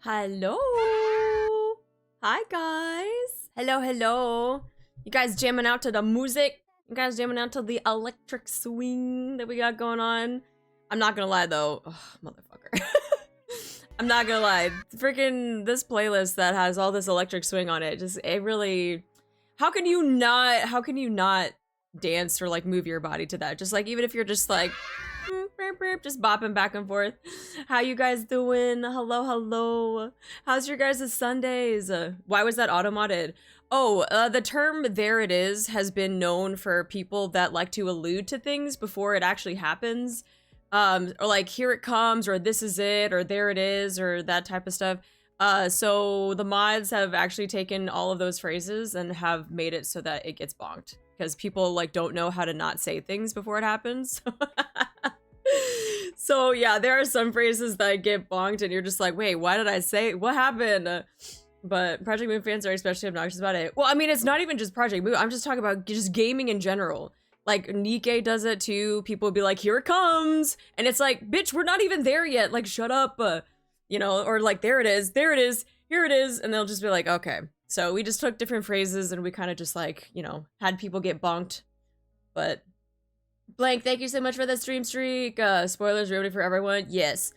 Hello. Hi, guys. Hello, hello. You guys jamming out to the music? You guys jamming out to the electric swing that we got going on? I'm not gonna lie, though. Ugh, motherfucker. I'm not gonna lie. Freaking this playlist that has all this electric swing on it, it really... How can you not dance or, like, move your body to that? Just, like, even if you're just, like... just bopping back and forth. How you guys doing? Hello, hello. How's your guys' Sundays? Why was that auto-modded? Oh, the term "there it is" has been known for people that like to allude to things before it actually happens. Or like, here it comes, or this is it, or there it is, or that type of stuff. So the mods have actually taken all of those phrases and have made it so that it gets bonked. Because people, like, don't know how to not say things before it happens. So yeah, there are some phrases that get bonked and you're just like, wait, why did I say it? What happened? But Project Moon fans are especially obnoxious about it. Well, I mean, it's not even just Project Moon. I'm just talking about just gaming in general. Like, Nikkei does it too. People will be like, here it comes. And it's like, bitch, we're not even there yet. Like, shut up. You know, or like, there it is, here it is. And they'll just be like, okay. So we just took different phrases and we kind of just like, you know, had people get bonked. But... Blank, thank you so much for the stream streak. Spoilers ruined it for everyone. Yes.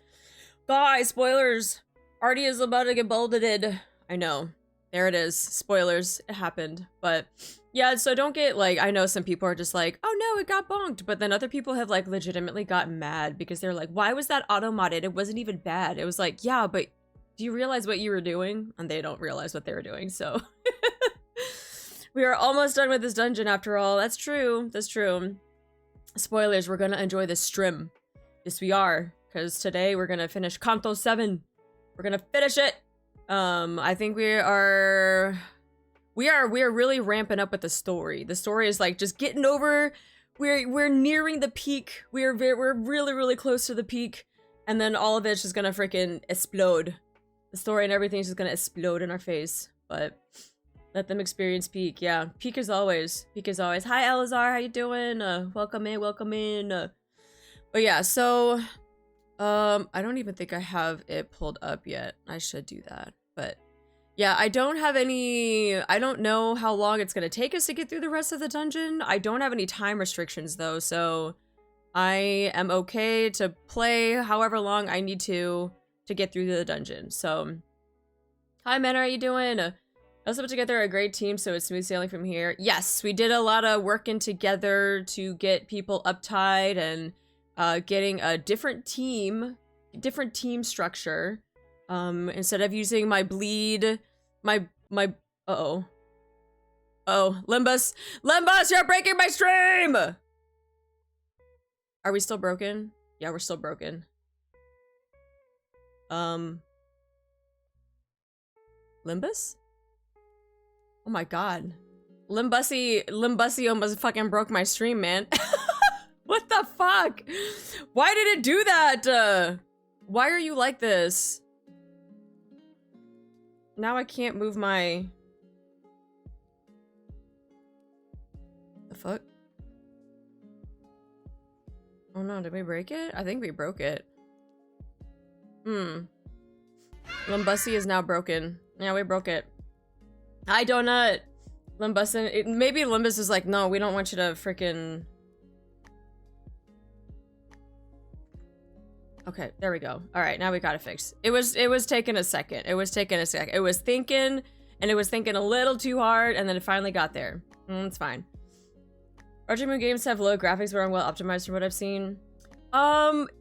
Guys, spoilers. Artie is about to get bulleted. I know. There it is. Spoilers. It happened. But yeah, so don't get like, I know some people are just like, oh no, it got bonked. But then other people have like legitimately gotten mad because they're like, why was that auto-modded? It wasn't even bad. It was like, yeah, but do you realize what you were doing? And they don't realize what they were doing, so. We are almost done with this dungeon after all. That's true. That's true. Spoilers, we're gonna enjoy this stream. Yes, we are. Because today we're gonna finish Canto 7. We're gonna finish it. I think we are really ramping up with the story. The story is like just getting over. We're nearing the peak. We're really, really close to the peak. And then all of it's just gonna freaking explode. The story and everything's just gonna explode in our face. But let them experience peak. Yeah, peak as always. Peak as always. Hi, Elazar. How you doing? Welcome in. Welcome in. But yeah, so I don't even think I have it pulled up yet. I should do that. But yeah, I don't have any. I don't know how long it's gonna take us to get through the rest of the dungeon. I don't have any time restrictions though, so I am okay to play however long I need to get through the dungeon. So, hi, men. How are you doing? Also put together a great team, so it's smooth sailing from here. Yes, we did a lot of working together to get people uptight and getting a different team structure. Instead of using my bleed, uh-oh. Oh, Limbus, you're breaking my stream! Are we still broken? Yeah, we're still broken. Limbus? Oh my god. Limbusy almost fucking broke my stream, man. What the fuck? Why did it do that? Why are you like this? Now I can't move my... The fuck? Oh no, did we break it? I think we broke it. Limbusy is now broken. Yeah, we broke it. Hi, Donut! Limbus, maybe Limbus is like, no, we don't want you to freaking... Okay, there we go. Alright, now we got it fixed. It was taking a second. It was thinking, and it was thinking a little too hard, and then it finally got there. It's fine. Project Moon games have low graphics but are well optimized from what I've seen.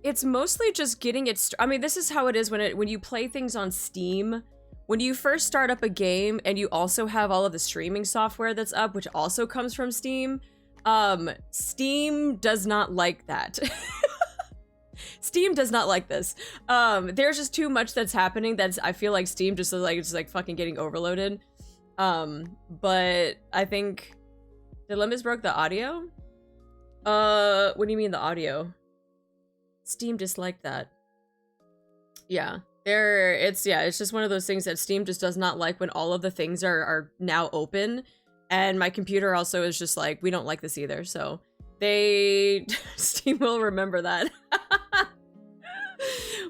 It's mostly just getting it... I mean, this is how it is when you play things on Steam. When you first start up a game and you also have all of the streaming software that's up, which also comes from Steam, Steam does not like that. Steam does not like this. There's just too much that's happening I feel like Steam just is like fucking getting overloaded. But I think... Did Limbus broke the audio? What do you mean the audio? Steam disliked that. Yeah. It's just one of those things that Steam just does not like when all of the things are now open. And my computer also is just like, we don't like this either. So Steam will remember that.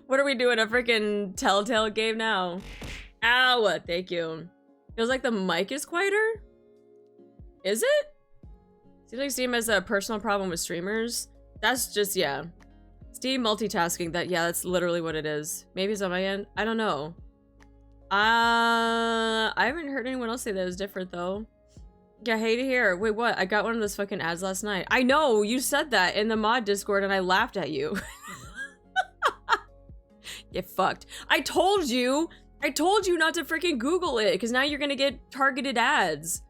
What are we doing? A freaking Telltale game now? Ow, thank you. Feels like the mic is quieter? Is it? Seems like Steam has a personal problem with streamers. That's just, yeah. Steam multitasking, that's literally what it is. Maybe it's on my end. I don't know. I haven't heard anyone else say that it was different though. Yeah, I hate it here. Wait, what? I got one of those fucking ads last night. I know, you said that in the mod Discord and I laughed at you. Get fucked. I told you not to freaking Google it, because now you're gonna get targeted ads.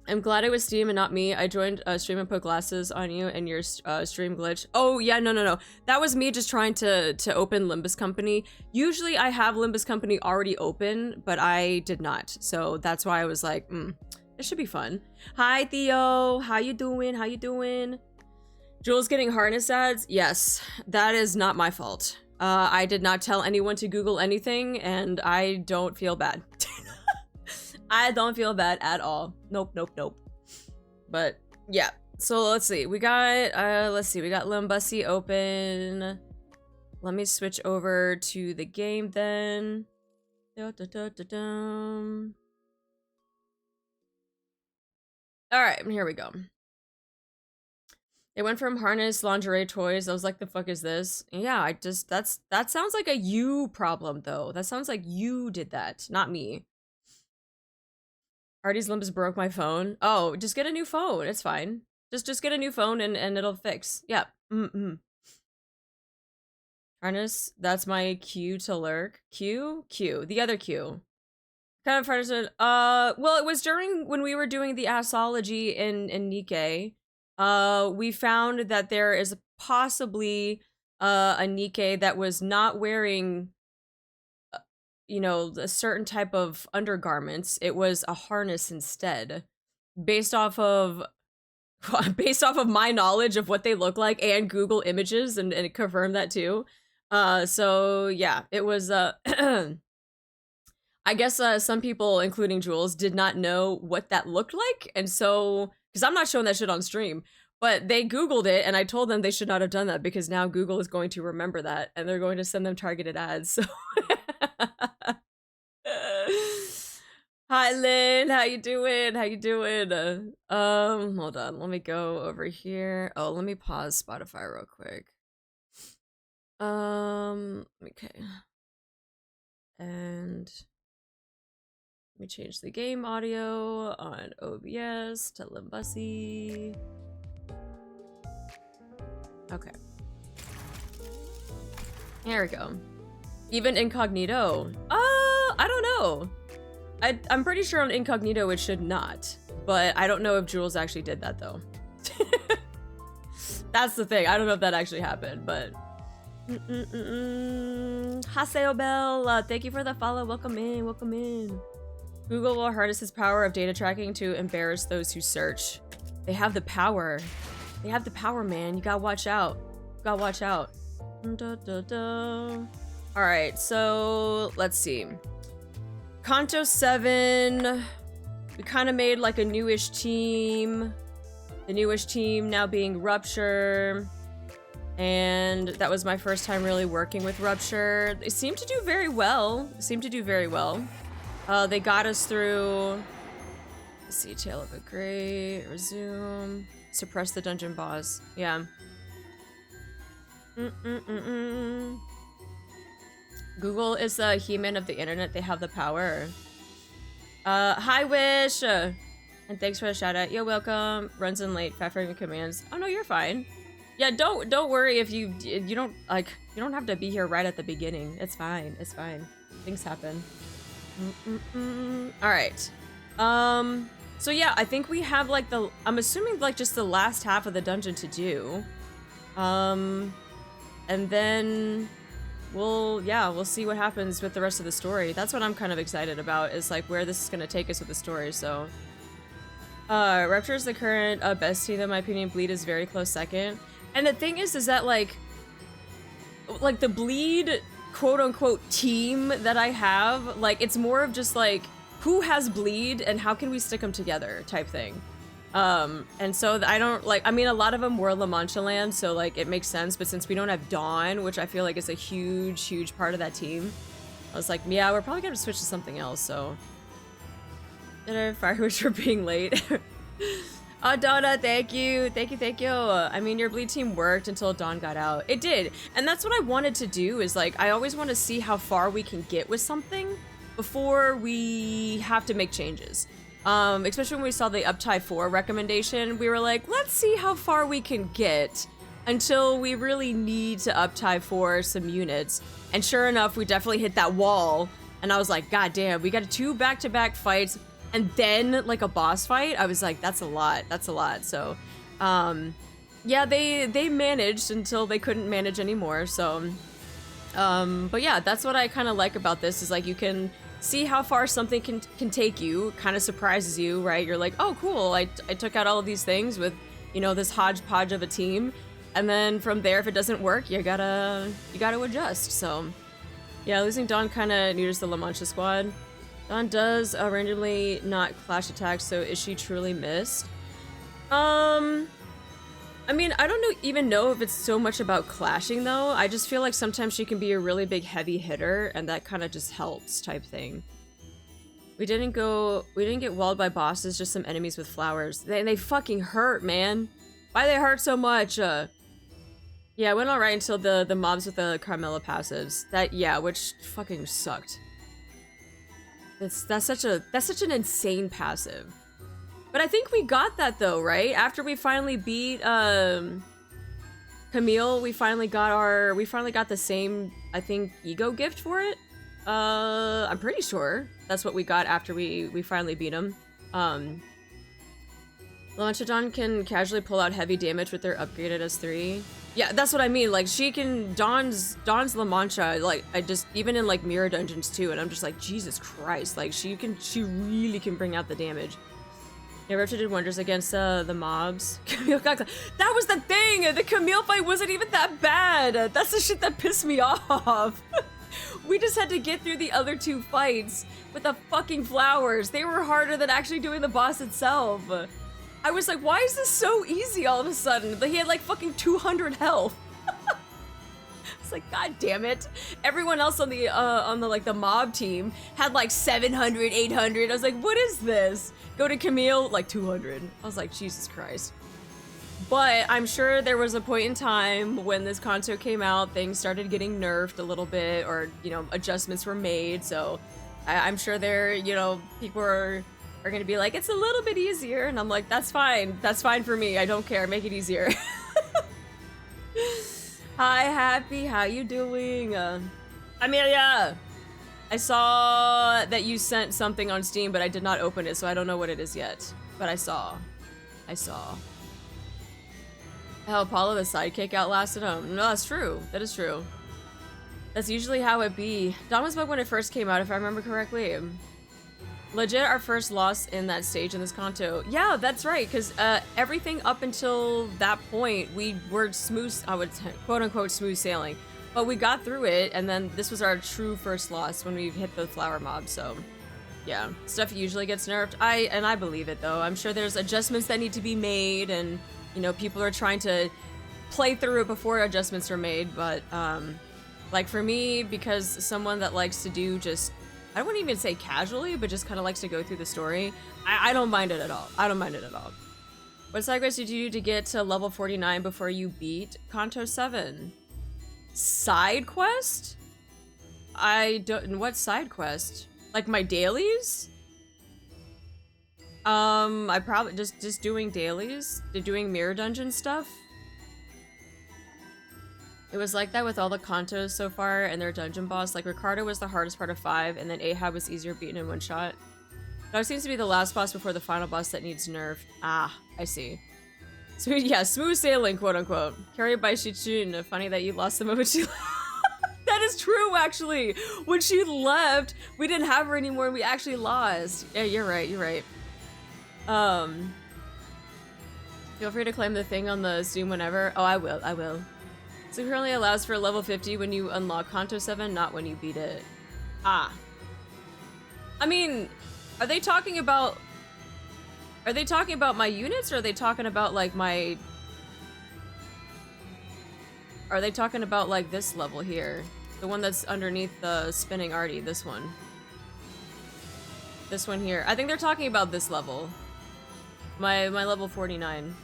I'm glad it was Steam and not me. I joined stream and put glasses on you and your stream glitch. Oh yeah, no. That was me just trying to open Limbus Company. Usually I have Limbus Company already open, but I did not. So that's why I was like, this should be fun. Hi Theo, how you doing? How you doing? Jules getting harness ads? Yes, that is not my fault. I did not tell anyone to Google anything and I don't feel bad. I don't feel bad at all. Nope. But yeah, so let's see. We got we got Limbusy open. Let me switch over to the game then. All right, here we go. It went from harness, lingerie, toys. I was like, the fuck is this? Yeah, that sounds like a you problem though. That sounds like you did that, not me. Artie's Limbus broke my phone. Oh, just get a new phone. It's fine. Just get a new phone and it'll fix. Yep. Harness, that's my cue to lurk. Q? The other Q. Kind of harness. Well, it was when we were doing the Assology in Nikkei. We found that there is possibly a Nikkei that was not wearing a certain type of undergarments. It was a harness instead, based off of my knowledge of what they look like and Google images, and it confirmed that too. So yeah, it was I guess some people, including Jules, did not know what that looked like, and so because I'm not showing that shit on stream, but they Googled it and I told them they should not have done that because now Google is going to remember that and they're going to send them targeted ads. So hi Lynn, how you doing? Hold on, let me go over here. Oh, let me pause Spotify real quick. Okay. And let me change the game audio on OBS to Limbusy. Okay. Here we go. Even incognito. I don't know. I'm pretty sure on incognito it should not, but I don't know if Jules actually did that though. That's the thing. I don't know if that actually happened, but Haseo Bell, thank you for the follow. Welcome in. Google will harness its power of data tracking to embarrass those who search. They have the power. They have the power, man. You gotta watch out. All right, so let's see. Canto 7. We kind of made like a newish team. The newish team now being Rupture. And that was my first time really working with Rupture. They seem to do very well. They got us through. Let's see, Tale of a Great, resume, suppress the dungeon boss. Yeah. Google is the He-Man of the internet. They have the power. Hi Wish, and thanks for the shout out. You're welcome. Runs in late. Fat framing commands. Oh no, you're fine. Yeah, don't worry if you don't have to be here right at the beginning. It's fine. Things happen. All right. So yeah, I think we have like I'm assuming like just the last half of the dungeon to do. And then we'll see what happens with the rest of the story. That's what I'm kind of excited about, is like where this is gonna take us with the story. So Rupture is the current best team in my opinion. Bleed is very close second. And the thing is that like the Bleed quote-unquote team that I have, like it's more of just like who has Bleed and how can we stick them together type thing. And so I don't like, I mean, a lot of them were Manchland, so like it makes sense, but since we don't have Dawn, which I feel like is a huge part of that team, I was like, yeah, we're probably gonna switch to something else, so. Fireworks for being late. Oh, Donna, thank you. Thank you. I mean, your bleed team worked until Dawn got out. It did. And that's what I wanted to do is like, I always want to see how far we can get with something before we have to make changes. Especially when we saw the Uptie 4 recommendation, we were like, let's see how far we can get until we really need to Uptie 4 some units. And sure enough, we definitely hit that wall. And I was like, God damn, we got 2 back-to-back fights. And then, like, a boss fight, I was like, that's a lot. So, yeah, they managed until they couldn't manage anymore, so. But yeah, that's what I kind of like about this, is, like, you can see how far something can take you, kind of surprises you, right? You're like, oh, cool, I took out all of these things with, you know, this hodgepodge of a team. And then from there, if it doesn't work, you gotta adjust, so. Yeah, losing Dawn kind of neuters the La Mancha squad. Dawn does randomly not clash attacks, so is she truly missed? I mean, I don't even know if it's so much about clashing though. I just feel like sometimes she can be a really big heavy hitter, and that kind of just helps type thing. We didn't get walled by bosses, just some enemies with flowers. They fucking hurt, man. Why they hurt so much? Yeah, it went alright until the mobs with the Carmela passives. Which fucking sucked. That's such an insane passive. But I think we got that though, right? After we finally beat Camille, we finally got the same, I think, ego gift for it. I'm pretty sure that's what we got after we finally beat him. Dawn can casually pull out heavy damage with their upgraded S3. Yeah, that's what I mean. Like, she can, Dawn's La Mancha, like, even in, like, mirror dungeons, too, and I'm just like, Jesus Christ, like, she really can bring out the damage. Yeah, Ripta did wonders against, the mobs. That was the thing! The Camille fight wasn't even that bad! That's the shit that pissed me off! We just had to get through the other 2 fights with the fucking flowers. They were harder than actually doing the boss itself. I was like, why is this so easy all of a sudden? He had like fucking 200 health. It's like, God damn it. Everyone else on the like the mob team had like 700, 800. I was like, what is this? Go to Camille, like 200. I was like, Jesus Christ. But I'm sure there was a point in time when this Canto came out, things started getting nerfed a little bit, or, you know, adjustments were made. So I'm sure there, you know, people are gonna be like, it's a little bit easier, and I'm like, that's fine for me, I don't care, make it easier. Hi Happy, how you doing? Amelia, I saw that you sent something on Steam, but I did not open it, so I don't know what it is yet, but I saw. Oh, Apollo the sidekick outlasted him. No, that's true, that is true. That's usually how it be. Dawn was bug when it first came out, if I remember correctly. Legit our first loss in that stage in this Canto. Yeah, that's right, because everything up until that point, we were smooth, I would quote-unquote smooth sailing. But we got through it, and then this was our true first loss when we hit the flower mob, so... Yeah, stuff usually gets nerfed. I believe it, though. I'm sure there's adjustments that need to be made, and, you know, people are trying to play through it before adjustments are made, but, like, for me, because someone that likes to do just... I wouldn't even say casually, but just kind of likes to go through the story. I don't mind it at all. What side quest did you do to get to level 49 before you beat Canto 7? Side quest? I don't... What side quest? Like my dailies? I probably... Just doing dailies? Doing mirror dungeon stuff? It was like that with all the Cantos so far and their dungeon boss. Like, Ricardo was the hardest part of 5, and then AHHHHHHHHHHHHH was easier beaten in one shot. Now seems to be the last boss before the final boss that needs nerf. Ah, I see. So yeah, smooth sailing, quote unquote. Carried by Shichun. Funny that you lost the moment she That is true, actually. When she left, we didn't have her anymore and we actually lost. Yeah, you're right, Feel free to claim the thing on the Zoom whenever. Oh, I will. So it currently allows for level 50 when you unlock Canto 7, not when you beat it. Ah. I mean, are they talking about... Are they talking about my units, or are they talking about like my... Are they talking about like this level here? The one that's underneath the spinning arty, this one. This one here. I think they're talking about this level. My level 49.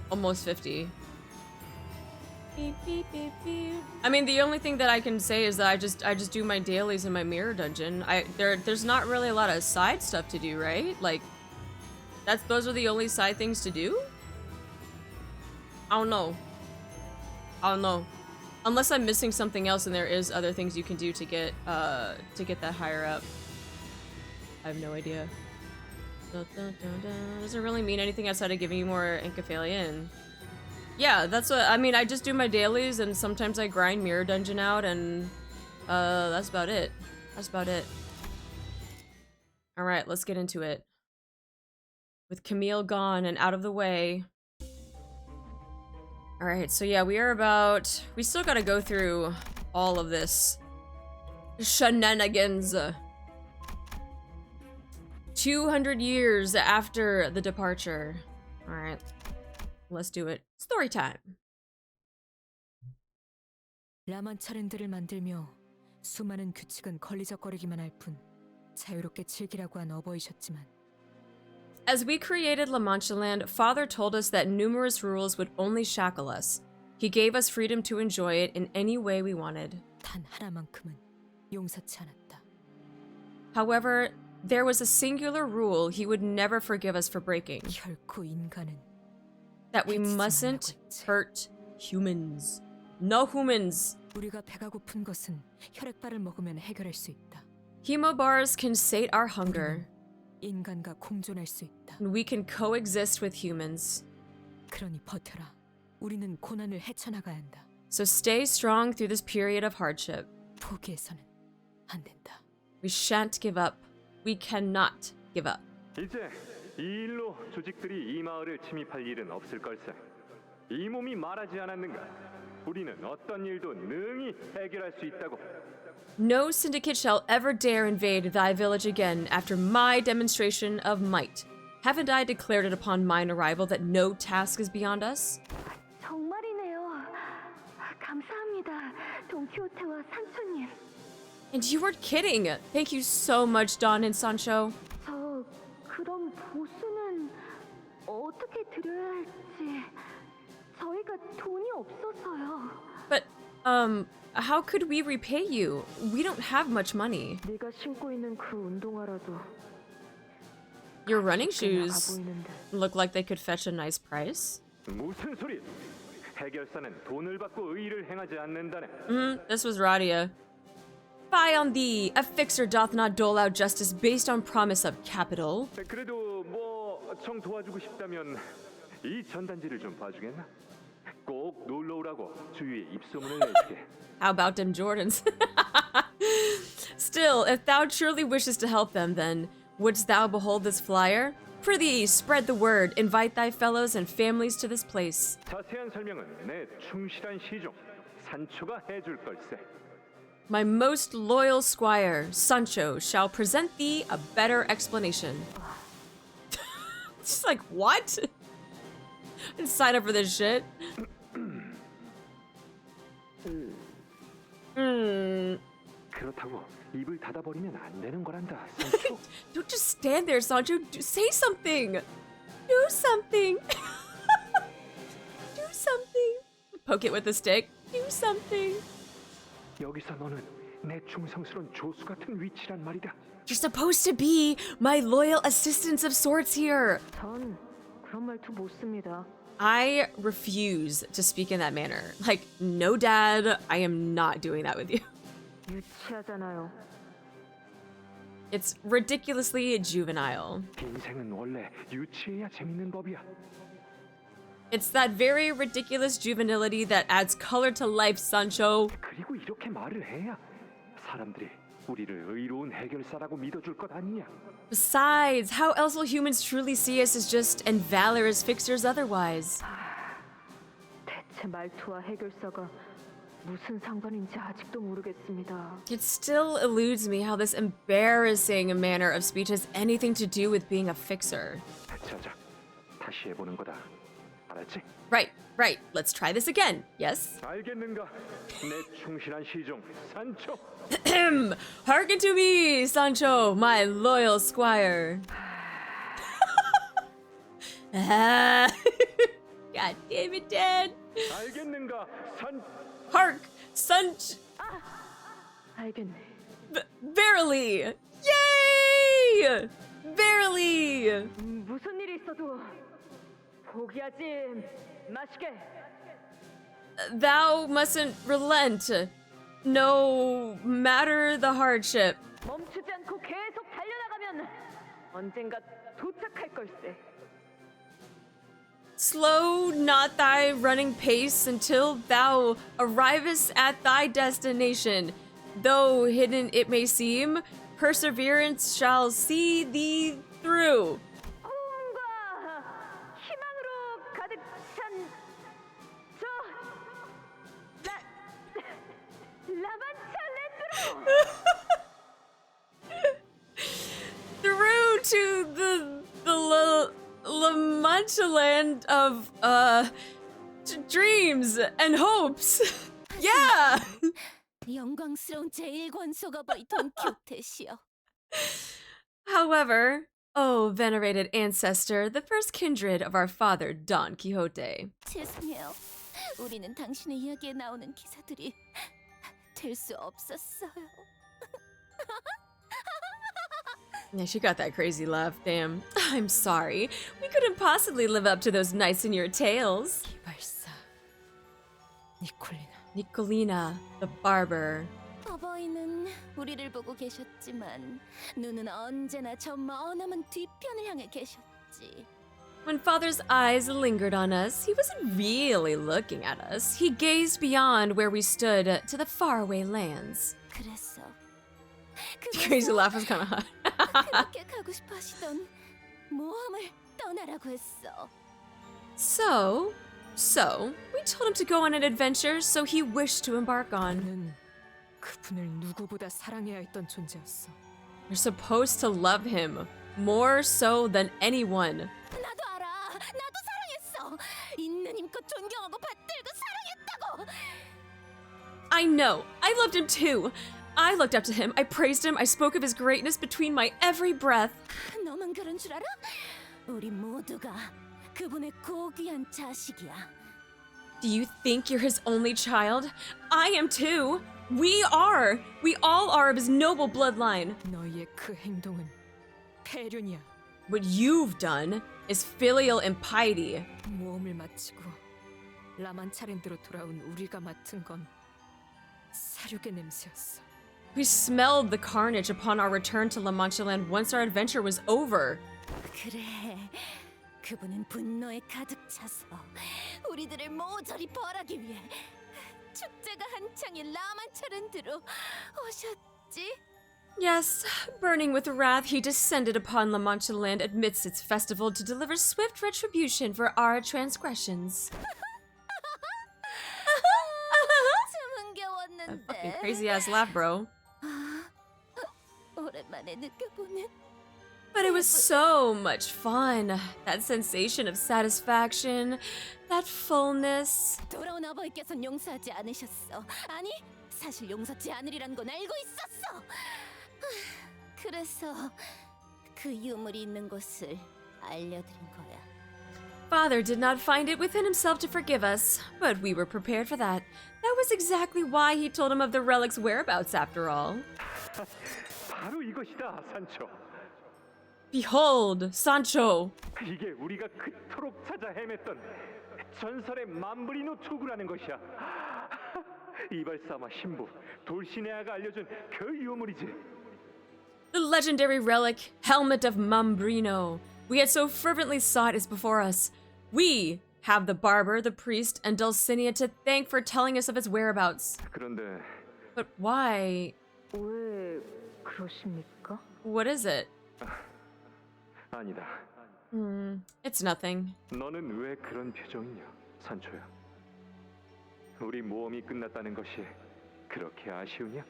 Almost 50. Beep, beep, beep, beep. I mean, the only thing that I can say is that I just do my dailies in my mirror dungeon. There's not really a lot of side stuff to do, right? Like, those are the only side things to do? I don't know. I don't know. Unless I'm missing something else and there is other things you can do to get that higher up. I have no idea. Doesn't really mean anything outside of giving you more Encephalion. Yeah, that's what I mean. I just do my dailies and sometimes I grind mirror dungeon out, and that's about it. That's about it. All right, let's get into it. With Camille gone and out of the way. All right, so yeah, we still gotta go through all of this shenanigans. 200 years after the departure. All right, let's do it. Story time. 라만차랜드를 만들며 수많은 규칙은 걸리적거리기만 할 뿐 자유롭게 즐기라고 한 어버이셨지만 As we created La Manchland, Father told us that numerous rules would only shackle us. He gave us freedom to enjoy it in any way we wanted. 단 하나만큼은 용서치 않았다. However, there was a singular rule he would never forgive us for breaking. 결코 인간은 That we mustn't hurt humans. No humans. 우리가 배가 고픈 것은 혈액발을 먹으면 해결할 수 있다. Hemobars can sate our hunger. 인간과 공존할 수 있다. And we can coexist with humans. 그러니 버텨라. 우리는 고난을 헤쳐나가야 한다. So stay strong through this period of hardship. 포기해서는 안 된다. We shan't give up. We cannot give up. 이제 이 일로 조직들이 이 마을을 침입할 일은 없을 걸세. 이 몸이 말하지 않았는가? 우리는 어떤 일도 능히 해결할 수 있다고. No syndicate shall ever dare invade thy village again after my demonstration of might. Haven't I declared it upon mine arrival that no task is beyond us? 정말이네요. 감사합니다, 돈키호테와 산초님. And you weren't kidding! Thank you so much, Don and Sancho. 저 그럼 보수는 어떻게 드려야 할지 저희가 돈이 없어서요. But, how could we repay you? We don't have much money. 네가 신고 있는 그 운동화라도 Your running 나가 shoes 보이는데. look like they could fetch a nice price. 무슨 소리? 해결사는 돈을 받고 의를 행하지 않는다네. This was Radia. Fie on thee! A fixer doth not dole out justice based on promise of capital. 그래도 뭐 정 도와주고 싶다면 이 전단지를 좀 봐주겠나? 꼭 놀러 오라고 주위에 입소문을 내줄게. How about them Jordans? Still, if thou truly wishes to help them, then wouldst thou behold this flyer? Prithee, spread the word, invite thy fellows and families to this place. 자세한 설명은 내 충실한 시종 산초가 해줄 걸세. My most loyal squire, Sancho, shall present thee a better explanation. She's like, what? I didn't sign up for this shit. 그렇다고 입을 닫아버리면 안 되는 거란다, 산초. Don't just stand there, Sancho. Say something. Do something. Do something. Poke it with a stick. Do something. 여기서 너는 내 충성스러운 조수 같은 위치란 말이다. You're supposed to be my loyal assistants of sorts here. 전 그런 말투 못 씁니다. I refuse to speak in that manner. Like, no, Dad, I am not doing that with you. 유치하잖아요. It's ridiculously juvenile. 인생은 원래 유치해야 재밌는 법이야. It's that very ridiculous juvenility that adds color to life, Sancho. 그리고 이렇게 말을 해야 사람들이 우리를 의로운 해결사라고 믿어줄 것 아니냐? Besides, how else will humans truly see us as just and valorous fixers otherwise? 대체 말투와 해결사가 무슨 상관인지 아직도 모르겠습니다. It still eludes me how this embarrassing manner of speech has anything to do with being a fixer. 자자, 다시 해보는 거다. 알았지? Right, right. Let's try this again. Yes? 알겠는가? 내 충실한 시종 산초. Hearken to me, Sancho, my loyal squire. God damn it, Dad. 알겠는가? Hark, Sanch. 알겠네. Verily. Yay! Verily. 무슨 일이 있어도 포기하지 마시게. Thou mustn't relent, no matter the hardship. 멈추지 않고 계속 달려나가면 언젠가 도착할 걸세. Slow not thy running pace until thou arrivest at thy destination. Though hidden it may seem, perseverance shall see thee through. 꿈과 희망으로 가득 찬 저 라만찰랜드로. Through to the Manchland of dreams and hopes. Yeah. 영광스러운 제1권소가 돈키호테시여. However, oh venerated ancestor, the first kindred of our father Don Quixote. 죄송해요. 우리는 당신의 이야기에 나오는 기사들이 될 수 없었어요. Yeah, she got that crazy laugh. Damn. I'm sorry. We couldn't possibly live up to those knights in your tales. 기발사. 니콜리나. Nicolina, the barber. 어버이는 우리를 보고 계셨지만 눈은 언제나 저 머나먼 뒤편을 향해 계셨지. When father's eyes lingered on us, he wasn't really looking at us. He gazed beyond where we stood to the faraway lands. 그래서 The crazy laugh was kind of hot. 그렇게 가고 싶어 하시던 모험을 떠나라고 했어. So, we told him to go on an adventure so he wished to embark on. 나는 그분을 누구보다 사랑해야 했던 존재였어. We're supposed to love him more so than anyone. 나도 알아. 나도 사랑했어. 있는 힘껏 존경하고 받들고 사랑했다고. I know. I loved him too. I looked up to him. I praised him. I spoke of his greatness between my every breath. 너만 그런 줄 알아? 우리 모두가 그분의 고귀한 자식이야. Do you think you're his only child? I am too. We are. We all are of his noble bloodline. 너희의 그 행동은 폐륜이야. What you've done is filial impiety. 모험을 마치고 라만차랜드로 돌아온 우리가 맡은 건 사륙의 냄새였어. We smelled the carnage upon our return to La Manchland once our adventure was over. 그래, 그분은 분노에 가득 차서 우리들을 모조리 벌하기 위해 축제가 한창인 라만차랜드로 오셨지. Yes, burning with wrath, he descended upon La Manchland amidst its festival to deliver swift retribution for our transgressions. A fucking crazy ass laugh, bro. 오랜만에 느껴보는. But it was so much fun. That sensation of satisfaction, that fullness. 돌아온 아버지께서는 용서하지 않으셨어. 아니, 사실 용서치 않으리란 건 알고 있었어. 그래서 그 유물이 있는 곳을 알려드린 거야. Father did not find it within himself to forgive us, but we were prepared for that. That was exactly why he told him of the relic's whereabouts after all. 바로 이것이다, 산초. Behold, Sancho. 이게 우리가 그토록 찾아 헤맸던 전설의 맘브리노 투구라는 것이야. 이발사마 신부 돌시네아가 알려준 그 유물이지. The legendary relic, Helmet of Mambrino. We had so fervently sought is before us. We have the barber, the priest, and Dulcinea to thank for telling us of its whereabouts. 그런데 But why? 왜 그러십니까? What is it? 아니다. It's nothing. 너는 왜 그런 표정이냐, 산초야? 우리 모험이 끝났다는 것이 그렇게 아쉬우냐?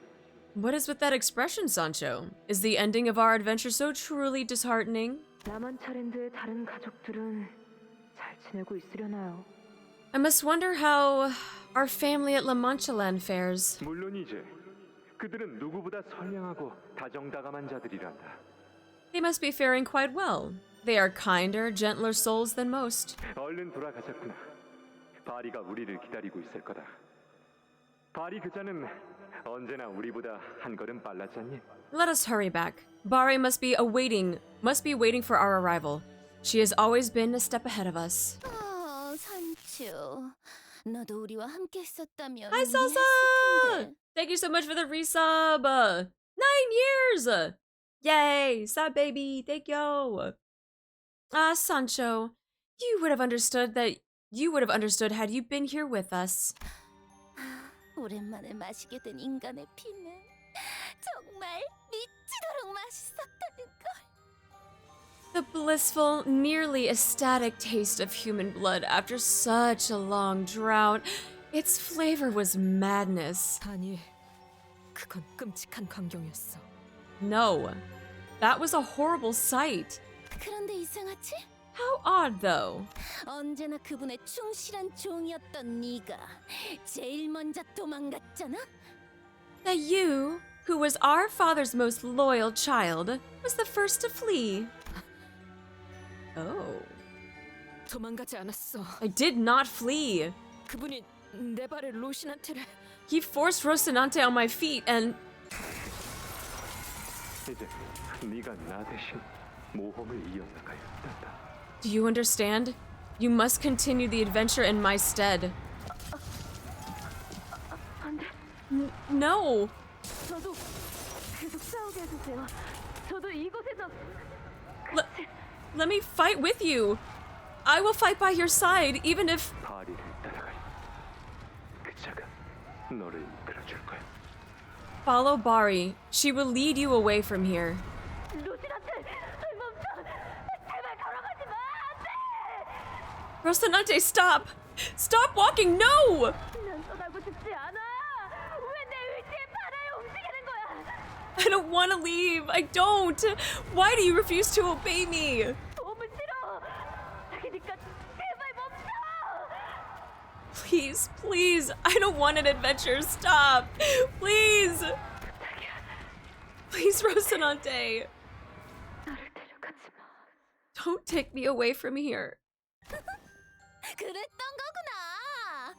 What is with that expression, Sancho? Is the ending of our adventure so truly disheartening? 라만차랜드의 다른 가족들은 지내고 있으려나요? I must wonder how our family at Manchland fares. 물론이지. 그들은 누구보다 선량하고 다정다감한 자들이란다. They must be faring quite well. They are kinder, gentler souls than most. 얼른 돌아가셨구나. 바리가 우리를 기다리고 있을 거다. 바리 그자는 언제나 우리보다 한 걸음 빨랐잖니? Let us hurry back. Bari must be waiting for our arrival. She has always been a step ahead of us. 산초. 너도 우리와 함께 했었다면 Hi, 이해했을 Salsa! 텐데. Thank you so much for the resub. 9 years! Yay! Sub baby, thank you. Sancho, you would have understood had you been here with us. 오랜만에 마시게 된 인간의 피는 정말 미치도록 맛있었다는 걸. The blissful, nearly ecstatic taste of human blood after such a long drought. Its flavor was madness. 아니, 그건 끔찍한 광경이었어. No, that was a horrible sight. 그런데 이상하지? How odd, though. 언제나 그분의 충실한 종이었던 네가 제일 먼저 도망갔잖아? That you, who was our father's most loyal child, was the first to flee. Oh. 도망가지 않았어. I did not flee. 그분이 내 발을 로신한테를. He forced Rocinante on my feet and... 이제 네가 나 대신 모험을 이어나가야겠다. Do you understand? You must continue the adventure in my stead. No. 저도 계속 싸우게 해주세요. 저도 이곳에서 Let me fight with you. I will fight by your side, even if... 바리를 따라갈 그자가 너를 이끌어줄 거야. Follow Bari. She will lead you away from here. 로신한테 멈춰! 제발 걸어가지 마! 안 돼! Rocinante, stop! Stop walking! No! 난 떠나고 싶지 않아! 왜 내 의지에 반하여 움직이는 거야! I don't want to leave. I don't. Why do you refuse to obey me? 도움을 싫어! 그니까 제발 멈춰! Please, please. I don't want an adventure. Stop. Please. Please, Rocinante. 나를 데려가지 마. Don't take me away from here. 그랬던 거구나.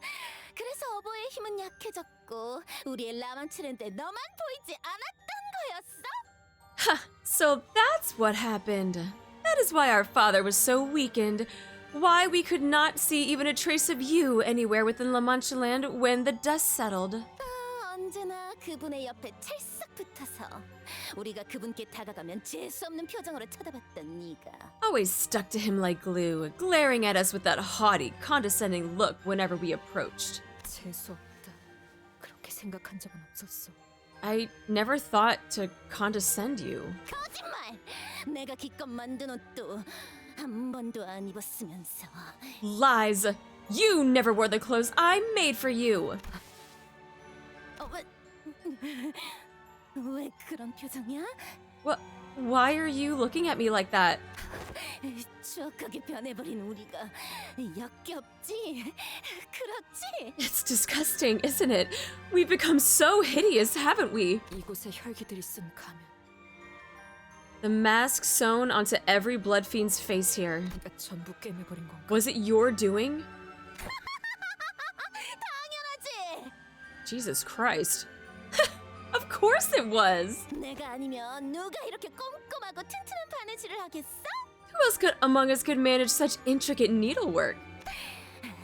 그래서 어버이의 힘은 약해졌고 우리의 라만츠랜드에 너만 보이지 않았던 거였어? So that's what happened. That is why our father was so weakened. Why we could not see even a trace of you anywhere within La Mancha land when the dust settled. 언제나 그분의 옆에 찰싹 붙어서 우리가 그분께 다가가면 재수 없는 표정으로 쳐다봤던 네가 Always stuck to him like glue, glaring at us with that haughty, condescending look whenever we approached. 재수 없다. 그렇게 생각한 적은 없었어. I never thought to condescend you. 거짓말! 내가 기껏 만든 옷도 한 번도 안 입었으면서 Lies! You never wore the clothes I made for you! 왜 그런 표정이야? Why are you looking at me like that? 추악하게 변해버린 우리가 역겹지? 그렇지? It's disgusting, isn't it? We've become so hideous, haven't we? 이곳에 혈기들이 쓴 가면. The mask sewn onto every Bloodfiend's face here. 네가 전부 꿰매버린 건가? Was it your doing? 당연하지! Jesus Christ. Of course it was! 내가 아니면 누가 이렇게 꼼꼼하고 튼튼한 바느질을 하겠어? Who else among us could manage such intricate needlework?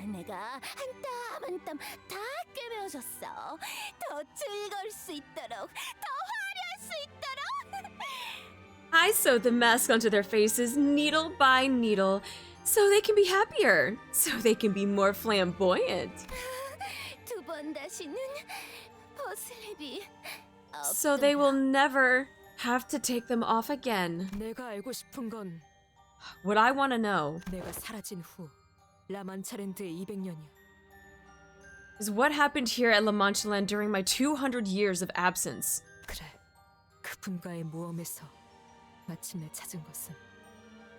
내가 한 땀 한 땀 다 꿰매어줬어. 더 즐거울 수 있도록, 더 화려할 수 있도록. I sewed the mask onto their faces needle by needle so they can be happier, so they can be more flamboyant. 두 번 다시는 벗을 일이 So they will never have to take them off again. 내가 알고 싶은 건 What I want to know 내가 사라진 후 라만차랜드의 200년이야. is what happened here at La Mancha land during my 200 years of absence. 그래, 그분과의 모험에서 마침내 찾은 것은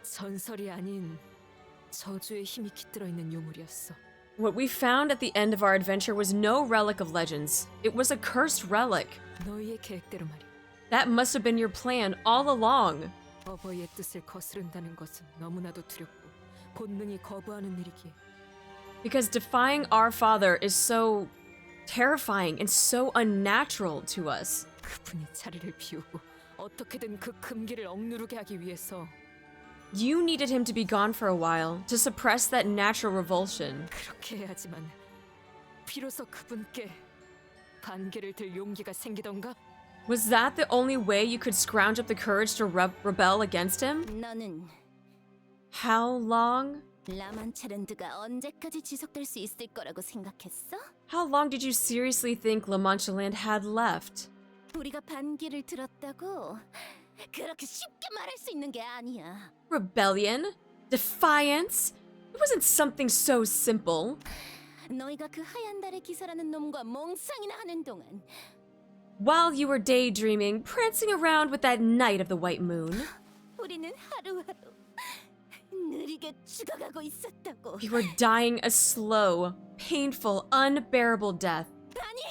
전설이 아닌 저주의 힘이 깃들어 있는 유물이었어. What we found at the end of our adventure was no relic of legends. It was a cursed relic. 너희의 계획대로 말이야. That must have been your plan all along. 어버이의 뜻을 거스른다는 것은 너무나도 두렵고 본능이 거부하는 일이기에. Because defying our father is so terrifying and so unnatural to us. 그분이 자리를 비우고 어떻게든 그 금기를 억누르게 하기 위해서 You needed him to be gone for a while to suppress that natural revulsion. 그렇게 해야지만 비로소 그분께 반기를 들 용기가 생기던가? Was that the only way you could scrounge up the courage to rebel against him? 너는 How long? 라만차랜드가 언제까지 지속될 수 있을 거라고 생각했어? How long did you seriously think La Manchland had left? 우리가 반기를 들었다고 그렇게 쉽게 말할 수 있는 게 아니야. Rebellion? Defiance? It wasn't something so simple. 너희가 그 하얀 달의 기사라는 놈과 멍상이나 하는 동안 While you were daydreaming, prancing around with that knight of the white moon, 우리는 하루하루 느리게 죽어가고 있었다고. you were dying a slow, painful, unbearable death. 아니,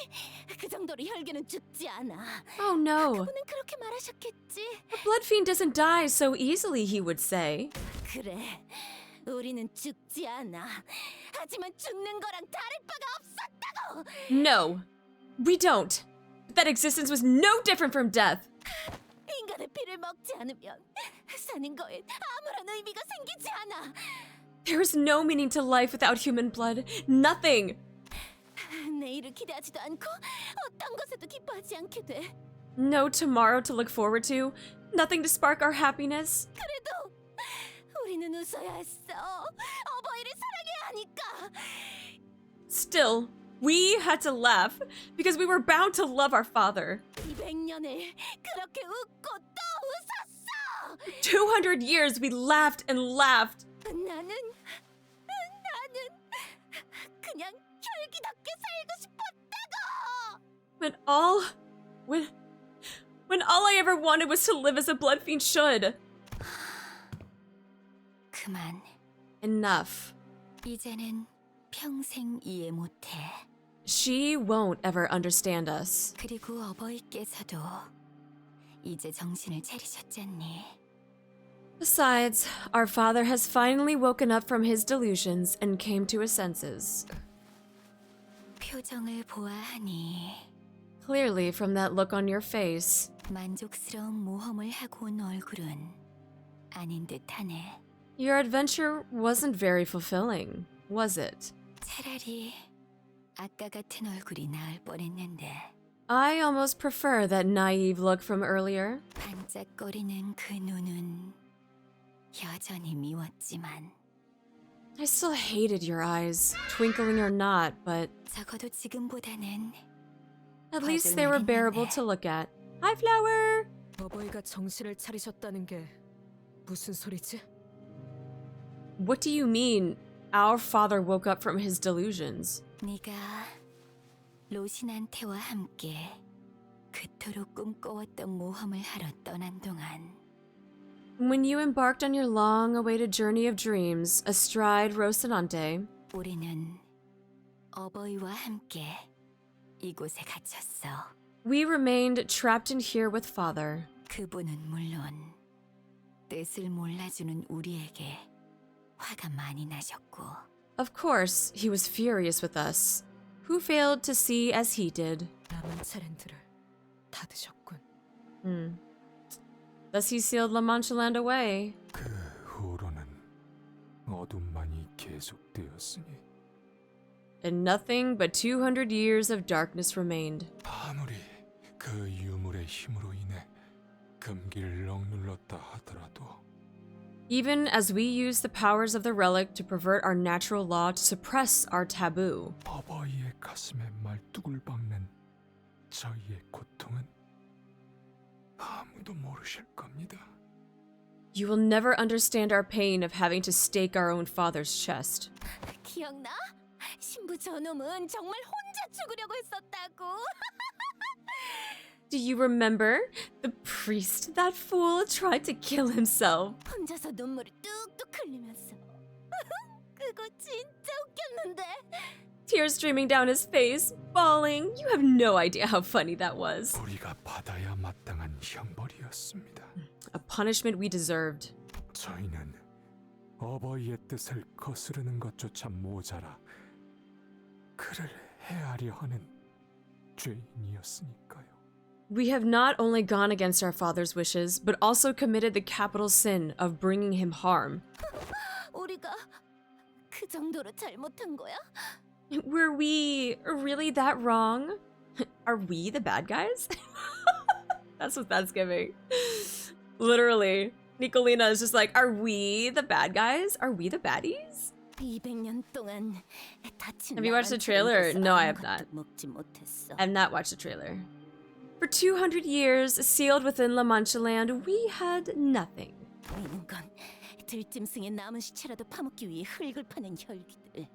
그 정도로 혈기는 죽지 않아. Oh no. 그분은 그렇게 말하셨겠지. A bloodfiend doesn't die so easily, he would say. 그래, 우리는 죽지 않아. 하지만 죽는 거랑 다를 바가 없었다고. No, we don't. That existence was no different from death. 인간의 피를 먹지 않으면 사는 거엔 아무런 의미가 생기지 않아. There is no meaning to life without human blood. Nothing. 내일을 기대하지도 않고 어떤 것에도 기뻐하지 않게 돼. No tomorrow to look forward to. Nothing to spark our happiness. 그래도 우리는 웃어야 했어. 어버이를 사랑해야 하니까. Still, we had to laugh because we were bound to love our father. 200년을 그렇게 웃고 또 웃었어. 200 years we laughed and laughed. 나는 그냥 혈기답게 살고 싶었다고. When all I ever wanted was to live as a bloodfiend should. 그만. Enough. 이제는 평생 이해 못해. She won't ever understand us. 그리고 어버이께서도 이제 정신을 차리셨잖니. Besides, our father has finally woken up from his delusions and came to his senses. 표정을 보아하니 Clearly from that look on your face. 만족스러운 모험을 하고 온 얼굴은 아닌 듯하네. Your adventure wasn't very fulfilling, was it? 차라리 아까 같은 얼굴이 나을 뻔했는데. I almost prefer that naive look from earlier. 반짝거리는 그 눈은 여전히 미웠지만 I still hated your eyes, twinkling or not, but 적어도 지금보다는 at least they were bearable to look at. Hi, Flower! 어버이가 정신을 차리셨다는 게 무슨 소리지? What do you mean, our father woke up from his delusions? 네가 로신한테와 함께 그토록 꿈꿔왔던 모험을 하러 떠난 동안 When you embarked on your long-awaited journey of dreams, astride Rocinante, 우리는 어버이와 함께 이곳에 갇혔어. we remained trapped in here with father. 그분은 물론 뜻을 몰라주는 우리에게 화가 많이 나셨고 Of course, he was furious with us. Who failed to see as he did? 라만차랜드를 닫으셨군. Thus he sealed La Manchland away. 그 후로는 어둠만이 계속되었으니 And nothing but 200 years of darkness remained. 아무리 그 유물의 힘으로 인해 금기를 억눌렀다 하더라도 Even as we use the powers of the relic to pervert our natural law to suppress our taboo, 어버이의 가슴에 말뚝을 박는 저희의 고통은 아무도 모르실 겁니다. you will never understand our pain of having to stake our own father's chest. 기억나? 신부 저놈은 정말 혼자 죽으려고 했었다고. Do you remember? The priest, that fool, tried to kill himself. 혼자서 눈물을 뚝뚝 흘리면서 있었는데. Tears streaming down his face, bawling. You have no idea how funny that was. 우리가 받아야 마땅한 형벌이었습니다. A punishment we deserved. 저희는 어버이의 뜻을 거스르는 것조차 모자라 그를 해하려 하는 죄인이었으니까요. We have not only gone against our father's wishes, but also committed the capital sin of bringing him harm. 우리가 그 정도로 잘못한 거야? Were we really that wrong? Are we the bad guys? That's what that's giving. Literally. Nicolina is just like, are we the bad guys? Are we the baddies? 200년 동안 다친 Have you watched the trailer? No, I have not. 먹지 못했어. I have not watched the trailer. For 200 years, sealed within La Manchland, we had nothing. 보이는 건 들짐승의 남은 시체라도 파먹기 위해 흙을 파는 혈기들.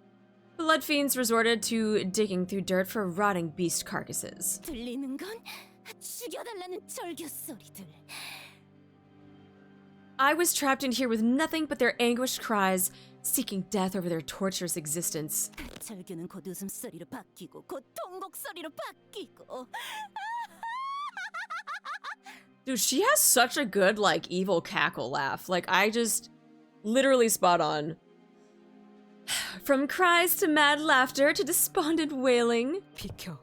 Bloodfiends resorted to digging through dirt for rotting beast carcasses. 들리는 건 죽여달라는 절규 소리들. I was trapped in here with nothing but their anguished cries, seeking death over their torturous existence. 절규는 곧 웃음소리로 바뀌고 곧 통곡 소리로 바뀌고. Dude, she has such a good, like, evil cackle laugh. Like, I just... literally spot on. From cries to mad laughter to despondent wailing. 비켜.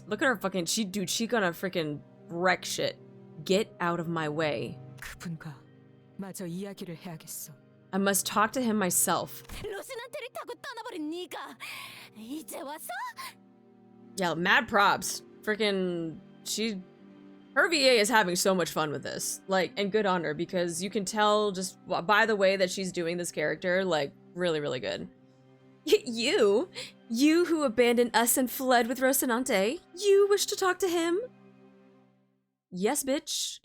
Look at her fucking... she gonna freaking wreck shit. Get out of my way. 그분과 마저 이야기를 해야겠어. I must talk to him myself. 로스난테를 타고 떠나버린 네가 이제 와서? Yeah, mad props. Freaking... her VA is having so much fun with this. Like, and good on her, because you can tell just by the way that she's doing this character, like, really, really good. You who abandoned us and fled with Rocinante, you wish to talk to him? Yes, bitch.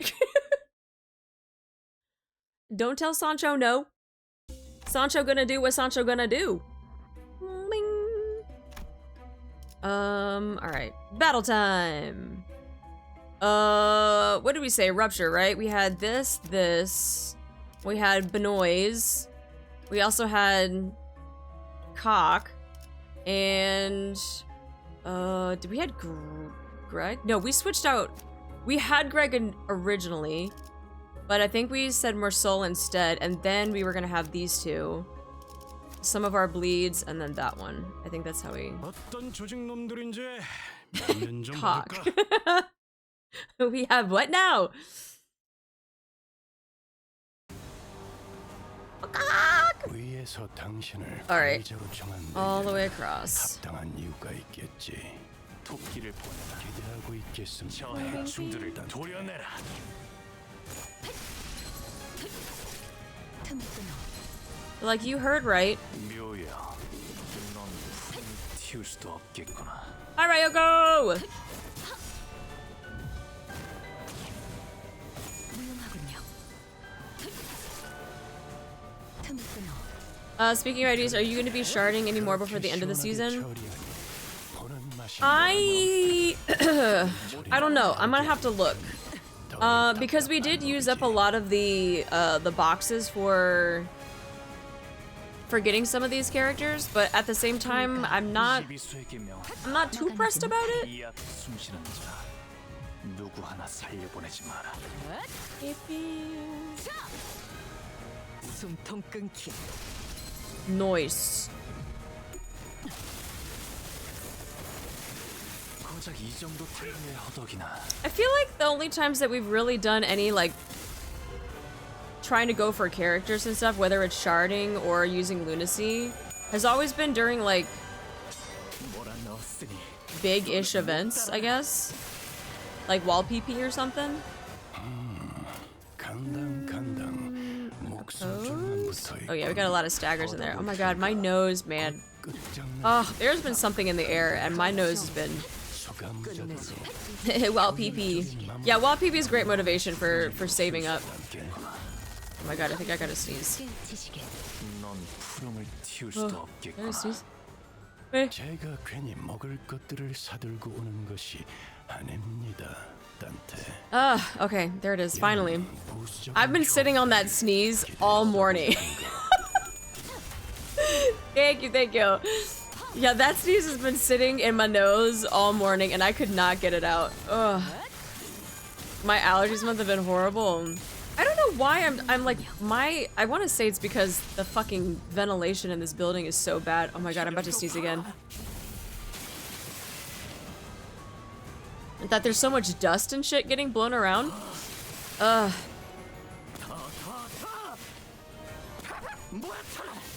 Don't tell Sancho no. Sancho gonna do what Sancho gonna do. Bing. Alright. Battle time. What did we say? Rupture, right? We had this. We had Benoist. We also had Cock. And, did we had Greg? No, we switched out. We had Greg originally, but I think we said Mersol instead, and then we were gonna have these two. Some of our bleeds, and then that one. I think that's how we... Cock. We have what now? Alright. All the way across. Like you heard right. Alright, go! Speaking of IDs, are you going to be sharding any more before the end of the season? I don't know. I'm gonna have to look. Because we did use up a lot of the boxes for getting some of these characters, but at the same time, I'm not too pressed about it. Noise. I feel like the only times that we've really done any, like, trying to go for characters and stuff, whether it's sharding or using lunacy, has always been during, like, big-ish events, I guess. Like wall PP or something. Oh yeah, we got a lot of staggers in there. Oh my god, my nose, man. Oh, there's been something in the air, and my nose has been... Wall PP. Yeah, wall PP is great motivation for saving up. Oh my god, I think I gotta sneeze. Oh, did I sneeze? Okay, there it is, finally. I've been sitting on that sneeze all morning. Thank you, thank you. Yeah, that sneeze has been sitting in my nose all morning and I could not get it out. Ugh. My allergies must have been horrible. I don't know why I'm like, I want to say it's because the fucking ventilation in this building is so bad. Oh my god, I'm about to sneeze again. That there's so much dust and shit getting blown around. Ugh.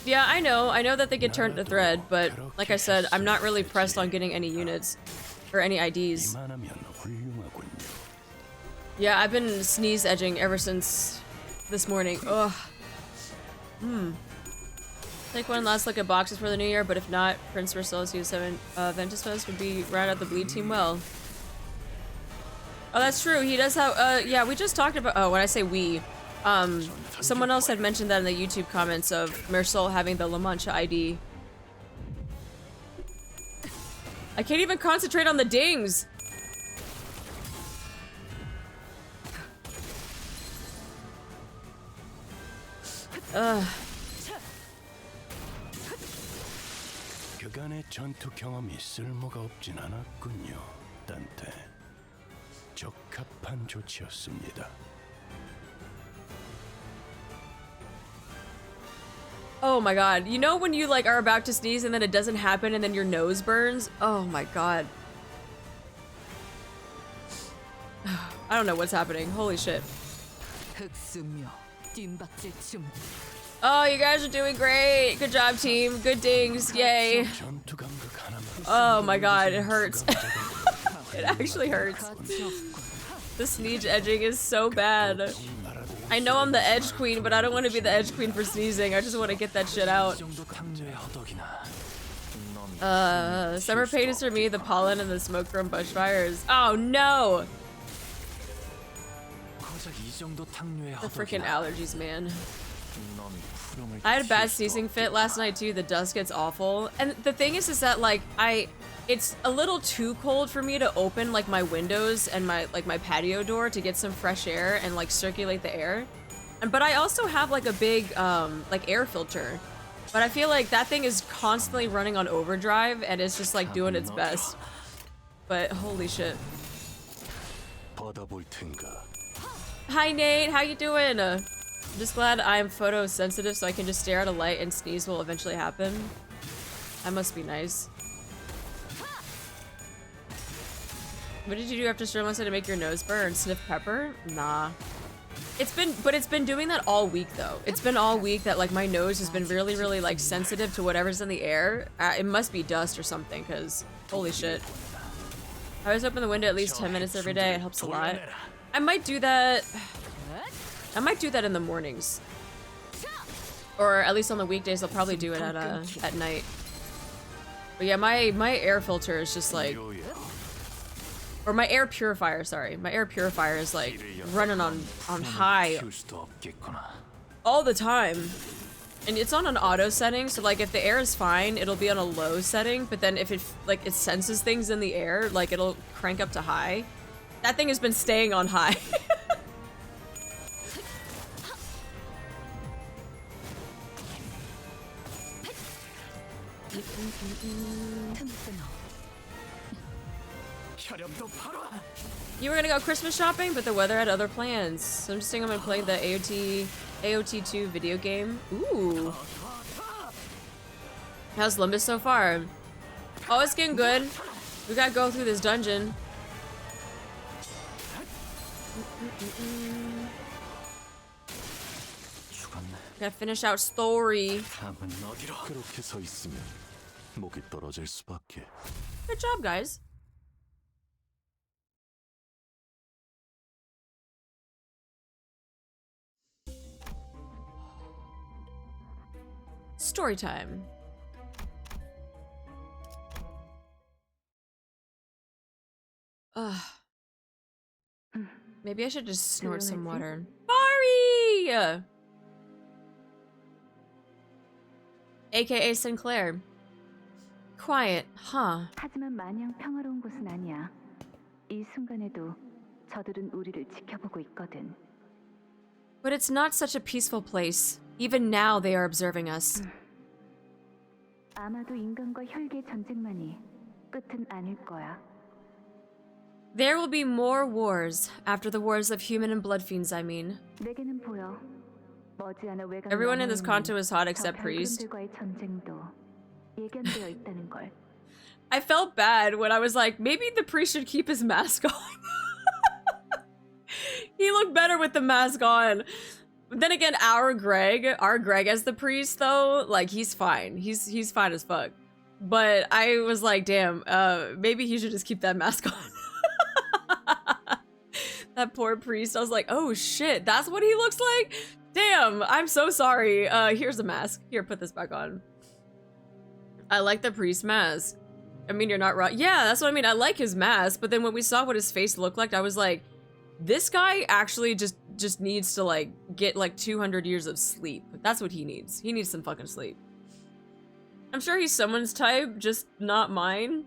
Yeah, I know that they get turned to thread, but like I said, I'm not really pressed on getting any units or any IDs. Yeah, I've been sneeze edging ever since this morning. Ugh. Take one last look at boxes for the new year, but if not, Prince Versailles 7 Ventus Fest would be right out the bleed team well. Oh, that's true. He does have, yeah, we just talked about, oh, when I say we, someone else had mentioned that in the YouTube comments of Mersol having the La Mancha ID. I can't even concentrate on the dings. Ugh. 그간의 전투 경험이 쓸모가 없진 않았군요, 단테. 적합한 조치였습니다. Oh my god. You know when you like are about to sneeze and then it doesn't happen and then your nose burns? Oh my god. I don't know what's happening. Holy shit. Oh, you guys are doing great. Good job, team. Good dings. Yay. Oh my god, it hurts. It actually hurts. The sneeze edging is so bad. I know I'm the edge queen, but I don't want to be the edge queen for sneezing. I just want to get that shit out. Summer pain is for me, the pollen and the smoke from bushfires. Oh no! The freaking allergies, man. I had a bad sneezing fit last night too. The dust gets awful. And the thing is that like, it's a little too cold for me to open like my windows and my patio door to get some fresh air and like circulate the air. But I also have like a big like air filter. But I feel like that thing is constantly running on overdrive and it's just like doing its best. But holy shit. Hi Nate, how you doing? I'm just glad I'm photosensitive so I can just stare at a light and sneeze will eventually happen. That must be nice. What did you do after stream last night to make your nose burn? Sniff pepper? Nah. It's been doing that all week though. It's been all week that like my nose has been really, really like sensitive to whatever's in the air. It must be dust or something because holy shit. I always open the window at least 10 minutes every day. It helps a lot. I might do that. I might do that in the mornings. Or at least on the weekdays, I'll probably do it at night. But yeah, my air filter is just like, or my air purifier, sorry. My air purifier is like running on high all the time. And it's on an auto setting, so like if the air is fine, it'll be on a low setting, but then if it like it senses things in the air, like it'll crank up to high. That thing has been staying on high. You were gonna go Christmas shopping, but the weather had other plans. So I'm just saying I'm gonna play the AOT2 video game. Ooh. How's Limbus so far? Oh, it's getting good. We gotta go through this dungeon. Gotta finish out story. Good job, guys. Story time. Ugh. Maybe I should just snort some water. Bari! AKA Sinclair. Quiet, huh? 하지만 마냥 평화로운 곳은 아니야. 이 순간에도 저들은 우리를 지켜보고 있거든. But it's not such a peaceful place. Even now they are observing us. 아마도 인간과 혈기의 전쟁만이 끝은 아닐 거야. There will be more wars after the wars of human and bloodfiends, I mean. 내게는 보여. 머지않아 외곽 Everyone in this 너머에는 Canto is hot 저 except Priest. 별그림들과의 전쟁도 예견되어 있다는 걸. I felt bad when I was like, maybe the priest should keep his mask on. He looked better with the mask on. But then again, our Greg as the priest though, like he's fine. He's fine as fuck. But I was like, damn, maybe he should just keep that mask on. That poor priest. I was like, oh shit, that's what he looks like? Damn, I'm so sorry. Here's a mask. Here, put this back on. I like the priest mask. I mean, you're not wrong. Yeah, that's what I mean. I like his mask, but then when we saw what his face looked like, I was like, this guy actually just needs to like get like 200 years of sleep. That's what he needs. He needs some fucking sleep. I'm sure he's someone's type, just not mine.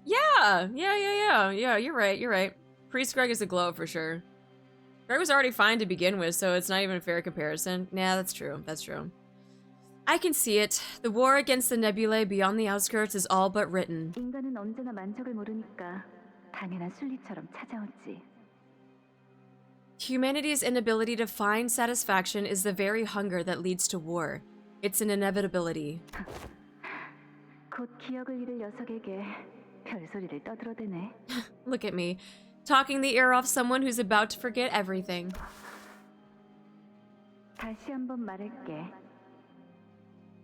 Yeah, you're right. Priest Greg is a glow for sure. Greg was already fine to begin with, so it's not even a fair comparison. Yeah, that's true. I can see it. The war against the nebulae beyond the outskirts is all but written. 인간은 언제나 만족을 모르니까 당연한 순리처럼 찾아오지. Humanity's inability to find satisfaction is the very hunger that leads to war. It's an inevitability. 곧 기억을 잃을 녀석에게 별소리를 떠들어대네. Look at me, talking the ear off someone who's about to forget everything. 다시 한번 말할게.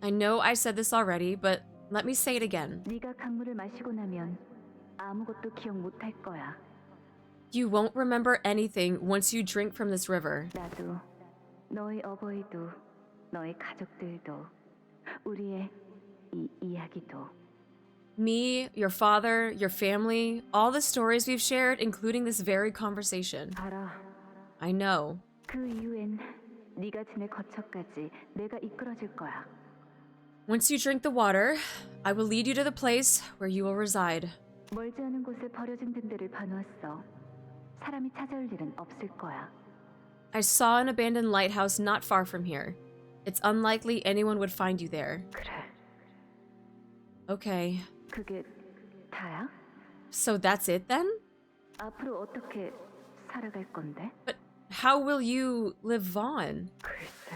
I know I said this already, but let me say it again. 네가 강물을 마시고 나면 아무것도 기억 못할 거야. You won't remember anything once you drink from this river. 나도, 너의 어버이도, 너의 가족들도, 우리의 이 이야기도. Me, your father, your family, all the stories we've shared, including this very conversation. 알아. I know. 그 이후엔 네가 지낼 거처까지 내가 이끌어줄 거야. Once you drink the water, I will lead you to the place where you will reside. 멀지 않은 곳에 버려진 등대를 봐놓았어. 사람이 찾아올 일은 없을 거야. I saw an abandoned lighthouse not far from here. It's unlikely anyone would find you there. 그래. Okay. 그게 다야? So that's it then? 앞으로 어떻게 살아갈 건데? But how will you live on? 글쎄,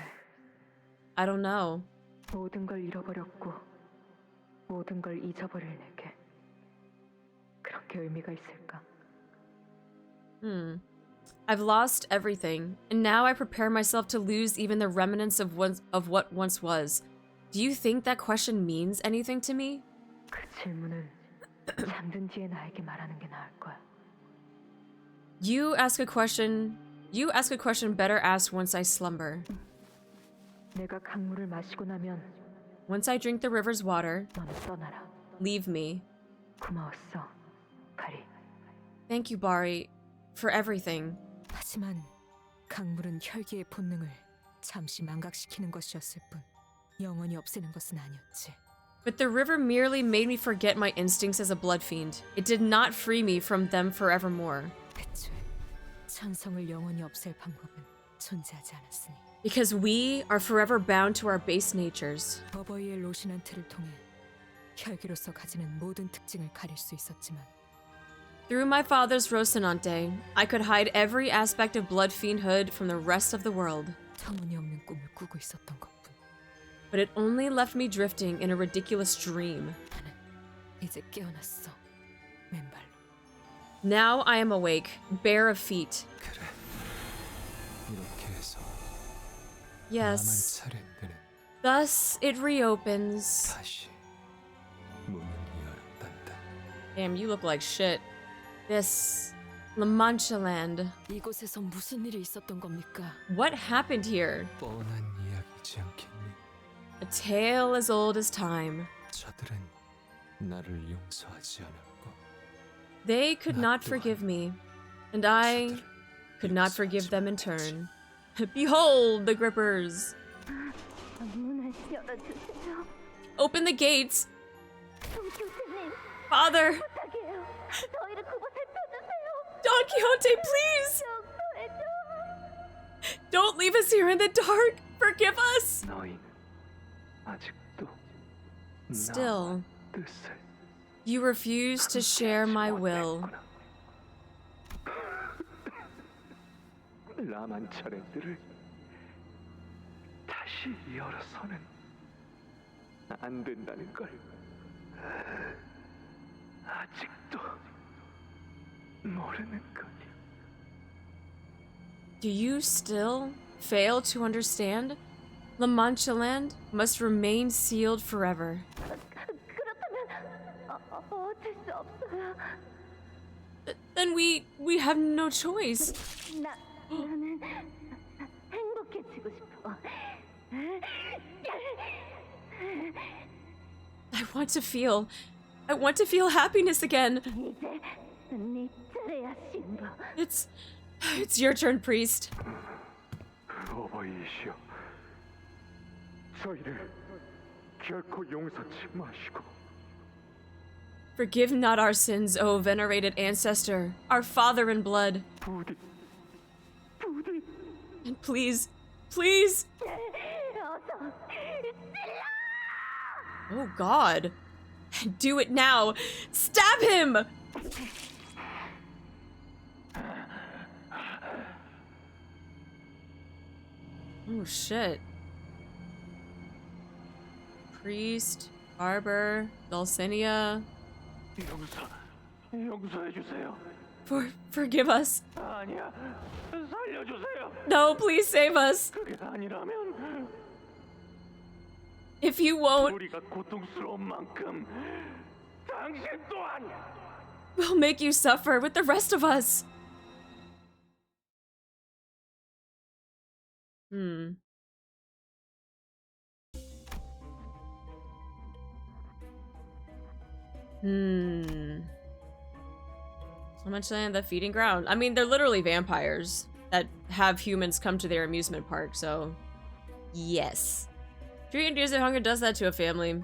I don't know. 모든 걸 잃어버렸고 모든 걸 잊어버릴 내게 그렇게 의미가 있을까? I've lost everything, and now I prepare myself to lose even the remnants of what once was. Do you think that question means anything to me? 그 질문은 잠든 뒤에 나에게 말하는 게 나을 거야. You ask a question better asked once I slumber. 내가 강물을 마시고 나면 Once I drink the river's water, 너는 떠나라. leave me. 고마웠어, 바리. Thank you, Bari, for everything. 하지만 강물은 혈기의 본능을 잠시 망각시키는 것이었을 뿐 영원히 없애는 것은 아니었지. But the river merely made me forget my instincts as a bloodfiend. It did not free me from them forevermore. 애초에 천성을 영원히 없앨 방법은 존재하지 않았으니. Because we are forever bound to our base natures. 어버이의 로시난트를 통해 혈기로서 가지는 모든 특징을 가릴 수 있었지만 Through my father's Rocinante, I could hide every aspect of bloodfiendhood from the rest of the world. 터무니없는 꿈을 꾸고 있었던 것뿐. But it only left me drifting in a ridiculous dream. 나는 이제 깨어났어. 맨발로. Now I am awake, bare of feet. 그래. 이렇게 해서 Yes. 나만 차례때는 Thus it reopens. 다시 문을 열었단다. Damn, you look like shit. This Manchland. 이곳에서 무슨 일이 있었던 겁니까? What happened here? 뻔한 이야기지 않겠니? A tale as old as time. 저들은 나를 용서하지 않았고 They could not forgive me, and I could not forgive them in turn. Behold the grippers! 문을 열어주세요. Open the gates! 교수님, Father! 부탁해요. 저희를 그곳에 펴주세요. Don Quixote, please! 용서해줘. Don't leave us here in the dark! Forgive us! 너희는 아직도 Still, 나와 뜻을 you refuse to share my will. 라만차랜드를 다시 열어서는 안 된다는 걸 아직도 모르는 거니. Do you still fail to understand? The Manchland must remain sealed forever. 그렇다면 어쩔 수 없어요. Then we have no choice. 나는 행복해지고 싶어. I want to feel happiness again. 이제 네 차례야, 신부. It's your turn, priest. 어버이시여, 저희를 결코 용서치 마시고. Forgive not our sins, O venerated ancestor, our father in blood. 부디 And please. 어서 Oh God. Do it now. Stab him! Oh shit. Priest, barber, Dulcinea. 용서해 주세요. Forgive us. 아니야, 살려주세요. No, please save us. 그게 아니라면 If you won't, 우리가 고통스러운 만큼 당신 또한. we'll make you suffer with the rest of us. So much land, the feeding ground. I mean, they're literally vampires that have humans come to their amusement park, so yes. Treating deers of hunger does that to a family.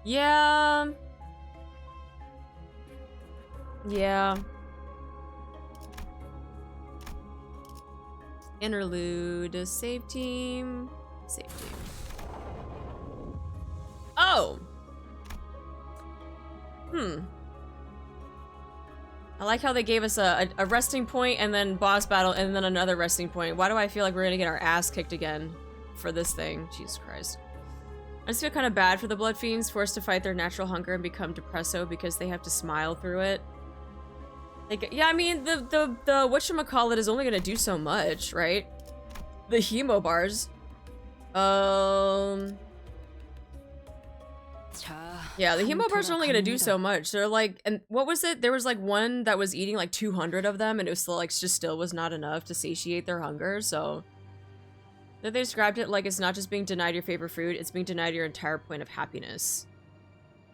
Yeah. Interlude, save team. Oh! I like how they gave us a resting point and then boss battle and then another resting point. Why do I feel like we're gonna get our ass kicked again for this thing? Jesus Christ. I just feel kind of bad for the Bloodfiends, forced to fight their natural hunger and become depresso because they have to smile through it. Like, yeah, I mean, the whatchamacallit is only gonna do so much, right? The hemo bars. Yeah, the hemo bars are only gonna do so much. They're like, and what was it? There was like one that was eating like 200 of them, and it was still like just still was not enough to satiate their hunger. So they described it like it's not just being denied your favorite food; it's being denied your entire point of happiness.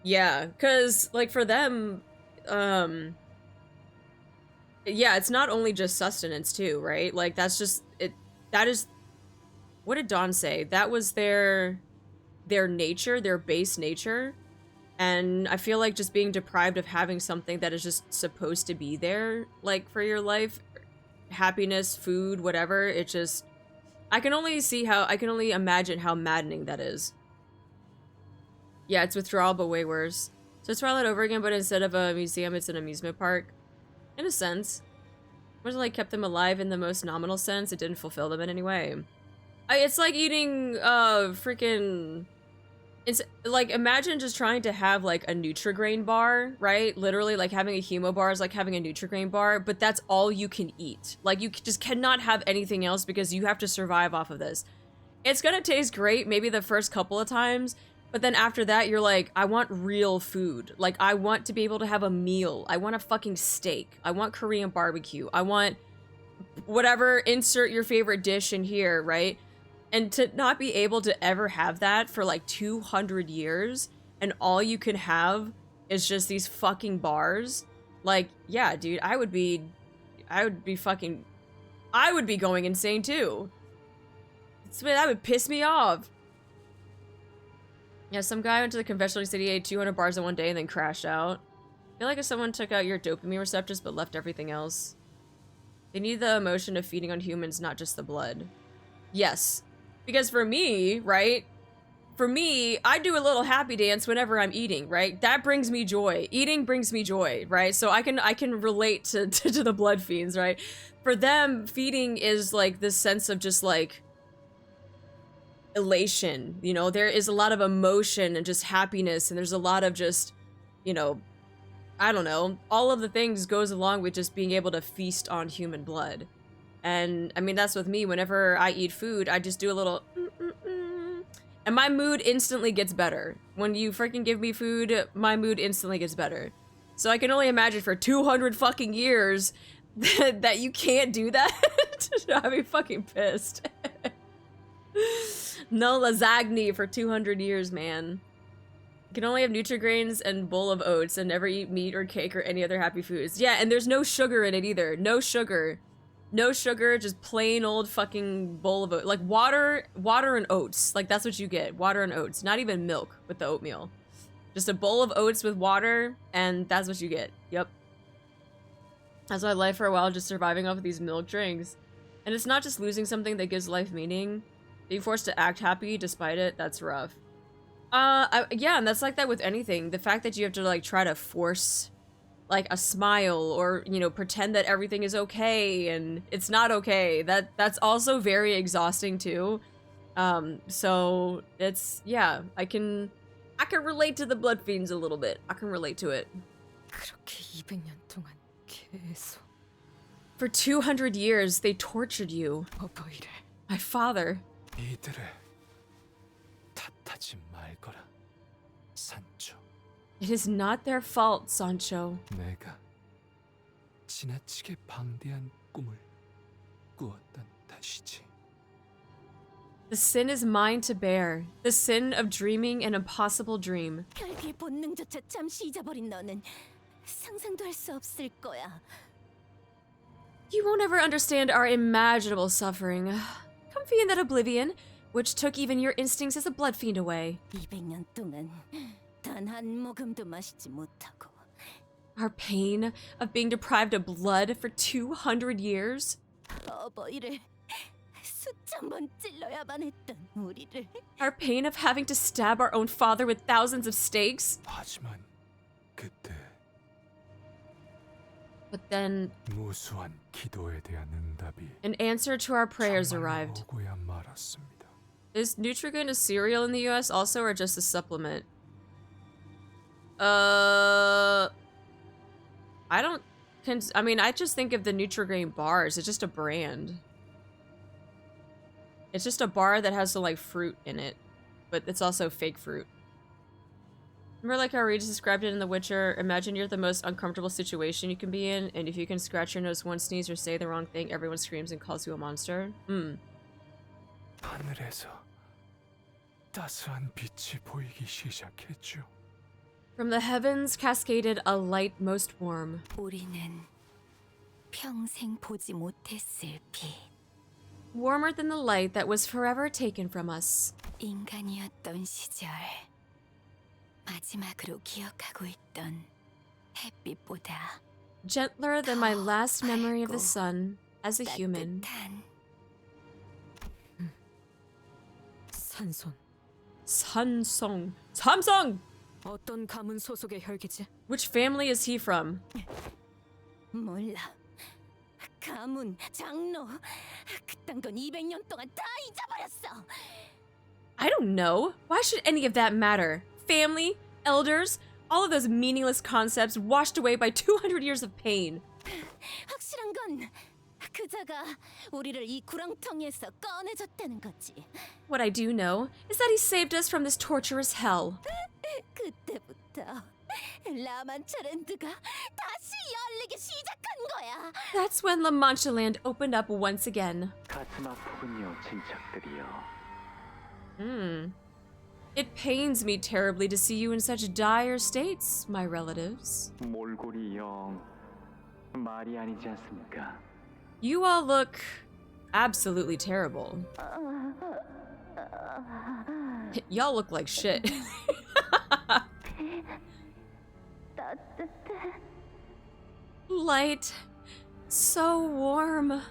Yeah, because like for them, yeah, it's not only just sustenance too, right? Like that's just it. That is, what did Dawn say? That was their nature, their base nature. And I feel like just being deprived of having something that is just supposed to be there, like, for your life, happiness, food, whatever, it just... I can only imagine how maddening that is. Yeah, it's withdrawal, but way worse. So it's Twilight over again, but instead of a museum, it's an amusement park. In a sense. It wasn't like kept them alive in the most nominal sense, it didn't fulfill them in any way. It's like eating, freaking... It's like, imagine just trying to have like a Nutri-Grain bar, right? Literally, like having a Hemo bar is like having a Nutri-Grain bar, but that's all you can eat. Like, you just cannot have anything else because you have to survive off of this. It's gonna taste great maybe the first couple of times, but then after that, you're like, I want real food. Like, I want to be able to have a meal. I want a fucking steak. I want Korean barbecue. I want whatever, insert your favorite dish in here, right? And to not be able to ever have that for like 200 years and all you can have is just these fucking bars. Like, yeah, dude, I would be going insane too. That would piss me off. Yeah, some guy went to the confessional city, ate 200 bars in one day and then crashed out. I feel like if someone took out your dopamine receptors but left everything else. They need the emotion of feeding on humans, not just the blood. Yes. Because for me, right, for me, I do a little happy dance whenever I'm eating, right? That brings me joy. Eating brings me joy, right? So I can relate to the Bloodfiends, right? For them, feeding is like this sense of just like elation, you know? There is a lot of emotion and just happiness, and there's a lot of just, you know, I don't know, all of the things goes along with just being able to feast on human blood. And I mean, that's with me. Whenever I eat food, I just do a little and my mood instantly gets better. When you freaking give me food, my mood instantly gets better. So I can only imagine for 200 fucking years that you can't do that. I'd be fucking pissed. No lasagna for 200 years, man. You can only have Nutri-Grains and bowl of oats and never eat meat or cake or any other happy foods. Yeah, and there's no sugar in it either. No sugar. No sugar, just plain old fucking bowl of oats. Like water and oats. Like that's what you get. Water and oats. Not even milk with the oatmeal. Just a bowl of oats with water, and that's what you get. Yep. That's my life for a while, just surviving off of these milk drinks. And it's not just losing something that gives life meaning. Being forced to act happy despite it, that's rough. Yeah, and that's like that with anything. The fact that you have to like try to force like a smile or, you know, pretend that everything is okay and it's not okay. That's also very exhausting too. So it's, yeah, I can relate to the Bloodfiends a little bit. I can relate to it. 그렇게 200년 동안 계속 For 200 years, they tortured you. 어버이를 My father. 이들을 탓하지 말거라, 산초. It is not their fault, Sancho. 내가 지나치게 방대한 꿈을 꾸었던 탓이지. The sin is mine to bear. The sin of dreaming an impossible dream. 혈기의 본능조차 잠시 잊어버린 너는 상상도 할 수 없을 거야. You won't ever understand our imaginable suffering. Comfy in that oblivion, which took even your instincts as a Bloodfiend away. 200년 동안 단 한 모금도 마시지 못하고 Our pain of being deprived of blood for 200 years. 어버이를 수천 번 찔러야만 했던 우리를 Our pain of having to stab our own father with thousands of stakes. 하지만 그때 But then, 무수한 기도에 대한 응답이 an answer to our prayers 정말로 arrived. 오고야 말았습니다. Is Nutrigrain a cereal in the US also, or just a supplement? I mean, I just think of the Nutrigrain bars. It's just a brand. It's just a bar that has some, like, fruit in it. But it's also fake fruit. Remember, like, how Regis described it in The Witcher? Imagine you're the most uncomfortable situation you can be in, and if you can scratch your nose, one sneeze, or say the wrong thing, everyone screams and calls you a monster. 하늘에서 따스한 빛이 보이기 시작했죠. From the heavens cascaded a light most warm. 우리는 평생 보지 못했을 빛 Warmer than the light that was forever taken from us. 인간이었던 시절 마지막으로 기억하고 있던 햇빛보다 Gentler than my last memory of the sun as a human. 따뜻한 산손. Sansong. Samsung! 어떤 가문 소속의 혈기지? Which family is he from? 몰라 가문, 장로 그딴 건 200년 동안 다 잊어버렸어 I don't know. Why should any of that matter? Family, elders, all of those meaningless concepts washed away by 200 years of pain. 확실한 건 그자가 우리를 이 구렁텅이에서 꺼내줬다는 거지 What I do know is that he saved us from this torturous hell. 그때부터 라만차랜드가 다시 열리기 시작한 거야 That's when Manchland opened up once again. 가슴 아프군요, 친척들이요. It pains me terribly to see you in such dire states, my relatives. 몰골이 영 말이 아니지 않습니까? You all look absolutely terrible. Y'all look like shit. 따뜻해. Light. So warm.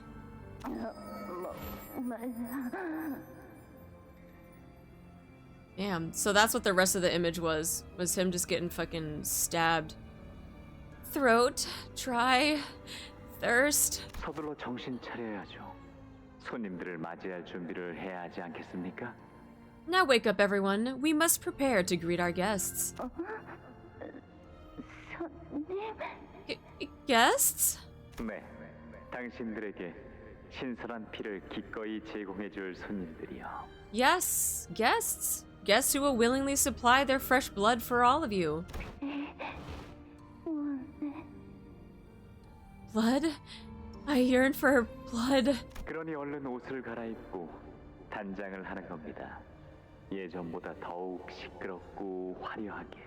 Damn. So that's what the rest of the image was him just getting fucking stabbed. Throat, dry, thirst. 서둘러 정신 차려야죠. 손님들을 맞이할 준비를 해야 하지 않겠습니까? Now wake up, everyone. We must prepare to greet our guests. Guests? 네, 당신들에게 신선한 피를 기꺼이 제공해줄 손님들이요. Yes, guests. Guests who will willingly supply their fresh blood for all of you. Blood? I yearn for blood. 그러니 얼른 옷을 갈아입고 단장을 하는 겁니다. 예전보다 더욱 시끄럽고 화려하게.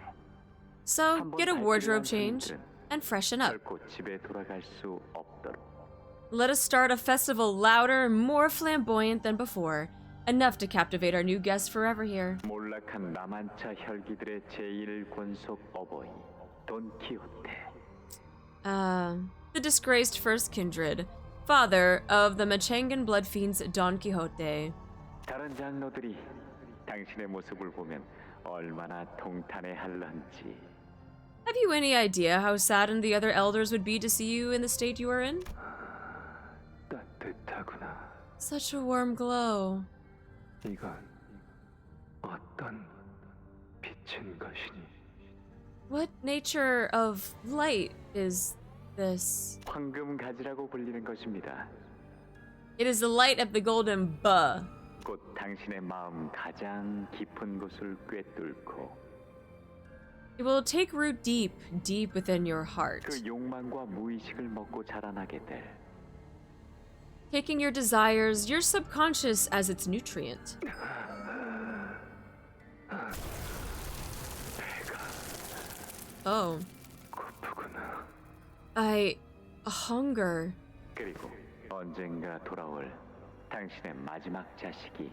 So, get a wardrobe change and freshen up. 결코 집에 돌아갈 수 없도록. Let us start a festival louder, more flamboyant than before. Enough to captivate our new guests forever here. 몰락한 남한차 혈기들의 제1권속 어버이 돈키호테. The disgraced first kindred, father of the Machangan Bloodfiends Don Quixote. 다른 장로들이 당신의 모습을 보면 얼마나 통탄해할런지. Have you any idea how saddened the other elders would be to see you in the state you are in? 따뜻하구나. Such a warm glow. 이건 어떤 빛인 것이니? What nature of light is this? 황금 가지라고 불리는 것입니다. It is the light of the golden buh. 곧 당신의 마음 가장 깊은 곳을 꿰뚫고 It will take root deep, deep within your heart, 그 욕망과 무의식을 먹고 자라나게 될 taking your desires, your subconscious as its nutrient. Oh. 고프구나. I hunger. 그리고 언젠가 돌아올 당신의 마지막 자식이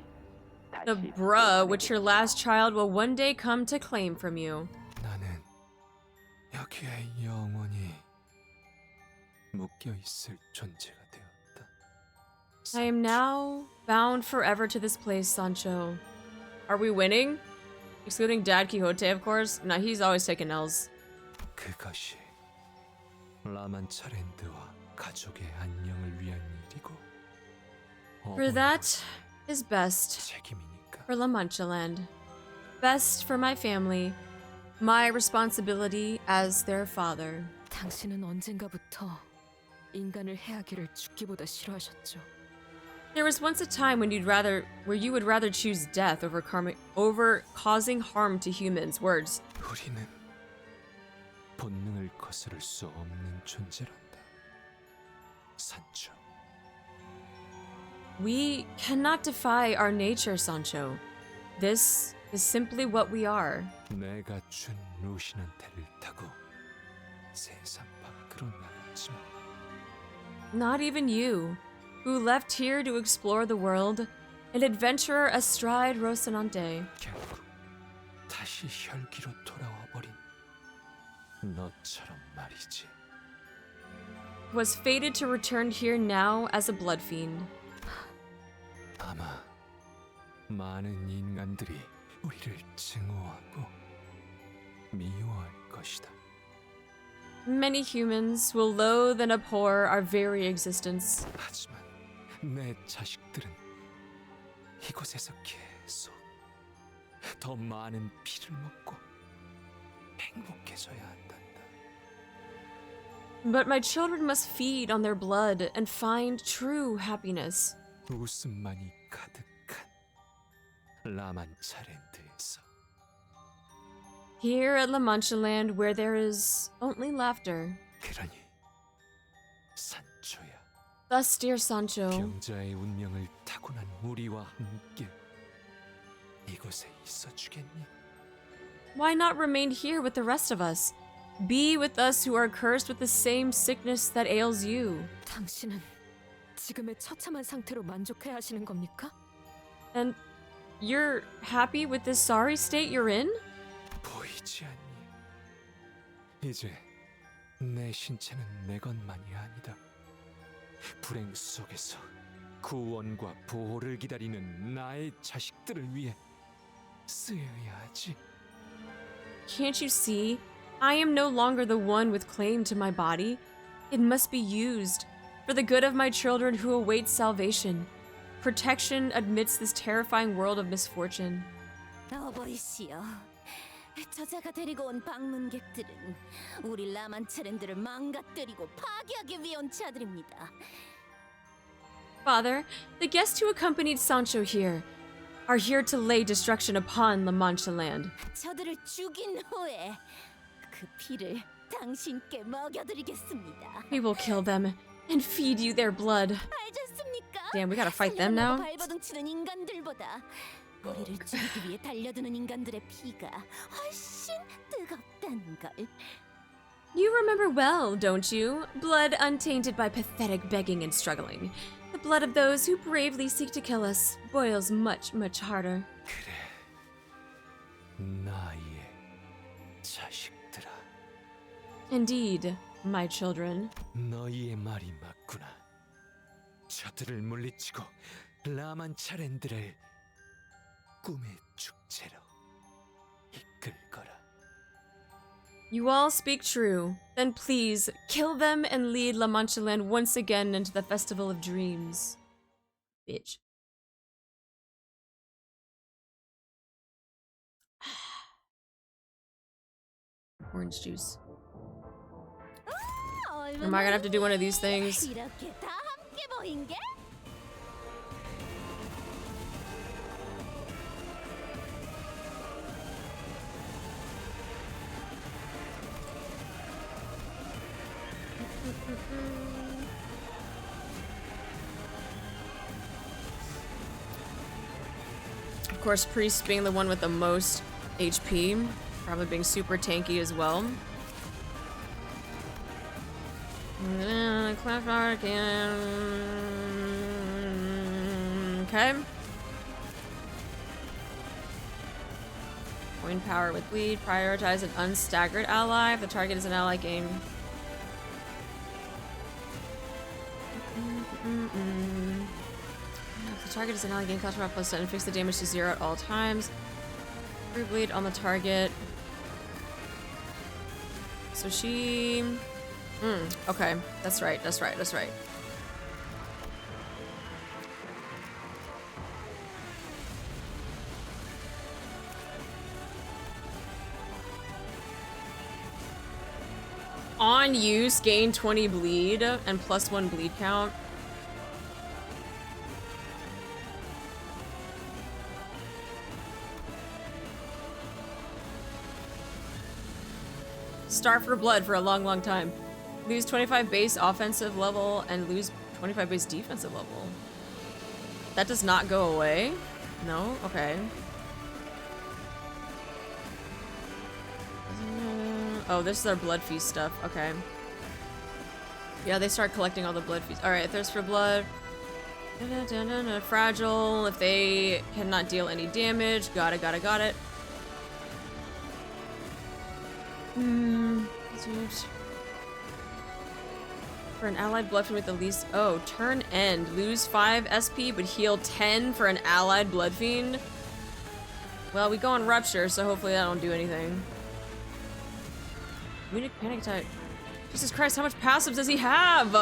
The 다시 bruh which your last child will one day come to claim from you. 나는 여기에 영원히 묶여 있을 존재가 되었다. I am now bound forever to this place, Sancho. Are we winning? Excluding Dad Quixote, of course. Nah, he's always taking L's. 그것이 라만차랜드와 가족의 안녕을 위한 일이고 For that is best 책임이니까. for La Mancha Land. Best for my family. My responsibility as their father. 당신은 언젠가부터 인간을 해하기를 죽기보다 싫어하셨죠. There was once a time when you would rather choose death over causing harm to humans. Words. 우리는 본능을 거스를 수 없는 존재란다. 산초. We cannot defy our nature, Sancho. This is simply what we are. 내가 준 루시난테를 타고 세상 밖으로 나갔지만 Not even you, who left here to explore the world, an adventurer astride Rocinante. 결국 다시 혈기로 돌아와 버린 너처럼 말이지. Was fated to return here now as a bloodfiend. 아마 많은 인간들이 우리를 증오하고 미워할 것이다. Many humans will loathe and abhor our very existence. 하지만 내 자식들은 이곳에서 계속 더 많은 피를 먹고 행복해져야 한단다. But my children must feed on their blood and find true happiness. 웃음만이 가득한 라만차랜드에서 Here at La Mancha Land, where there is only laughter. 그러니 산초야. Thus, dear Sancho, 병자의 운명을 타고난 우리와 함께 이곳에 있어주겠니? why not remain here with the rest of us? Be with us who are cursed with the same sickness that ails you. 당신은 지금의 처참한 상태로 만족해야 하시는 겁니까? And you're happy with this sorry state you're in? 보이지 않니? 이제 내 신체는 내 것만이 아니다. 불행 속에서 구원과 보호를 기다리는 나의 자식들을 위해 쓰여야 하지. Can't you see? I am no longer the one with claim to my body. It must be used for the good of my children who await salvation. Protection amidst this terrifying world of misfortune. 어버이시여, 저자가 데리고 온 방문객들은 우리 라만차랜드를 망가뜨리고 파괴하기 위한 자들입니다. Father, the guests who accompanied Sancho here are here to lay destruction upon La Mancha land. 저들을 죽인 후에 그 피를 당신께 먹여드리겠습니다. We will kill them and feed you their blood. 알겠습니까? Damn, we gotta fight them now? 발버둥치는 인간들보다 우리를 죽이기 위해 달려드는 인간들의 피가 훨씬 뜨겁다는 걸. You remember well, don't you? Blood untainted by pathetic begging and struggling. The blood of those who bravely seek to kill us boils much, much harder. 그래, 나의 자식들아. Indeed, my children. 너희의 말이 맞구나. 저들을 물리치고 라만차랜드를 꿈의 축제로 이끌 거라. You all speak true. Then please, kill them and lead La Mancha land once again into the Festival of Dreams. Bitch. Orange juice. Am I gonna have to do one of these things? 이렇게 다 함께 모인 게? Of course, Priest being the one with the most HP, probably being super tanky as well. Okay. Point power with bleed. Prioritize an unstaggered ally if the target is an ally game. If the target is an ally game, cost plus 10 and fix the damage to 0 at all times. Free bleed on the target. So she... okay. That's right, that's right, that's right. On use, gain 20 bleed and +1 bleed count. Starve for blood for a long, long time. Lose 25 base offensive level and lose 25 base defensive level. That does not go away? No? Okay. Oh, this is our blood feast stuff. Okay. Yeah, they start collecting all the blood feasts. Alright, thirst for blood. Fragile. If they cannot deal any damage. Got it. For an allied bloodfiend with the least... Oh, turn end. Lose 5 SP, but heal 10 for an allied bloodfiend? Well, we go on Rupture, so hopefully that don't do anything. Munich Panic Attack. Jesus Christ, how much passives does he have?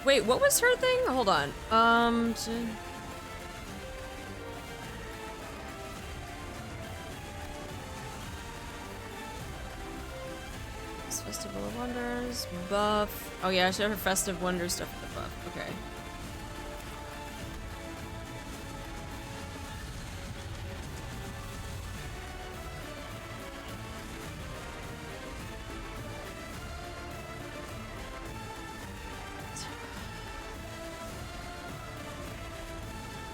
Wait, what was her thing? Hold on. Festival of Wonders, buff. Oh yeah, I should have her Festive Wonders stuff with the buff. Okay.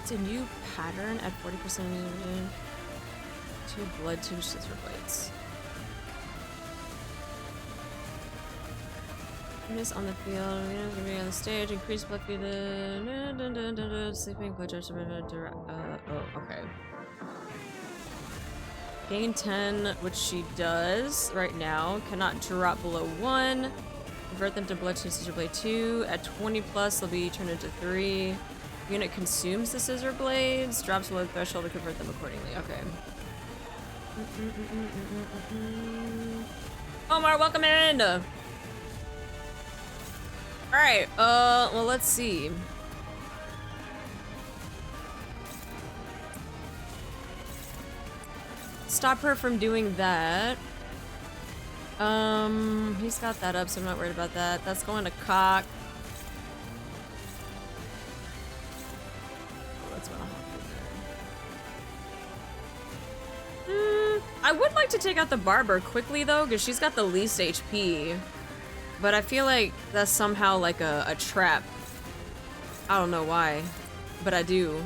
It's a new pattern at 40% immunity. 2 blood, 2 scissor blades. Miss on the field, be on the stage, increase blood feed, sleeping, pleasure, oh, okay. Gain 10, which she does right now, cannot drop below 1. Convert them to blood to scissor blade 2. At 20 plus, they'll be turned into 3. Unit consumes the scissor blades, drops below the threshold to convert them accordingly. Okay. Omar, welcome in! Alright, well, let's see. Stop her from doing that. He's got that up, so I'm not worried about that. That's going to cock. That's gonna hop in there. I would like to take out the barber quickly though, because she's got the least HP. But I feel like that's somehow like a trap. I don't know why, but I do.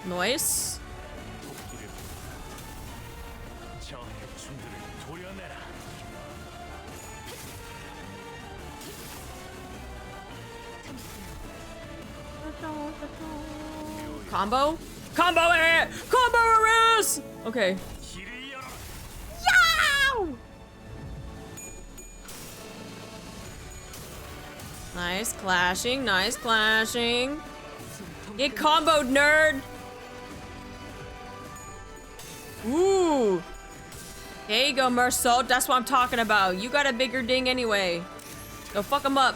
Nice. Combo? Combo it! Combo arrest! Okay. Yow! Nice clashing, nice clashing. Get comboed, nerd! Ooh! There you go, Mersault. That's what I'm talking about. You got a bigger ding anyway. Go fuck him up.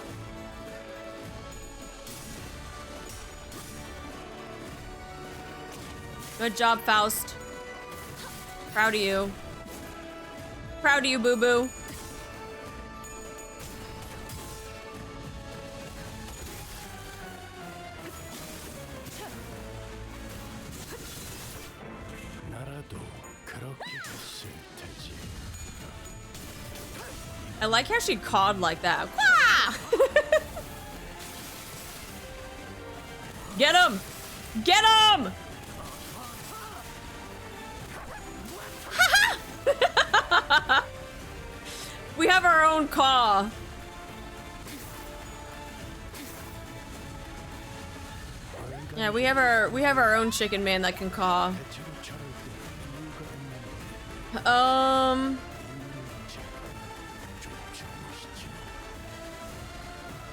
Good job, Faust. Proud of you. Proud of you, boo-boo. I like how she cawed like that. Get him! Get him! We have our own caw. Yeah, we have our own chicken man that can caw.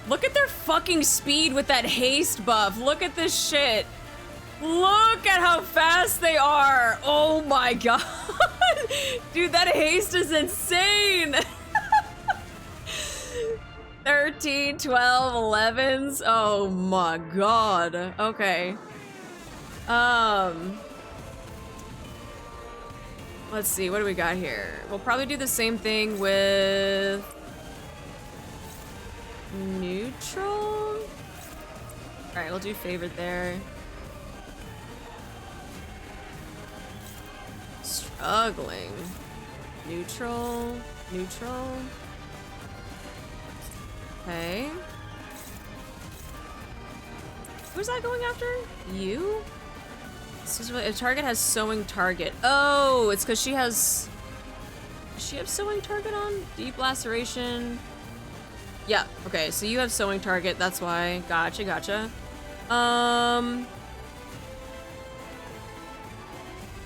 Look at their fucking speed with that haste buff. Look at this shit. Look at how fast they are. Oh my god. Dude, that haste is insane. 13, 12, 11s. Oh my god. Okay. Let's see, what do we got here? We'll probably do the same thing with neutral. Alright, we'll do favorite there. Struggling. Neutral. Neutral. Okay. Who's that going after? You? This is really, a target has sewing target. Oh, it's because she has... Does she have sewing target on? Deep laceration. Yeah, okay, so you have sewing target, that's why. Gotcha, gotcha.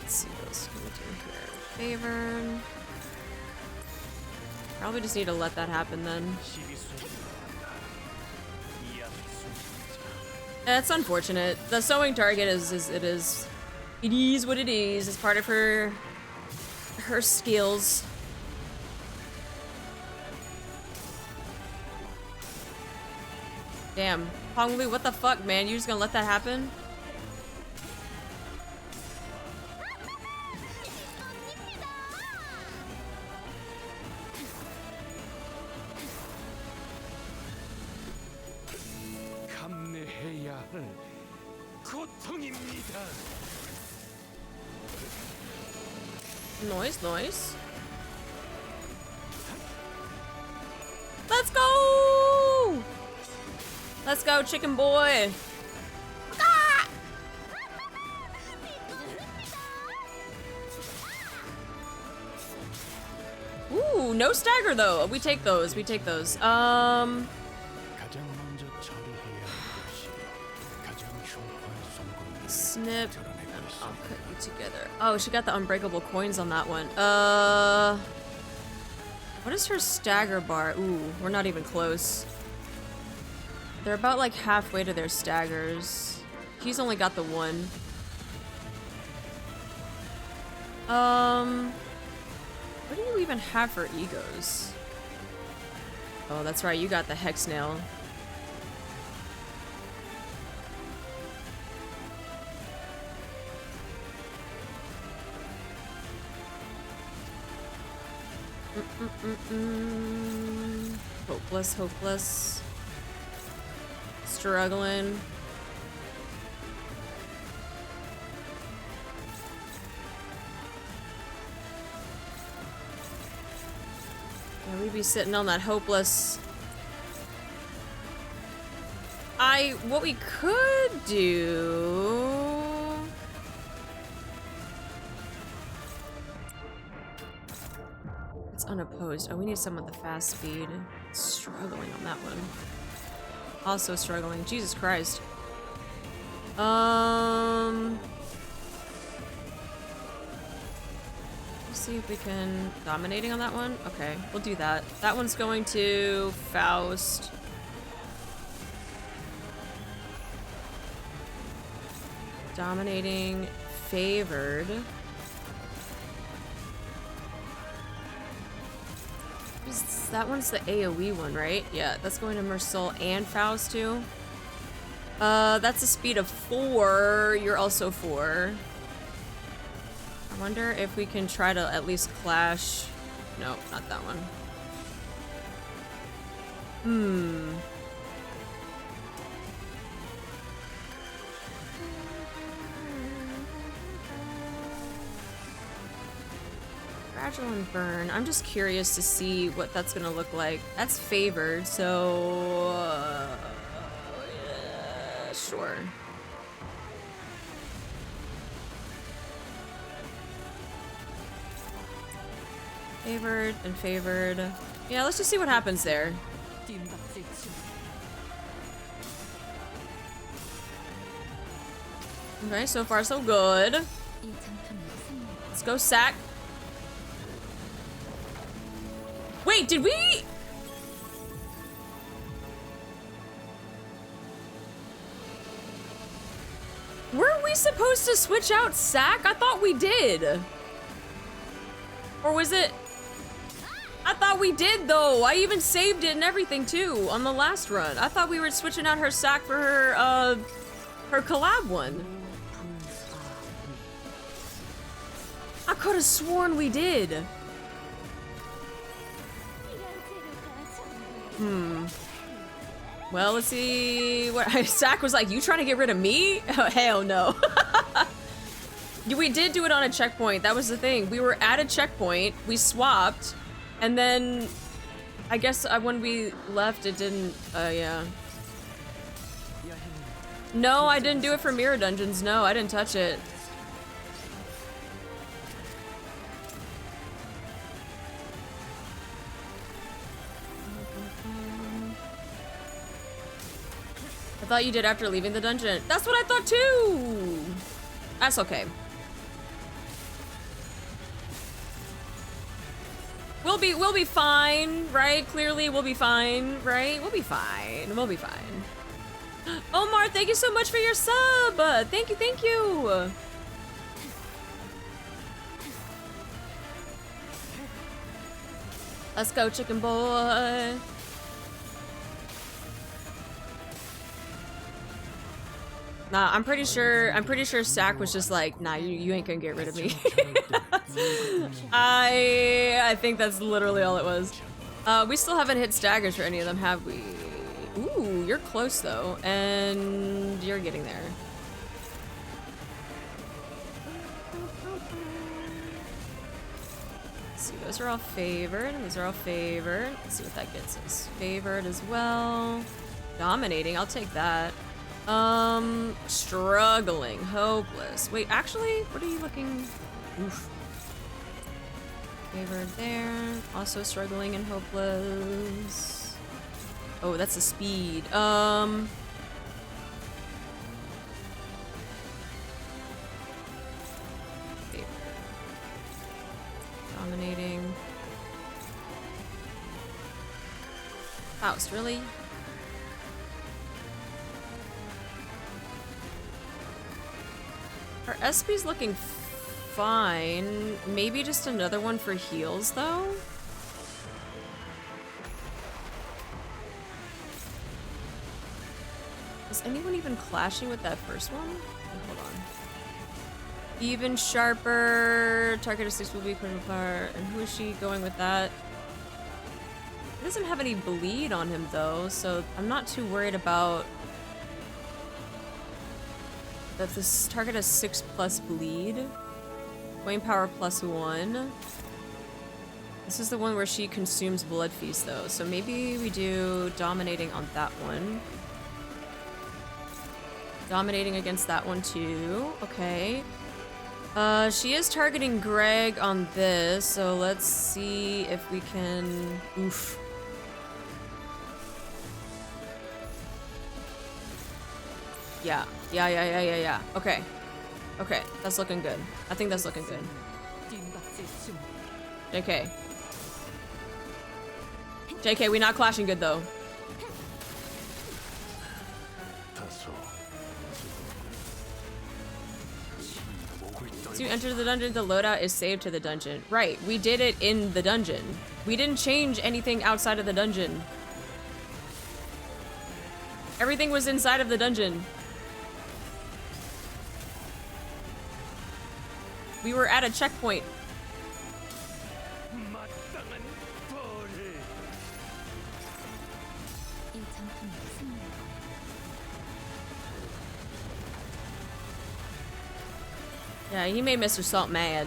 Let's see what else can we do here. Favor. Probably just need to let that happen then. That's unfortunate. The sewing target is it is what it is. It's part of her skills. Damn. Honglu, what the fuck, man? You just gonna let that happen? Nice, nice. Let's go! Let's go, chicken boy. Ah! Ooh, no stagger though. We take those. We take those. Snip. together. Oh, she got the unbreakable coins on that one. What is her stagger bar? Ooh, we're not even close. They're about like halfway to their staggers. He's only got the one. What do you even have for egos? Oh, that's right, you got the hex nail. Hopeless, hopeless. Struggling. Yeah, we'd be sitting on that hopeless. What we could do... It's unopposed. Oh, we need someone with the fast speed. Struggling on that one. Also struggling. Jesus Christ. Let's see if we can... Dominating on that one? Okay, we'll do that. That one's going to Faust. Dominating, favored. That one's the AoE one, right? Yeah, that's going to Mersul and Faust too. That's a speed of 4. You're also 4. I wonder if we can try to at least clash. No, not that one. Fragile and burn. I'm just curious to see what that's gonna look like. That's favored, so yeah, sure. Favored and favored. Yeah, let's just see what happens there. Okay, so far so good. Let's go sack. Wait, did we? Weren't we supposed to switch out sack? I thought we did. Or was it? I thought we did though. I even saved it and everything too on the last run. I thought we were switching out her sack for her collab one. I could have sworn we did. Well, let's see what Sack was like. You trying to get rid of me? Oh, hell no. We did do it on a checkpoint. That was the thing. We were at a checkpoint. We swapped, and then I guess when we left, it didn't. Yeah. No, I didn't do it for mirror dungeons. No, I didn't touch it. I thought you did after leaving the dungeon. That's what I thought too. That's okay. We'll be fine, right? Clearly we'll be fine, right? We'll be fine. We'll be fine. Omar, thank you so much for your sub. Thank you, thank you. Let's go, chicken boy. Nah, I'm pretty sure Sack was just like, nah, you ain't gonna get rid of me. I think that's literally all it was. We still haven't hit staggers for any of them, have we? Ooh, you're close though, and you're getting there. Let's see, those are all favored, and those are all favored. Let's see what that gets us. Favored as well. Dominating, I'll take that. Struggling, hopeless. Wait, actually, what are you looking? Oof. Favored there. Also struggling and hopeless. Oh, that's the speed. Faust, really? Our SP's looking fine. Maybe just another one for heals, though? Is anyone even clashing with that first one? Hold on. Even sharper. Target of 6 will be put apart. And who is she going with that? He doesn't have any bleed on him, though, so I'm not too worried about that. This target has 6+ bleed. Coin power +1. This is the one where she consumes Blood Feast, though, so maybe we do dominating on that one. Dominating against that one, too. Okay. She is targeting Greg on this, so let's see if we can... Oof. Yeah. Okay. Okay, that's looking good. I think that's looking good. JK. JK, we not clashing good, though. To enter the dungeon, the loadout is saved to the dungeon. Right, we did it in the dungeon. We didn't change anything outside of the dungeon. Everything was inside of the dungeon. We were at a checkpoint. Yeah, he made Mr. Salt mad.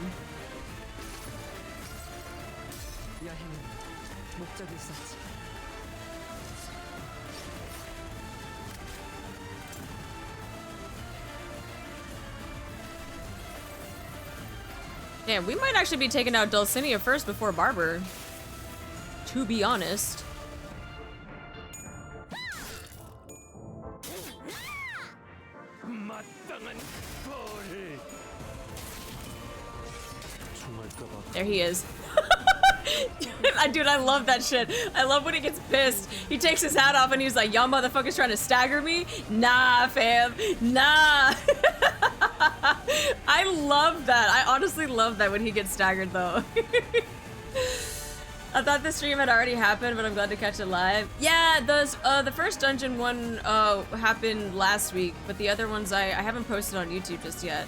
Damn, we might actually be taking out Dulcinea first before Barber. To be honest. There he is. Dude, I love that shit. I love when he gets pissed. He takes his hat off and he's like, y'all motherfuckers trying to stagger me? Nah, fam. Nah. I love that. I honestly love that when he gets staggered, though. I thought the stream had already happened, but I'm glad to catch it live. Yeah, the first dungeon one happened last week, but the other ones I haven't posted on YouTube just yet.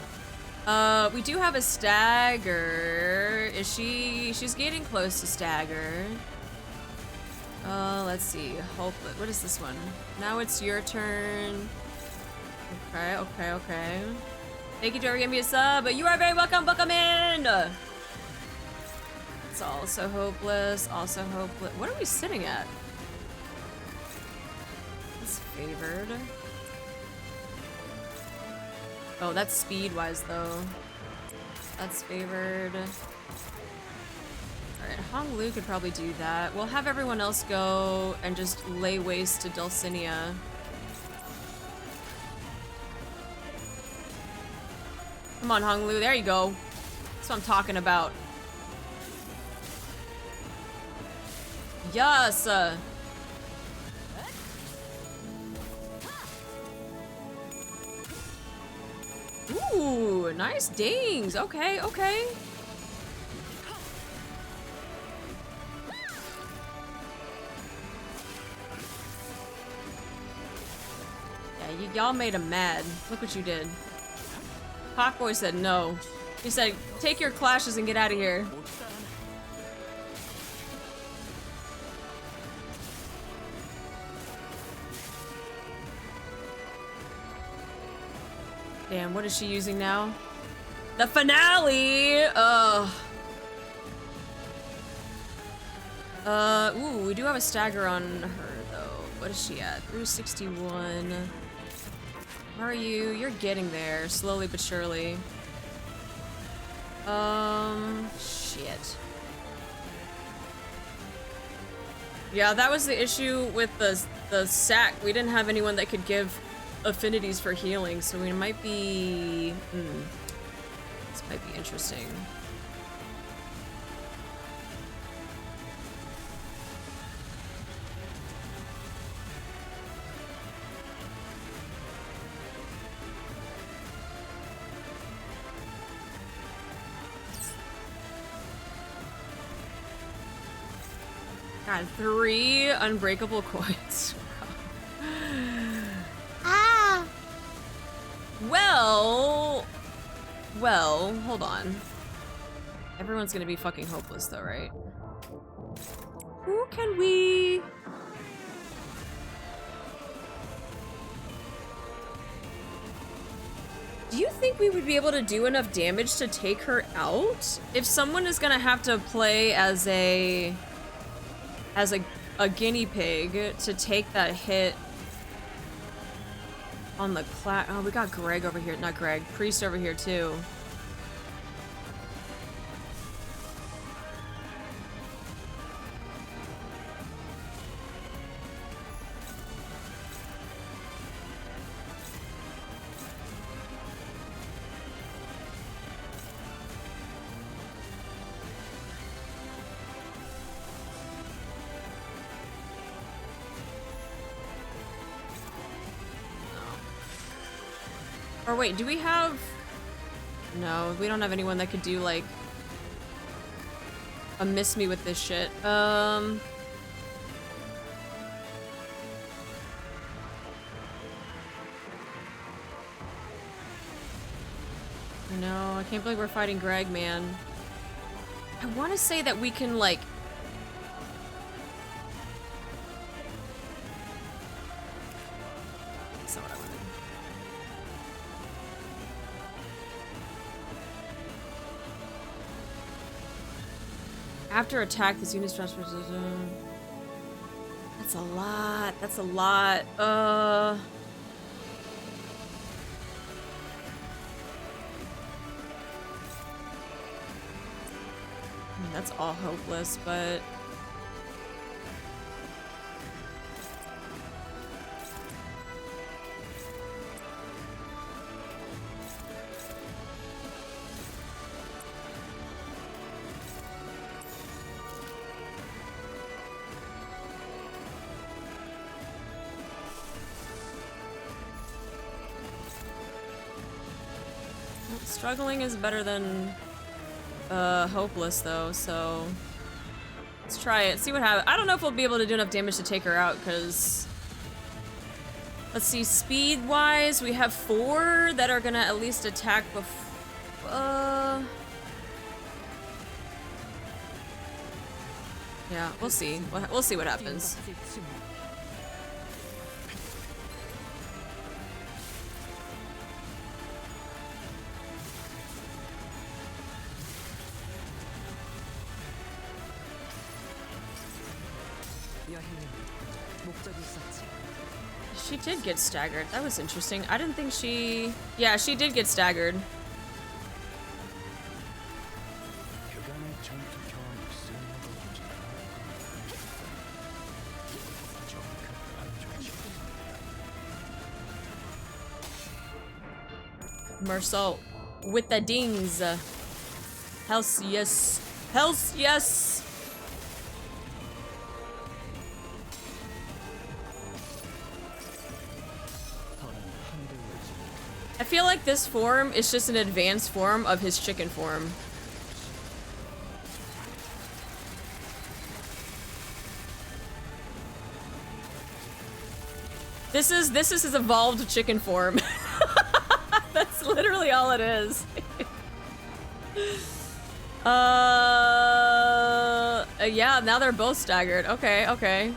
We do have a stagger. She's getting close to stagger. Let's see. Hopeless. What is this one? Now it's your turn. Okay. Thank you, Jory, give me a sub. You are very welcome. Welcome in. It's also hopeless. Also hopeless. What are we sitting at? It's favored. Oh, that's speed-wise, though. That's favored. Alright, Hong Lu could probably do that. We'll have everyone else go and just lay waste to Dulcinea. Come on, Hong Lu, there you go. That's what I'm talking about. Yes! Ooh, nice dings. Okay. Yeah, y'all made him mad. Look what you did. Hawkboy said no. He said, take your clashes and get out of here. Damn, what is she using now? The finale! Ooh, we do have a stagger on her, though. What is she at? 361. Where are you? You're getting there, slowly but surely. Shit. Yeah, that was the issue with the sack. We didn't have anyone that could give affinities for healing, so we might be... This might be interesting. God, 3 unbreakable coins. Well, hold on. Everyone's gonna be fucking hopeless though, right? Who can we... Do you think we would be able to do enough damage to take her out? If someone is gonna have to play as a guinea pig to take that hit on the oh, we got Greg over here, not Greg, Priest over here too. Or wait, do we have... No, we don't have anyone that could do, like, a miss me with this shit. No, I can't believe we're fighting Greg, man. I want to say that we can, like... That's not what I wanted. After attack, this unit's transfers. That's a lot. That's a lot. That's all hopeless, but... Struggling is better than hopeless though, so let's try it, see what happens. I don't know if we'll be able to do enough damage to take her out, because let's see, speed wise we have 4 that are gonna at least attack before. Yeah, we'll see. We'll see what happens. She did get staggered. That was interesting. I didn't think she... Yeah, she did get staggered. Marcel with the dings. Health, yes. Health, yes. I feel like this form is just an advanced form of his chicken form. This is his evolved chicken form. That's literally all it is. Yeah, now they're both staggered. Okay, okay.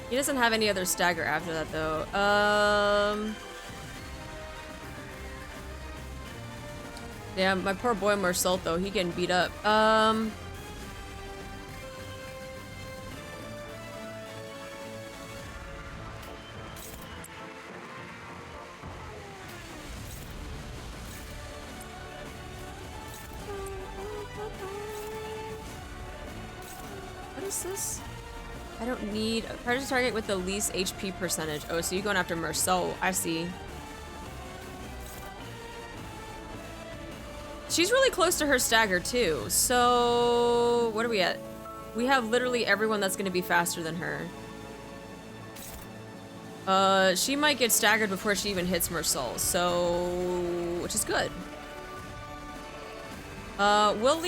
He doesn't have any other stagger after that, though. Yeah, my poor boy Marcel, though. He getting beat up. What is this? I don't need a predator target with the least HP percentage. Oh, so you're going after Marcel. I see. She's really close to her stagger too. So what are we at? We have literally everyone that's going to be faster than her. She might get staggered before she even hits Mersul, so which is good. We'll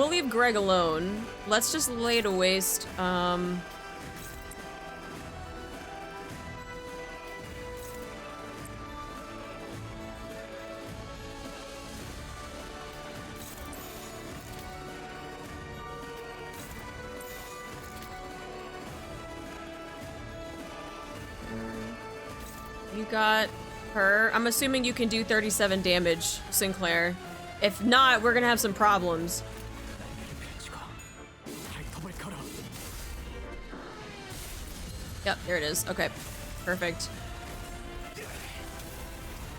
leave Greg alone. Let's just lay to waste. You got her. I'm assuming you can do 37 damage, Sinclair. If not, we're gonna have some problems. Yep, there it is. Okay, perfect.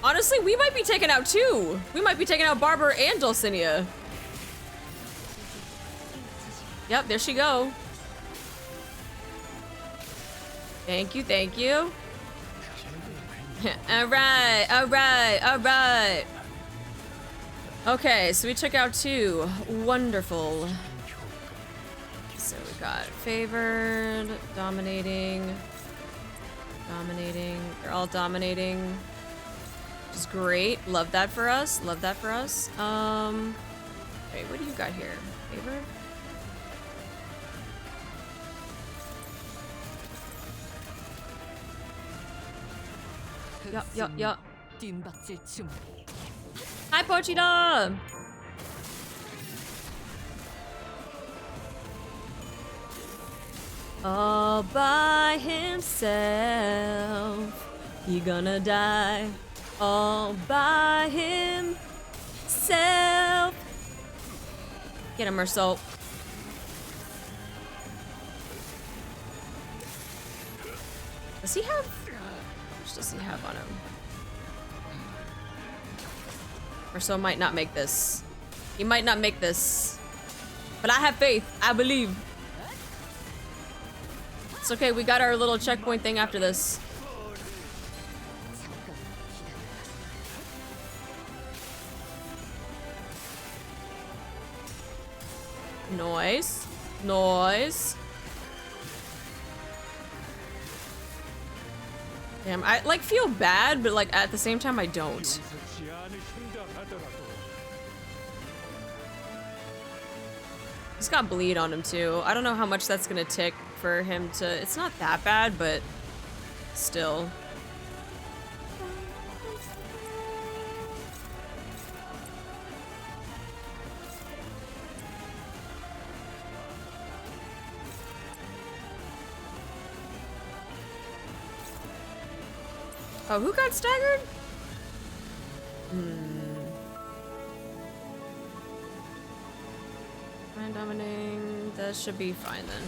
Honestly, we might be taken out too. We might be taking out Barber and Dulcinea. Yep, there she go. Thank you, thank you. Alright, alright, alright. Okay, so we took out 2. Wonderful. So we got favored, dominating, dominating. They're all dominating. Which is great. Love that for us. Love that for us. Okay, what do you got here? Favored? Yeah. Hi, Pochita! All by himself, he gonna die. All by himself. Get him, Mersul. Does he have? How much does he have on him? Mersul might not make this. He might not make this. But I have faith. I believe. It's okay, we got our little checkpoint thing after this. Noise. Noise. Damn, I like feel bad, but like at the same time I don't. He's got bleed on him too. I don't know how much that's gonna tick for him to. It's not that bad, but still. Oh, who got staggered? Mind dominating. That should be fine then.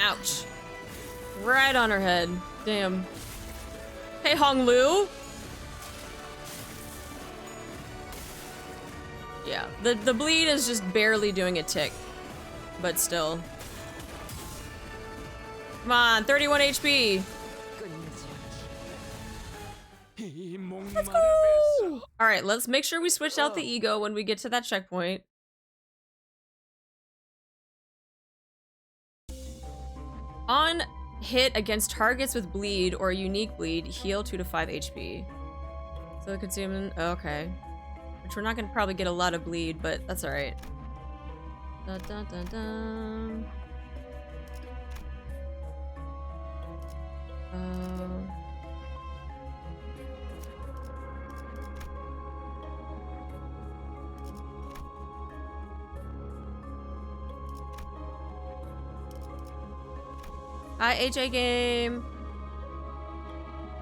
Ouch. Right on her head. Damn. Hey, Hong Lu. Yeah, the bleed is just barely doing a tick. But still. Come on, 31 HP. Let's go! Alright, let's make sure we switch out the ego when we get to that checkpoint. On hit against targets with bleed or unique bleed, heal 2 to 5 HP. So consuming. Okay. Which we're not gonna probably get a lot of bleed, but that's alright. Dun, dun, dun, dun. Hi, AJ Game.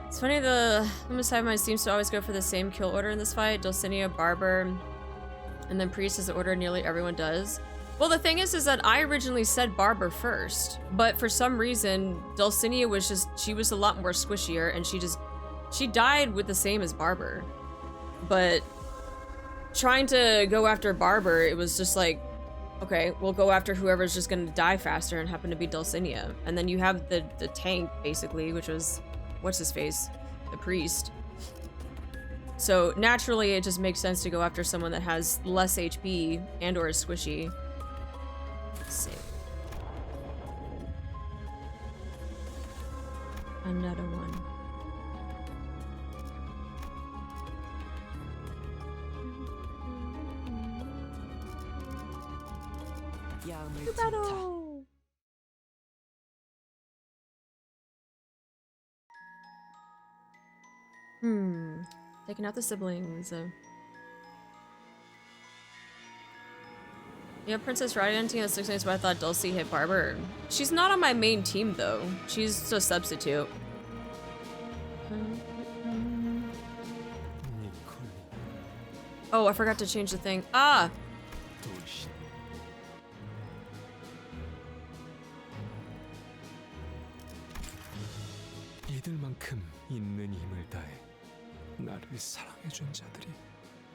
It's funny, the Limbus Hive seems to always go for the same kill order in this fight. Dulcinea, Barber, and then Priest is the order nearly everyone does. Well, the thing is that I originally said Barber first, but for some reason, Dulcinea was just, she was a lot more squishier, and she died with the same as Barber. But trying to go after Barber, it was just like, okay, we'll go after whoever's just gonna die faster and happen to be Dulcinea. And then you have the tank, basically, which was, what's his face? The Priest. So naturally, it just makes sense to go after someone that has less HP and or is squishy. Let's see. Another one. Battle. Taking out the siblings. Yeah, Princess Radiant has 6 names, but I thought Dulcie hit Barber. She's not on my main team though. She's a substitute. Oh, I forgot to change the thing. Ah! 이들만큼 있는 힘을 다해 나를 사랑해준 자들이.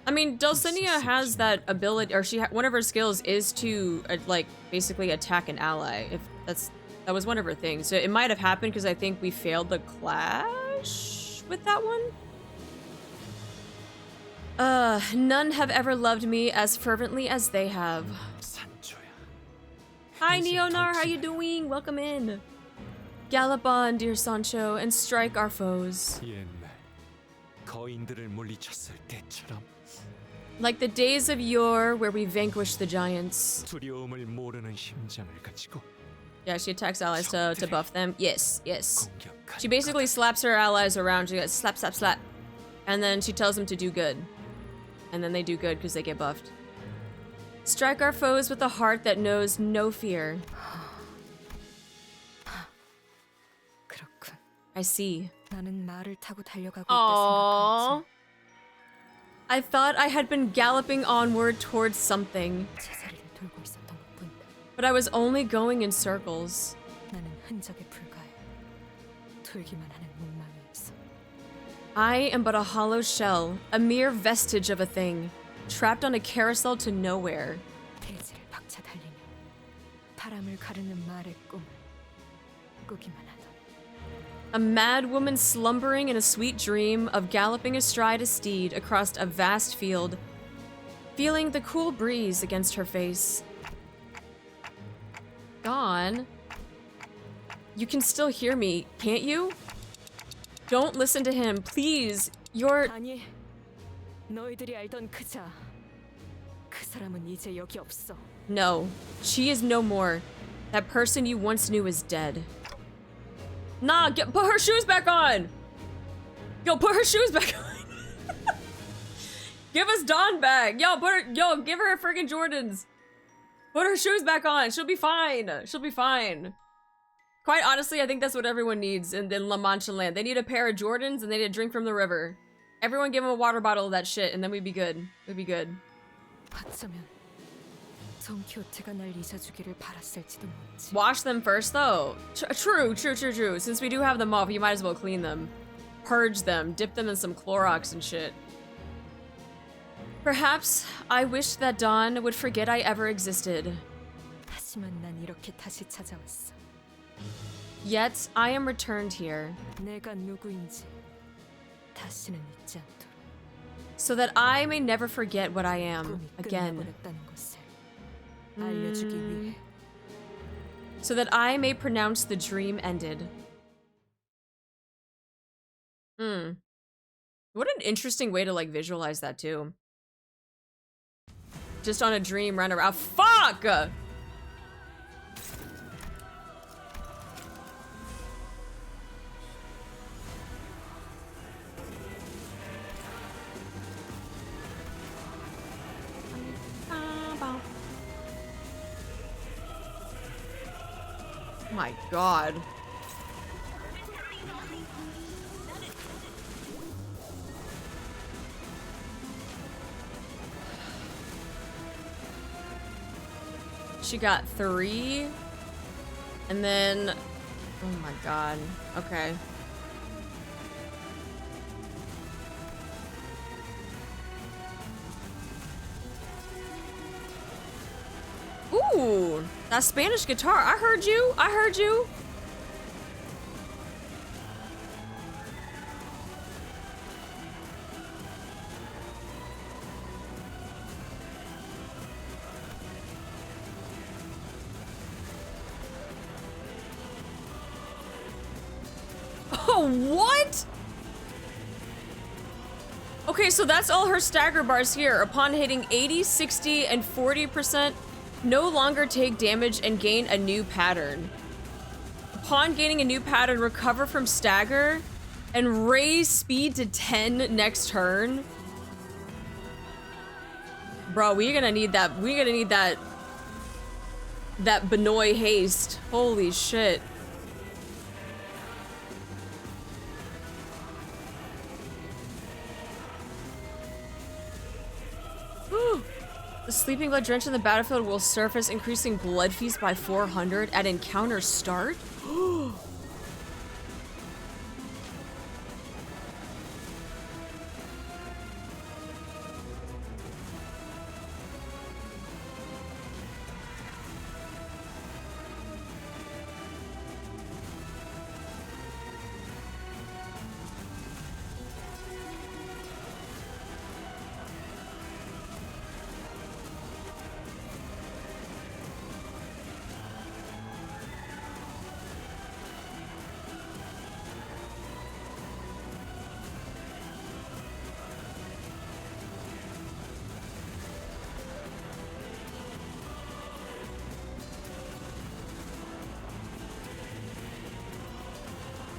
I mean, Dulcinea has that ability, or one of her skills is to like basically attack an ally. If that was one of her things, so it might have happened because I think we failed the clash with that one. None have ever loved me as fervently as they have. 산초야. Hi, Neonar, how you doing? Welcome in. Gallop on, dear Sancho, and strike our foes. 옛날 거인들을 물리쳤을 때처럼. Like the days of yore where we vanquished the giants. 두려움을 모르는 심장을 가지고. Yeah, she attacks allies to buff them. Yes, yes. She basically slaps her allies around. She goes slap, slap, slap. And then she tells them to do good. And then they do good because they get buffed. Strike our foes with a heart that knows no fear. 그렇군. I see. 나는 말을 타고 달려가고 있다 Aww. 생각하지. I thought I had been galloping onward towards something. 제자리를 돌고 있었던 것뿐. But I was only going in circles. 나는 흔적에 불과해. 돌기만 하는 목망이 있어. I am but a hollow shell, a mere vestige of a thing, trapped on a carousel to nowhere. 대지를 박차 달리며 바람을 가르는 말의 꿈을 꾸기만 하다. A mad woman slumbering in a sweet dream of galloping astride a steed across a vast field, feeling the cool breeze against her face. Dawn, you can still hear me, can't you? Don't listen to him, please. You're... 아니, 너희들이 알던 그자. 그 사람은 이제 여기 없어. No, she is no more. That person you once knew is dead. Nah, put her shoes back on! Yo, put her shoes back on! Give us Dawn back! Yo, give her friggin' Jordans! Put her shoes back on! She'll be fine! She'll be fine. Quite honestly, I think that's what everyone needs in Manchland. They need a pair of Jordans and they need a drink from the river. Everyone give them a water bottle of that shit and then we'd be good. We'd be good. 어쩌면 돈키호테가 날 잊어주기를 바랐을지도 모르지. Wash them first, though. True. Since we do have them off, you might as well clean them. Purge them, dip them in some Clorox and shit. Perhaps I wish that Dawn would forget I ever existed. 하지만 난 이렇게 다시 찾아왔어. Yet I am returned here, 내가 누구인지 다시는 잊지 않도록. so that I may never forget what I am 꿈이 again. 끝나버렸다는 것을 알려주기 위해. So that I may pronounce the dream ended. What an interesting way to like visualize that too. Just on a dream, run around. Fuck! My god. She got 3. And then... Oh my god. Okay. Ooh, that Spanish guitar. I heard you. I heard you. What? Okay, so that's all her stagger bars here. Upon hitting 80, 60, and 40%, no longer take damage and gain a new pattern. Upon gaining a new pattern, recover from stagger and raise speed to 10 next turn. Bro, we're gonna need that. We're gonna need that Benoit haste. Holy shit. The Sleeping Blood Drench in the battlefield will surface, increasing Blood Feast by 400 at encounter start.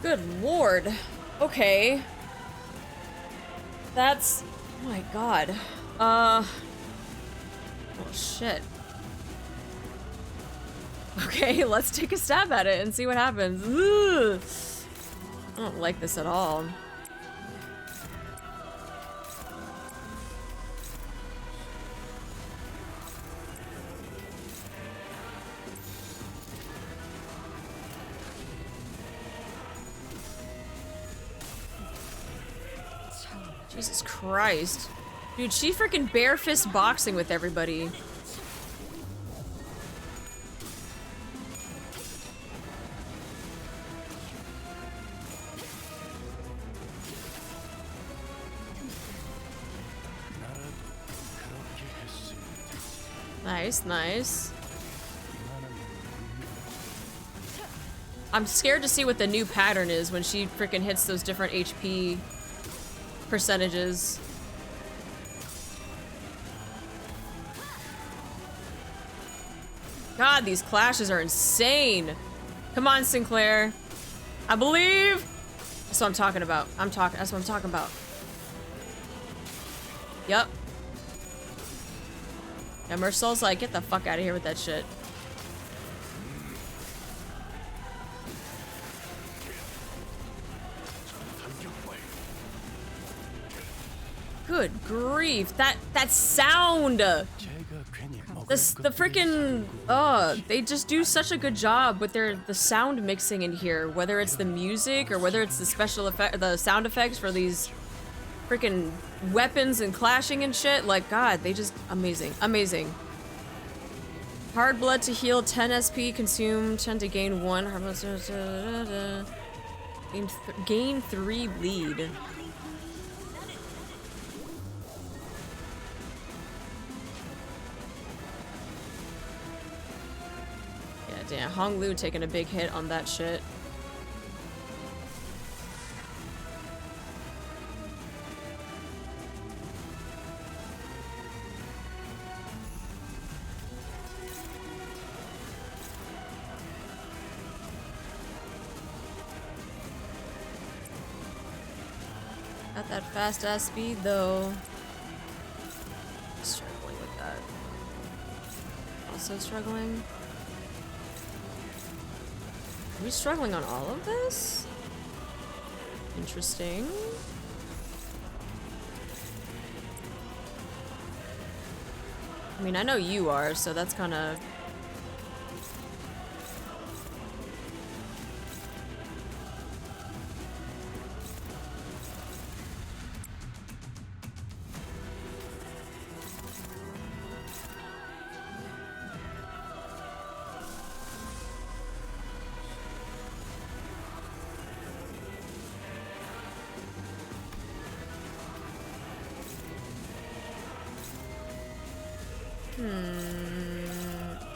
Good lord. Okay. That's... oh my god. Oh shit. Okay, let's take a stab at it and see what happens. Ugh. I don't like this at all. Jesus Christ. Dude, she freaking bare fist boxing with everybody. Nice, nice. I'm scared to see what the new pattern is when she freaking hits those different HP percentages. God, these clashes are insane. Come on, Sinclair. I believe. That's what I'm talking about. That's what I'm talking about. Yep. Yeah, Mersol's like, get the fuck out of here with that shit. Good grief, that sound! The freaking, they just do such a good job with the sound mixing in here, whether it's the music or whether it's the special effect, the sound effects for these freaking weapons and clashing and shit. Like, God, they just, amazing, amazing. Hard blood to heal 10 SP, consume 10 to gain 1. Hard blood, gain 3 lead. Damn, Hong Lu taking a big hit on that shit. Got that fast ass speed though. Struggling with that. Also struggling. Are we struggling on all of this? Interesting. I mean, I know you are, so that's kind of...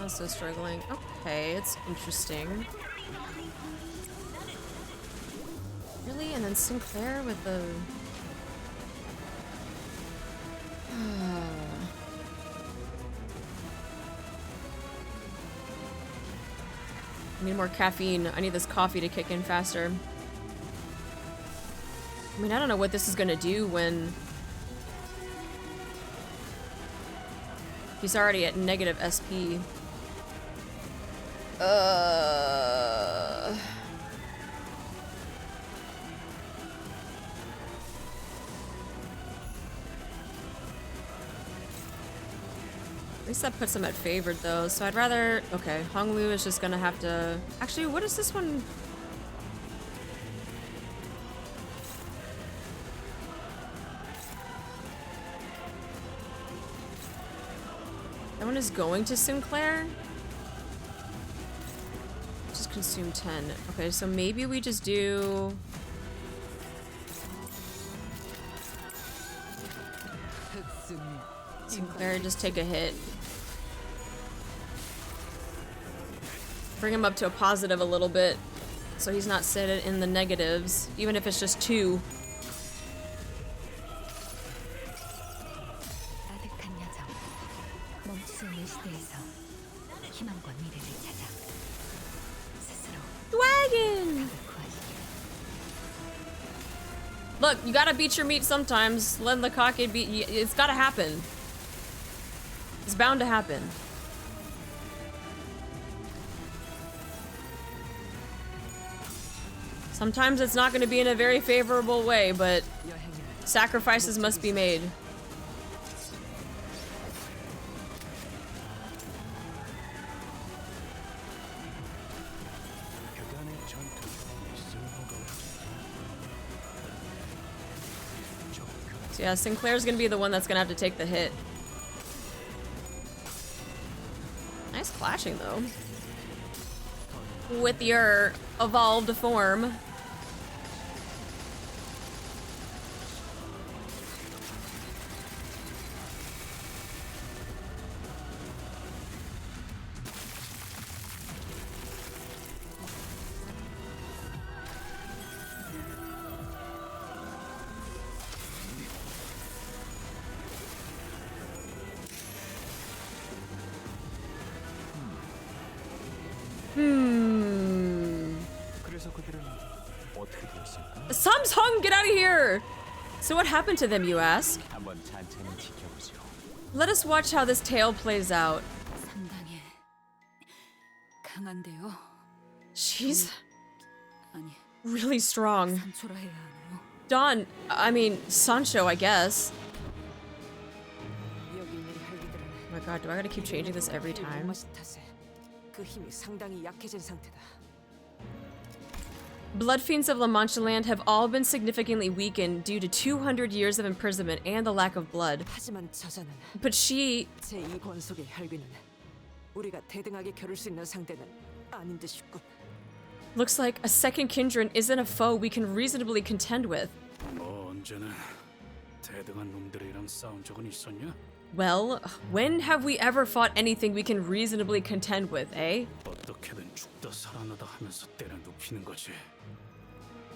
Also struggling. Okay, it's interesting. Really? and then Sinclair with the... I need more caffeine. I need this coffee to kick in faster. I mean, I don't know what this is gonna do when... He's already at negative SP. At least that puts him at favored though, so I'd rather... Okay, Honglu is just gonna have to... Actually, what is this one? That one is going to Sinclair? Just consume 10. Okay, so maybe we just do... Sinclair, just take a hit. Bring him up to a positive a little bit, so he's not sitting in the negatives, even if it's just 2. Dragon! Look, you gotta beat your meat sometimes. Let the cockade beat you. It's gotta happen. It's bound to happen. Sometimes it's not going to be in a very favorable way, but sacrifices must be made. So yeah, Sinclair's going to be the one that's going to have to take the hit. Nice clashing, though. With your evolved form. Samsung, get out of here! So what happened to them, you ask? Let us watch how this tale plays out. She's really strong. Don, I mean, Sancho, I guess. Oh my god, do I gotta keep changing this every time? Bloodfiends of Manchland have all been significantly weakened due to 200 years of imprisonment and the lack of blood. But she... Looks like a second Kindred isn't a foe we can reasonably contend with. Well, when have we ever fought anything we can reasonably contend with, eh?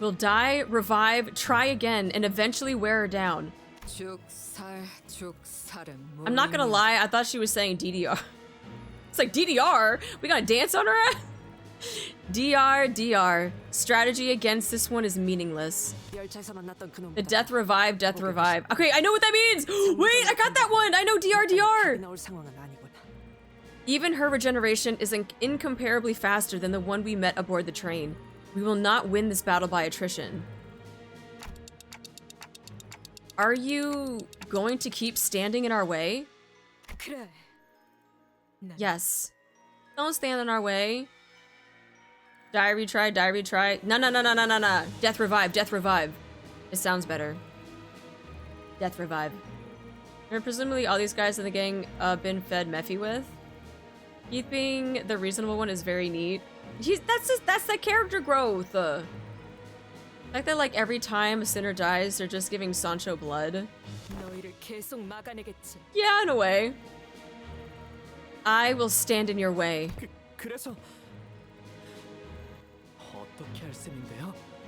We'll die, revive, try again, and eventually wear her down. I'm not gonna lie, I thought she was saying DDR. It's like, DDR? We gotta dance on her ass? DR. Strategy against this one is meaningless. The death revive. Okay, I know what that means! Wait, I got that one! I know DR. Even her regeneration is incomparably faster than the one we met aboard the train. We will not win this battle by attrition. Are you going to keep standing in our way? Yes. Don't stand in our way. Die, retry. No. Death revive. It sounds better. Death revive. And presumably all these guys in the gang been fed Mephi with. Keith being the reasonable one is very neat. That's the character growth. Like that, like every time a sinner dies, they're just giving Sancho blood. Yeah, in a way. I will stand in your way.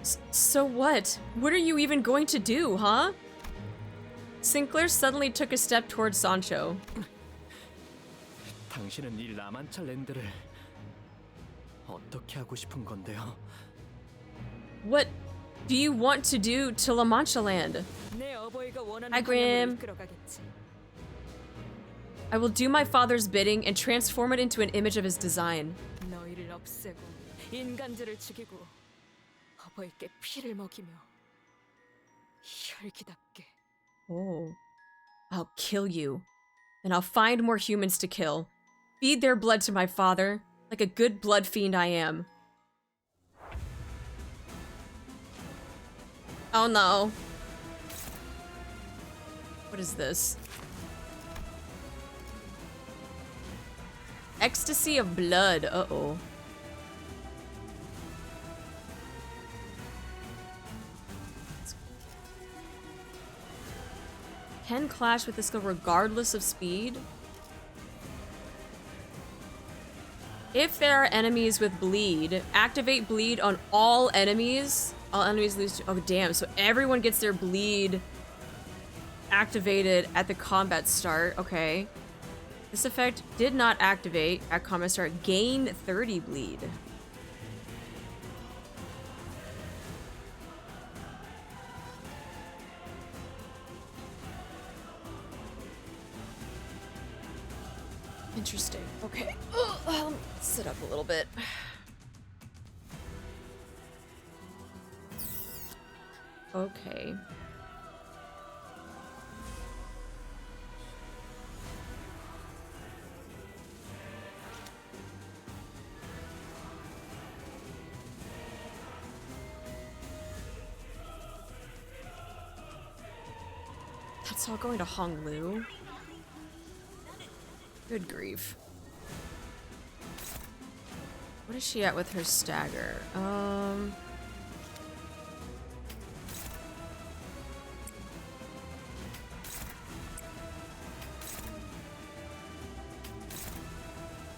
So what? What are you even going to do, huh? Sinclair suddenly took a step towards Sancho. 당신은 이 라만찰랜드를 어떻게 하고 싶은 건데요? What do you want to do to La Mancha Land? 내 어버이가 원하는 Hi, Grim. 방향으로 이끌어가겠지. I will do my father's bidding and transform it into an image of his design. 너희를 없애고 인간들을 죽이고 어버이께 피를 먹이며 혈기답게. Oh. I'll kill you. Then I'll find more humans to kill. Feed their blood to my father, like a good blood fiend I am. Oh no. What is this? Ecstasy of blood. Uh-oh. Can clash with this skill regardless of speed. If there are enemies with bleed, activate bleed on all enemies. All enemies lose. Oh, damn. So everyone gets their bleed activated at the combat start. Okay. This effect did not activate at combat start. Gain 30 bleed. Interesting. Okay. Let me sit up a little bit. Okay. That's all going to Honglu. Good grief. What is she at with her stagger?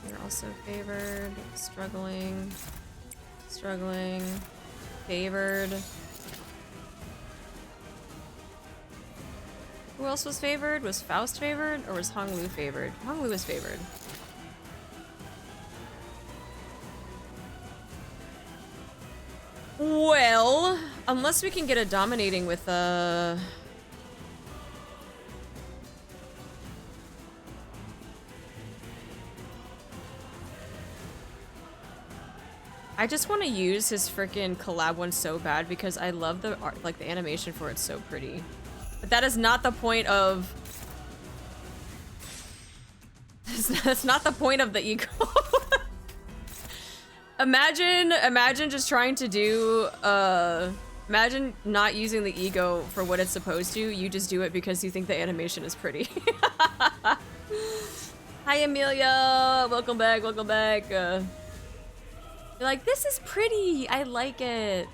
You're also favored, struggling, favored. Who else was favored? Was Faust favored or was Honglu favored? Honglu was favored. Well, unless we can get a dominating with I just want to use his freaking collab one so bad because I love the art, like the animation for it, so pretty. But that is not the point of... That's not the point of the ego. Imagine just trying to do, imagine not using the ego for what it's supposed to. You just do it because you think the animation is pretty. Hi, Amelia. Welcome back, welcome back. You're like, this is pretty. I like it.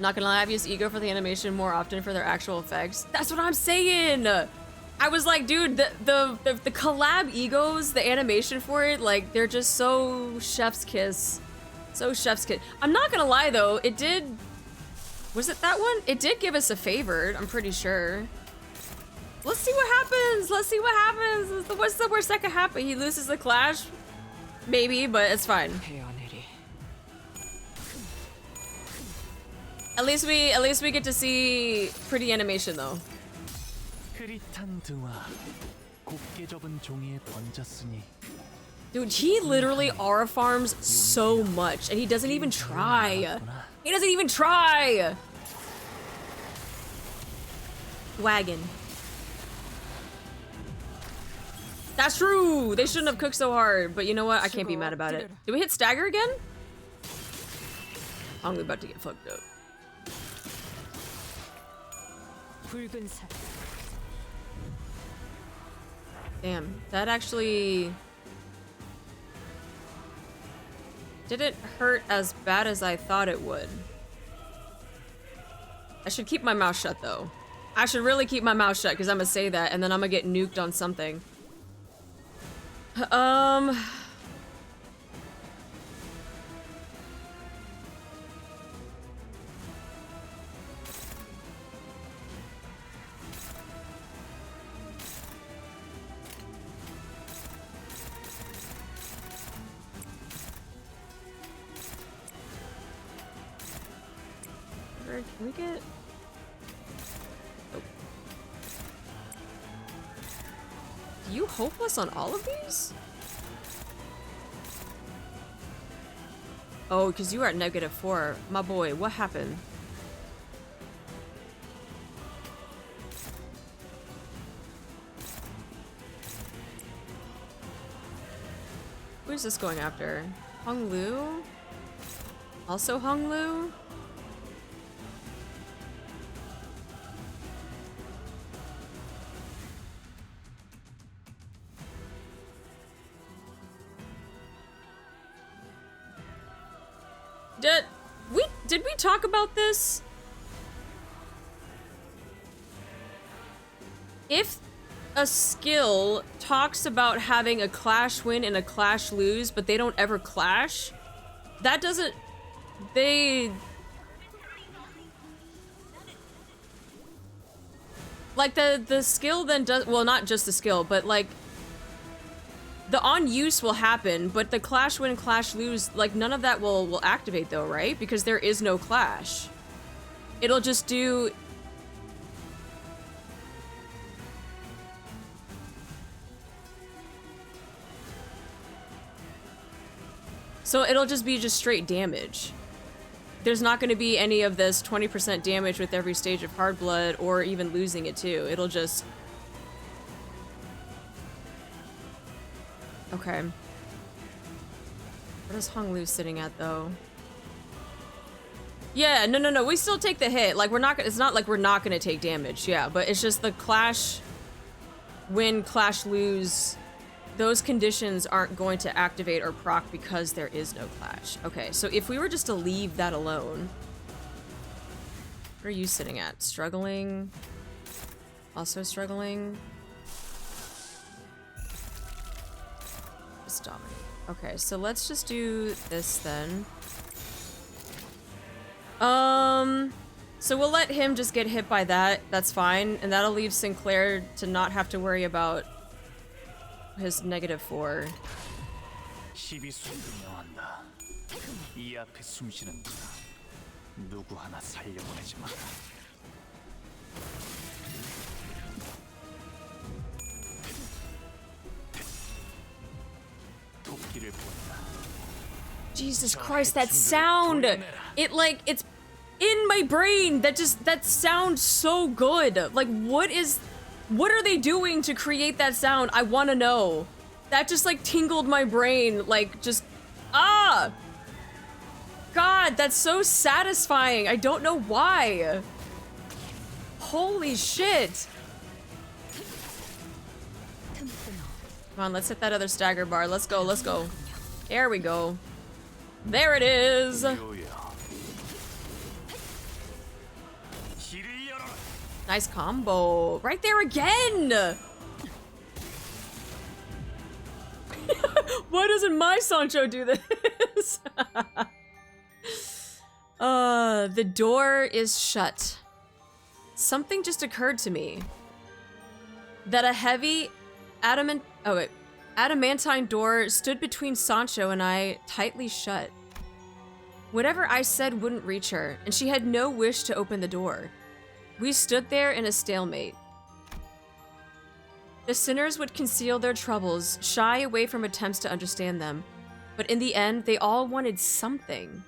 Not gonna lie, I've used ego for the animation more often for their actual effects. That's what I'm saying! I was like, dude, the collab egos, the animation for it, like, they're just so chef's kiss. So chef's kiss. I'm not gonna lie though, it did... Was it that one? It did give us a favored, I'm pretty sure. Let's see what happens! Let's see what happens! What's the worst that could happen? He loses the clash? Maybe, but it's fine. At least we get to see pretty animation though. Dude, he literally aura farms so much and he doesn't even try. He doesn't even try. Wagon. That's true. They shouldn't have cooked so hard, but you know what? I can't be mad about it. Did we hit stagger again? I'm about to get fucked up. Damn, that actually didn't hurt as bad as I thought it would. I should keep my mouth shut though. I should really keep my mouth shut because I'm gonna say that and then I'm gonna get nuked on something. Can we get... Oh. Do you hopeless on all of these? Oh, because you are at -4. My boy, what happened? Who's this going after? Hong Lu? Also Hong Lu? Did we talk about this? If a skill talks about having a clash win and a clash lose, but they don't ever clash, that doesn't... Like, the skill then does... Well, not just the skill, but, like... The on-use will happen, but the clash win, clash lose, like, none of that will activate, though, right? Because there is no clash. It'll just do... So it'll just be just straight damage. There's not going to be any of this 20% damage with every stage of Hard Blood, or even losing it, too. It'll just... Okay. What is Hong Lu sitting at, though? Yeah, no. We still take the hit. Like, we're not gonna... It's not like we're not gonna take damage, yeah. But it's just the clash... Win, clash, lose... Those conditions aren't going to activate or proc because there is no clash. Okay, so if we were just to leave that alone... What are you sitting at? Struggling? Also struggling? Just dominate. Okay, so let's just do this then. So we'll let him just get hit by that. That's fine. And that'll leave Sinclair to not have to worry about his -4. 이 앞에 숨쉬는 누구 하나 살려보내지 마라. Jesus Christ, that sound! It, like, it's in my brain! That sounds so good! Like, what are they doing to create that sound? I wanna know. That just, like, tingled my brain, like, just... Ah! God, that's so satisfying! I don't know why! Holy shit! Come on, let's hit that other stagger bar. Let's go, let's go. There we go. There it is! Nice combo. Right there again! Why doesn't my Sancho do this? The door is shut. Something just occurred to me. That a heavy adamantine door stood between Sancho and I, tightly shut. Whatever I said wouldn't reach her, and she had no wish to open the door. We stood there in a stalemate. The sinners would conceal their troubles, shy away from attempts to understand them, but in the end, they all wanted something.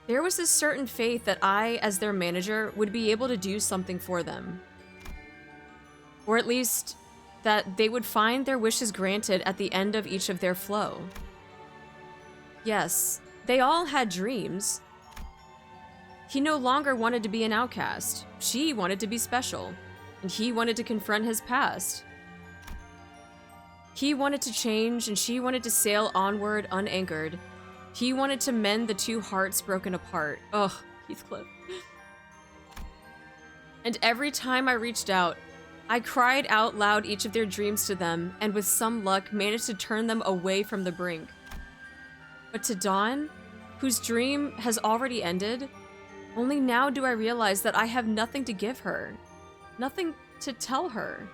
There was this certain faith that I, as their manager, would be able to do something for them. Or at least, that they would find their wishes granted at the end of each of their flow. Yes, they all had dreams. He no longer wanted to be an outcast. She wanted to be special. And he wanted to confront his past. He wanted to change, and she wanted to sail onward unanchored. He wanted to mend the two hearts broken apart. Ugh, Heathcliff. And every time I reached out, I cried out loud each of their dreams to them, and with some luck managed to turn them away from the brink. But to Dawn, whose dream has already ended, only now do I realize that I have nothing to give her. Nothing to tell her.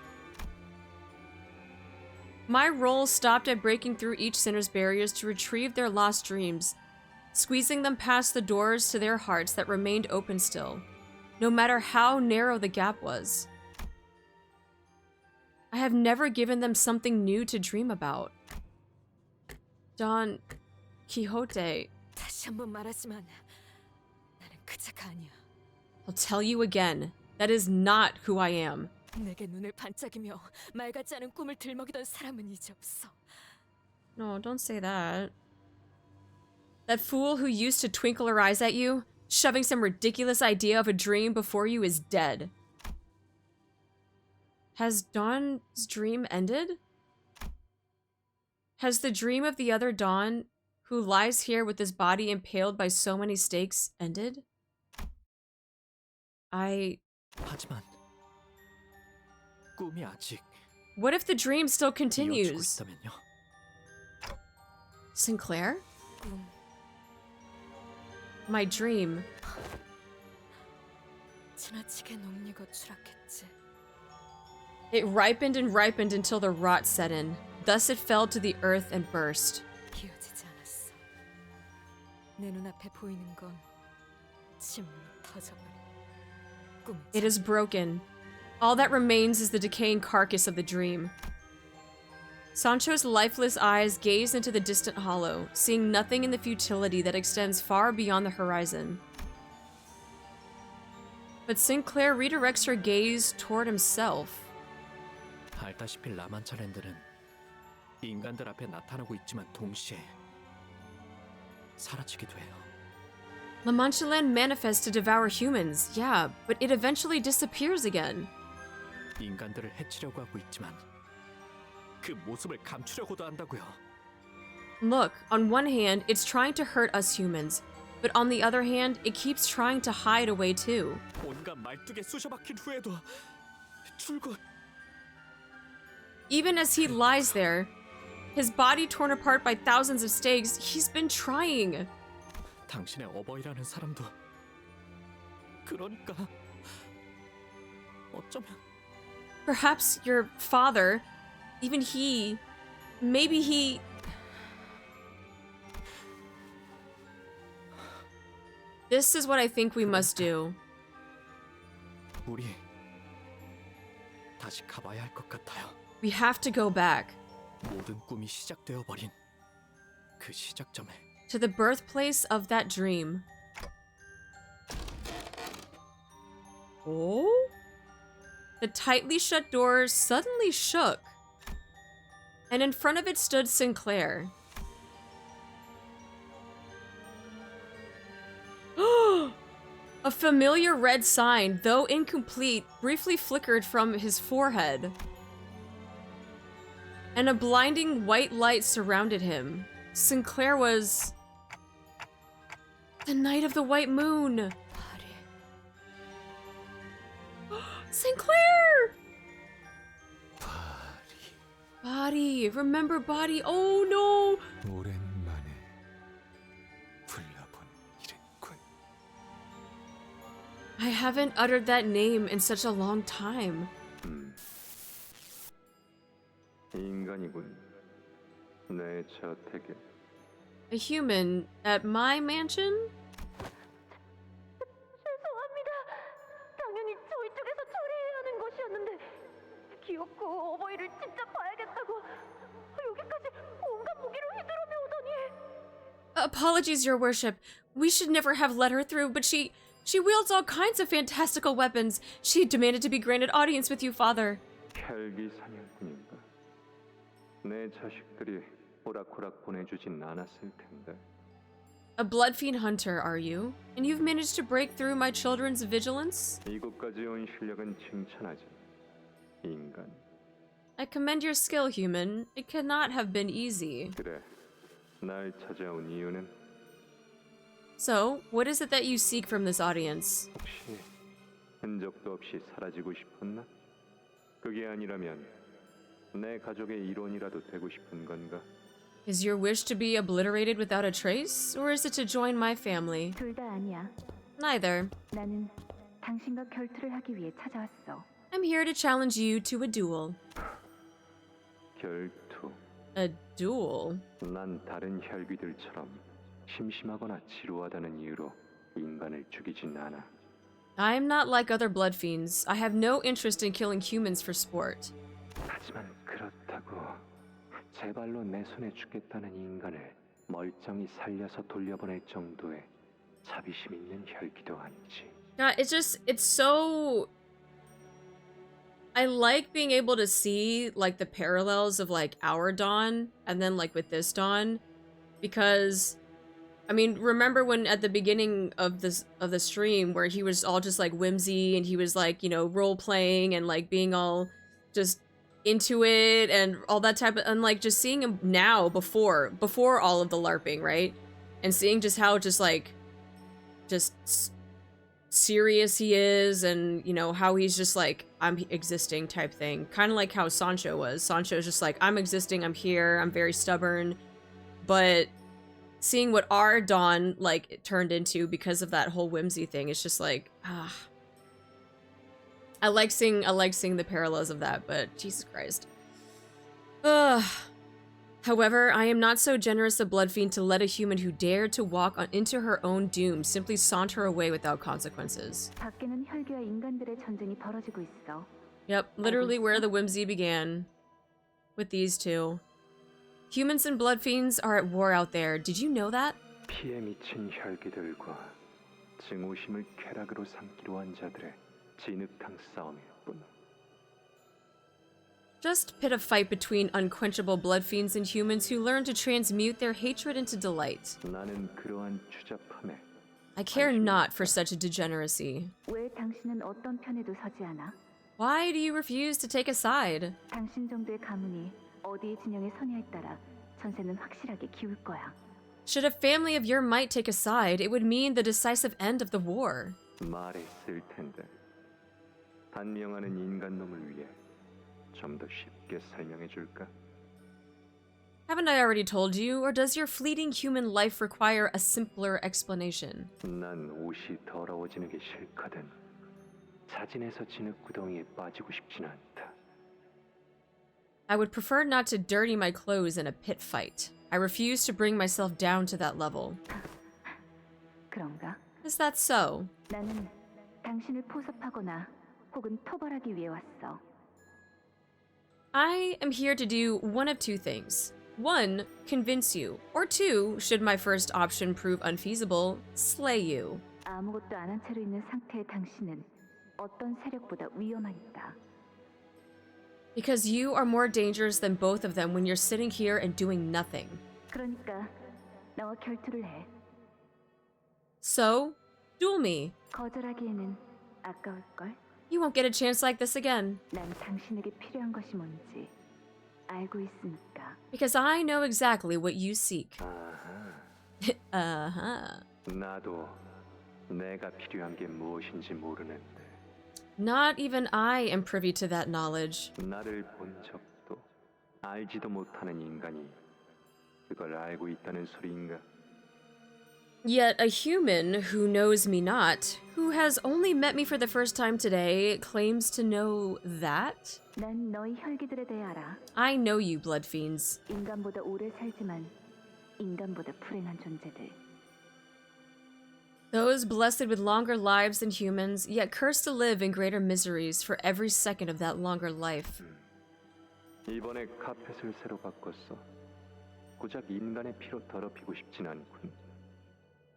My role stopped at breaking through each sinner's barriers to retrieve their lost dreams, squeezing them past the doors to their hearts that remained open still, no matter how narrow the gap was. I have never given them something new to dream about. Don Quixote, 다시 한번 말하지만 나는 그자가 아니야. I'll tell you again, that is not who I am. 내게 눈을 반짝이며 말 같지 않은 꿈을 들먹이던 사람은 이제 없어. No, don't say that. That fool who used to twinkle her eyes at you, shoving some ridiculous idea of a dream before you, is dead. Has Dawn's dream ended? Has the dream of the other Dawn, who lies here with his body impaled by so many stakes, ended? 하지만 꿈이 아직 What if the dream still 이어지고 continues? 있다면요? Sinclair? 꿈. My dream. 지나치게 녹리고 추락했지. It ripened and ripened until the rot set in. Thus it fell to the earth and burst. 이어지지 않았어. 내 눈앞에 보이는 건 침으로 터져버린 꿈. It is broken. All that remains is the decaying carcass of the dream. Sancho's lifeless eyes gaze into the distant hollow, seeing nothing in the futility that extends far beyond the horizon. But Sinclair redirects her gaze toward himself. 알다시피 라만차랜드는 인간들 앞에 나타나고 있지만 동시에 사라지기도 해요. La Manchland manifests to devour humans, yeah, but it eventually disappears again. 인간들을 해치려고 하고 있지만 그 모습을 감추려고도 한다고요. Look, on one hand, it's trying to hurt us humans, but on the other hand, it keeps trying to hide away too. 온갖 말뚝에 쑤셔박힌 후에도 줄곧 Even as he lies there, his body torn apart by thousands of stakes, he's been trying. 당신의 어버이라는 사람도 그러니까 어쩌면 Perhaps your father, even he, maybe he... This is what I think we must do. 우리 다시 가봐야 할 것 같아요. We have to go back 모든 꿈이 시작되어 버린 그 시작점에 to the birthplace of that dream. Oh? The tightly shut door suddenly shook, and in front of it stood Sinclair. A familiar red sign, though incomplete, briefly flickered from his forehead, and a blinding white light surrounded him. Sinclair was... the Night of the White Moon! Sinclair! Bari. Remember Bari? Oh no! 오랜만에 불러본 이름군. I haven't uttered that name in such a long time. 인간이군. 내 저택에. A human at my mansion? 죄송합니다. 당연히 저희 쪽에서 처리해야 하는 것이었는데 귀엽고 어버이를 진짜 봐야겠다고 여기까지 온갖 무기로 휘두르며 오더니 Apologies, your worship. We should never have let her through, but she wields all kinds of fantastical weapons. She demanded to be granted audience with you, father. 혈기 사냥꾼인가? 내 자식들이 호락호락 보내주진 않았을 텐데. A Bloodfiend hunter, are you? And you've managed to break through my children's vigilance? 이곳까지 온 실력은 칭찬하지. 인간. I commend your skill, human. It cannot have been easy. 그래. 날 찾아온 이유는 So, what is it that you seek from this audience? 혹시 흔적도 없이 사라지고 싶었나? 그게 아니라면 내 가족의 일원이라도 되고 싶은 건가? Is your wish to be obliterated without a trace, or is it to join my family? 둘 다 아니야. Neither. 나는 당신과 결투를 하기 위해 찾아왔어. I'm here to challenge you to a duel. 결투. A duel? 난 다른 혈귀들처럼 심심하거나 지루하다는 이유로 인간을 죽이진 않아. I'm not like other Bloodfiends. I have no interest in killing humans for sport. 하지만 그렇다고 제 발로 내 손에 죽겠다는 인간을 멀쩡히 살려서 돌려보낼 정도의 자비심 있는 혈기도 아니지. God, it's so... I like being able to see, like, the parallels of, like, our Dawn, and then, like, with this Dawn, because, I mean, remember when at the beginning of the stream, where he was all just, like, whimsy, and he was, like, you know, role-playing, and, like, being all just into it, and all that type of, and, like, just seeing him now, before all of the LARPing, right? And seeing just how, just, like, just serious he is, and you know how he's just like, I'm existing type thing, kind of like how Sancho was. Sancho's just like, I'm existing, I'm here, I'm very stubborn. But seeing what our Dawn like it turned into because of that whole whimsy thing, it's just like, I like seeing the parallels of that, but Jesus Christ. However, I am not so generous a Bloodfiend to let a human who dared to walk into her own doom simply saunter away without consequences. 밖에는 혈기와 인간들의 전쟁이 벌어지고 있어. Yep, literally where the whimsy began. With these two. Humans and Bloodfiends are at war out there. Did you know that? 피에 미친 혈기들과 증오심을 쾌락으로 삼기로 한 자들의 진흙탕 싸움일 뿐. Just pit a fight between unquenchable Bloodfiends and humans who learn to transmute their hatred into delight. 나는 그러한 추잡함에 I care not for such a degeneracy. 왜 당신은 어떤 편에도 서지 않아? Why do you refuse to take a side? 당신 정도의 가문이 어디의 진영에 서냐에 따라 전세는 확실하게 기울 거야. Should a family of your might take a side, it would mean the decisive end of the war. 말했을 텐데 단명하는 인간놈을 위해 좀 더 쉽게 설명해 줄까? Haven't I already told you, or does your fleeting human life require a simpler explanation? 난 옷이 더러워지는 게 싫거든. 자진해서 진흙구덩이에 빠지고 싶진 않다. I would prefer not to dirty my clothes in a pit fight. I refuse to bring myself down to that level. 그런가? Is that so? 나는 당신을 포섭하거나 혹은 토벌하기 위해 왔어. I am here to do one of two things. One, convince you. Or two, should my first option prove unfeasible, slay you. 아무것도 안 한 채로 있는 상태의 당신은 어떤 세력보다 위험하니까. Because you are more dangerous than both of them when you're sitting here and doing nothing. 그러니까 나와 결투를 해. So, duel me. 거절하기에는 아까울걸? You won't get a chance like this again. 난 당신에게 필요한 것이 뭔지 알고 있으니까. Because I know exactly what you seek. 아하. 나도 내가 필요한 게 무엇인지 모르는데. Not even I am privy to that knowledge. 나를 본 적도 알지도 못하는 인간이 그걸 알고 있다는 소리인가? Yet a human who knows me not, who has only met me for the first time today, claims to know that? 난 너희 혈기들에 대해 알아. I know you, Bloodfiends. 인간보다 오래 살지만 인간보다 불행한 존재들. Those blessed with longer lives than humans, yet cursed to live in greater miseries for every second of that longer life. 이번에 카펫을 새로 바꿨어. 고작 인간의 피로 더럽히고 싶진 않군.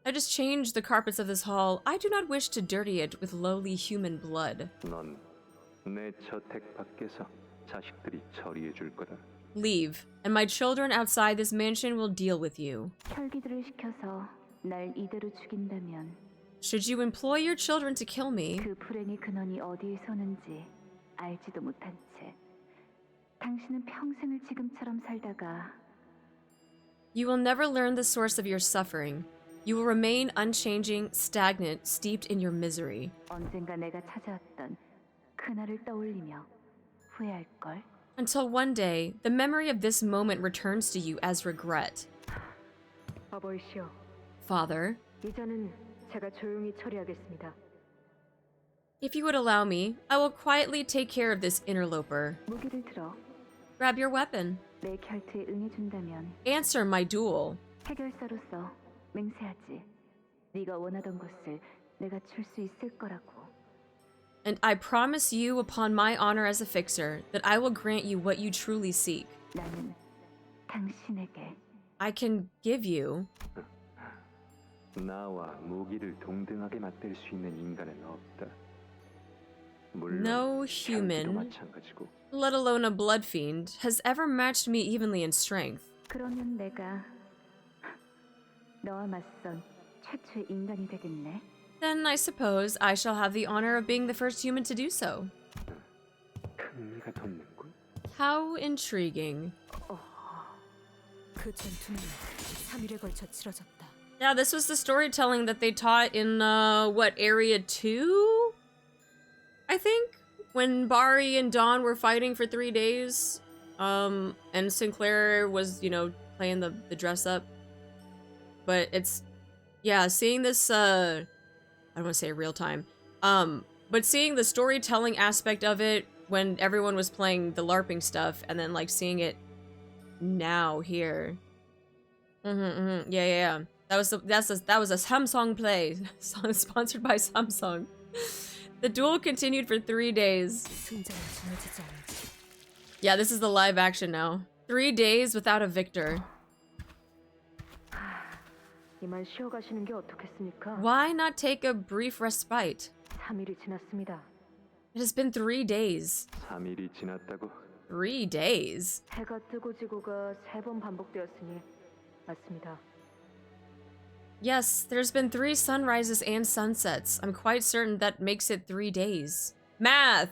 I just changed the carpets of this hall. I do not wish to dirty it with lowly human blood. 넌 내 저택 밖에서 자식들이 처리해 줄 거다. Leave, and my children outside this mansion will deal with you. 혈기들을 시켜서 날 이대로 죽인다면 Should you employ your children to kill me, 그 불행의 근원이 어디에 서는지 알지도 못한 채 당신은 평생을 지금처럼 살다가 you will never learn the source of your suffering. You will remain unchanging, stagnant, steeped in your misery. 언젠가 내가 찾아왔던 그날을 떠올리며 후회할걸. Until one day, the memory of this moment returns to you as regret. 어버이시여, Father, 이자는 제가 조용히 처리하겠습니다. if you would allow me, I will quietly take care of this interloper. 무기를 들어. Grab your weapon. 내 결투에 응해준다면 Answer my duel. 해결사로서 맹세하지. 네가 원하던 것을 내가 줄 수 있을 거라고. And I promise you upon my honor as a fixer that I will grant you what you truly seek. 나는 당신에게 I can give you 나와 무기를 동등하게 맞댈 수 있는 인간은 없다. 물론 no 향기도 human, 마찬가지고. let alone a bloodfiend, has ever matched me evenly in strength. 그러면 내가 너와 맞선 최초의 인간이 되겠네. Then I suppose I shall have the honor of being the first human to do so. 흥미가 돋는군. How intriguing. 그 전투는 3일에 걸쳐 치러졌다. Yeah, this was the storytelling that they taught in, what, Area 2? I think? When Bari and Dawn were fighting for 3 days. And Sinclair was, you know, playing the dress up. But it's, yeah, seeing this, I don't want to say real time. But seeing the storytelling aspect of it when everyone was playing the LARPing stuff and then, like, seeing it now here. Yeah. That was a Samsung play, sponsored by Samsung. The duel continued for 3 days. 승자는 정해지지 않지. Yeah, this is the live action now. 3 days without a victor. 이만 쉬어 가시는 게 어떻겠습니까? Why not take a brief respite? 3일이 지났습니다. It has been 3 days. 3일이 지났다고? 3 days? 해가 뜨고 지고가 3번 반복되었으니 맞습니다. Yes, there's been 3 sunrises and sunsets. I'm quite certain that makes it 3 days. Math!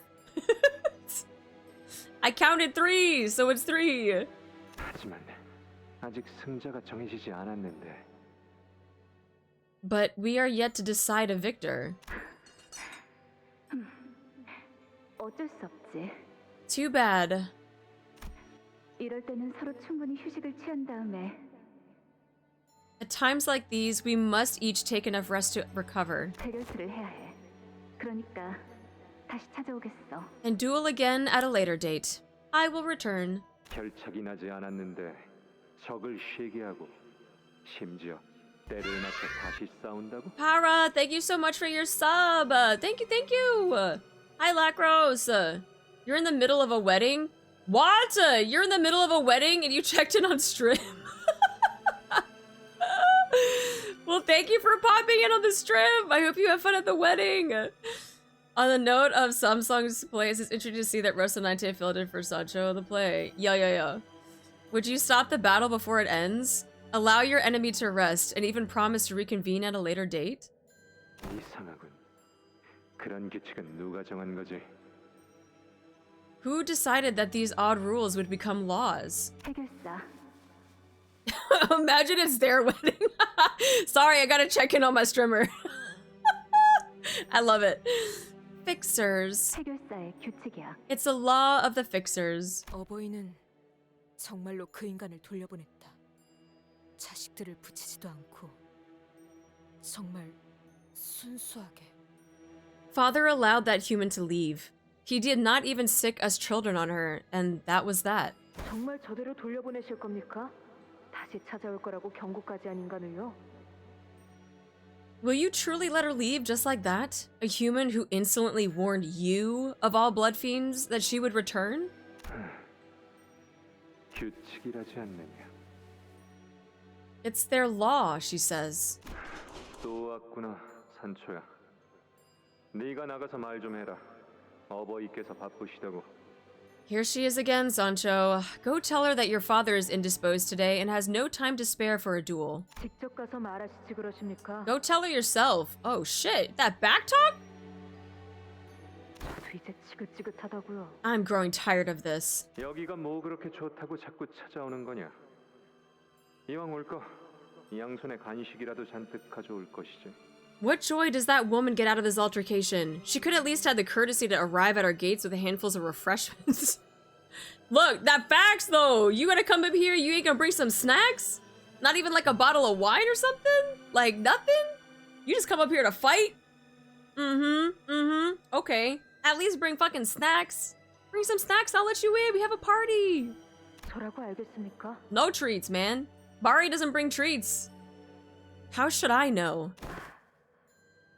I counted 3, so it's 3. 하지만 아직 승자가 정해지지 않았는데. But we are yet to decide a victor. 어쩔 수 없지. Too bad. 이럴 때는 서로 충분히 휴식을 취한 다음에 At times like these, we must each take enough rest to recover. 재결투를 해야 해. 그러니까 다시 찾아오겠어. And duel again at a later date. I will return. 결착이 나지 않았는데 적을 쉬게 하고 심지어 때를 맞춰 다시 싸운다고? Para, thank you so much for your sub. Thank you. Hi, Lacros. You're in the middle of a wedding? What? You're in the middle of a wedding and you checked in on stream? Well, thank you for popping in on the stream. I hope you have fun at the wedding. On the note of Samsung's plays, it's interesting to see that Rosanante filled in for Sancho the play. Yeah. Would you stop the battle before it ends? Allow your enemy to rest and even promise to reconvene at a later date? 이상하군. 그런 규칙은 누가 정한 거지? Who decided that these odd rules would become laws? 해결사. Imagine it's their wedding. Sorry, I gotta check in on my streamer. I love it. Fixers. 해결사의 규칙이야. It's a law of the fixers. 어버이는 정말로 그 인간을 돌려보냈다. 자식들을 붙이지도 않고 정말 순수하게. Father allowed that human to leave. He did not even sick us children on her, and that was that. 정말 저대로 돌려보내실 겁니까? 다시 찾아올 거라고 경고까지 한 인간을요? Will you truly let her leave just like that? A human who insolently warned you, of all bloodfiends, that she would return? 규칙이라지 않느냐? It's their law, she says. 또 왔구나, 산초야. 네가 나가서 말 좀 해라. 어버이께서 바쁘시다고. Here she is again, Sancho. Go tell her that your father is indisposed today and has no time to spare for a duel. 직접 가서 말하시지 그러십니까? Go tell her yourself. Oh shit, that backtalk? 저도 이제 지긋지긋하다고요. I'm growing tired of this. 여기가 뭐 그렇게 좋다고 자꾸 찾아오는 거냐? 이왕 올 거 양손에 간식이라도 잔뜩 가져올 것이지. What joy does that woman get out of this altercation? She could at least have the courtesy to arrive at our gates with handfuls of refreshments. Look, that facts though. You gonna come up here, you ain't gonna bring some snacks? Not even like a bottle of wine or something? Like nothing? You just come up here to fight? Okay. At least bring fucking snacks. Bring some snacks, I'll let you in. We have a party. 저라고 알겠습니까? No treats, man. Bari doesn't bring treats. How should I know?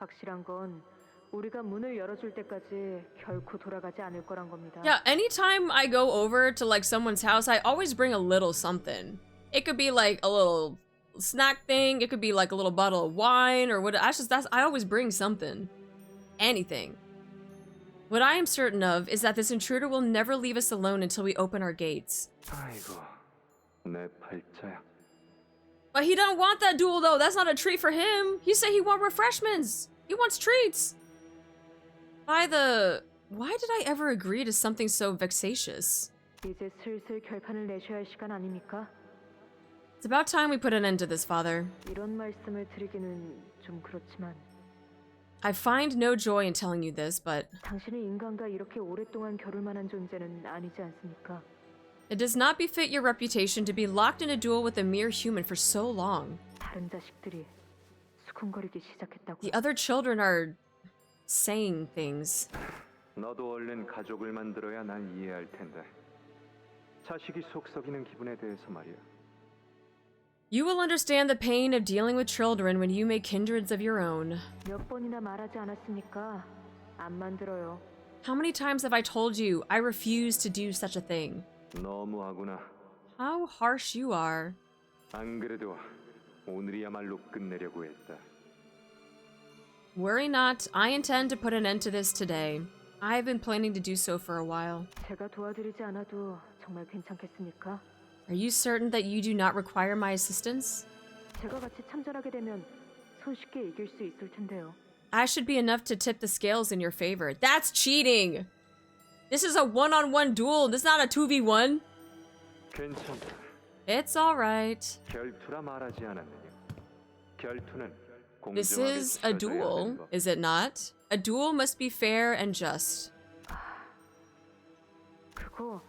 확실한 건 우리가 문을 열어줄 때까지 결코 돌아가지 않을 거란 겁니다. Yeah, anytime I go over to like someone's house, I always bring a little something. It could be like a little snack thing. It could be like a little bottle of wine or what. I always bring something. Anything. What I am certain of is that this intruder will never leave us alone until we open our gates. 아이고, 내 팔자야. But he don't want that duel though. That's not a treat for him. He said he wants refreshments. He wants treats. Why did I ever agree to something so vexatious? 이제 슬슬 결판을 내셔야 할 시간 아닙니까? It's about time we put an end to this, Father. 이런 말씀을 드리기는 좀 그렇지만 I find no joy in telling you this, but 당신은 인간과 이렇게 오랫동안 겨룰 만한 존재는 아니지 않습니까? it does not befit your reputation to be locked in a duel with a mere human for so long. 다른 자식들이 수군거리기 시작했다고. The other children are saying things. 너도 얼른 가족을 만들어야 난 이해할 텐데. 자식이 속 썩이는 기분에 대해서 말이야. You will understand the pain of dealing with children when you make kindreds of your own. 몇 번이나 말하지 않았습니까? 안 만들어요. How many times have I told you I refuse to do such a thing? 너무하구나. How harsh you are. 안 그래도 오늘이야말로 끝내려고 했다. Worry not, I intend to put an end to this today. I've been planning to do so for a while. 제가 도와드리지 않아도 정말 괜찮겠습니까? Are you certain that you do not require my assistance? 제가 같이 참전하게 되면 손쉽게 이길 수 있을 텐데요. I should be enough to tip the scales in your favor. That's cheating! This is a one-on-one duel. This is not a 2v1. 괜찮다. It's alright. 결투라 말하지 않았느냐. 결투는 This 공정하게 is a 치러져야 duel, 하는 법. is it not? A duel must be fair and just. 그거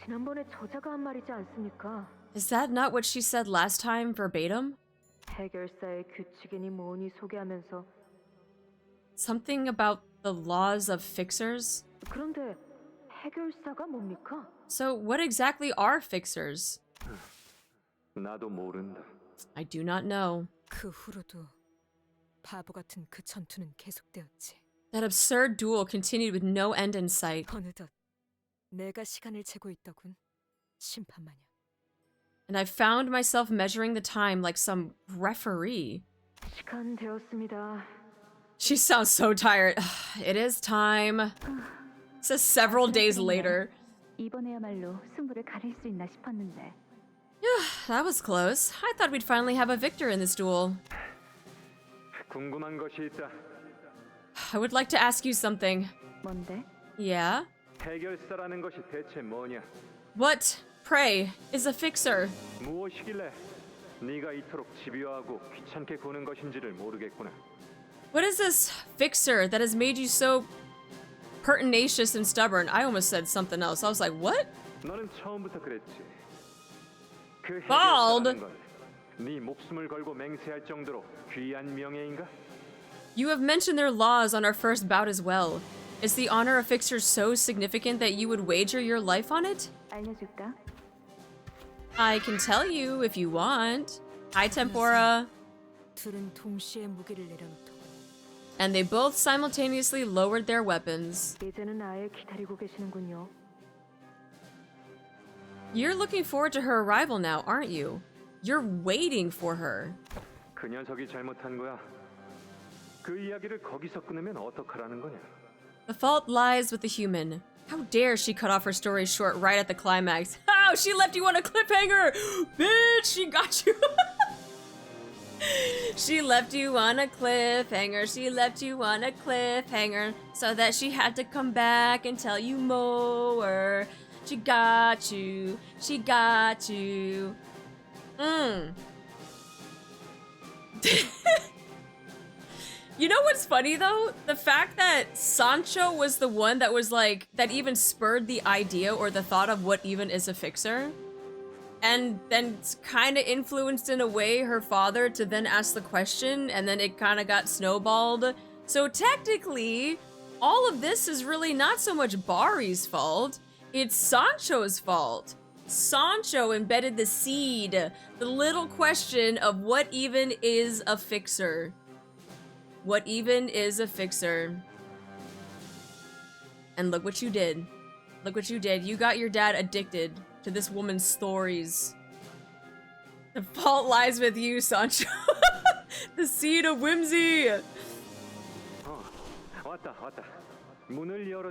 지난번에 저자가 한 말이지 않습니까? Is that not what she said last time verbatim? 해결사의 규칙이니 뭐니 소개하면서 Something about the laws of fixers? 그런데 해결사가 뭡니까? So what exactly are fixers? 나도 모른다. I do not know. 그 후로도 바보 같은 그 전투는 계속되었지. That absurd duel continued with no end in sight. 어느덧 내가 시간을 재고 있더군. 심판마냥. And I found myself measuring the time like some referee. 시간 되었습니다. She sounds so tired. It is time. Says several days later. 이번에야말로 승부를 가릴 수 있나 싶었는데. That was close. I thought we'd finally have a victor in this duel. 궁금한 것이 있다. I would like to ask you something. 뭔데? Yeah? 해결사라는 것이 대체 뭐냐? What, pray, is a fixer? 무엇이길래 네가 이토록 집요하고 귀찮게 구는 것인지를 모르겠구나. What is this fixer that has made you so pertinacious and stubborn? I almost said something else. I was like, what? 너는 처음부터 그랬지. 그 Bald. 해결사라는 건 네 목숨을 걸고 맹세할 정도로 귀한 명예인가? You have mentioned their laws on our first bout as well. Is the honor of fixers so significant that you would wager your life on it? 알려줄까? I can tell you if you want. Hi, Tempora. 둘은 동시에 무기를 내려놓더군. And they both simultaneously lowered their weapons. 이제는 아예 기다리고 계시는군요. You're looking forward to her arrival now, aren't you? You're waiting for her. 그 녀석이 잘못한 거야. 그 이야기를 거기서 끊으면 어떡하라는 거냐? The fault lies with the human. How dare she cut off her story short right at the climax? How? She left you on a cliffhanger! Bitch, she got you! She left you on a cliffhanger. She left you on a cliffhanger so that she had to come back and tell you more. She got you. She got you. You know what's funny though? The fact that Sancho was the one that was like, that even spurred the idea or the thought of what even is a fixer. And then kind of influenced in a way her father to then ask the question, and then it kind of got snowballed. So technically, all of this is really not so much Bari's fault, it's Sancho's fault. Sancho embedded the seed, the little question of what even is a fixer. What even is a fixer? And look what you did. Look what you did. You got your dad addicted to this woman's stories. The fault lies with you, Sancho. The seed of whimsy.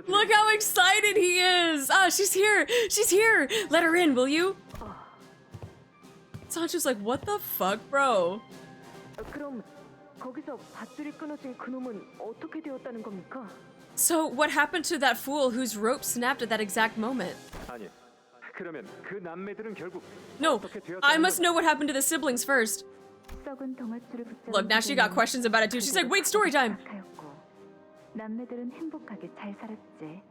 Look how excited he is. Ah, she's here. She's here. Let her in, will you? Sancho's like, what the fuck, bro? 그럼 거기서 밧줄이 끊어진 그놈은 어떻게 되었다는 겁니까? So what happened to that fool whose rope snapped at that exact moment? 아니, 그러면 그 남매들은 결국 No, 어떻게 되었다는 I must 거지? know what happened to the siblings first. 썩은 동아줄을 붙잡은 Look, now she got questions about it too. She's like, wait, story time. 남매들은 행복하게 잘 살았지.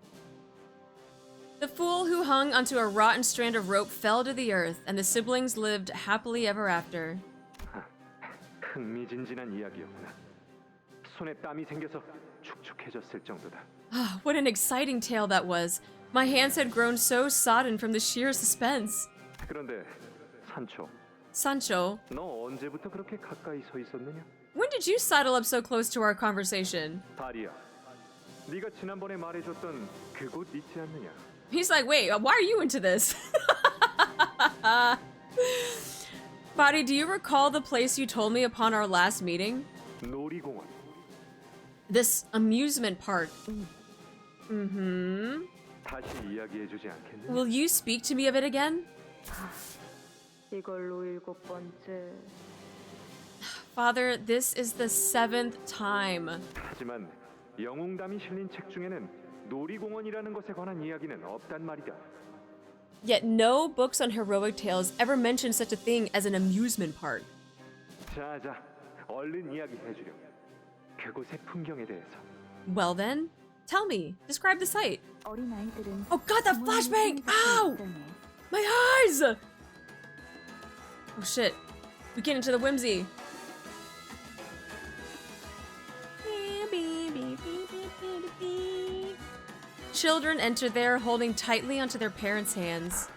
The fool who hung onto a rotten strand of rope fell to the earth, and the siblings lived happily ever after. 흥미진진한 이야기였구나. 손에 땀이 생겨서 축축해졌을 정도다. Ah, what an exciting tale that was. My hands had grown so sodden from the sheer suspense. 그런데 산초, Sancho, 너 언제부터 그렇게 가까이 서 있었느냐? when did you sidle up so close to our conversation? 바리야, 네가 지난번에 말해줬던 그곳 있지 않느냐? He's like, wait, why are you into this? Bari, do you recall the place you told me upon our last meeting? 놀이공원. This amusement park. Mm-hmm. 다시 이야기해주지 않겠니? Will you speak to me of it again? 이걸로 7번째. Father, this is the 7th time. 하지만 영웅담이 실린 책 중에는 놀이공원이라는 것에 관한 이야기는 없단 말이다. Yet no books on heroic tales ever mention such a thing as an amusement park. 자, 얼른 이야기해주렴. 그곳의 풍경에 대해서. Well then, tell me. Describe the site. 어린 아이들은 Oh god, that flashbang! Ow! My eyes! Oh shit. We get into the whimsy. Children enter there holding tightly onto their parents' hands.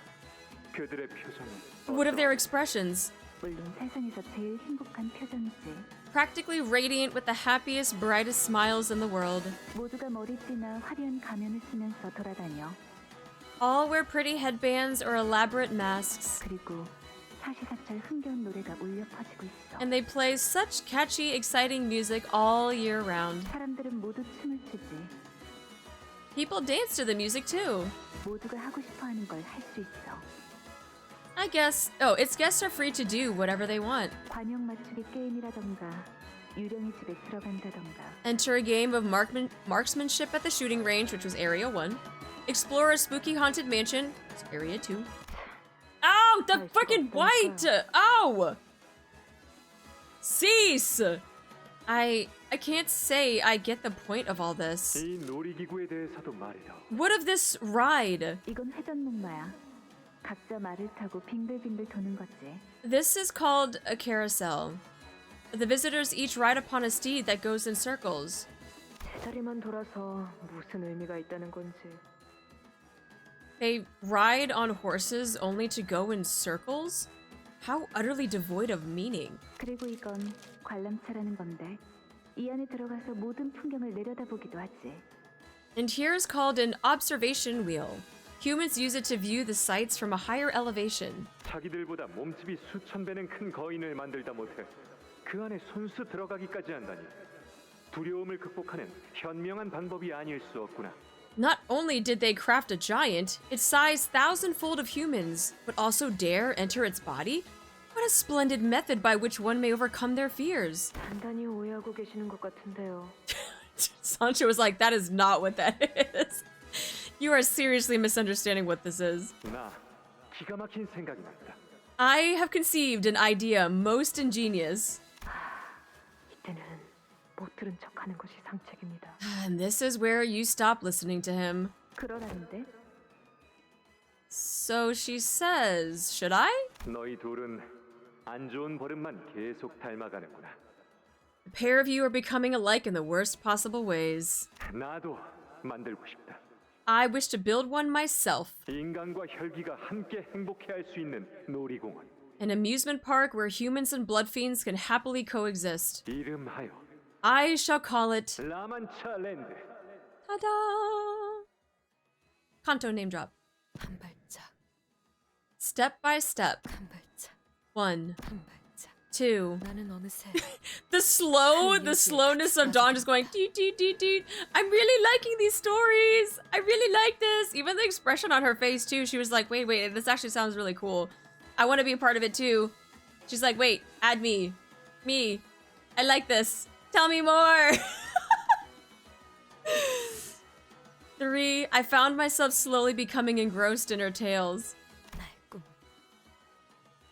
그들의 표정은 What of their expressions? 물론 세상에서 제일 행복한 표정이지. Practically radiant with the happiest, brightest smiles in the world. 모두가 머리띠나 화려한 가면을 쓰면서 돌아다녀. All wear pretty headbands or elaborate masks. 그리고 사시사철 흥겨운 노래가 울려 퍼지고 있어. And they play such catchy, exciting music all year round. 사람들은 모두 춤을 추지. People dance to the music too. 모두가 하고 싶어하는 걸 할 수 있어. I guess, oh, its guests are free to do whatever they want. 관용 맞추기 게임이라던가 유령의 집에 들어간다던가. Enter a game of marksmanship at the shooting range, which was Area 1. Explore a spooky haunted mansion, it's Area 2. Ow, the fucking white! Ow! Cease! I can't say I get the point of all this. 이 놀이기구에 대해서도 말이야. What of this ride? 이건 회전목마야. 각자 말을 타고 빙글빙글 도는 거지. This is called a carousel. The visitors each ride upon a steed that goes in circles. 제자리만 돌아서 무슨 의미가 있다는 건지. They ride on horses only to go in circles? How utterly devoid of meaning. 그리고 이건 관람차라는 건데 이 안에 들어가서 모든 풍경을 내려다보기도 하지. And here's called an observation wheel. Humans use it to view the sights from a higher elevation. 자기들보다 몸집이 수천 배는 큰 거인을 만들다 못해 그 안에 손수 들어가기까지 한다니. 두려움을 극복하는 현명한 방법이 아닐 수 없구나. Not only did they craft a giant, its size thousandfold of humans, but also dare enter its body? What a splendid method by which one may overcome their fears. 단단히 오해하고 계시는 것 같은데요. Sancho was like, that is not what that is. You are seriously misunderstanding what this is. 나 기가 막힌 생각이 났다. I have conceived an idea most ingenious. 이때는 못 들은 척하는 것이 상책입니다. And this is where you stop listening to him. 그러라는데 So she says, should I? 너희 둘은 안 좋은 버릇만 계속 닮아가는구나. The pair of you are becoming alike in the worst possible ways. 나도 만들고 싶다. I wish to build one myself. 인간과 혈기가 함께 행복해할 수 있는 놀이공원. An amusement park where humans and bloodfiends can happily coexist. 이름하여 I shall call it 라만차 랜드. Ta-da! Canto name drop. 한 발짝, Step by step. 한 발짝, 1, 한 발짝. 2. 나는 어느새 The slowness of Dawn just going doot doot doot doot. I'm really liking these stories. I really like this. Even the expression on her face too. She was like, wait, this actually sounds really cool. I want to be a part of it too. She's like, wait, add me. Me. I like this. Tell me more. 3. I found myself slowly becoming engrossed in her tales. 나의 꿈은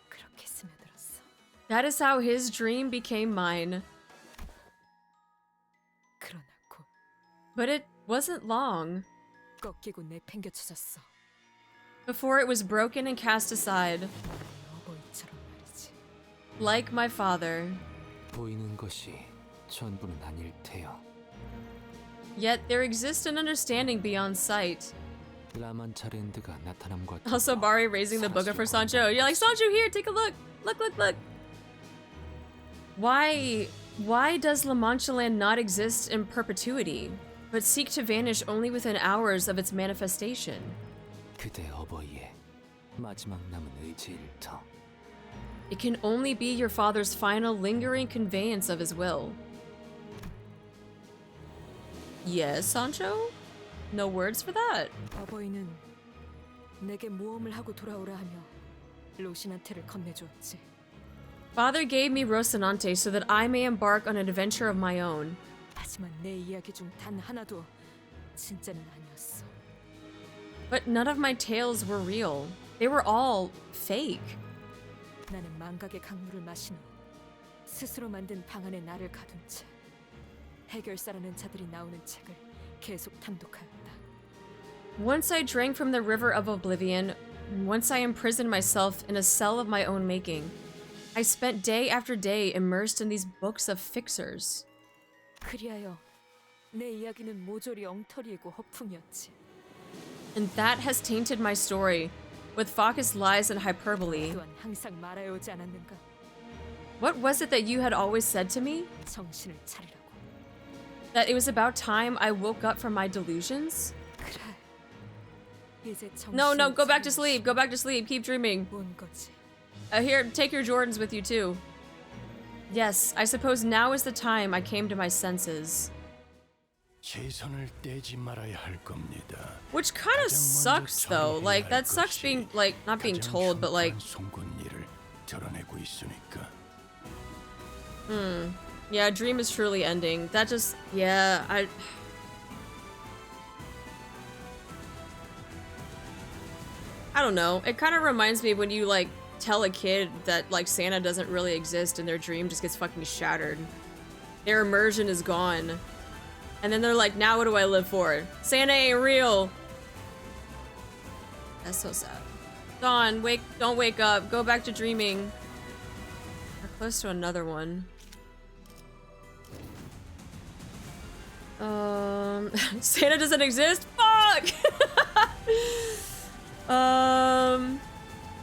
그렇게 스며들었어. That is how his dream became mine. 그러나 곧 But it wasn't long 꺾이고 내팽겨쳐졌어. before it was broken and cast aside. 어버이처럼 말이지. Like my father. 보이는 것이 전부는 아닐 테요. Yet there exists an understanding beyond sight. 라만차 랜드가 나타남과 Also, Bari raising the booger for Sancho. You're like, Sancho, here, take a look. Look. Why does Manchland not exist in perpetuity, but seek to vanish only within hours of its manifestation? 그대 어버이의 마지막 남은 의지일 터. It can only be your father's final lingering conveyance of his will. Yes, Sancho? No words for that. 어버이는 내게 모험을 하고 돌아오라 하며 로신한테를 건네주었지. Father gave me Rocinante so that I may embark on an adventure of my own. 하지만 내 이야기 중 단 하나도 진짜는 아니었어. But none of my tales were real. They were all fake. 나는 망각의 강물을 마신 후 스스로 만든 방 안에 나를 가둔 채 해결사라는 자들이 나오는 책을 계속 탐독하였다. Once I drank from the river of oblivion, once I imprisoned myself in a cell of my own making, I spent day after day immersed in these books of fixers. 그리하여 내 이야기는 모조리 엉터리이고 허풍이었지. And that has tainted my story with focused lies and hyperbole. 또한 항상 말하여 오지 않았는가? What was it that you had always said to me? 정신을 차리라고. That it was about time I woke up from my delusions? 그래. 이제 정신을 No, go back to 차리는 sleep. Go back to sleep. Keep dreaming. 온 거지. Here, take your Jordans with you too. Yes, I suppose now is the time I came to my senses. 최선을 떼지 말아야 할 겁니다. Which kind of sucks though. Like, that sucks being, like, not being told, but like... 송곳니를 드러내고 있으니까. Yeah, dream is truly ending. That just... Yeah, I don't know. It kind of reminds me when you, like, tell a kid that, like, Santa doesn't really exist and their dream just gets fucking shattered. Their immersion is gone. And then they're like, now what do I live for? Santa ain't real. That's so sad. Dawn, don't wake up. Go back to dreaming. We're close to another one. Santa doesn't exist? Fuck!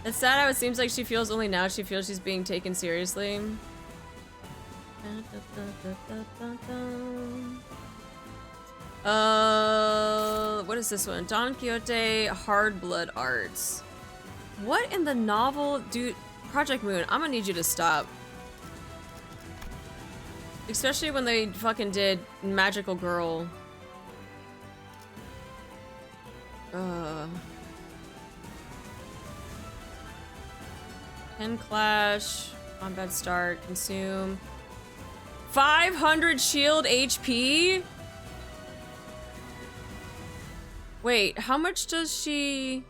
It's sad how it seems like she feels only now she feels she's being taken seriously. What is this one? Don Quixote Hard Blood Arts. What in the novel? Dude, Project Moon, I'm gonna need you to stop. Especially when they fucking did Magical Girl. Pen Clash, Combat Start, Consume. 500 shield HP? Wait, how much does she...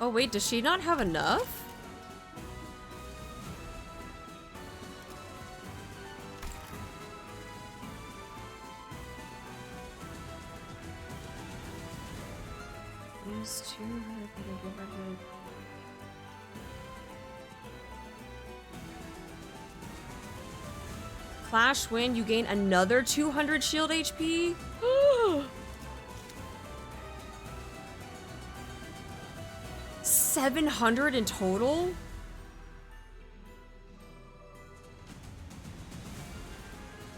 Oh wait, does she not have enough? Use 200. Clash win, you gain another 200 shield HP? 700 in total?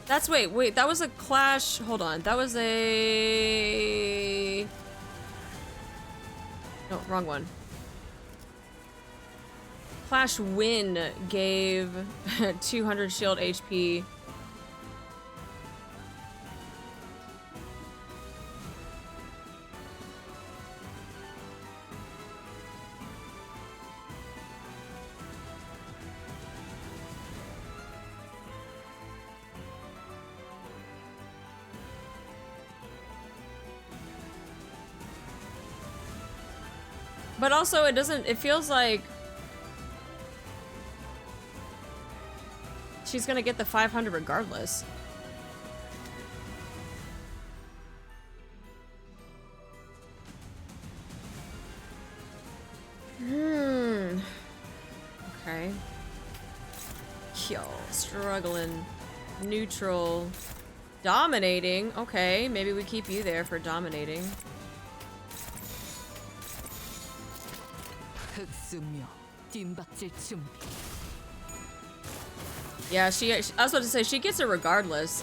That's wait, that was a clash. Hold on, that was a... No, wrong one. Clash win gave 200 shield HP. But also, it doesn't, it feels like she's gonna get the 500 regardless. Okay. Yo, struggling. Neutral. Dominating. Okay, maybe we keep you there for dominating. Yeah, I was about to say, she gets it regardless.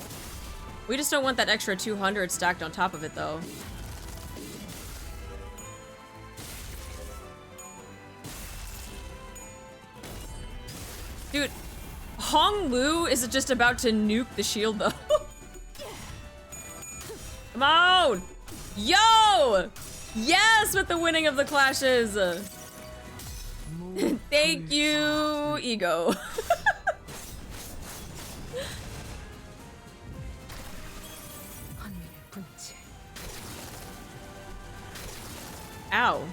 We just don't want that extra 200 stacked on top of it, though. Dude, Hong Lu is just about to nuke the shield, though. Come on! Yo! Yes, with the winning of the clashes! Thank you, Ego. Ow.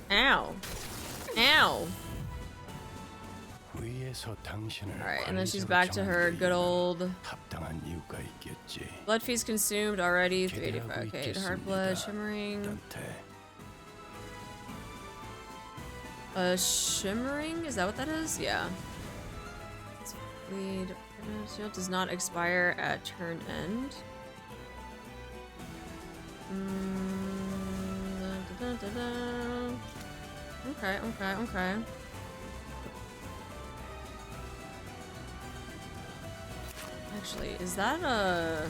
Ow. Ow. Alright, and then she's back to her good old... Bloodfiends consumed already, 385. Okay, Heart Blood, Shimmering. Shimmering? Is that what that is? Yeah. Bleed. Shield does not expire at turn end. Okay. Actually, is that a...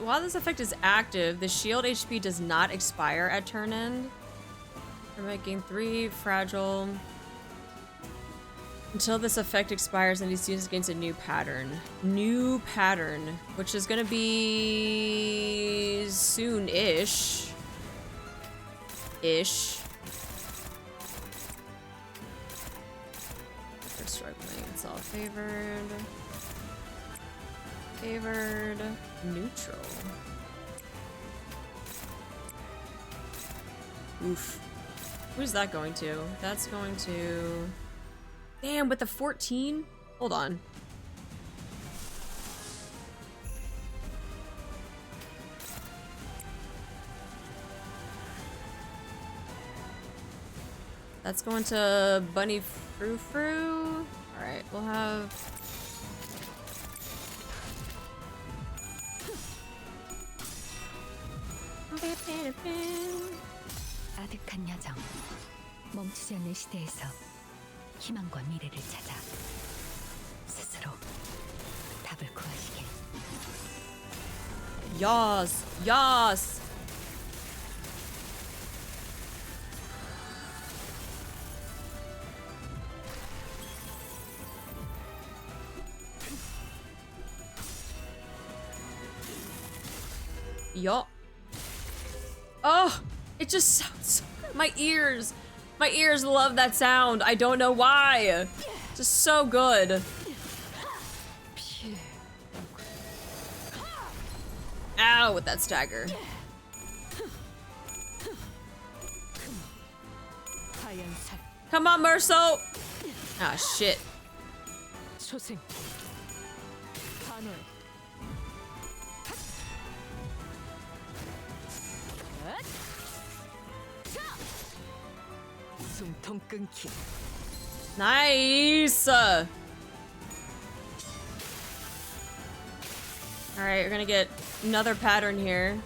While this effect is active, the shield HP does not expire at turn end. Gain 3, fragile. Until this effect expires and these units gains a new pattern. New pattern, which is gonna be soon-ish. Ish. They're struggling. It's all favored. Favored. Neutral. Oof. Who's that going to? That's going to... Damn, with the 14? Hold on. That's going to Bunny Frou Frou. Alright, we'll have... 아득한 여정, 멈추지 않는 시대에서 희망과 미래를 찾아 스스로 답을 구하시길. Yas! Yas! Yo. Oh! It just sounds so good. My ears! My ears love that sound. I don't know why. Just so good. Ow, with that stagger. Come on, Merso. Ah, shit. 초생. 반월. 숨통 끊기. Nice. All right, we're gonna get another pattern here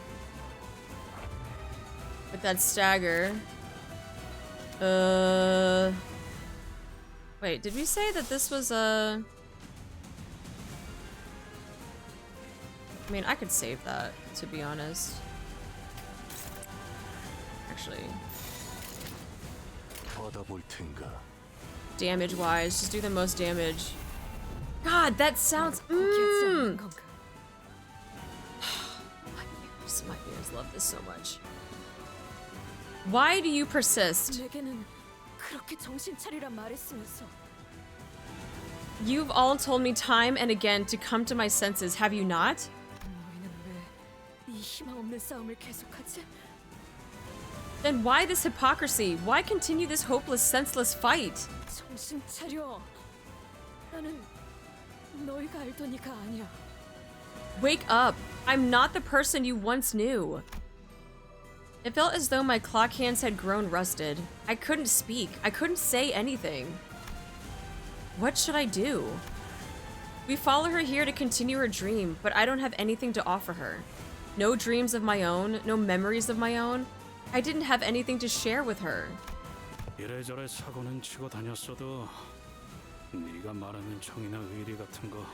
with that stagger. Wait, did we say that this was a? I mean, I could save that, to be honest. Actually, damage-wise, just do the most damage. God, that sounds. My ears love this so much. Why do you persist? 내게는 그렇게 정신 차리란 말했으면서. You've all told me time and again to come to my senses, have you not? 너희는 왜 이 희망 없는 싸움을 계속하지? Then why this hypocrisy? Why continue this hopeless, senseless fight? 정신 차려. 나는 너희가 알던 이가 아니야. Wake up! I'm not the person you once knew. It felt as though my clock hands had grown rusted. I couldn't speak. I couldn't say anything. What should I do? We follow her here to continue her dream, but I don't have anything to offer her. No dreams of my own, no memories of my own. I didn't have anything to share with her. 이래저래 사고는 치고 다녔어도 네가 말하는 정이나 의리 같은 거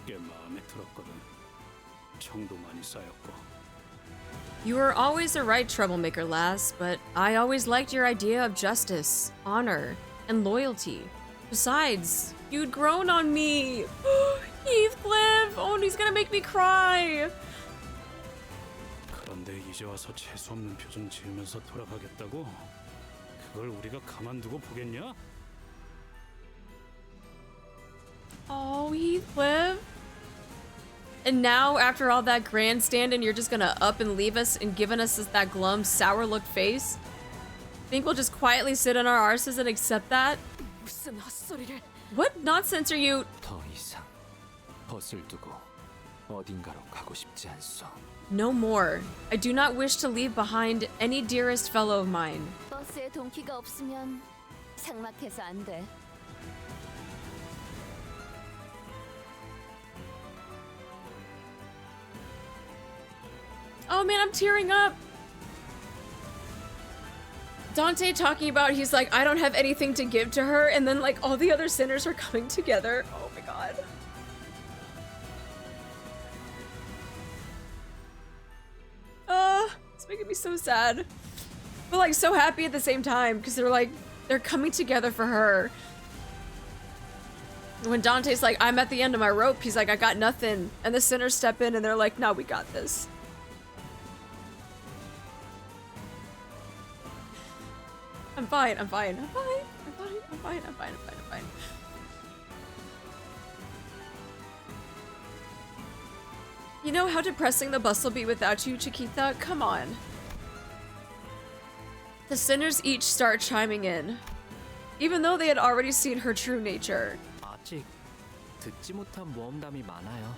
꽤 마음에 들었거든. 정도 많이 쌓였고. You were always the right troublemaker, lass, but I always liked your idea of justice, honor, and loyalty. Besides, you'd grown on me. Heathcliff! Oh, he's gonna make me cry. 그런데 이제 와서 재수 없는 표정 지으면서 돌아가겠다고? 그걸 우리가 가만두고 보겠냐? Oh, Heathcliff. And now, after all that grandstanding, you're just gonna up and leave us and giving us that glum, sour-looked face? Think we'll just quietly sit on our arses and accept that? 무슨 헛소리를. What nonsense are you? 더 이상 벗을 두고 어딘가로 가고 싶지 않소. No more. I do not wish to leave behind any dearest fellow of mine. 버스에 동키가 없으면 삭막해서 안 돼. Oh man, I'm tearing up. Dante talking about, he's like, I don't have anything to give to her, and then like all the other sinners are coming together. Oh my god. It's making me so sad. But like so happy at the same time, because they're coming together for her. When Dante's like, I'm at the end of my rope, he's like, I got nothing. And the sinners step in and they're like, no, we got this. I'm fine, I'm fine, I'm fine, I'm fine, I'm fine, I'm fine, I'm fine, I'm fine. You know how depressing the bus will be without you, Chiquita? Come on. The sinners each start chiming in, even though they had already seen her true nature. 아직 듣지 못한 모험담이 많아요.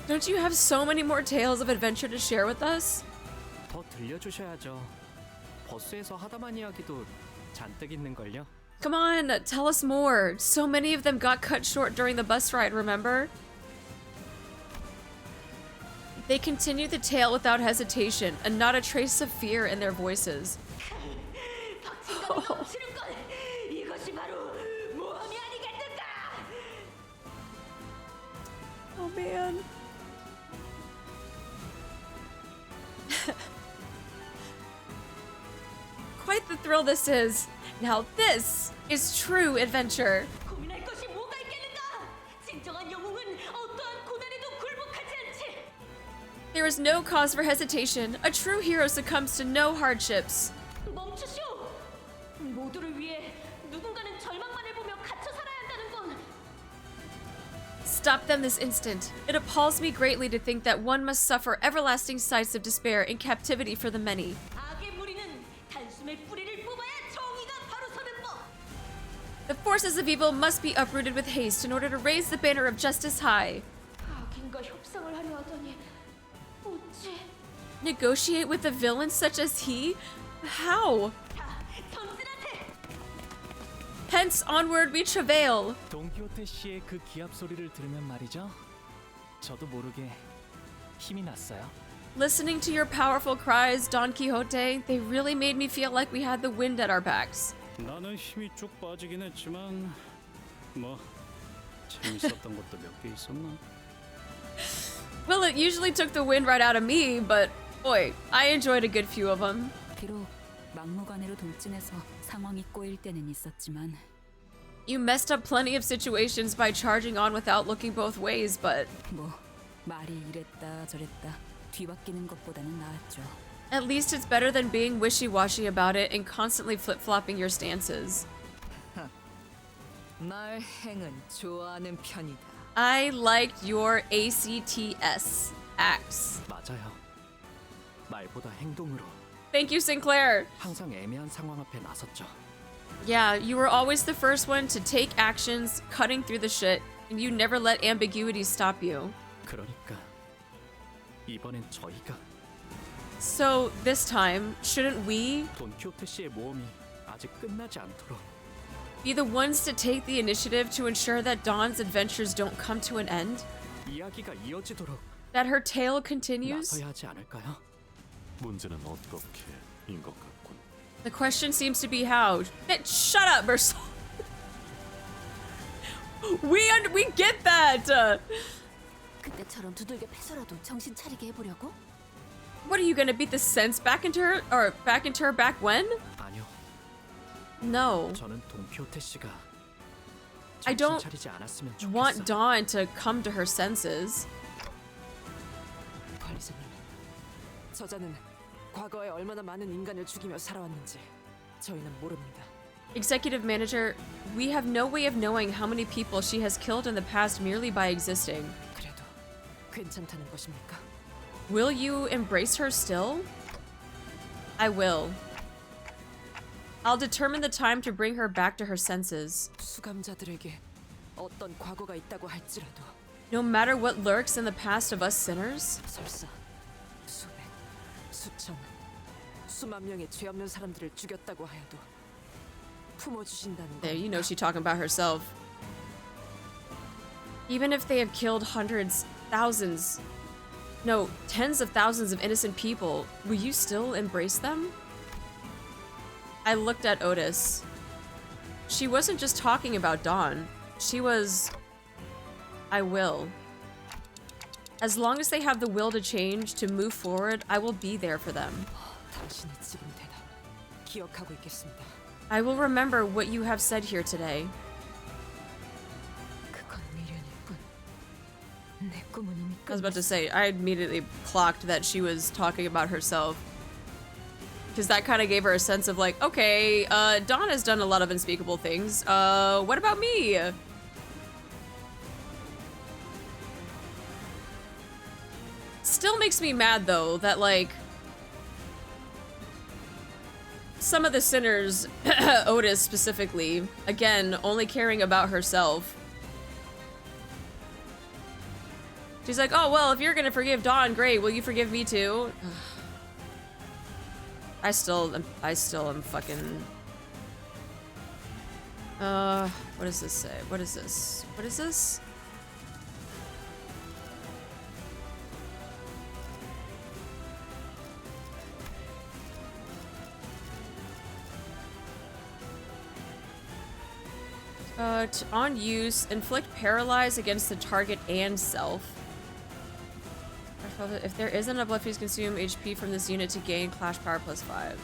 Don't you have so many more tales of adventure to share with us? 더 들려주셔야죠. 버스에서 하다만 이야기도 잔뜩 있는걸요. Come on, tell us more. So many of them got cut short during the bus ride, remember? They continued the tale without hesitation, and not a trace of fear in their voices. Oh. Oh man. Quite the thrill this is. Now this is true adventure. 고민할 것이 뭐가 있겠는가? 진정한 영웅은 어떠한 고난에도 굴복하지 않지. There is no cause for hesitation. A true hero succumbs to no hardships. 멈추시오. Stop them this instant. It appalls me greatly to think that one must suffer everlasting sights of despair in captivity for the many. 악의 무리는 단숨에 뿌리를 뽑아야 정의가 바로 서는 법. The forces of evil must be uprooted with haste in order to raise the banner of justice high. 악인과 협상을 하려 하더니 어찌 Negotiate with a villain such as he? How? 전진하세. Hence onward we travail. 돈키호테 씨의 그 기합 소리를 들으면 말이죠. 저도 모르게 힘이 났어요. Listening to your powerful cries, Don Quixote, they really made me feel like we had the wind at our backs. 나는 힘이 쭉 빠지긴 했지만 뭐 재밌었던 것도 몇 개 있었나? Well, it usually took the wind right out of me, but boy, I enjoyed a good few of them. 비록 막무가내로 돌진해서 상황이 꼬일 때는 있었지만 You messed up plenty of situations by charging on without looking both ways, but 뭐 말이 이랬다 저랬다 뒤바뀌는 것보다는 나았죠. at least it's better than being wishy-washy about it and constantly flip-flopping your stances. 날 행은 좋아하는 편이다. I liked your ACTS acts. 맞아요. 말보다 행동으로 Thank you, Sinclair. 항상 애매한 상황 앞에 나섰죠. Yeah, you were always the first one to take actions, cutting through the shit, and you never let ambiguity stop you. 그러니까 이번엔 저희가 So this time, shouldn't we 돈키호테 씨의 모험이 아직 끝나지 않도록 be the ones to take the initiative to ensure that Dawn's adventures don't come to an end? 이야기가 이어지도록 That her tale continues? 나서야 하지 않을까요? 문제는 어떻게인 것 같군. The question seems to be how. Shut up, Mercer. We get that. 그때처럼 두들겨 패서라도 정신 차리게 해보려고? What are you gonna beat the sense back into her, or back into her back when? 아니요. No. 저는 돈키호테 씨가 I 정신 don't 차리지 않았으면 want 좋겠어요. Dawn to come to her senses. 관리자님, 저자는 과거에 얼마나 많은 인간을 죽이며 살아왔는지 저희는 모릅니다. Executive Manager, we have no way of knowing how many people she has killed in the past merely by existing. 그래도 괜찮다는 것입니까? Will you embrace her still? I will. I'll determine the time to bring her back to her senses. 수감자들에게 어떤 과거가 있다고 할지라도 No matter what lurks in the past of us sinners, 설사 수백, 수천, 수만 명의 죄 없는 사람들을 죽였다고 하여도 품어주신다는 there, you know 겁니까? she talking about herself. Even if they have killed hundreds, thousands, no, tens of thousands of innocent people, will you still embrace them? I looked at Otis. She wasn't just talking about Dawn. She was... I will. As long as they have the will to change, to move forward, I will be there for them. 당신의 지금 대답 기억하고 있겠습니다. I will remember what you have said here today. 그건 미련일 뿐. 내 꿈은 이미 I was about to say, I immediately clocked that she was talking about herself. Because that kind of gave her a sense of like, okay, Dawn has done a lot of unspeakable things. What about me? Still makes me mad though that like some of the sinners, Otis specifically, again, only caring about herself. She's like, oh, well, if you're gonna forgive Dawn, great. Will you forgive me too? I still am fucking... what does this say? What is this? What is this? On use, inflict paralyze against the target and self. If there isn't a Bloodfiends, consume HP from this unit to gain clash power +5.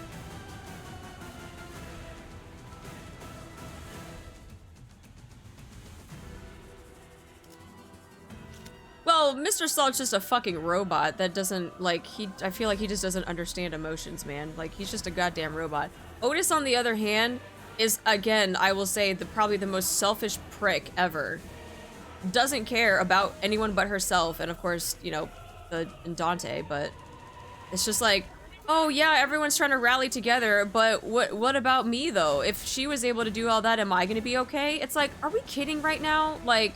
Well, Mr. Salt's just a fucking robot that doesn't, like, I feel like he just doesn't understand emotions, man. Like, he's just a goddamn robot. Otis, on the other hand, is, again, I will say, probably the most selfish prick ever. doesn't care about anyone but herself, and of course, you know, and Dante, but it's just like, oh yeah, everyone's trying to rally together, but what about me though? If she was able to do all that, am I gonna be okay? It's like, are we kidding right now? Like,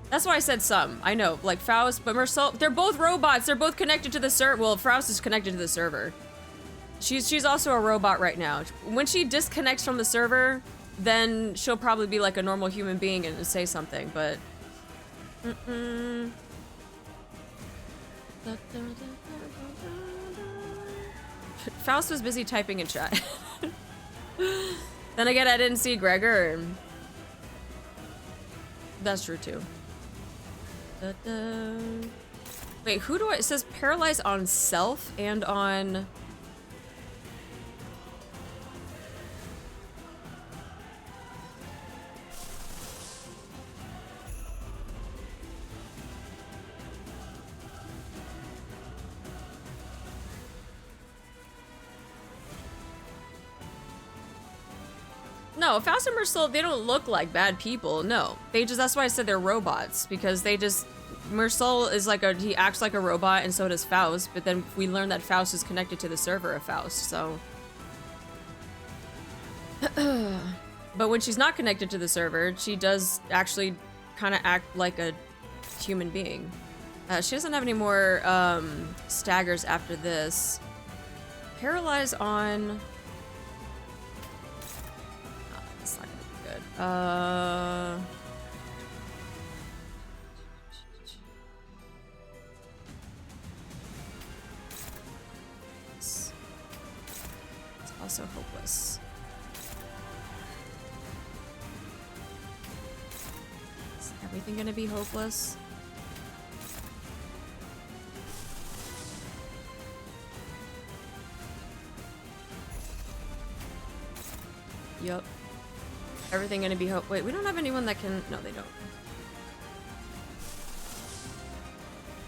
that's why I said some. I know, like Faust, but Mersault, they're both robots. They're both connected to the server. Well, Faust is connected to the server. She's also a robot right now. When she disconnects from the server, then she'll probably be like a normal human being and say something, but... Faust was busy typing in chat. Then again, I didn't see Gregor. That's true too. Wait, who do I... It says paralyze on self and on... No, Faust and Mersault, they don't look like bad people. No, they just, that's why I said they're robots, because they just, Mersault is like he acts like a robot, and so does Faust, but then we learn that Faust is connected to the server of Faust, so. But when she's not connected to the server, she does actually kind of act like a human being. She doesn't have any more staggers after this. Paralyze on... It's also hopeless. Is everything gonna be hopeless? Yup. Everything gonna be hope. Wait, we don't have anyone that can. No, they don't.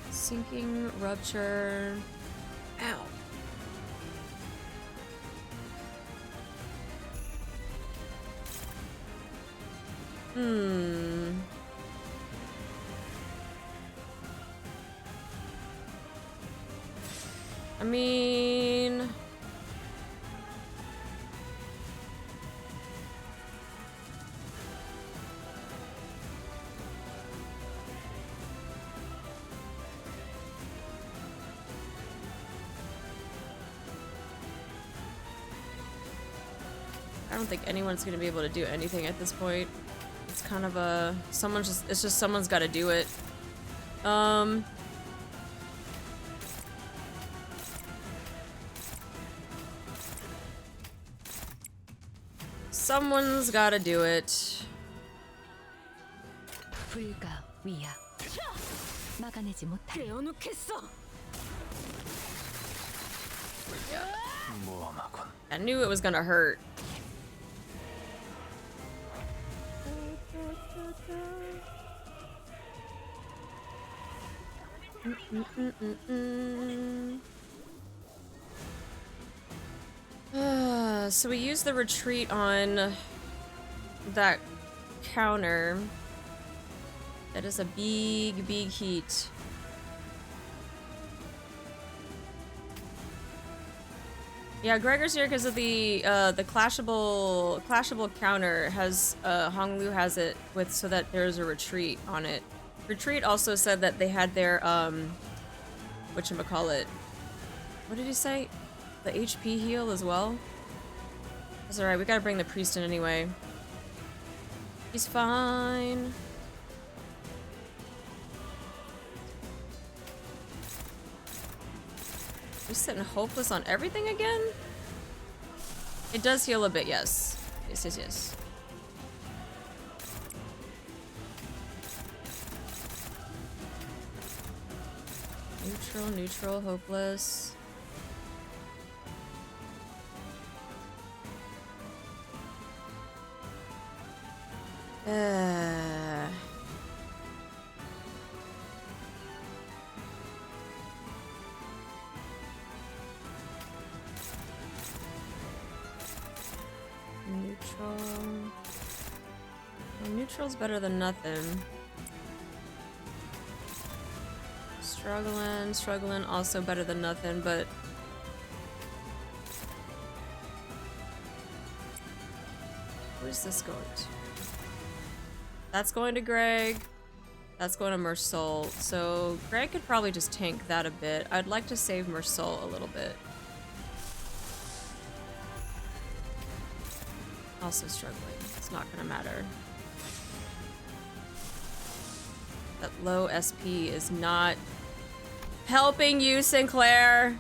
Sinking, rupture. Ow. I mean. I don't think anyone's gonna be able to do anything at this point. It's kind of a it's just someone's got to do it. Someone's got to do it. I knew it was gonna hurt. So we used the retreat on that counter. That is a big heat. Yeah, Gregor's here because of the clashable counter has Honglu has it with so that there's a retreat on it. Retreat also said that they had their whatchamacallit. What did he say? The HP heal as well? That's alright, we gotta bring the priest in anyway. He's fine. We're sitting hopeless on everything again? It does heal a bit, yes. Yes. Neutral, hopeless. Neutral's better than nothing. Struggling, also better than nothing, but... Where's this going to? That's going to Greg. That's going to Mersol. So Greg could probably just tank that a bit. I'd like to save Mersol a little bit. Also struggling. It's not gonna matter. That low SP is not helping you, Sinclair.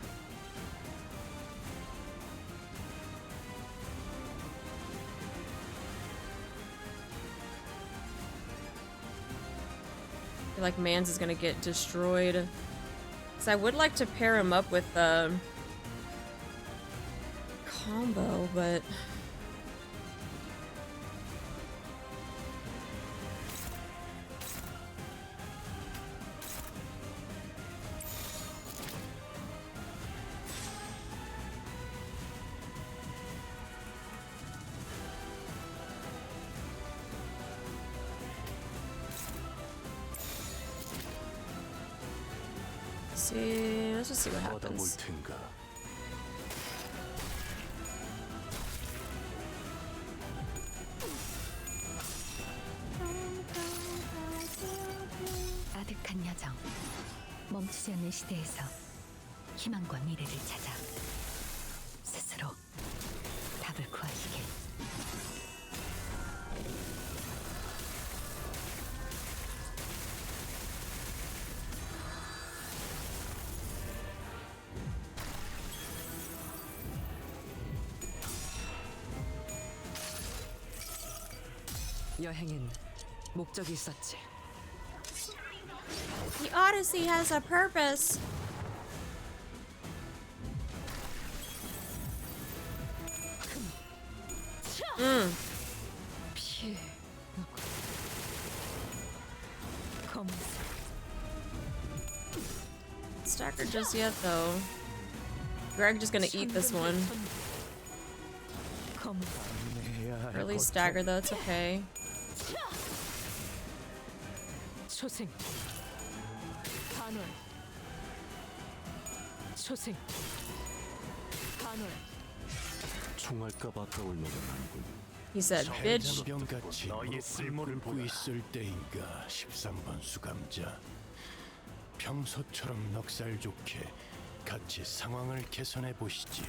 I feel like Mans is gonna get destroyed. So I would like to pair him up with combo, but let's just see what happens. 아득한 여정, 멈추지 않는 시대에서 희망과 미래를 찾아 스스로 답을 구하시길. 여행엔 목적이 있었지. The Odyssey has a purpose. 피해. 검은 Stacker just yet though. Greg just gonna eat this one. 검은 Really stagger though, it's okay. 초생. 반월. 초생. 반월. 총알값 아까울 노는 아니군. He said, bitch. 병같이 너의 쓸모를 보고 있을 때인가 13번 수감자. 평소처럼 넉살 좋게 같이 상황을 개선해 보시지.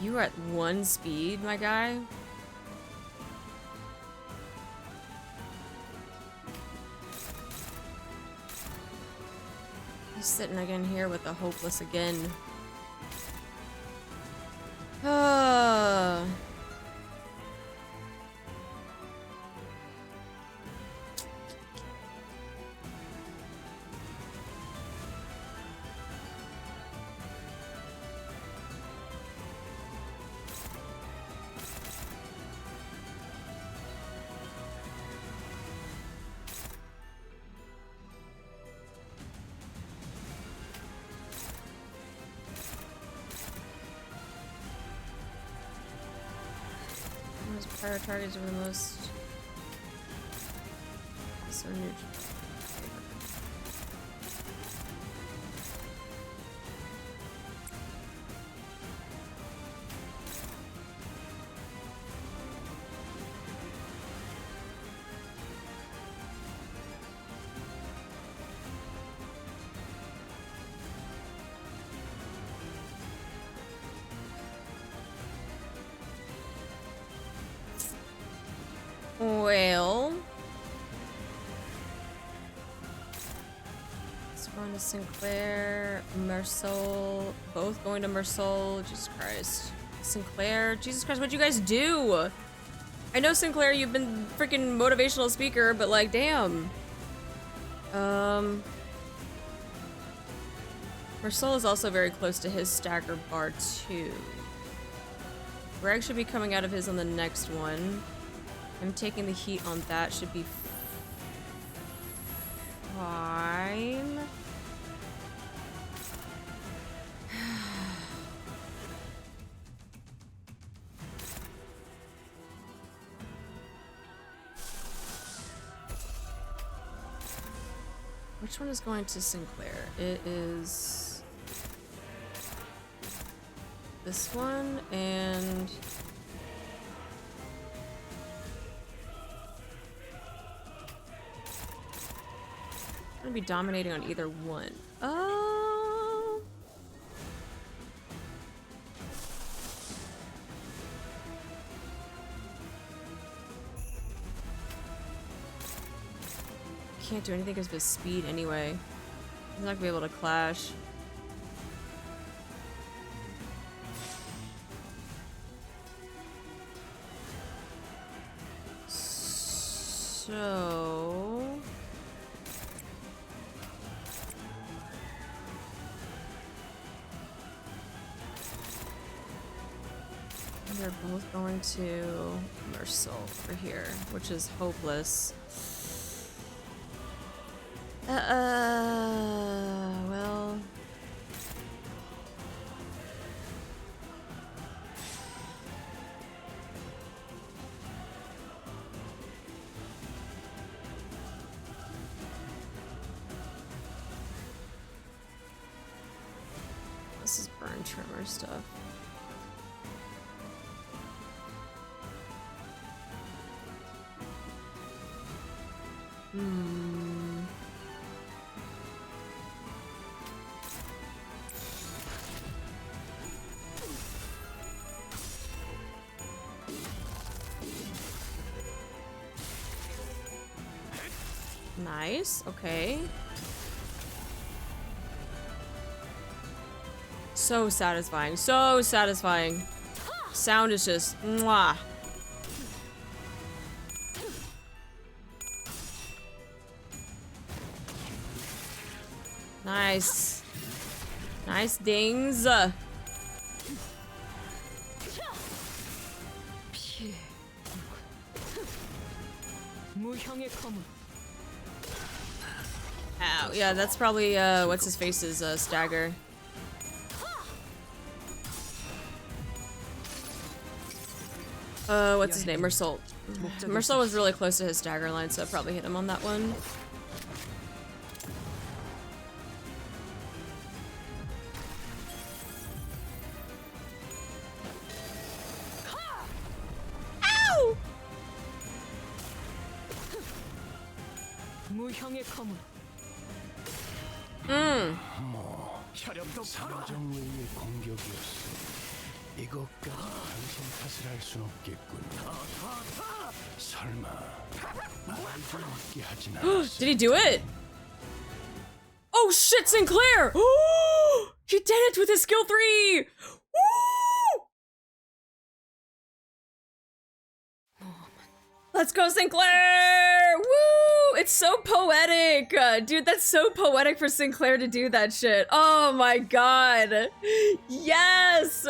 You were at 1 speed, my guy. He's sitting again here with the hopeless again. Prior targets are the most so neutral. Well, it's going to Sinclair, Mersol, both going to Mersol. Jesus Christ, Sinclair, Jesus Christ, what'd you guys do? I know Sinclair, you've been freaking motivational speaker, but like, damn. Mersol is also very close to his stagger bar too. Greg should be coming out of his on the next one. I'm taking the heat on that, should be fine. Which one is going to Sinclair? It is this one and I'm gonna be dominating on either one. Oh. Can't do anything because of his speed anyway. He's not gonna be able to clash. So they're both going to Mercel for here, which is hopeless. Well. This is burn trimmer stuff. Nice, okay. So satisfying, so satisfying. Sound is just mwah. Nice. Nice dings. Ow, yeah, that's probably what's his face's stagger. What's his name? Mercel. Mercel was really close to his stagger line, so I probably hit him on that one. Ow! 사정의의 공격이었어. 이것까지 당신 탓을 할 순 없겠군. 설마 말도 없게 하진 않았어. Did he do it? Oh shit, Sinclair! He did it with his skill 3! Woo! Let's go, Sinclair! Woo! It's so poetic! Dude, that's so poetic for Sinclair to do that shit. Oh my god. Yes!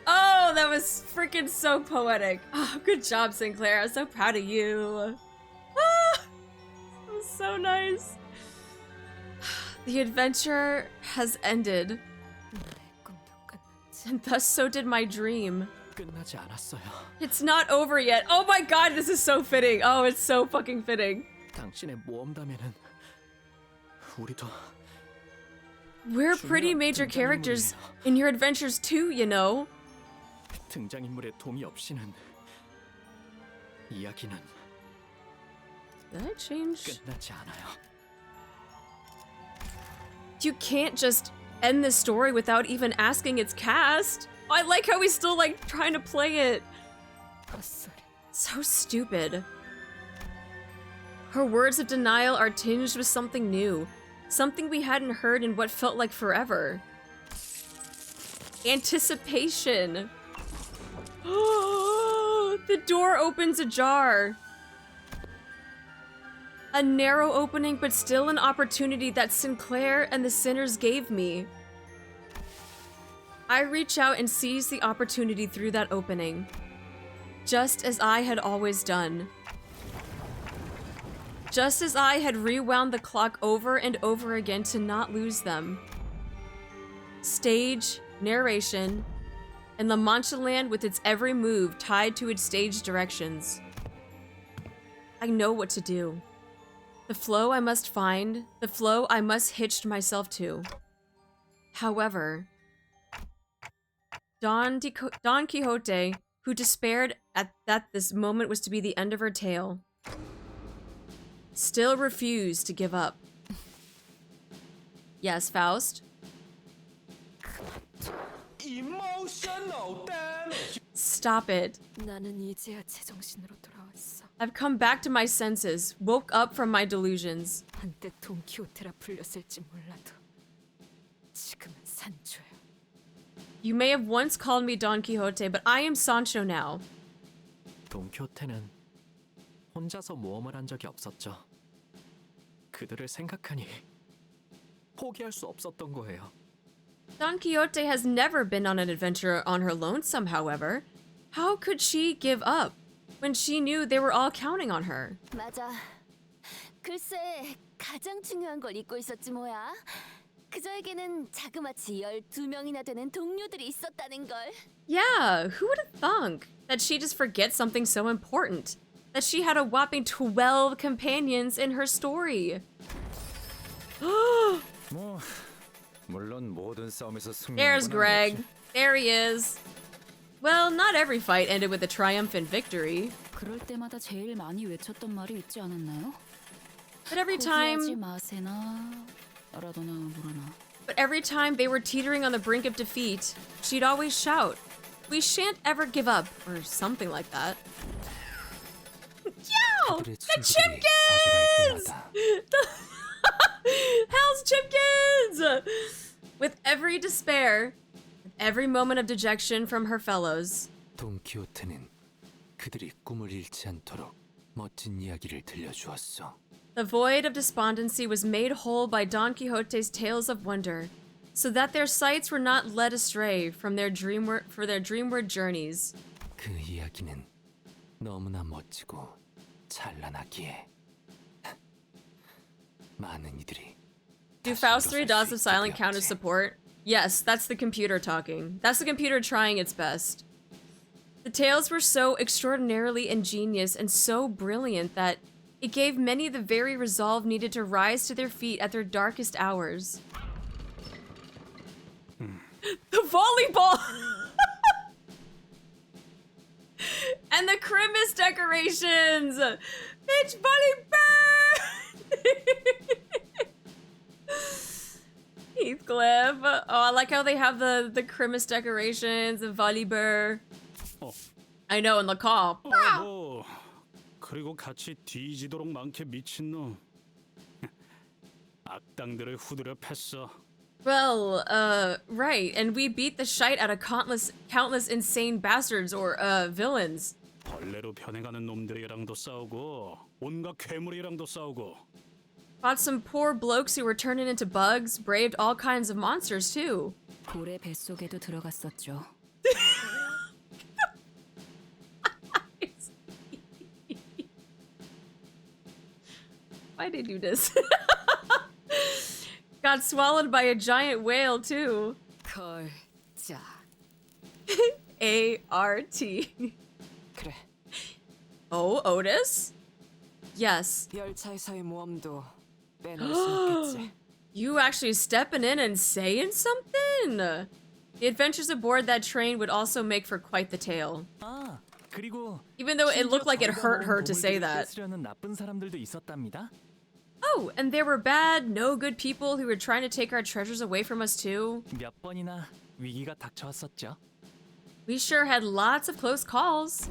Oh, that was freaking so poetic. Oh, good job, Sinclair. I'm so proud of you. Ah, that was so nice. The adventure has ended. And thus so did my dream. It's not over yet. Oh my god, this is so fitting. Oh, it's so fucking fitting. We're pretty major characters in your adventures too, you know. 등장인물의 도움이 없이는 이야기는 Did I change? 끝나지 않아요. You can't just end the story without even asking its cast. I like how he's still like trying to play it. So stupid. Her words of denial are tinged with something new. Something we hadn't heard in what felt like forever. Anticipation. The door opens ajar. A narrow opening, but still an opportunity that Sinclair and the sinners gave me. I reach out and seize the opportunity through that opening, just as I had always done. Just as I had rewound the clock over and over again to not lose them. Stage, narration, and the Manchland with its every move tied to its stage directions. I know what to do. The flow I must find, the flow I must hitch myself to. However, Don Quixote, who despaired that this moment was to be the end of her tale, still refused to give up. Yes, Faust? Emotional damage. Stop it. 나는 이제야 제정신으로 돌아왔어. I've come back to my senses, woke up from my delusions. 한때 돈키호테라 불렸을지 몰라도 지금은 산초야. You may have once called me Don Quixote, but I am Sancho now. 돈키호테는 혼자서 모험을 한 적이 없었죠. 그들을 생각하니 포기할 수 없었던 거예요. Don Quixote has never been on an adventure on her lonesome, however. How could she give up when she knew they were all counting on her? 맞아. 글쎄, 가장 중요한 걸 잊고 있었지 뭐야. 그저에게는 자그마치 12명이나 되는 동료들이 있었다는 걸. Yeah, who would have thunk that she just forgets something so important? That she had a whopping 12 companions in her story. 뭐 물론 모든 싸움에서 승리하는 There's 건 Greg. 아니지. There he is. Well, not every fight ended with a triumphant victory. 그럴 때마다 제일 많이 외쳤던 말이 있지 않았나요? But every time they were teetering on the brink of defeat, she'd always shout, "We shan't ever give up," or something like that. Yo! 그들의 The 친구들이 Chipkins! 좌절할 Hell's Chipkins! With every despair, with every moment of dejection from her fellows, 돈키호테는 그들이 꿈을 잃지 않도록 멋진 이야기를 들려주었어. the void of despondency was made whole by Don Quixote's tales of wonder, so that their sights were not led astray from their dreamward journeys. 그 이야기는 너무나 멋지고 찬란하기에 많은 이들이 Do Faust 3 Daws of Silence count as support? Yes, that's the computer talking. That's the computer trying its best. The tales were so extraordinarily ingenious and so brilliant that it gave many the very resolve needed to rise to their feet at their darkest hours. The volleyball! And the Christmas decorations! Bitch volleyball! Heathcliff. Oh, I like how they have the Christmas decorations, the volleyball. I know, in the car. 뭐 그리고 같이 뒤지도록 많게 미친놈. 악당들을 후드려 팼어. Well, right, and we beat the shite out of countless insane bastards or, villains. 벌레로 변해가는 놈들이랑도 싸우고 온갖 괴물이랑도 싸우고. Fought some poor blokes who were turning into bugs, braved all kinds of monsters too. 고래 뱃속에도 들어갔었죠. Why did they do this? Got swallowed by a giant whale too. 걸자. A-R-T. 그래. Oh, Otis? Yes. 열차에서의 모험도 빼놓을 수 없겠지. You actually stepping in and saying something? The adventures aboard that train would also make for quite the tale. 아, 그리고 Even though it looked like it hurt her to say that. 뺏으려는 나쁜 사람들도 있었답니다. Oh, and there were bad, no good people who were trying to take our treasures away from us too. 몇 번이나 위기가 닥쳐왔었죠. We sure had lots of close calls.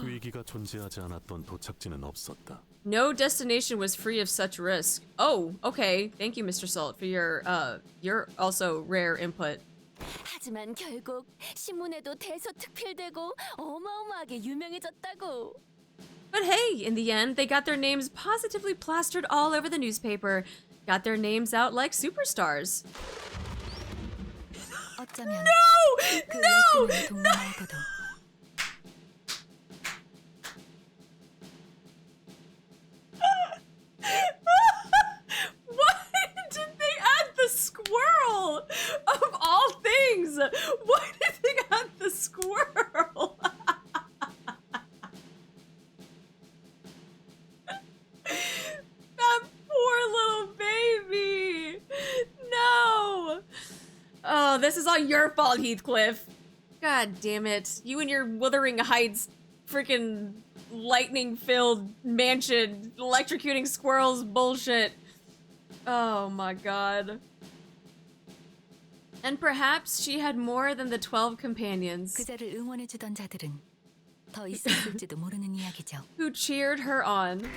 위기가 존재하지 않았던 도착지는 없었다. No destination was free of such risk. Oh, okay. Thank you, Mr. Salt, for your also rare input. 하지만 결국 신문에도 대서특필되고 어마어마하게 유명해졌다고. But hey, in the end, they got their names positively plastered all over the newspaper. Got their names out like superstars. 어쩌면 No! No! 동료하고도 Why did they add the squirrel? Of all things, why did they add the squirrel? Oh, this is all your fault, Heathcliff. God damn it. You and your Wuthering Heights freaking lightning-filled mansion electrocuting squirrels bullshit. Oh my god. And perhaps she had more than the 12 companions 그자를 응원해주던 자들은 더 있었을지도 모르는 이야기죠. who cheered her on.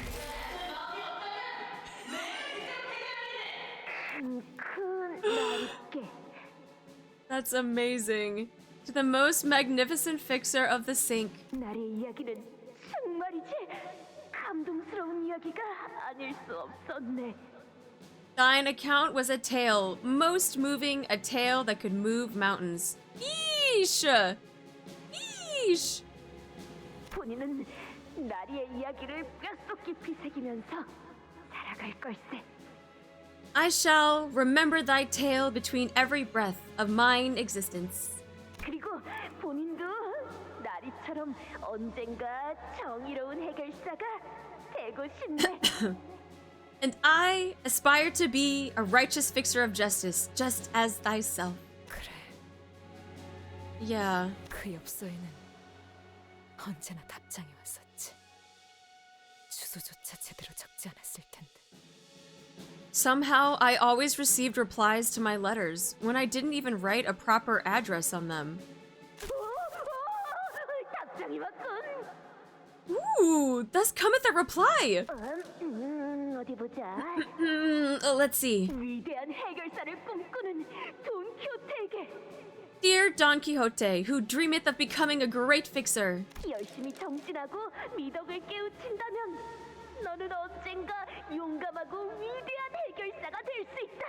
That's amazing. To the most magnificent fixer of the sink. 나리의 이야기는 정말이지 감동스러운 이야기가 아닐 수 없었네. Thine account was a tale, most moving, a tale that could move mountains. Yeesh! Yeesh! 본인은 나리의 이야기를 뼛속 깊이 새기면서 살아갈 걸세. I shall remember thy tale between every breath of mine existence. 그리고 본인도 나리처럼 언젠가 정의로운 해결사가 되고 싶네. And I aspire to be a righteous fixer of justice, just as thyself. 그래. Yeah. 그 엽서에는 언제나 답장이 왔었지. 주소조차 제대로 적지 않았을 텐데. Somehow, I always received replies to my letters when I didn't even write a proper address on them. 답장이 왔군. Ooh, thus cometh a reply! 어디 보자. Let's see. 위대한 해결사를 꿈꾸는 돈키호테에게 Dear Don Quixote, who dreameth of becoming a great fixer. 열심히 정진하고 미덕을 깨우친다면 너는 언젠가 용감하고 위대한 해결사가 될 수 있다.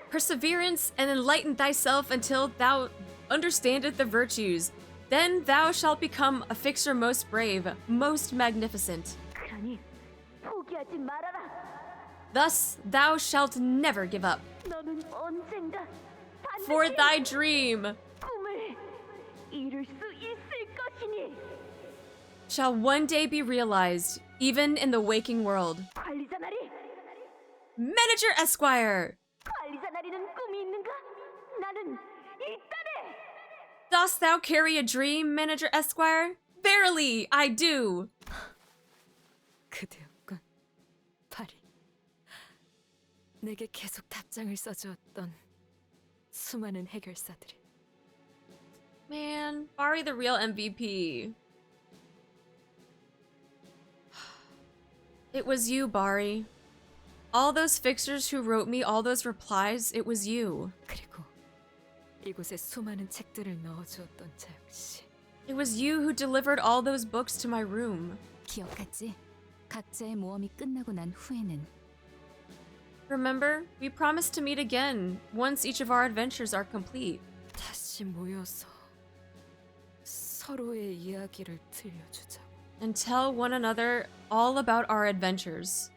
Perseverance and enlighten thyself until thou understandest the virtues. Then thou shalt become a fixer most brave, most magnificent. 그러니 포기하지 말아라. Thus thou shalt never give up. 너는 언젠가 For 반드시 thy dream 꿈을 이룰 수 있을 것이니. shall one day be realized, even in the waking world. 관리자 나리, Manager Esquire! 관리자 나리는 꿈이 있는가? 나는 있다네. Dost thou carry a dream, Manager Esquire? Verily, I do. 그대였군, 파리. 내게 계속 답장을 써주었던 수많은 해결사들이. Man, Bari the real MVP. It was you, Bari. All those fixers who wrote me all those replies, it was you. 그리고 이곳에 수많은 책들을 넣어주었던 자 역시. It was you who delivered all those books to my room. 기억하지? 각자의 모험이 끝나고 난 후에는 Remember, we promised to meet again once each of our adventures are complete. 다시 모여서 서로의 이야기를 들려주자고. And tell one another all about our adventures.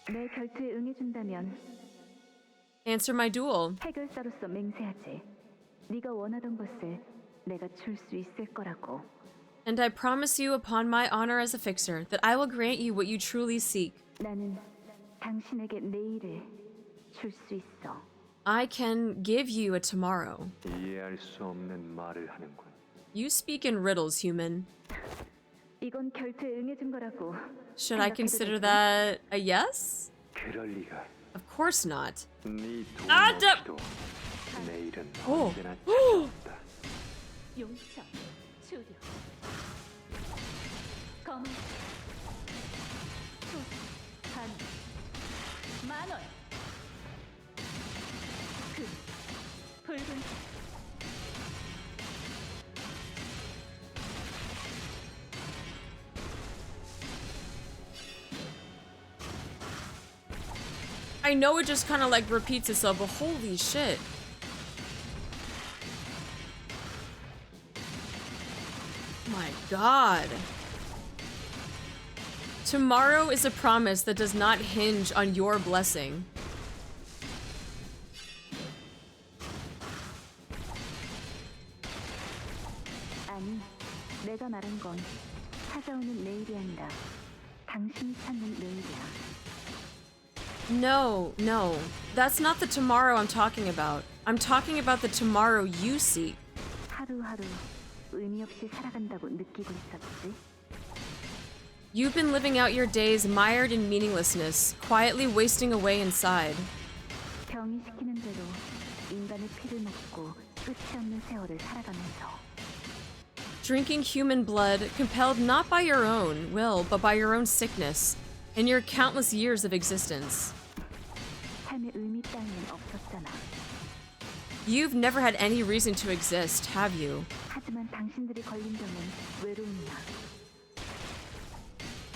내 결투에 응해준다면 Answer my duel. 해결사로서 맹세하지. 네가 원하던 것을 내가 줄 수 있을 거라고. And I promise you upon my honor as a fixer that I will grant you what you truly seek. 나는 당신에게 내일을 줄 수 있어. I can give you a tomorrow. 이해할 수 없는 말을 하는군. You speak in riddles, human. 이건 결투에 응해준 거라고. Should I 생각해도 consider 될까? that a yes? 그럴 리가. Of course not. 네 돈 아, 저- 없이도 내일은 오. 언제나 찾아온다. 용청, 추려, 검은, 소, 반, 만원, 금, 붉은색. I know it just kind of like repeats itself, but holy shit. My god. Tomorrow is a promise that does not hinge on your blessing. 아니, 내가 말한 건 찾아오는 내일이 아니라 당신이 찾는 내일이야. No, no. That's not the tomorrow I'm talking about. I'm talking about the tomorrow you seek. 하루하루 의미 없이 살아간다고 느끼고 있었지. You've been living out your days mired in meaninglessness, quietly wasting away inside. 병이 시키는 대로 인간의 피를 먹고 끝이 없는 세월을 살아가면서 Drinking human blood, compelled not by your own will, but by your own sickness, in your countless years of existence. 삶의 의미 따위는 없었잖아. You've never had any reason to exist, have you? 하지만 당신들이 걸린 병은 외로움이야.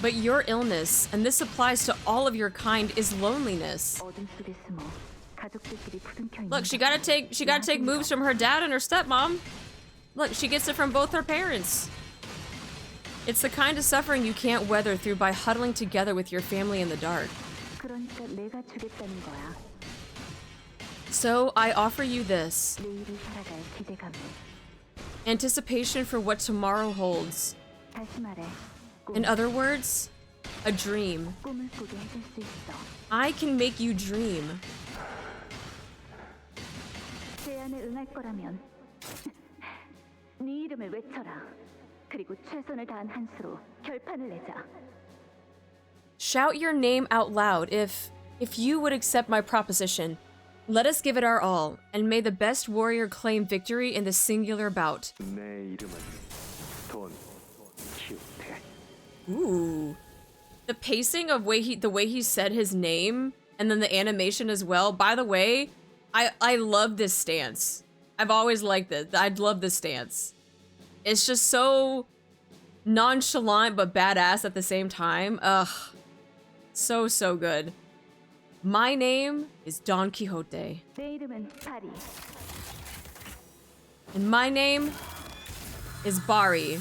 But your illness, and this applies to all of your kind, is loneliness. 어둠 속에 숨어 가족들끼리 부둥켜 있는 Look, she gotta take moves from her dad and her stepmom. Look, she gets it from both her parents. It's the kind of suffering you can't weather through by huddling together with your family in the dark. 그러니까 내가 주겠다는 거야. So I offer you this. 내일을 살아갈 기대감을. Anticipation for what tomorrow holds. 다시 말해. In other words, a dream. 꿈을 꾸게 해줄 수 있어. I can make you dream. 제안에 응할 거라면 네 이름을 외쳐라. 그리고 최선을 다한 한 수로 결판을 내자. Shout your name out loud if you would accept my proposition. Let us give it our all, and may the best warrior claim victory in the singular bout. 내 이름은 돈 키우테. Ooh. The pacing of the way he said his name, and then the animation as well. By the way, I love this stance. I've always liked this. I love this stance. It's just so nonchalant but badass at the same time. Ugh. So good. My name is Don Quixote. 내 이름은 바리. And my name is Bari.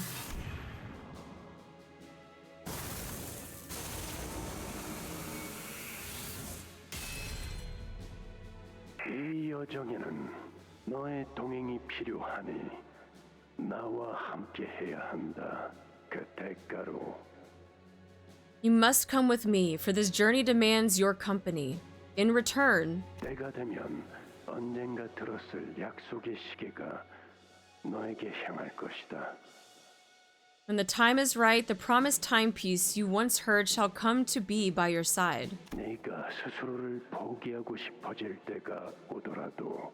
이 여정에는 너의 동행이 필요하니 나와 함께 해야 한다. 그 대가로 You must come with me, for this journey demands your company. In return, 때가 되면 언젠가 들었을 약속의 시계가 너에게 향할 것이다. when the time is right, the promised timepiece you once heard shall come to be by your side. 네가 스스로를 포기하고 싶어질 때가 오더라도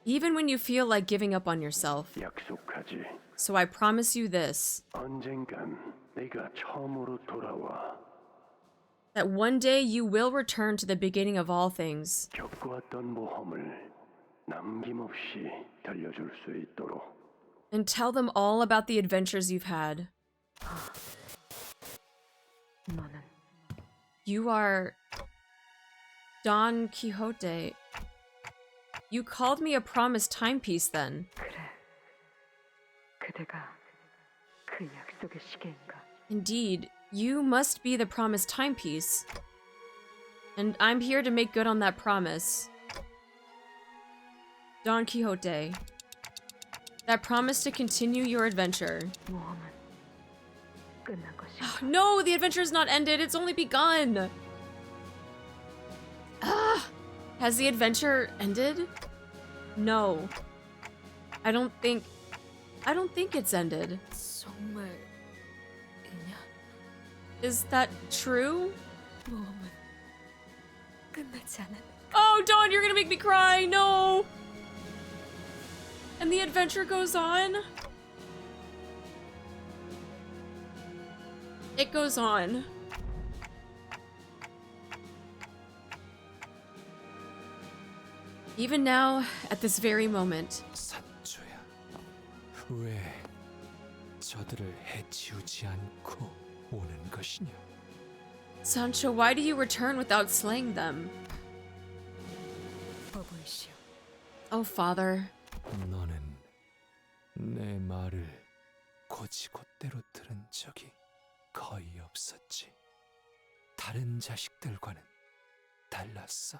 Even when you feel like giving up on yourself. 약속하지. So I promise you this, 언젠간 네가 처음으로 돌아와 that one day you will return to the beginning of all things. 겪어왔던 모험을 남김없이 들려줄 수 있도록. And tell them all about the adventures you've had. 너는 You are Don Quixote. You called me a promised timepiece then. 그래. 그대가 그 약속의 시계인가? Indeed, you must be the promised timepiece. And I'm here to make good on that promise. Don Quixote. That promise to continue your adventure. 모험은 끝난 것인가? No, the adventure is not ended. It's only begun. Has the adventure ended? No. I don't think it's ended. 정말이냐? Is that true? 모험은 끝나지 않았네. Oh, Dawn, you're gonna make me cry. No. And the adventure goes on. It goes on. Even now, at this very moment. 산초야, 왜 저들을 해치우지 않고 오는 것이냐? Sancho, why do you return without slaying them? 어보이시오. Oh, father. 너는 내 말을 곧이곧대로 들은 적이 거의 없었지. 다른 자식들과는 달랐어.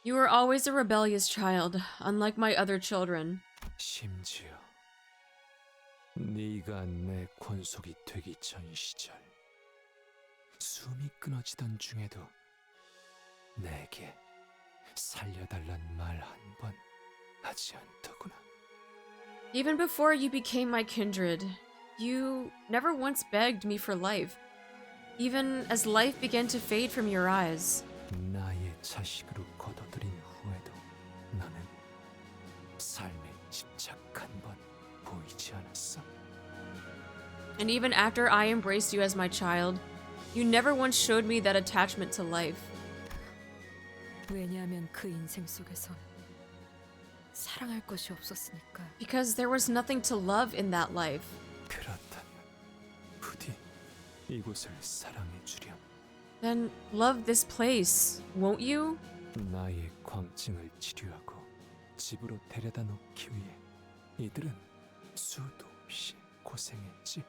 You were always a rebellious child, unlike my other children. 심지어 네가 내 권속이 되기 전 시절 숨이 끊어지던 중에도 내게 살려달란 말 한 번 하지 않더구나. Even before you became my kindred, you never once begged me for life. Even as life began to fade from your eyes. 나의 자식으로 거둬들인 후에도 너는 삶에 집착한 번 보이지 않았어. And even after I embraced you as my child, you never once showed me that attachment to life. 왜냐하면 그 인생 속에선 사랑할 것이 없었으니까. Because there was nothing to love in that life. 그렇다면 부디 이곳을 사랑해 주렴. Then love this place, won't you? 나의 광증을 치료하고 집으로 데려다 놓기 위해 이들은 수도 없이 고생했지.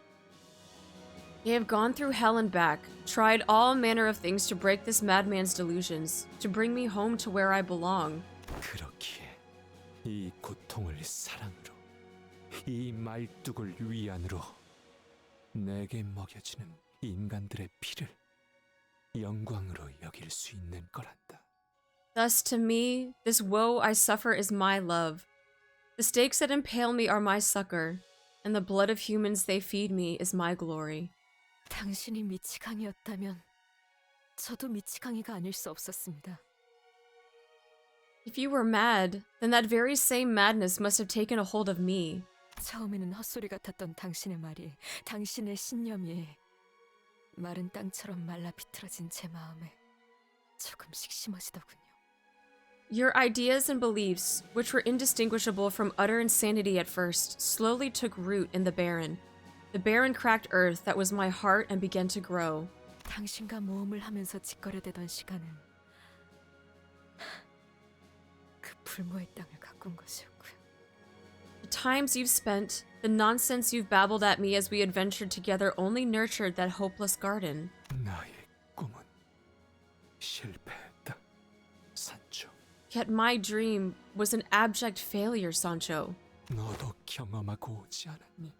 They have gone through hell and back, tried all manner of things to break this madman's delusions, to bring me home to where I belong. 그렇기에 이 고통을 사랑으로, 이 말뚝을 위안으로 내게 먹여지는 인간들의 피를 영광으로 여길 수 있는 거란다. Thus to me, this woe I suffer is my love. The stakes that impale me are my succor, and the blood of humans they feed me is my glory. 당신이 미치광이었다면 저도 미치광이가 아닐 수 없었습니다. If you were mad, then that very same madness must have taken a hold of me. 처음에는 헛소리 같았던 당신의 말이, 당신의 신념이 마른 땅처럼 말라 비틀어진 제 마음에 조금씩 심어지더군요. Your ideas and beliefs, which were indistinguishable from utter insanity at first, slowly took root in the barren cracked earth that was my heart and began to grow. 당신과 모험을 하면서 짓거려대던 시간은 그 불모의 땅을 가꾼 것이었고요. The times you've spent, the nonsense you've babbled at me as we adventured together only nurtured that hopeless garden. 나의 꿈은 실패했다, 산초. Yet my dream was an abject failure, Sancho. 너도 경험하고 오지 않았니?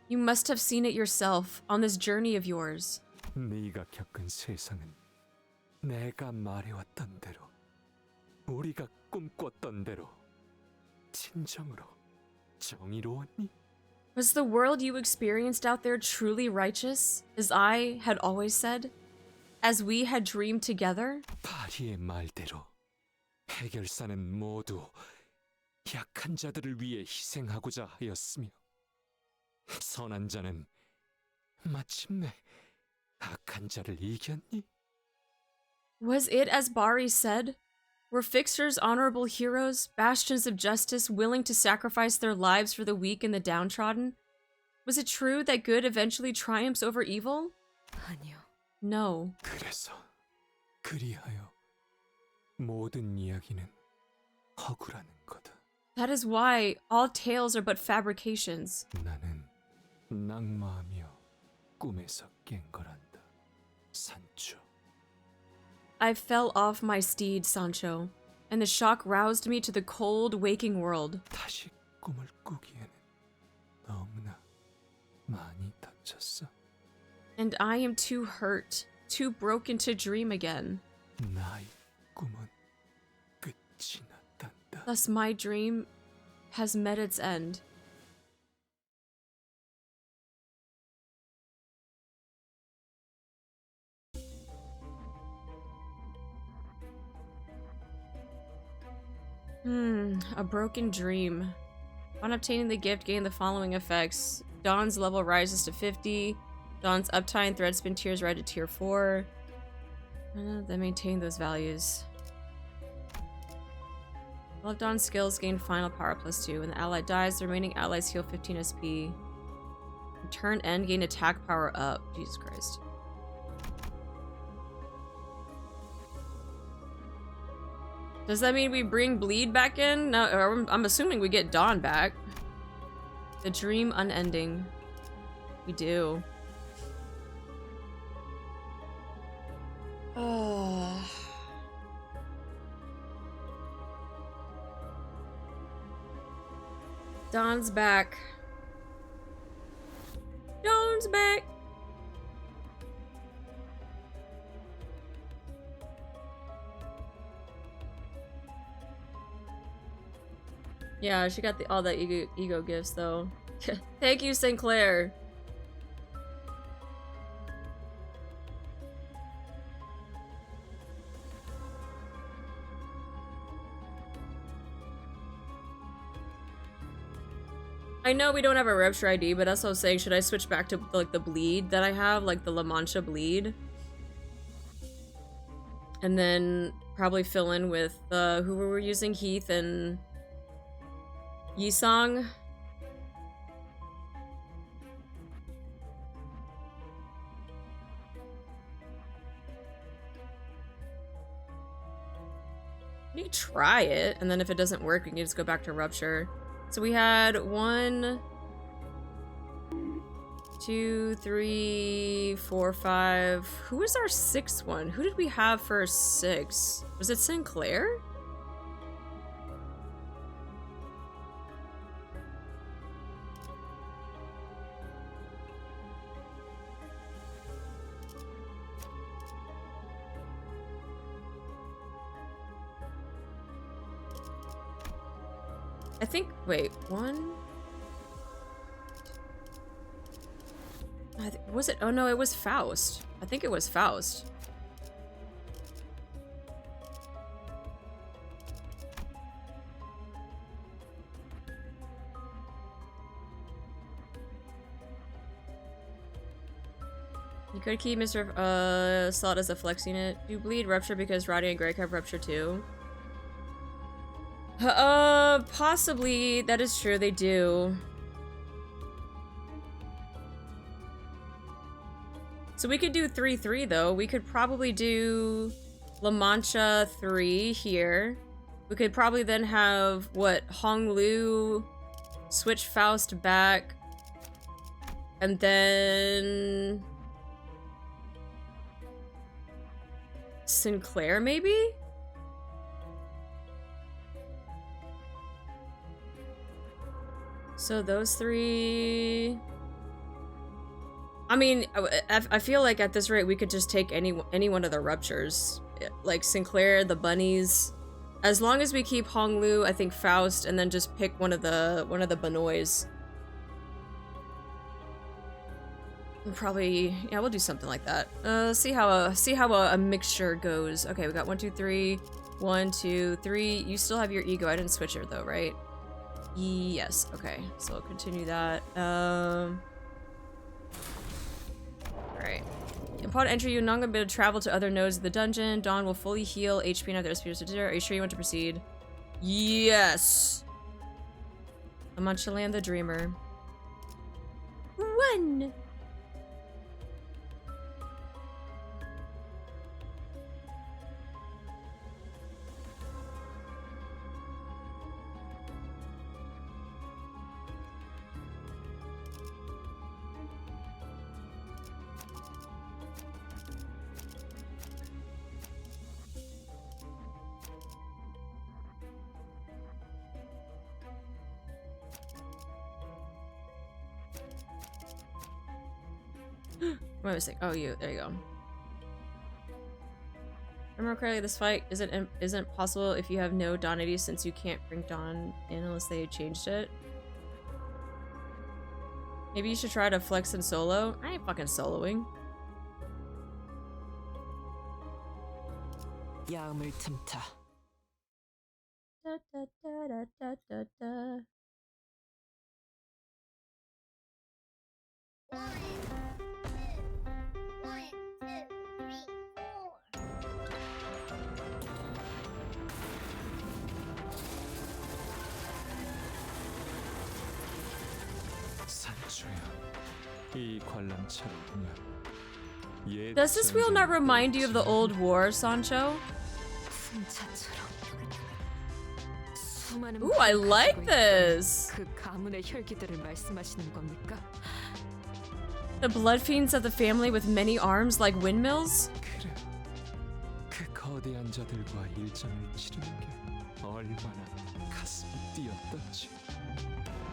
You must have seen it yourself on this journey of yours. 네가 겪은 세상은 내가 말해왔던 대로, 우리가 꿈꿨던 대로 진정으로 정의로웠니? Was the world you experienced out there truly righteous, as I had always said? As we had dreamed together? 바리의 말대로 해결사는 모두 약한 자들을 위해 희생하고자 하였으며 선한 자는 마침내 악한 자를 이겼니? Was it as Bari said? Were fixers honorable heroes, bastions of justice willing to sacrifice their lives for the weak and the downtrodden? Was it true that good eventually triumphs over evil? 아니요. No. 그래서 그리하여 모든 이야기는 허구라는 거다. That is why all tales are but fabrications. 나는 낙마하며 꿈에서 깬 거란다, 산초. I fell off my steed, Sancho, and the shock roused me to the cold, waking world. 다시 꿈을 꾸기에는 너무나 많이 다쳤어. And I am too hurt, too broken to dream again. 나의 꿈은 끝이 났단다. Thus my dream has met its end. A broken dream. On obtaining the gift, gain the following effects. Dawn's level rises to 50. Dawn's uptime and threadspin tiers rise to tier 4. Then maintain those values. All of Dawn's skills gain final power +2. When the ally dies, the remaining allies heal 15 SP. Turn end, gain attack power up. Jesus Christ. Does that mean we bring Bleed back in? No, I'm assuming we get Dawn back. The dream unending. We do. Dawn's back. Dawn's back. Yeah, she got all the ego gifts though. Thank you, Sinclair. I know we don't have a Rupture ID, but that's what I was saying. Should I switch back to like the bleed that I have, like the La Mancha bleed? And then probably fill in with who we were using, Heath and Yisong. You can try it, and then if it doesn't work, we can just go back to Rupture. So we had 1, 2, 3, 4, 5. Who was our 6th one? Who did we have for 6? Was it Sinclair? I think, wait, 1? Was it? Oh no, it was Faust. I think it was Faust. You could keep Mr. Slot as a flex unit. Do you bleed Rupture because Roddy and Greg have Rupture too? Possibly. That is true, they do. So we could do 3-3 though. We could probably do La Mancha 3 here. We could probably then have, what, Honglu switch Faust back. And then Sinclair maybe? So those 3. I mean, I feel like at this rate we could just take any one of the Ruptures, like Sinclair, the bunnies, as long as we keep Honglu, I think Faust, and then just pick one of the Benoys. We'll probably, yeah, we'll do something like that. See how a mixture goes. Okay, we got 1, 2, 3, 1, 2, 3. You still have your ego. I didn't switch it though, right? Yes. Okay, so we'll continue that. Alright. Upon entry, you're not going to be able to travel to other nodes of the dungeon. Dawn will fully heal HP and other SPs to 0. Are you sure you want to proceed? Yes! Manchland the Dreamer. 1! What was it? Oh, you. There you go. Remember correctly, this fight isn't possible if you have no Dawn ID, since you can't bring Dawn in unless they changed it. Maybe you should try to flex in solo. I ain't fucking soloing. 야음을 틈타. Da, da, da, da, da, da, da. 산초야, 이 관람차를 보면 Does this wheel not remind you of the old war, Sancho? Ooh, I like this! 그 가문의 혈기들을 말씀하시는 겁니까? The Bloodfiends of the family with many arms like windmills? 그래, 그 거대한 자들과 일전을 치르는 게 얼마나 가슴이 뛰었던지.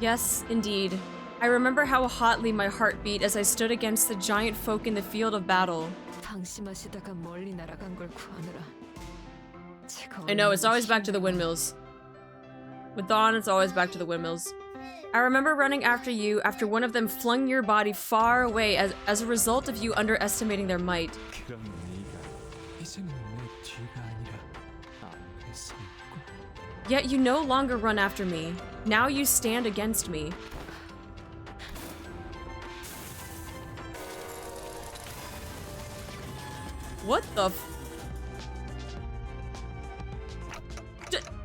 Yes, indeed. I remember how hotly my heart beat as I stood against the giant folk in the field of battle. 방심하시다가 멀리 날아간 걸 구하느라. I know, it's always back to the windmills. With dawn, it's always back to the windmills. I remember running after you after one of them flung your body far away as a result of you underestimating their might. 그런 네가 이제는 내 뒤가 아니라 앞에 서 있고. Yet you no longer run after me. Now you stand against me. What the f-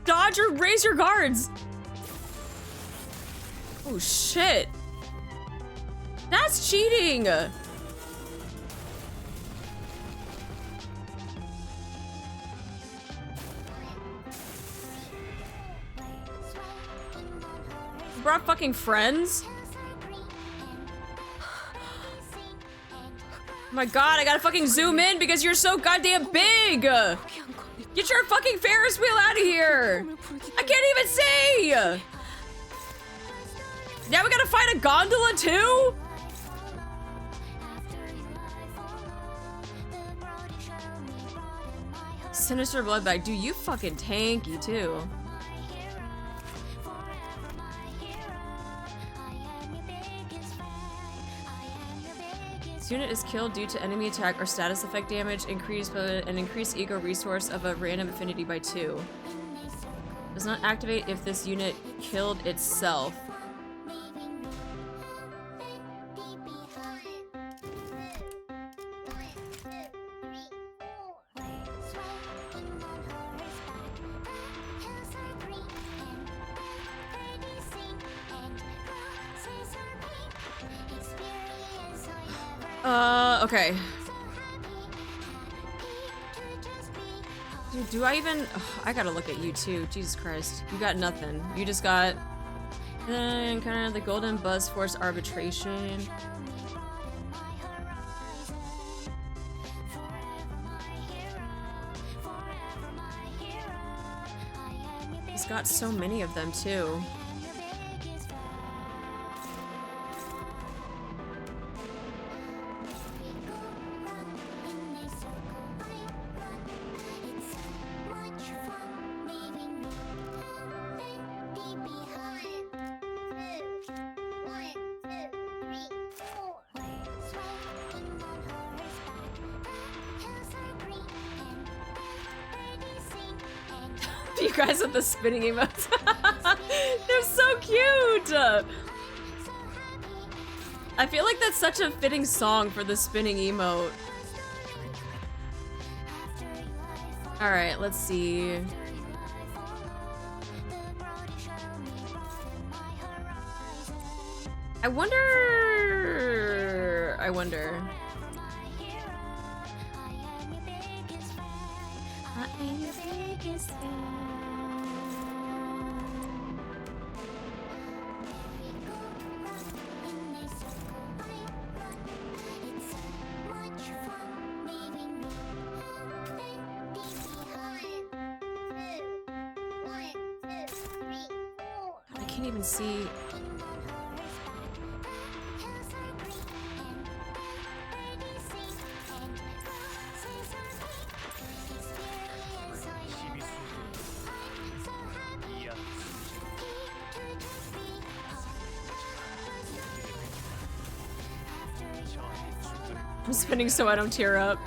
Dodge or raise your guards! Oh shit! That's cheating! You brought fucking friends? Oh my god, I gotta fucking zoom in because you're so goddamn big! Get your fucking Ferris wheel out of here! I can't even see! Now we gotta fight a gondola too? Sinister Bloodbag, dude, you fucking tanky too. This unit is killed due to enemy attack or status effect damage, an increased ego resource of a random affinity by 2. Does not activate if this unit killed itself. Okay. Dude, do I even... Ugh, I gotta look at you too. Jesus Christ. You got nothing. You just got... kind of the Golden Buzz Force Arbitration. He's got so many of them too. You guys with the spinning emotes. They're so cute! I feel like that's such a fitting song for the spinning emote. Alright, let's see. I wonder... I am your biggest fan. I can't even see. I'm spinning so I don't tear up.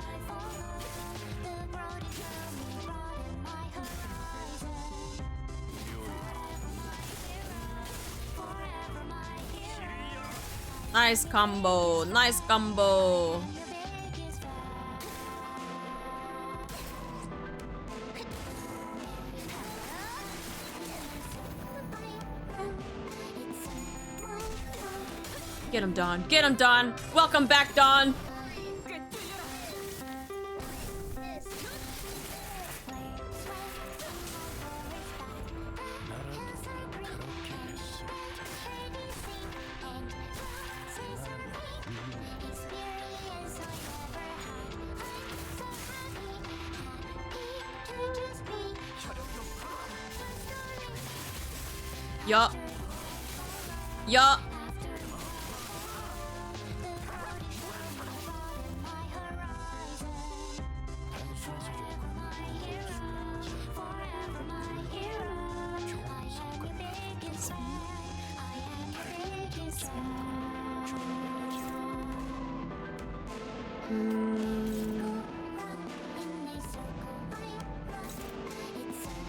Nice combo, nice combo. Get him, Dawn. Get him, Dawn. Welcome back, Dawn. Yup. Yup.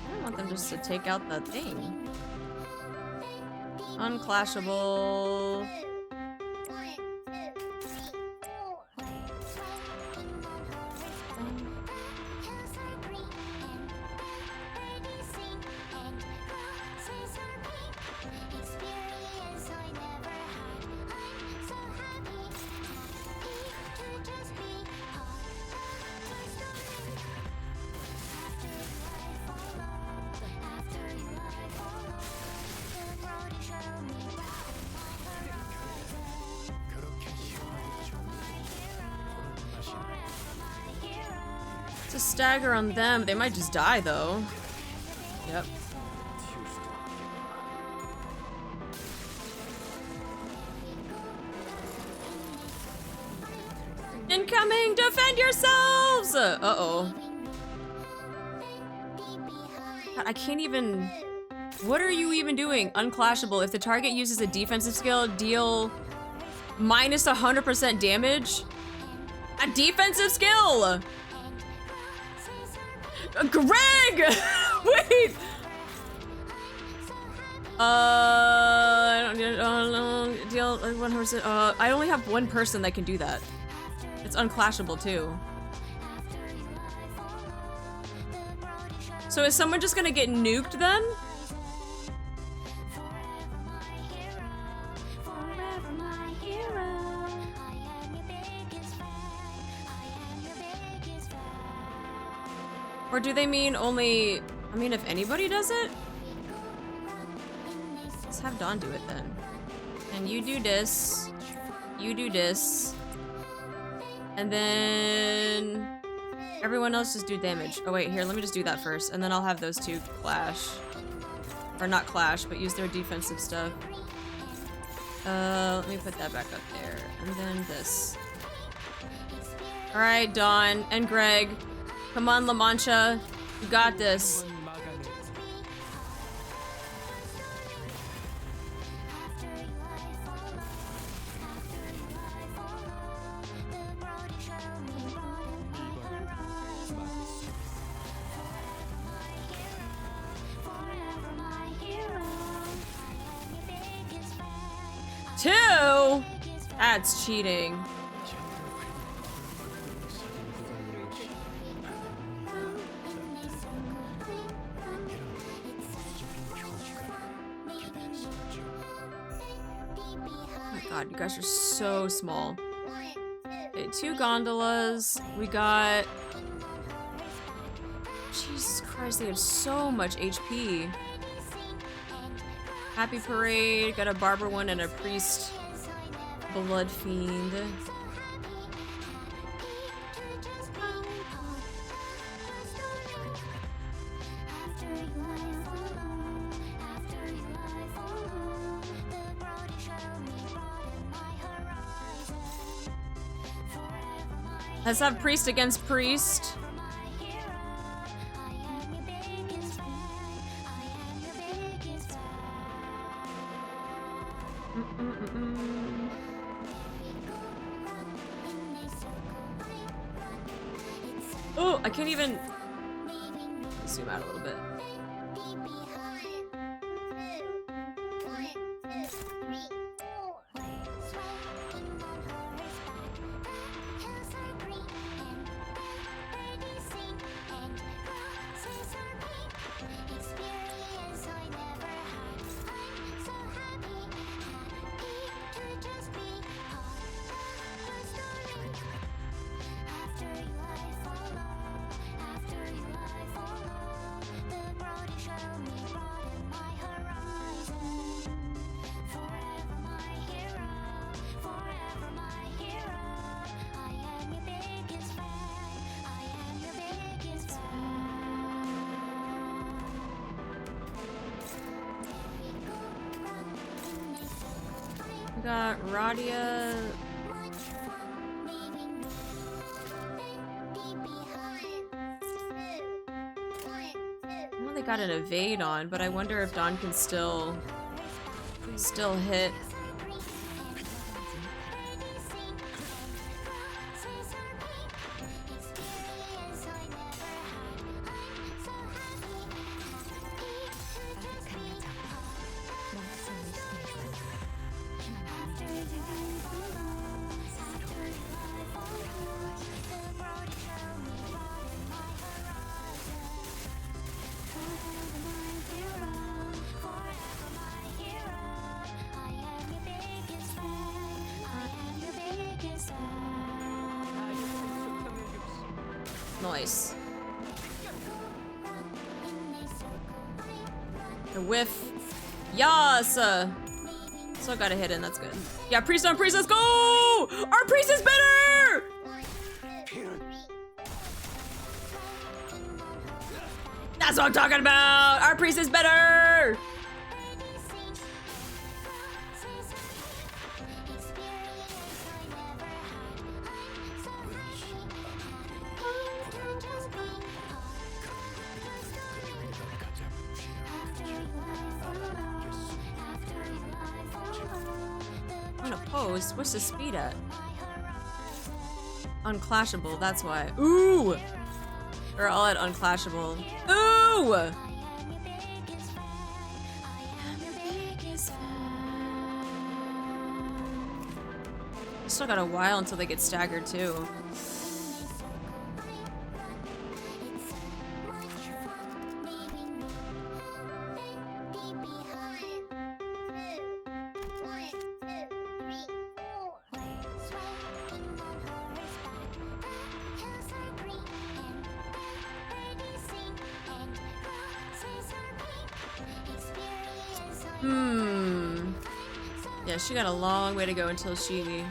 I want them just to take out the thing. Unclashable. It's a stagger on them. They might just die though. Yep. Incoming! Defend yourselves! Uh-oh. God, I can't even... What are you even doing? Unclashable. If the target uses a defensive skill, deal minus 100% damage? A defensive skill! Greg! Wait! I don't deal 100%. I only have one person that can do that. It's unclashable too. So is someone just gonna get nuked then? Or do they mean only... I mean, if anybody does it? Let's have Dawn do it then. And you do this. You do this. And then... everyone else just do damage. Oh wait, here, let me just do that first. And then I'll have those two clash. Or not clash, but use their defensive stuff. Let me put that back up there. And then this. Alright, Dawn and Greg. Come on, La Mancha. You got this. Two? That's cheating. God, you guys are so small. Okay, 2 gondolas. We got... Jesus Christ, they have so much HP. Happy Parade. Got a Barber one and a Priest Bloodfiend. Let's have Priest against Priest. Oh, I can't even zoom out a little bit. We got Radia. I know they got an evade on, but I wonder if Dawn can still hit. Nice. The whiff. Yes! Still got a hit in, that's good. Yeah, priest on priest, let's go! Our priest is better! That's what I'm talking about! Our priest is better! Unopposed? What's the speed at? Unclashable, that's why. Ooh! They're all at unclashable. Ooh! Still got a while until they get staggered too. Yeah, she got a long way to go until she...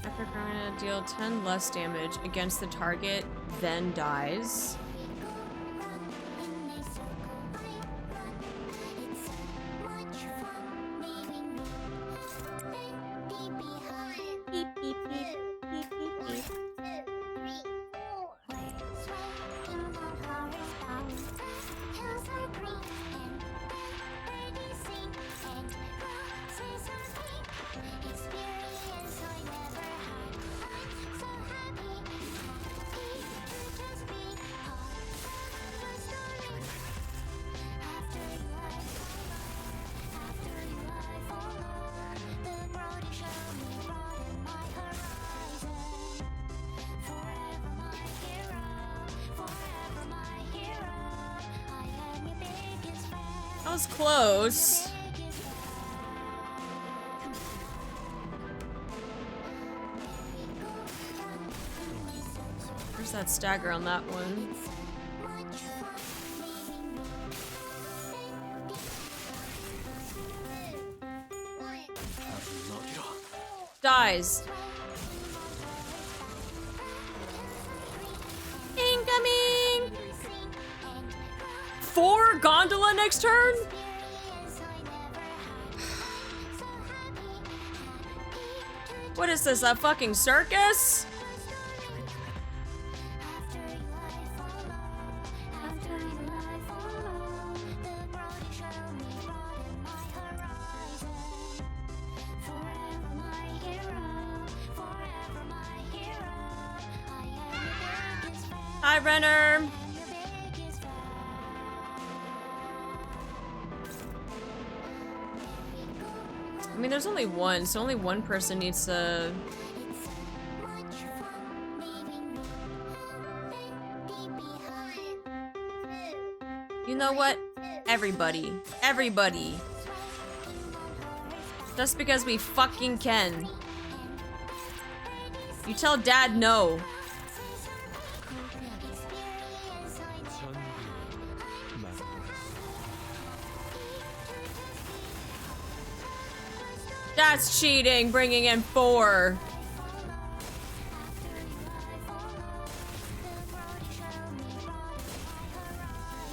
After going to deal 10 less damage against the target, then dies. That was close. Where's that stagger on that one? Dies. Incoming! 4 gondola next turn? What is this, a fucking circus? Hi, Renner. I mean, there's only one, so only one person needs to... You know what? Everybody. Everybody. Just because we fucking can. You tell Dad no. That's cheating, bringing in 4.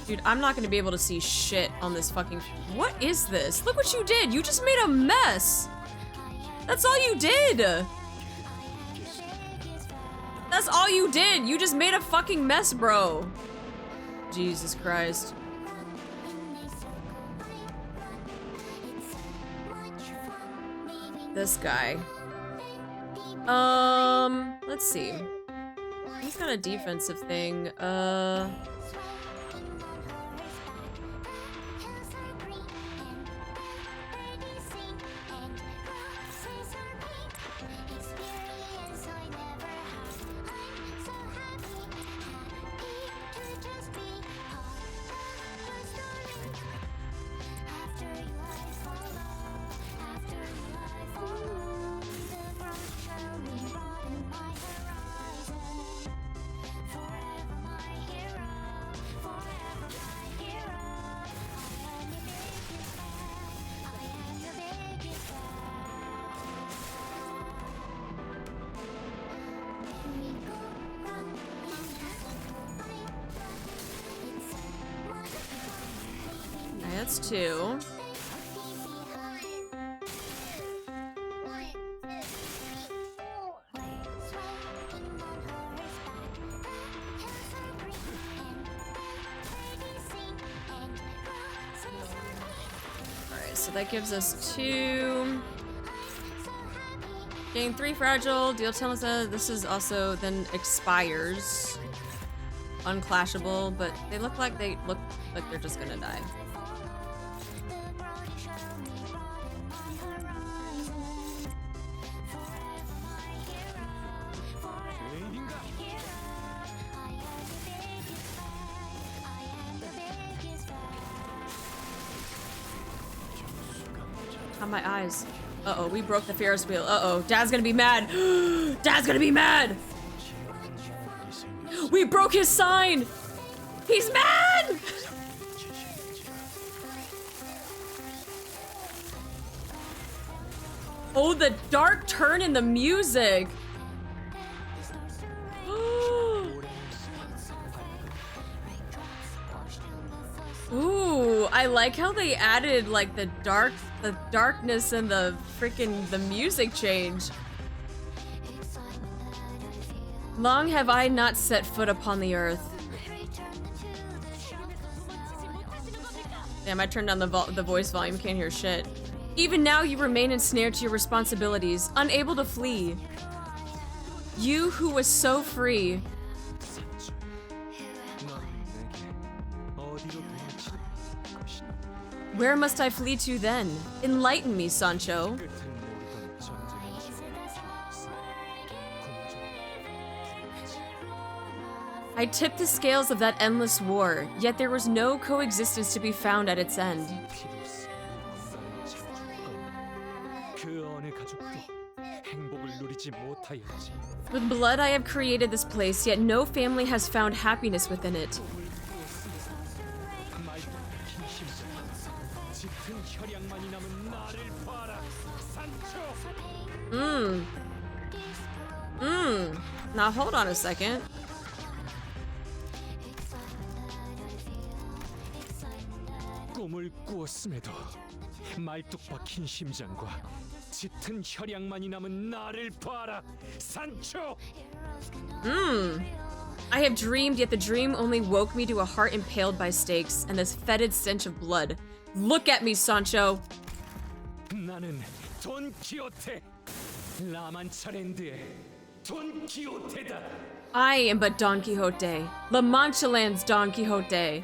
Dude, I'm not gonna be able to see shit on this fucking... What is this? Look what you did! You just made a mess! That's all you did! That's all you did! You just made a fucking mess, bro! Jesus Christ. This guy. Let's see. He's got a defensive thing. Okay, that's 2. Alright, so that gives us 2. Gain 3 fragile, deal 10 this is also then expires. Unclashable, but they look like they're just gonna die. On my eyes. Uh-oh, we broke the Ferris wheel. Uh-oh, Dad's gonna be mad. Dad's gonna be mad! We broke his sign! He's mad! Oh, the dark turn in the music! Ooh, I like how they added like the darkness and the music change. Long have I not set foot upon the earth. Damn, I turned down the voice volume, can't hear shit. Even now you remain ensnared to your responsibilities, unable to flee. You who was so free. Where must I flee to then? Enlighten me, Sancho. I tipped the scales of that endless war, yet there was no coexistence to be found at its end. With blood I have created this place, yet no family has found happiness within it. Now hold on a second. 꿈을 꾸었음에도 말뚝 박힌 심장과 짙은 혈양만이 남은 나를 봐라, 산초. I have dreamed, yet the dream only woke me to a heart impaled by stakes and this fetid stench of blood. Look at me, Sancho. 나는 돈 키호테, 라만차랜드의 돈 키호테다. I am but Don Quixote, La Manchaland's Don Quixote.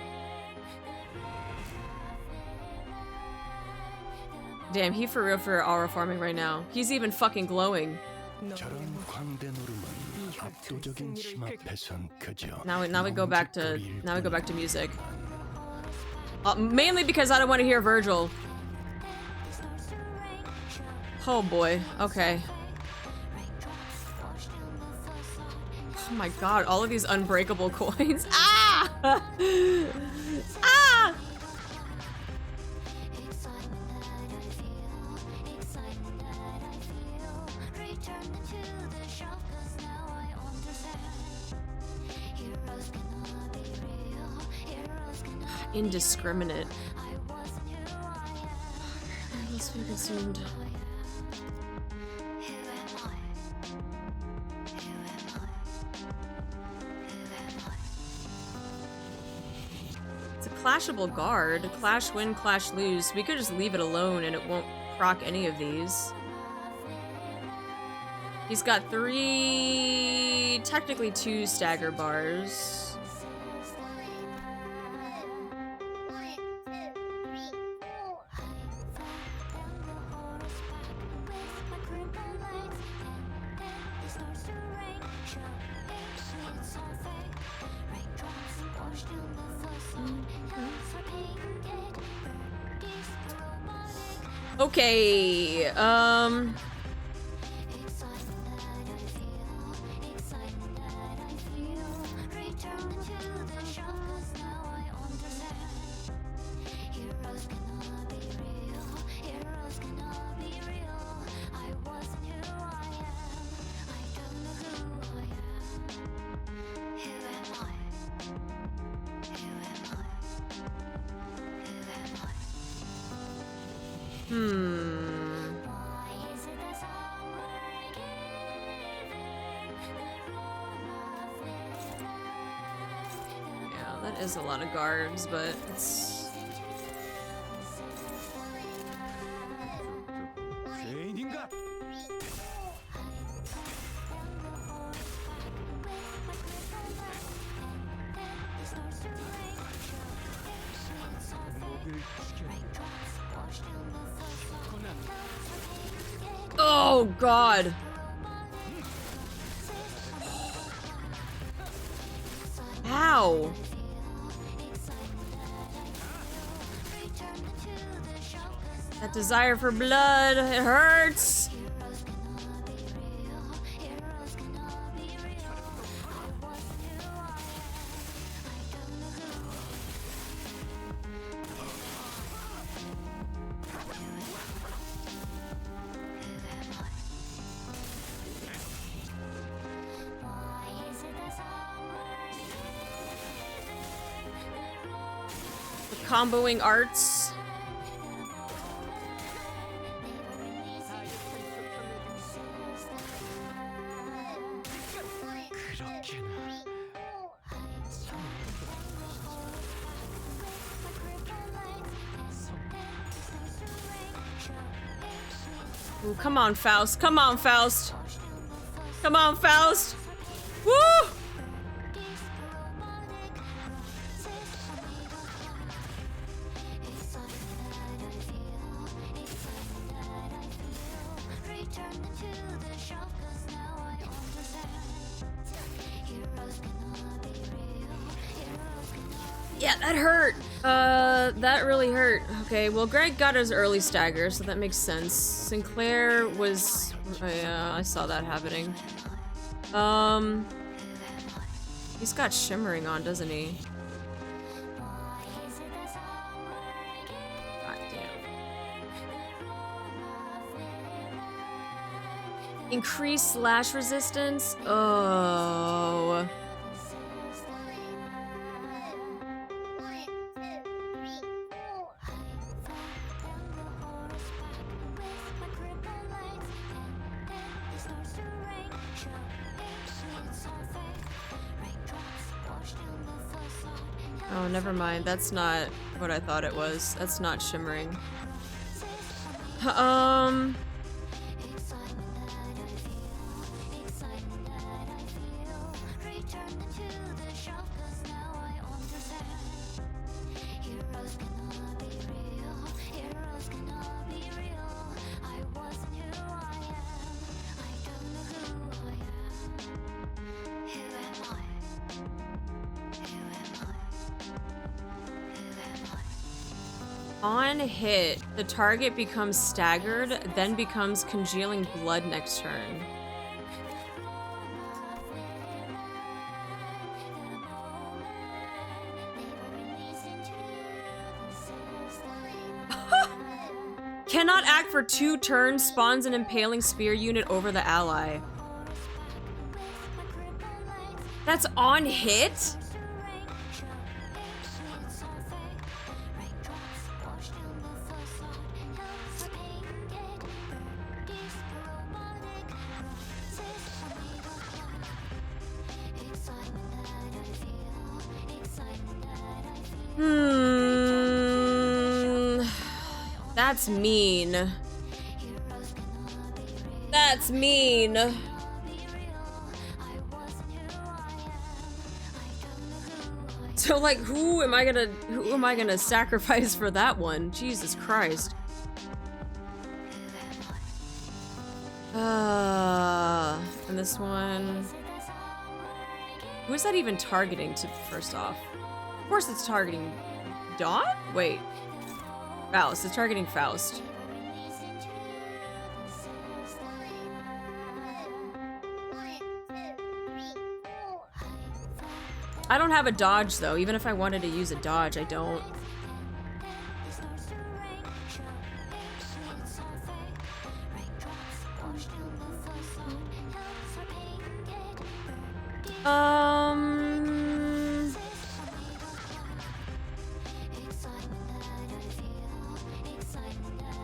Damn, he for real for aura farming right now. He's even fucking glowing. Now we go back to music. Mainly because I don't want to hear Virgil. Oh boy. Okay. Oh my god, all of these unbreakable coins. Ah! Ah! Indiscriminate. Let's be consumed. It's a clashable guard. Clash win, clash lose. We could just leave it alone and it won't proc any of these. He's got 3, technically 2 stagger bars. Okay, Yeah, that is a lot of guards, but it's... Oh God. Ow. That desire for blood, it hurts. Comboing arts. Ooh, come on, Faust. Come on, Faust. Come on, Faust. Woo! Yeah, that hurt. That really hurt. Okay, well, Greg got his early stagger, so that makes sense. Sinclair was... Oh, yeah, I saw that happening. He's got shimmering on, doesn't he? God damn. Increase slash resistance? Oh... Oh, never mind. That's not what I thought it was. That's not shimmering. On hit, the target becomes staggered, then becomes congealing blood next turn. Cannot act for 2 turns, spawns an impaling spear unit over the ally. That's on hit? That's mean. That's mean. So like, who am I gonna sacrifice for that one? Jesus Christ. And this one. Who is that even targeting to first off? Of course it's targeting Dawn? Wait. Faust. It's targeting Faust. I don't have a dodge though. Even if I wanted to use a dodge, I don't.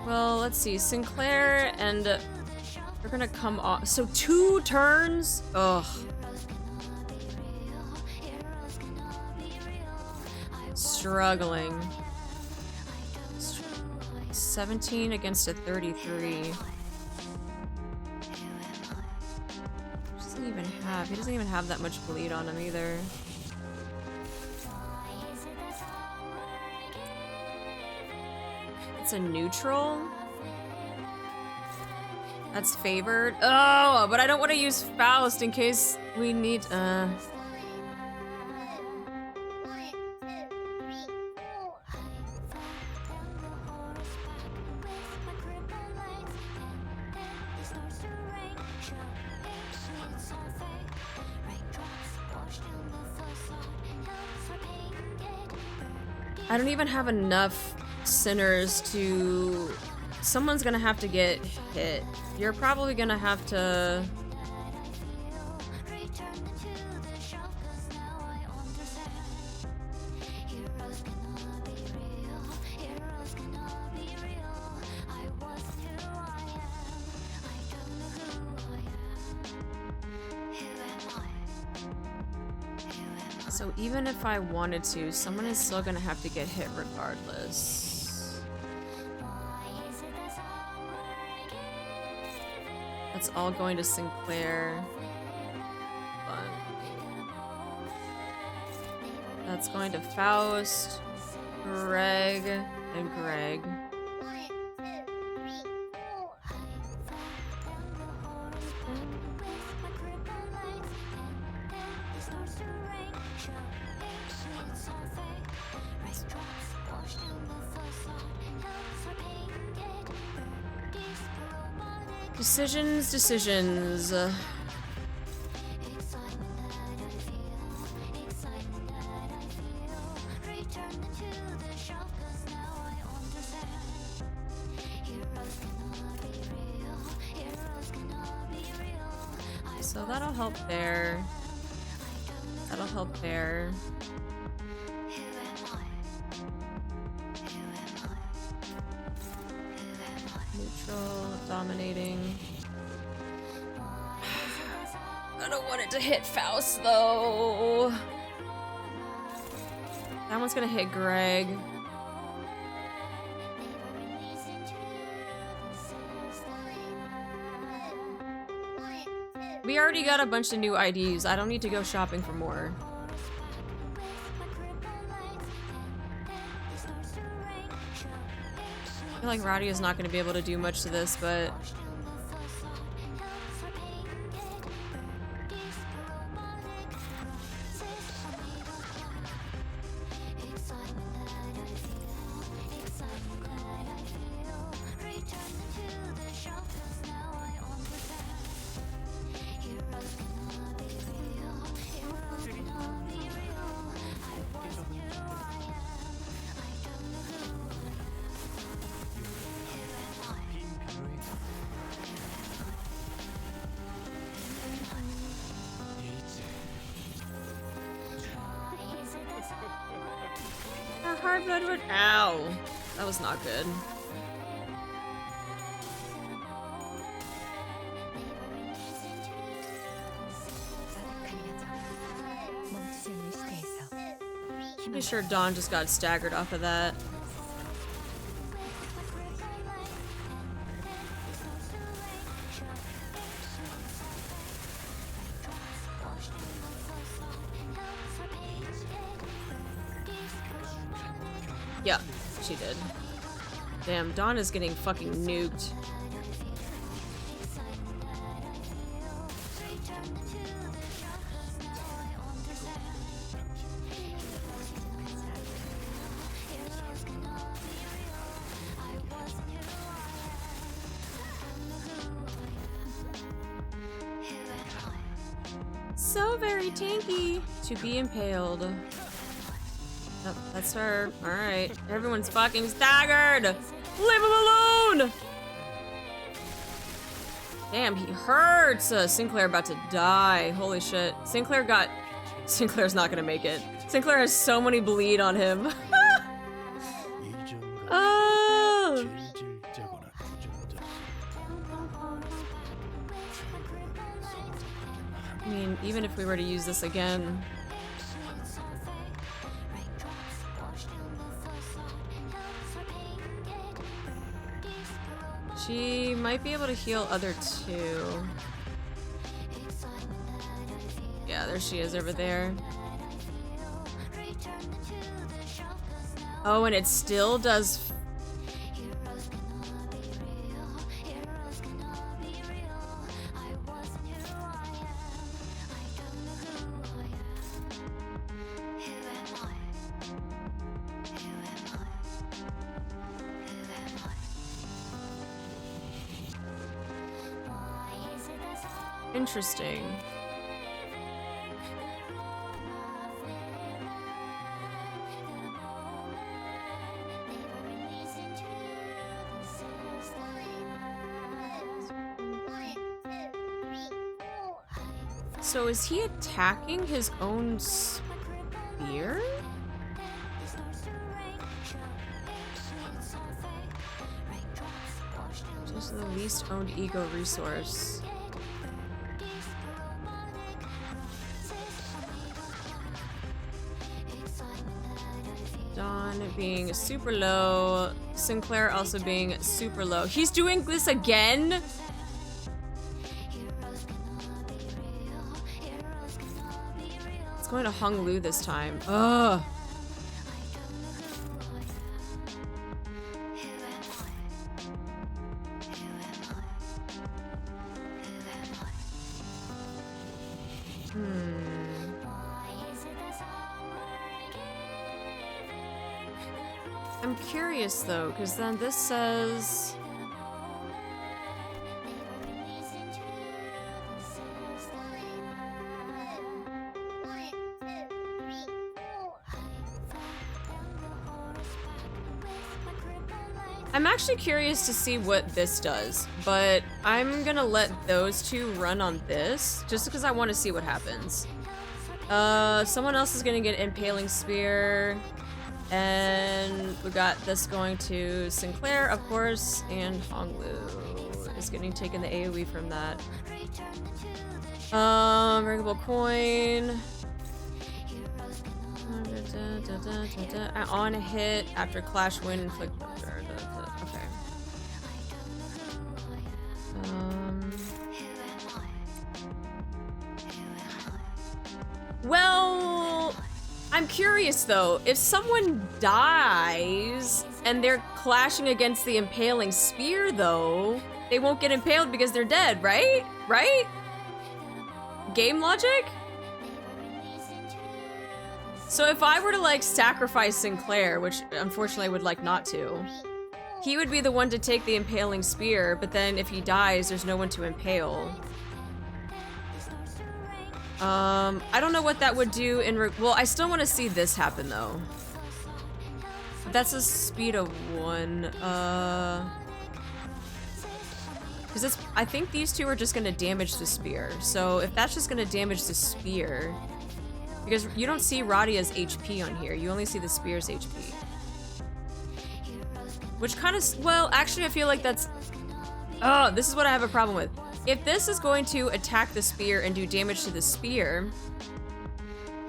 Well, let's see. Sinclair and they're gonna come off. So 2 turns? Ugh. Struggling. 17 against a 33. He doesn't even have that much bleed on him either. It's a neutral? That's favored? Oh, but I don't want to use Faust in case we need, I don't even have enough sinners to... Someone's gonna have to get hit. You're probably gonna have to... So even if I wanted to, someone is still gonna have to get hit regardless. That's all going to Sinclair. That's going to Faust, Greg, and Greg. Decisions. So that'll help there. That'll help there. Neutral, dominating. I don't want it to hit Faust though. That one's gonna hit Greg. We already got a bunch of new IDs. I don't need to go shopping for more. I feel like Rowdy is not going to be able to do much to this, but... Hard blood would. Ow. That was not good. Pretty sure Dawn just got staggered off of that. Yeah, she did. Damn, Dawn is getting fucking nuked. So very tanky to be impaled. Oh, that's her. Alright. Everyone's fucking staggered! Leave him alone! Damn, he hurts! Sinclair about to die. Holy shit. Sinclair's not gonna make it. Sinclair has so many bleed on him. Oh! even if we were to use this again. She might be able to heal other two. Yeah, there she is over there. Oh, and it still does. Interesting. So is he attacking his own spear? Just the least owned ego resource. Dawn being super low. Sinclair also being super low. He's doing this again? It's going to Hung Lu this time. Ugh. I'm curious though, because then this says... I'm actually curious to see what this does, but I'm gonna let those two run on this, just because I want to see what happens. Someone else is gonna get Impaling Spear. And we got this going to Sinclair, of course, and Honglu is getting taken the AoE from that. Breakable coin. On a hit after Clash Win inflict. Okay. Well, I'm curious though, if someone dies and they're clashing against the Impaling Spear though, they won't get impaled because they're dead, right? Right? Game logic? So if I were to like sacrifice Sinclair, which unfortunately I would like not to, he would be the one to take the Impaling Spear, but then if he dies, there's no one to impale. I don't know what that would do in well, I still want to see this happen though. That's a speed of 1. Because it's, I think these two are just gonna damage the spear. So if that's just gonna damage the spear, because you don't see Radia's HP on here, you only see the spear's HP. Which kind of, well, actually I feel like that's, oh, this is what I have a problem with. If this is going to attack the spear and do damage to the spear,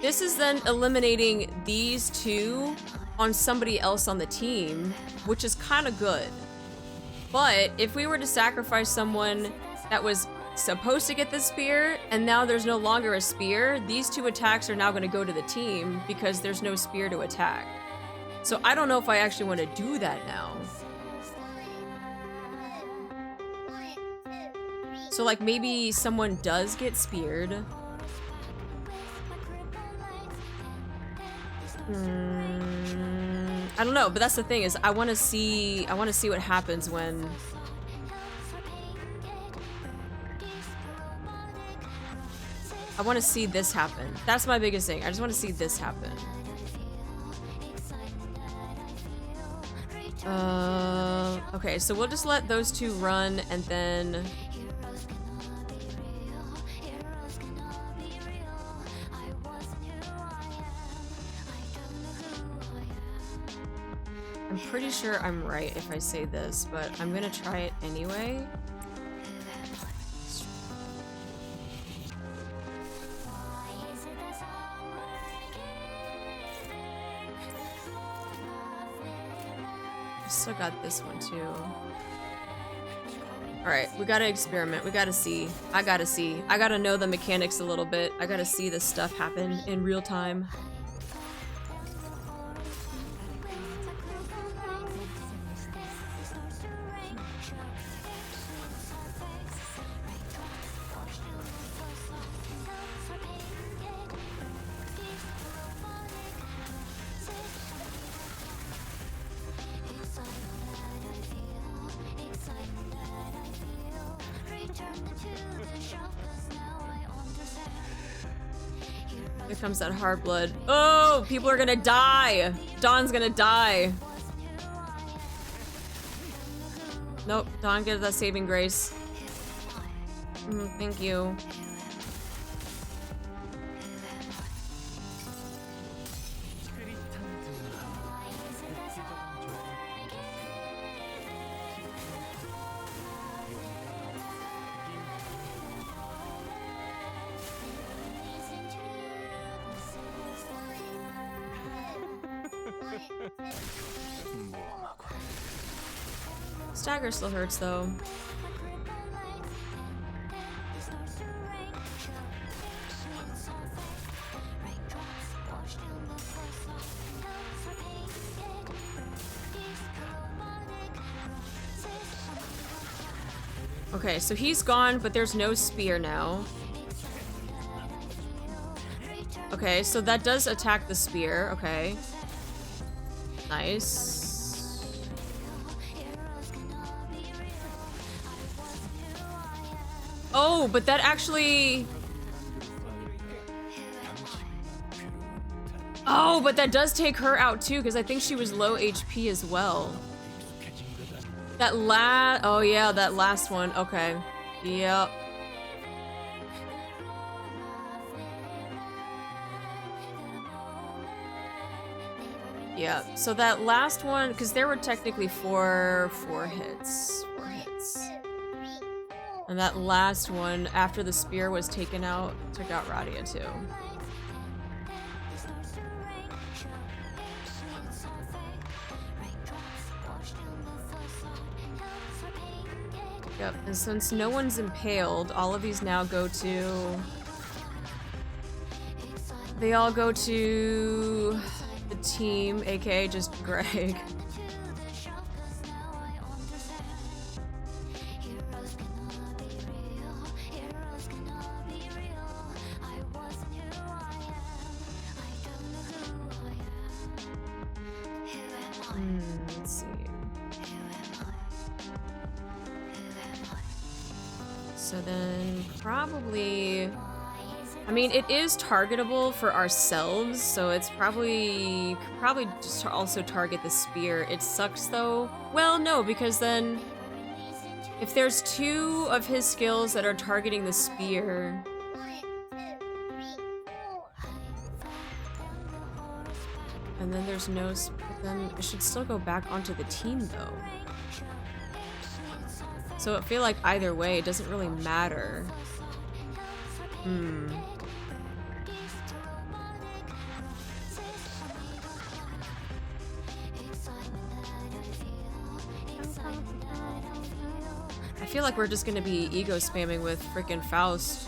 this is then eliminating these two on somebody else on the team, which is kind of good. But if we were to sacrifice someone that was supposed to get the spear, and now there's no longer a spear, these two attacks are now going to go to the team because there's no spear to attack. So I don't know if I actually want to do that now. So like maybe someone does get speared. I don't know, but that's the thing is I want to see what happens when I want to see this happen. That's my biggest thing. I just want to see this happen. Okay, so we'll just let those two run and then I'm pretty sure I'm right if I say this, but I'm gonna try it anyway. Still got this one too. Alright, we gotta experiment. We gotta see. I gotta see. I gotta know the mechanics a little bit. I gotta see this stuff happen in real time. Here comes that hard blood. Oh, people are gonna die. Dawn's gonna die. Nope, Dawn gets that saving grace. Thank you. Stagger still hurts though. Okay, so he's gone, but there's no spear now. Okay, so that does attack the spear. Okay. Nice. Oh, but that actually... Oh, but that does take her out too, because I think she was low HP as well. That oh yeah, that last one. Okay. Yep. Yeah, so that last one, because there were technically four hits. And that last one, after the spear was taken out, took out Radia too. Yep, and since no one's impaled, all of these now go to... They all go to the team, aka just Greg. Let's see. So then probably, I mean, it is targetable for ourselves, so it's probably just also target the spear. It sucks though. Well, no, because then if there's two of his skills that are targeting the spear, and then there's no, then it should still go back onto the team though. So I feel like either way, it doesn't really matter. I feel like we're just gonna be ego spamming with frickin' Faust.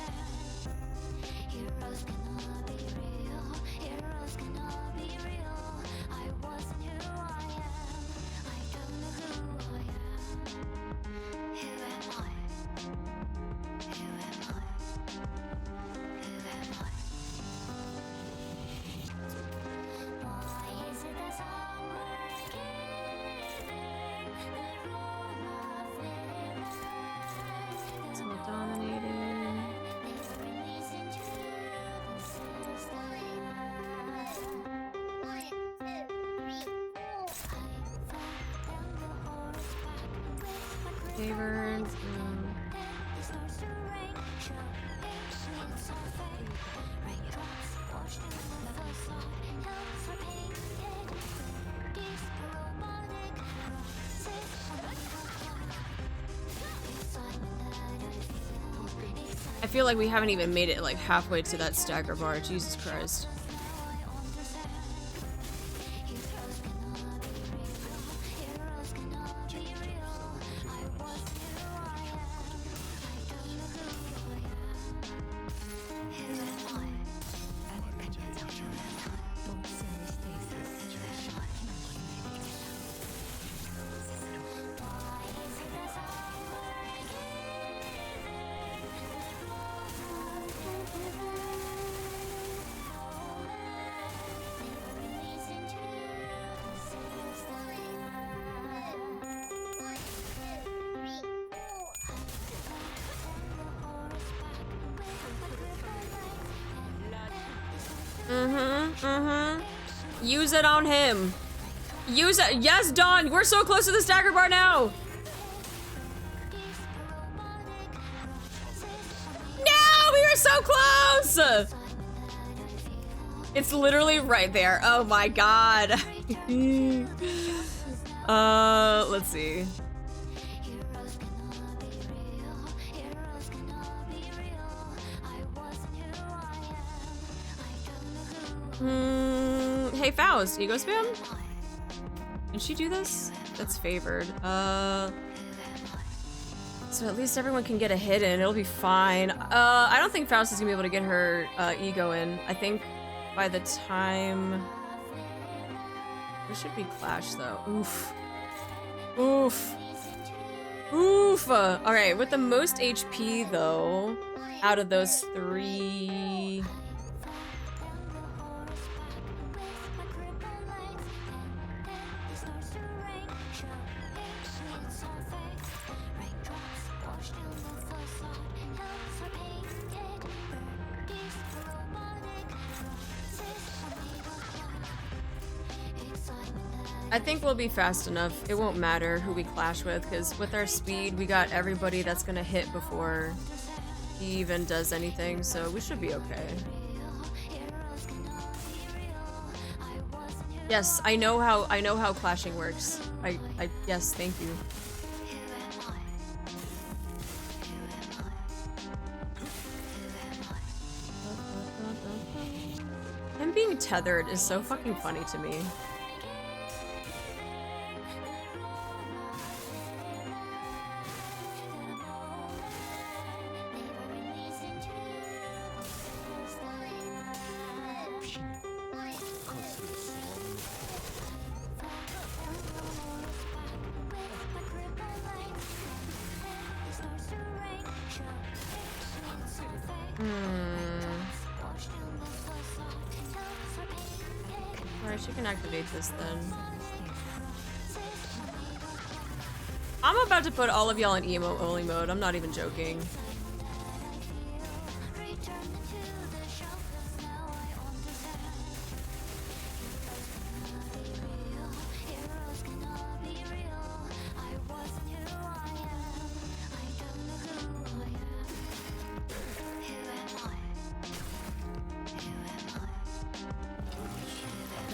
I feel like we haven't even made it like halfway to that stagger bar. Jesus Christ. Use it on him. Use it. Yes, Dawn. We're so close to the stagger bar now. No, we were so close. It's literally right there. Oh my god. Let's see. Hey Faust, ego spam? Can she do this? That's favored. So at least everyone can get a hit in. It'll be fine. I don't think Faust is gonna be able to get her ego in. I think by the time we should be clash though. Oof. Oof. Oof. All right, with the most HP though, out of those three. I think we'll be fast enough. It won't matter who we clash with, because with our speed, we got everybody that's gonna hit before he even does anything, so we should be okay. Yes, I know how clashing works. Yes, thank you. Him being tethered is so fucking funny to me. Alright, she can activate this then. I'm about to put all of y'all in emo only mode. I'm not even joking.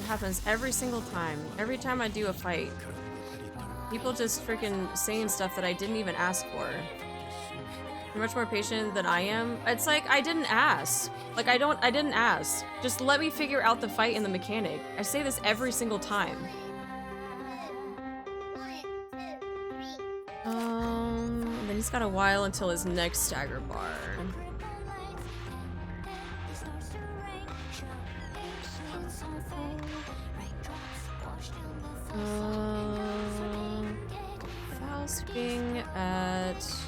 Happens every single time. Every time I do a fight. People just freaking saying stuff that I didn't even ask for. You're much more patient than I am. It's like, I didn't ask. Like, I didn't ask. Just let me figure out the fight and the mechanic. I say this every single time. Then he's got a while until his next stagger bar. Faust being at... So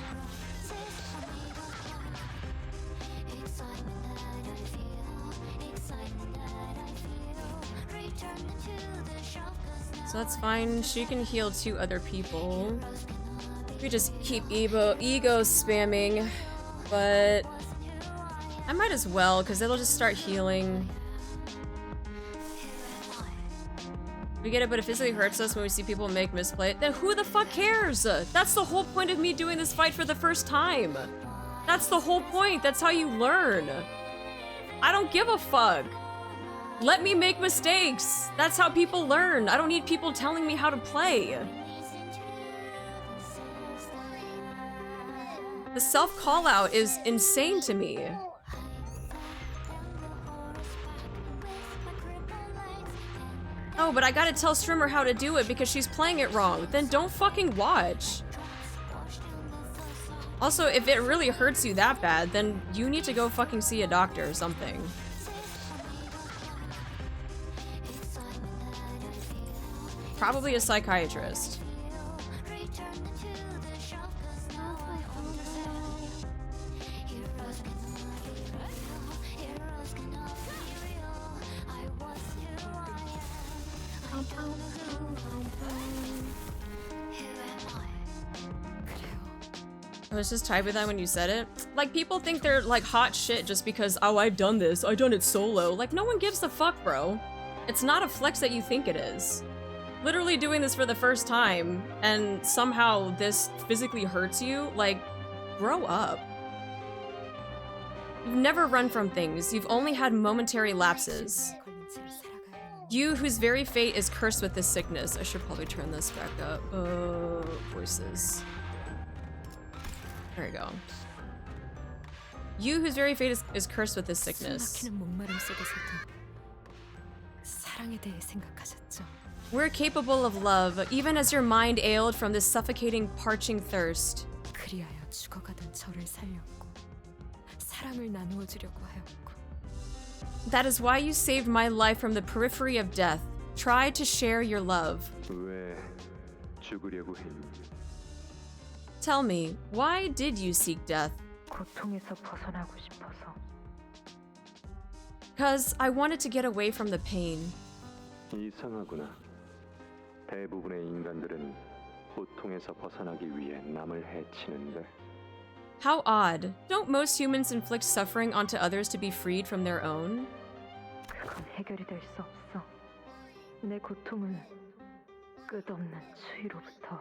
that's fine. She can heal 2 other people. We just keep ego spamming, but I might as well, because it'll just start healing. We get it, but it physically hurts us when we see people make misplay. Then who the fuck cares? That's the whole point of me doing this fight for the first time. That's the whole point. That's how you learn. I don't give a fuck. Let me make mistakes. That's how people learn. I don't need people telling me how to play. The self-call out is insane to me. Oh, but I gotta tell Strimmer how to do it because she's playing it wrong. Then don't fucking watch. Also, if it really hurts you that bad, then you need to go fucking see a doctor or something. Probably a psychiatrist. I was just tied with that when you said it. Like, people think they're like hot shit just because, oh, I've done this, I've done it solo. Like, no one gives a fuck, bro. It's not a flex that you think it is. Literally doing this for the first time, and somehow this physically hurts you, like, grow up. You've never run from things, you've only had momentary lapses. You, whose very fate is cursed with this sickness. I should probably turn this back up. Voices. There we go. You, whose very fate is cursed with this sickness. We're capable of love, even as your mind ailed from this suffocating, parching thirst. That is why you saved my life from the periphery of death. Try to share your love. 왜 죽으려고 해? Tell me, why did you seek death? Because I wanted to get away from the pain. 이상하구나. 대부분의 인간들은 고통에서 벗어나기 위해 남을 해치는데. How odd. Don't most humans inflict suffering onto others to be freed from their own? 그건 해결이 될 수 없어. 내 고통은 끝없는 추위로부터.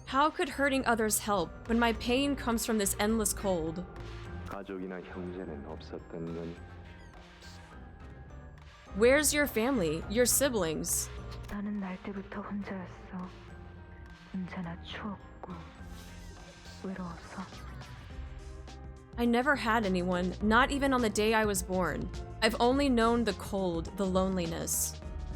How could hurting others help when my pain comes from this endless cold? 가족이나 형제는 없었던 건 Where's your family, your siblings? 나는 날 때부터 혼자였어. 언제나 추웠고 외로웠어. I never had anyone, not even on the day I was born. I've only known the cold, the loneliness.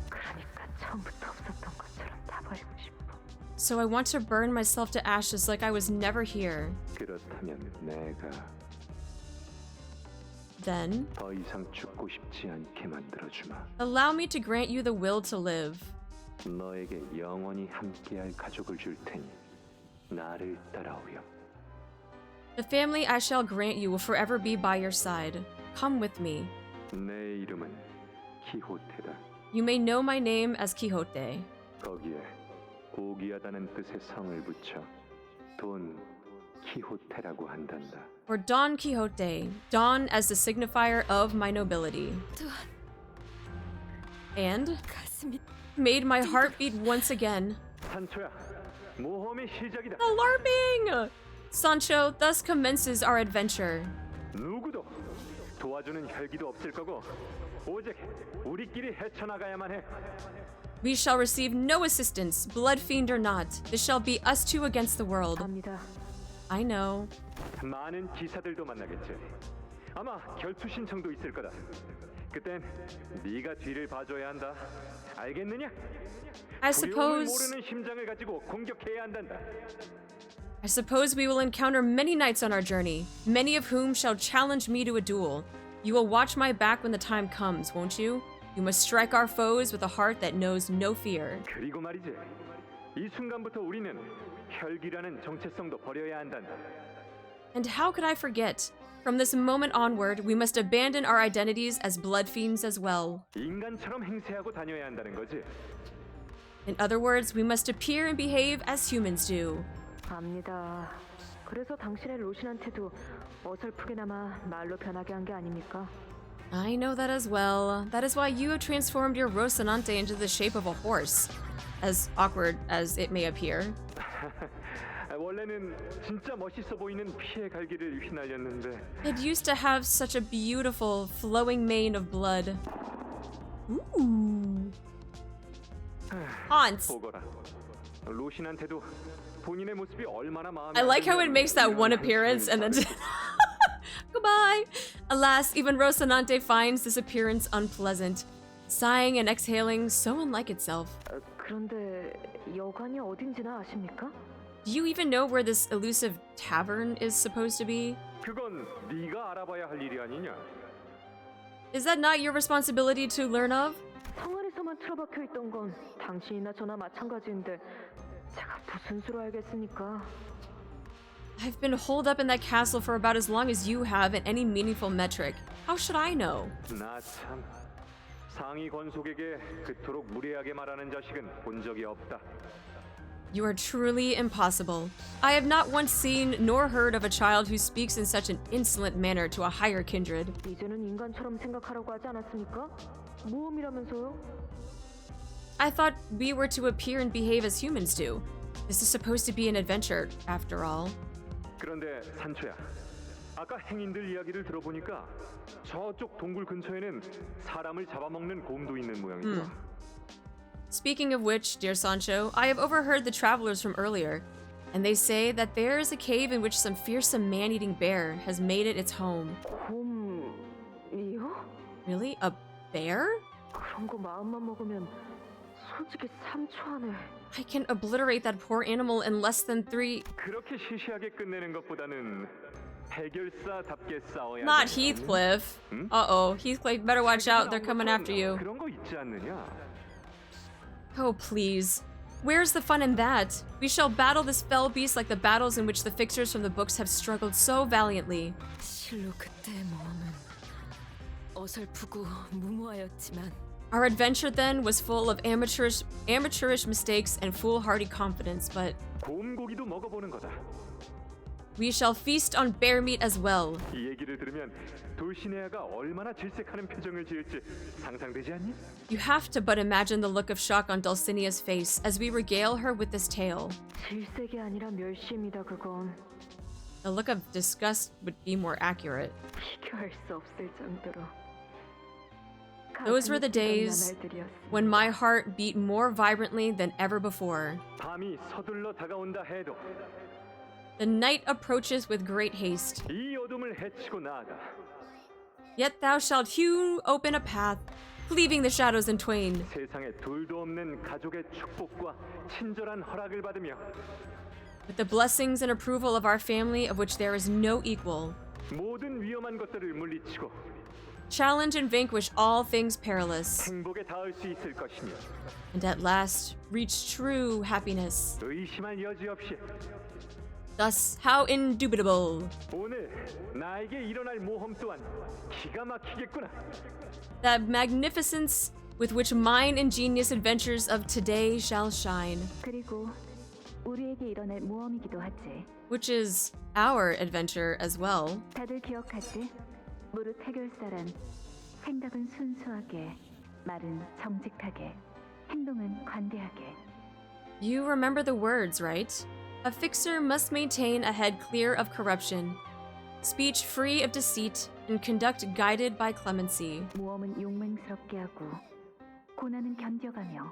그러니까 처음부터 없었던 것처럼 다 버리고 싶어. So I want to burn myself to ashes like I was never here. 그렇다면 내가 Then, 더 이상 죽고 싶지 않게 만들어주마. allow me to grant you the will to live. 너에게 영원히 함께할 가족을 줄 테니 나를 따라오렴. The family I shall grant you will forever be by your side. Come with me. 내 이름은 키호테다. You may know my name as Quixote. 거기에 고귀하다는 뜻의 성을 붙여 돈 키호테라고 한단다. Or Don Quixote, Don as the signifier of my nobility. And made my heart beat once again. 산초야, 모험의 시작이다. The LARPing! Sancho, thus commences our adventure. 누구도 도와주는 혈기도 없을 거고 오직 우리끼리 헤쳐나가야만 해. We shall receive no assistance, bloodfiend or not. This shall be us two against the world. 압니다. I know. 많은 기사들도 만나겠지. 아마 결투 신청도 있을 거다. 그땐 네가 뒤를 봐줘야 한다. 알겠느냐? I 두려움을 suppose 모르는 심장을 가지고 공격해야 한단다. I suppose we will encounter many knights on our journey, many of whom shall challenge me to a duel. You will watch my back when the time comes, won't you? You must strike our foes with a heart that knows no fear. 그리고 말이지. 이 순간부터 우리는 혈기라는 정체성도 버려야 한단다. And how could I forget? From this moment onward, we must abandon our identities as bloodfiends as well. 인간처럼 행세하고 다녀야 한다는 거지. In other words, we must appear and behave as humans do. 압니다. 그래서 당신의 로신한테도 어설프게나마 말로 변하게 한 게 아닙니까? I know that as well. That is why you have transformed your Rocinante into the shape of a horse. As awkward as it may appear. 원래는 진짜 멋있어 보이는 피의 갈기를 휘날렸는데. It used to have such a beautiful, flowing mane of blood. Ooh. Hans. 보거라. 로신한테도 본인의 모습이 얼마나 마음에 I like how it makes that one appearance and then goodbye. Alas, even Rocinante finds this appearance unpleasant, sighing and exhaling so unlike itself. 그런데 여관이 어딘지나 아십니까? Do you even know where this elusive tavern is supposed to be? 그건 네가 알아봐야 할 일이 아니냐? Is that not your responsibility to learn of? 성 안에서만 틀어박혀 있던 건 당신이나 저나 마찬가지인데 제가 무슨 수로 알겠습니까? I've been holed up in that castle for about as long as you have in any meaningful metric. How should I know? 나 참 상위 권속에게 그토록 무례하게 말하는 자식은 본 적이 없다. You are truly impossible. I have not once seen nor heard of a child who speaks in such an insolent manner to a higher kindred. 이제는 인간처럼 생각하라고 하지 않았습니까? 모험이라면서요? I thought we were to appear and behave as humans do. This is supposed to be an adventure, after all. 그런데 산초야, 아까 행인들 이야기를 들어보니까 저쪽 동굴 근처에는 사람을 잡아먹는 곰도 있는 모양이더라. Speaking of which, dear Sancho, I have overheard the travelers from earlier, and they say that there is a cave in which some fearsome man-eating bear has made it its home. 곰이요? Really? A bear? 그런 거 마음만 먹으면 솔직히 3초 안에 I can obliterate that poor animal in less than 3... 그렇게 시시하게 끝내는 것보다는 해결사답게 싸워야. Not Heathcliff. Uh-oh. Heathcliff, better watch out. They're coming after you. 그런 거 있지 않느냐? Oh, please. Where's the fun in that? We shall battle this fell beast like the battles in which the fixers from the books have struggled so valiantly. 실로 그때의 모험은 어설프고 무모하였지만 Our adventure then was full of amateurish mistakes and foolhardy confidence, but 곰고기도 먹어보는 거다. we shall feast on bear meat as well. 이 얘기를 들으면 돌시네아가 얼마나 질색하는 표정을 지을지 상상되지 않니? You have to but imagine the look of shock on Dulcinea's face as we regale her with this tale. 질색이 아니라 멸시입니다. 그건 The look of disgust would be more accurate. 비교할 수 없을 정도로. Those were the days when my heart beat more vibrantly than ever before. 밤이 서둘러 다가온다 해도 The night approaches with great haste. 이 어둠을 헤치고 나아가. Yet thou shalt hew open a path, cleaving the shadows in twain. 세상에 둘도 없는 가족의 축복과 친절한 허락을 받으며 With the blessings and approval of our family, of which there is no equal. 모든 위험한 것들을 물리치고 Challenge and vanquish all things perilous. 행복에 닿을 수 있을 것이며 And at last, reach true happiness. 의심할 여지 없이 Thus, how indubitable. 오늘 나에게 일어날 모험 또한 기가 막히겠구나. That magnificence with which mine ingenious adventures of today shall shine. 그리고 우리에게 일어날 모험이기도 하지. Which is our adventure as well. 다들 기억하지? 무릇 해결사란 생각은 순수하게, 말은 정직하게, 행동은 관대하게. You remember the words, right? A fixer must maintain a head clear of corruption, speech free of deceit, and conduct guided by clemency. 모험은 용맹스럽게 하고 고난은 견뎌가며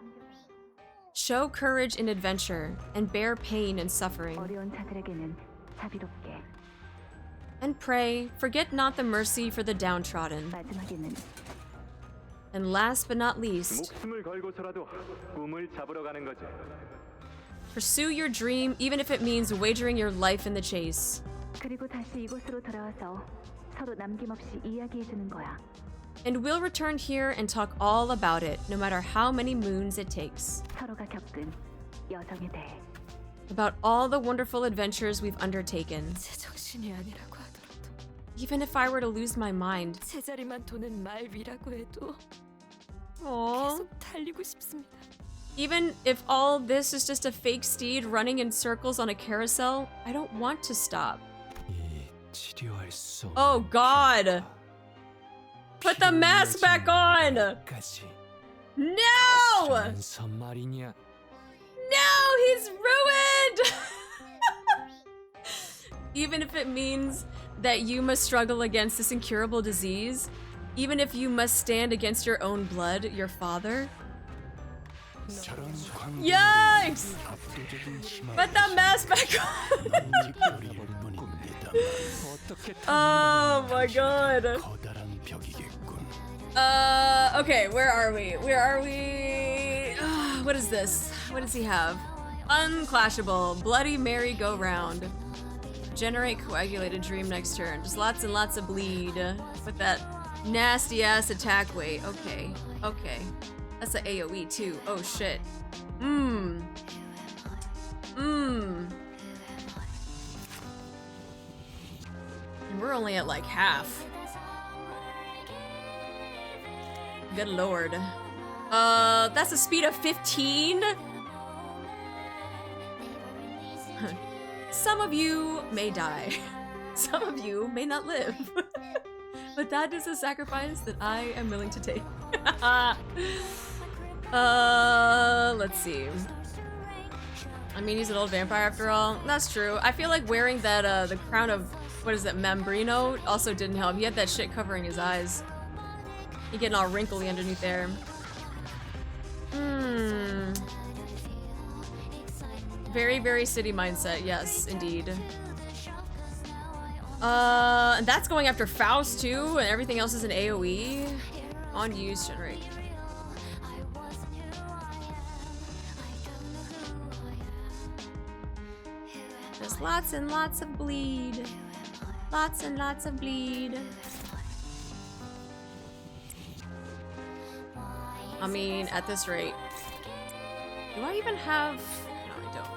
Show courage in adventure and bear pain and suffering. 어려운 자들에게는 자비롭게. And pray, forget not the mercy for the downtrodden. 마지막에는 And last but not least, 목숨을 걸고서라도 꿈을 잡으러 가는 거지. pursue your dream even if it means wagering your life in the chase. 그리고 다시 이곳으로 돌아와서 서로 남김없이 이야기해주는 거야. And we'll return here and talk all about it, no matter how many moons it takes. 서로가 겪은 여정에 대해. About all the wonderful adventures we've undertaken. 제정신이 아니라고 하더라도 Even if I were to lose my mind. 제자리만 도는 말 위라고 해도 Aww. 계속 달리고 싶습니다. Even if all this is just a fake steed running in circles on a carousel, I don't want to stop. 이 치료할 수 없는 Oh God! Put the mask back on! 까지 No! 하면서 말이냐. No, he's ruined! Even if it means that you must struggle against this incurable disease, even if you must stand against your own blood, your father. 저런 Yikes! 압도적인 힘을 Put the mask back on! 뿌릴 뿐입니다. 어떻게 Oh my god. 커다란 벽이겠군. Okay, where are we? Where are we? What is this? What does he have? Unclashable, Bloody Merry-Go-Round. Generate coagulated dream next turn. Just lots and lots of bleed. With that nasty ass attack weight. Okay, okay. That's an AoE too. Oh shit. And we're only at like half. Good lord. That's a speed of 15? some of you may die. Some of you may not live. But that is a sacrifice that I am willing to take. Let's see. I mean, he's an old vampire after all. That's true. I feel like wearing that, the crown of, what is it, Membrino also didn't help. He had that shit covering his eyes. He getting all wrinkly underneath there. Very, very city mindset. Yes, indeed. And that's going after Faust too, and everything else is an AoE. On use, generate. There's lots and lots of bleed. Lots and lots of bleed. I mean, at this rate. Do I even have... No, I don't.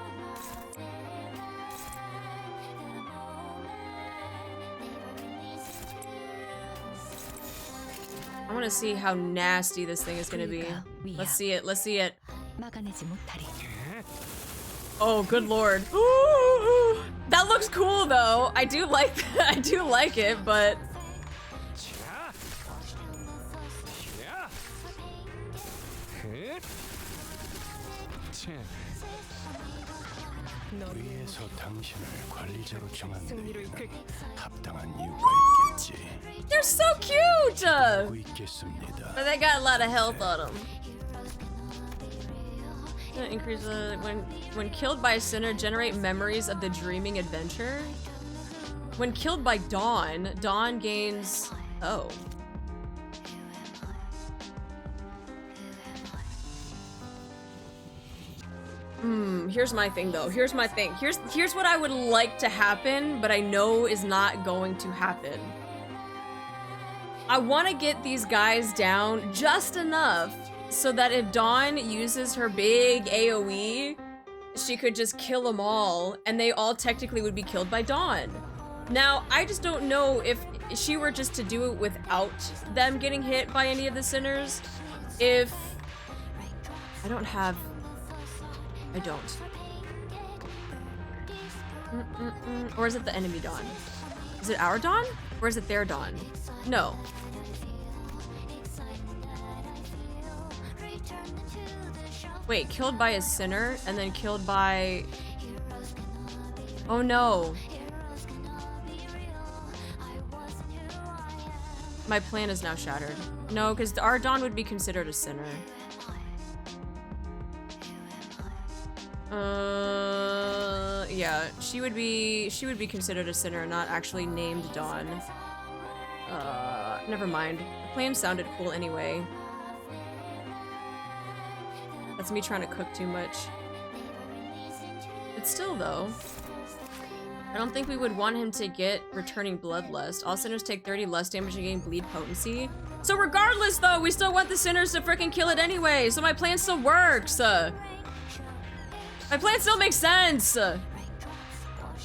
I want to see how nasty this thing is going to be. Let's see it. Let's see it. Oh, good lord. Ooh, that looks cool though. I do like that. I do like it, but 위에서 당신을 관리자로 정한 데에는 합당한 이유가 있겠지. they're so cute. 알고 있겠습니다. But they got a lot of health on them. Increase when killed by a sinner, generate memories of the dreaming adventure. When killed by Dawn, Dawn gains. Oh. Here's my thing though. Here's my thing. Here's what I would like to happen, but I know is not going to happen. I want to get these guys down just enough so that if Dawn uses her big AoE, she could just kill them all, and they all technically would be killed by Dawn. Now, I just don't know if she were just to do it without them getting hit by any of the sinners, if... I don't. Or is it the enemy Dawn? Is it our Dawn? Or is it their Dawn? No. Wait, killed by a sinner and then killed by... Oh no. My plan is now shattered. No, because our Dawn would be considered a sinner. Yeah, she would be considered a sinner, not actually named Dawn. Never mind. The plan sounded cool anyway. That's me trying to cook too much. But still though, I don't think we would want him to get returning bloodlust. All sinners take 30 less damage and gain bleed potency. So regardless though, we still want the sinners to freaking kill it anyway, so my plan still works. My plan still makes sense.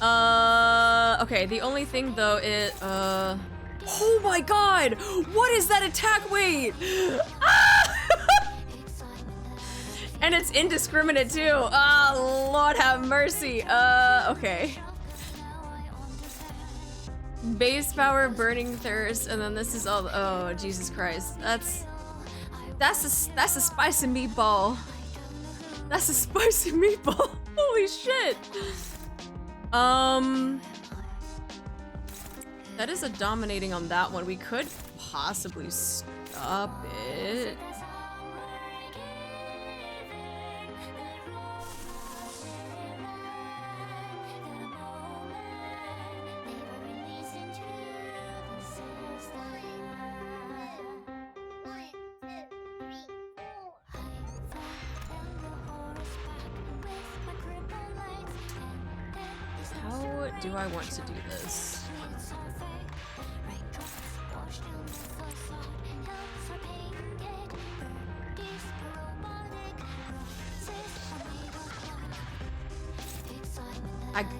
Okay, the only thing though is, oh my god! What is that attack weight? Ah! And it's indiscriminate too. Oh, Lord have mercy. Okay. Base power, burning thirst, and then this is all. Oh, Jesus Christ. That's a spicy meatball. That's a spicy meatball. Holy shit. That is a dominating on that one. We could possibly stop it. How do I want to do this?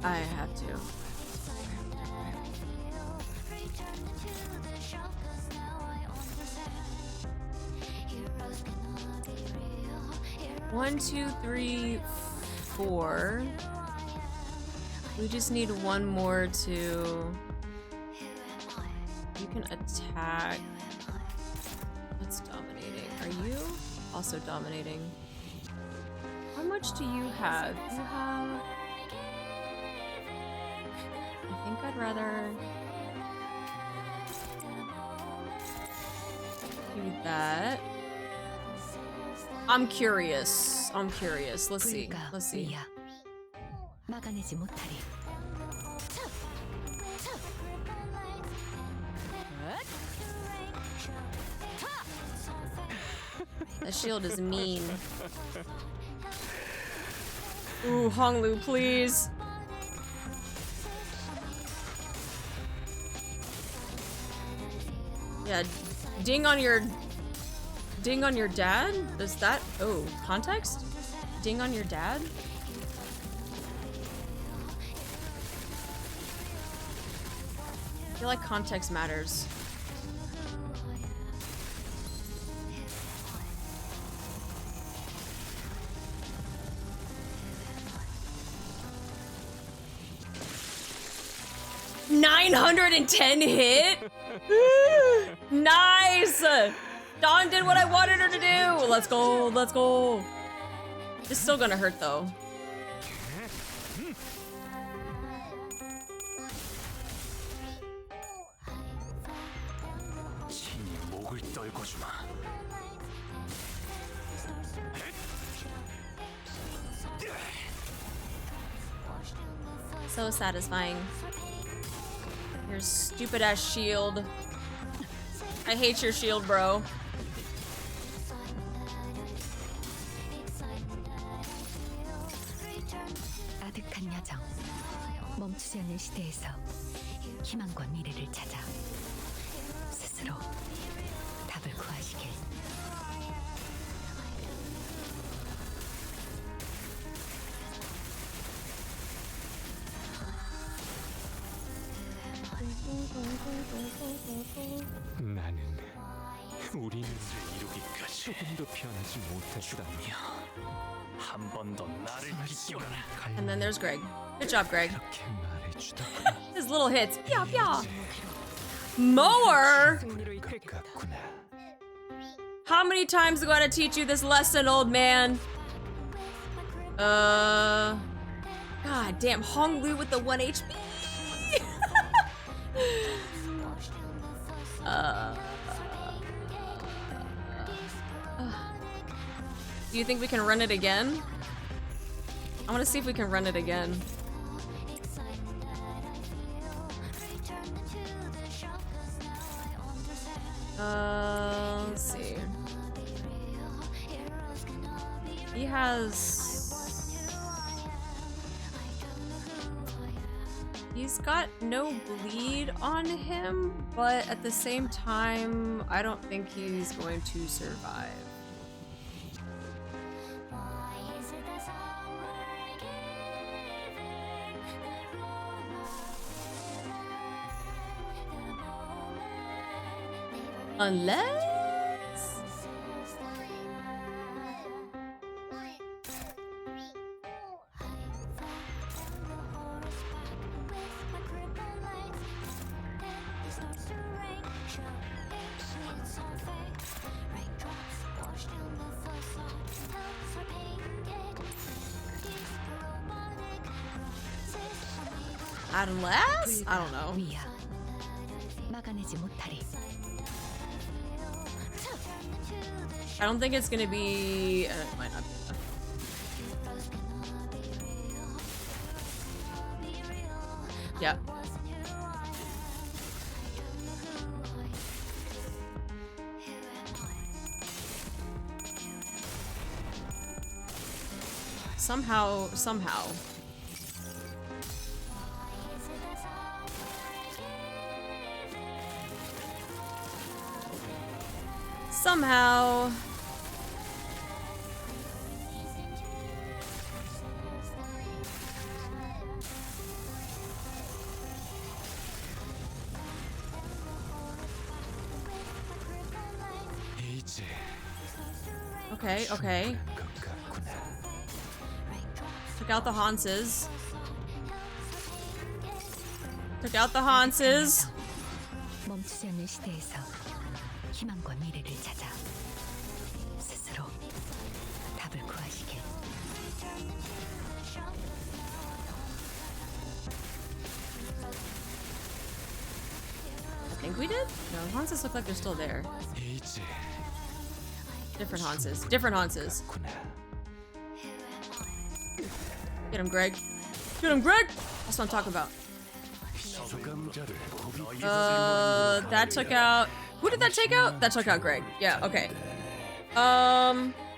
I have to. One, two, three, four. We just need one more to... You can attack. What's dominating? Are you also dominating? How much do you have? You have... I think I'd rather... do that. I'm curious. I'm curious. Let's see. Let's see. 막아내지 못하리. That shield is mean. Ooh, Honglu, please. Yeah, ding on your dad? Does that... Oh, context? Ding on your dad? I feel like context matters. $910 hit? Nice! Dawn did what I wanted her to do! Let's go, let's go. It's still gonna hurt though. So satisfying. Your stupid ass shield. I hate your shield, bro. 아득한 여정. 멈추지 않는 시대에서 희망과 미래를 찾아 스스로 답을 구하시길. 나는 우리는 이루기까지 조금도 변하지 못했다며 한 번 더 나를 비껴라. And then there's Greg. Good job, Greg. 이렇게 말해주다 His little hits. Pya pya. Mower? 가깝구나. How many times do I gotta teach you this lesson, old man? God damn, Honglu with the 1 HP. Do you think we can run it again? I want to see if we can run it again. Let's see. He has... He's got no bleed on him, but at the same time, I don't think he's going to survive. Unless... Unless? I don't know. 막아내지 못하리. I don't think it's gonna be... it might not be enough. Yeah. Somehow. Somehow. Okay, okay. Took out the Hanses. Took out the Hanses. 멈추지 않는 시대에서 희망과 미래를 찾아 스스로 답을 구하시길. I think we did? No, Hanses look like they're still there. 이제 Different Hanses. Different Hanses. 구나. Get him, Greg. Get him, Greg! That's what I'm talking about. 수감자를 고비 That took out... Who did that take out? That took out Greg. Yeah, okay.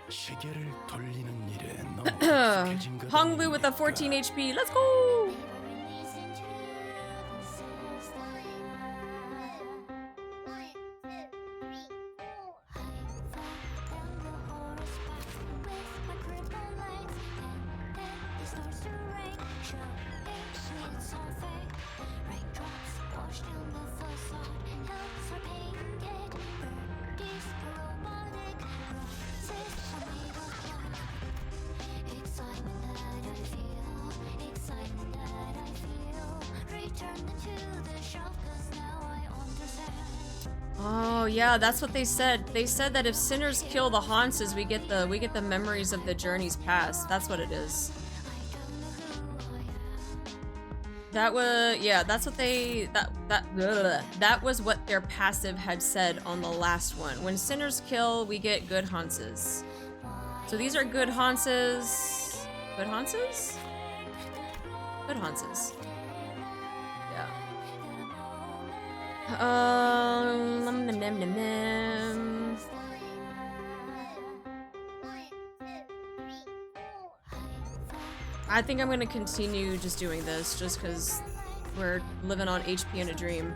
시계를 돌리는 일에 너무 익숙해진 것 Honglu with a 14 HP. Let's go! Oh yeah, that's what they said. They said that if sinners kill the Hanses, we get the memories of the journeys past. That's what it is. That was that's what they that was what their passive had said on the last one. When sinners kill, we get good Hanses. So these are good Hanses. Good Hanses? Good Hanses. Yeah. Nom, nom, nom, nom, nom. I think I'm gonna continue just doing this just because we're living on HP in a dream.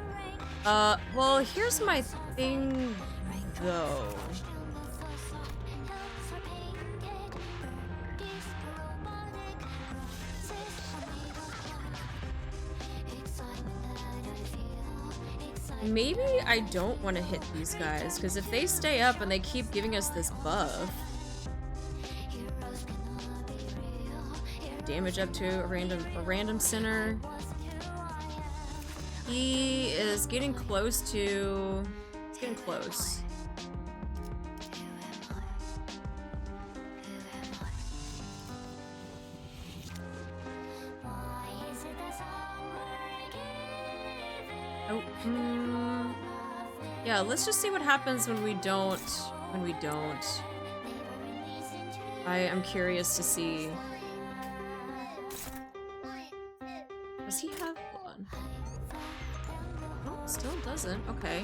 Well, here's my thing though. Maybe I don't want to hit these guys, because if they stay up and they keep giving us this buff, damage up to a random sinner. He is getting close to. He's getting close. Oh, yeah, let's just see what happens when we don't. I am curious to see. Does he have one? Oh, still doesn't. Okay.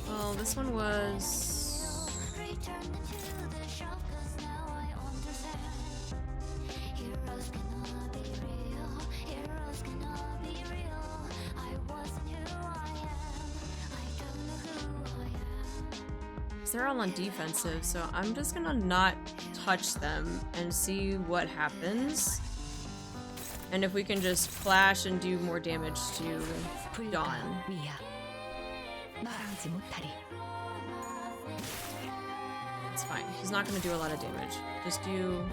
Well, this one was... They're all on defensive, so I'm just gonna not touch them and see what happens. And if we can just flash and do more damage to Dawn. It's fine. He's not gonna do a lot of damage. Just do...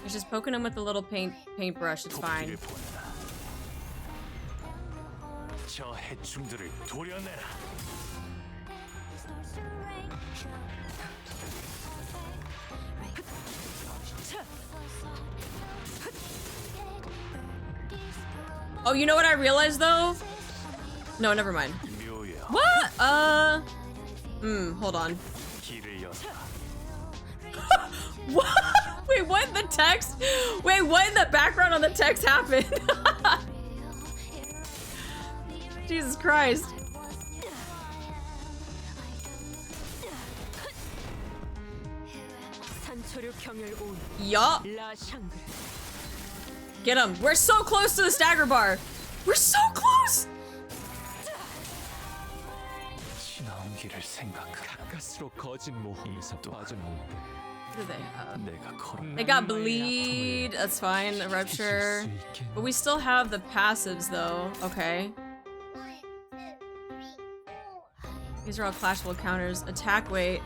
He's just poking him with the little paintbrush. It's fine. 저 해충들을 도려내라. Oh, you know what I realized though? No, never mind. What? Hold on. What? Wait, what in the text? Wait, what in the background on the text happened? Jesus Christ. Yup. Get him. We're so close to the stagger bar. We're so close. 지나온 길을 생각하라. 가까스로 거진 모험에서 빠져나오는데 What do they have? 내가 걸어. They got bleed. That's fine. A rupture. But we still have the passives though. Okay. These are all clashable counters. Attack weight.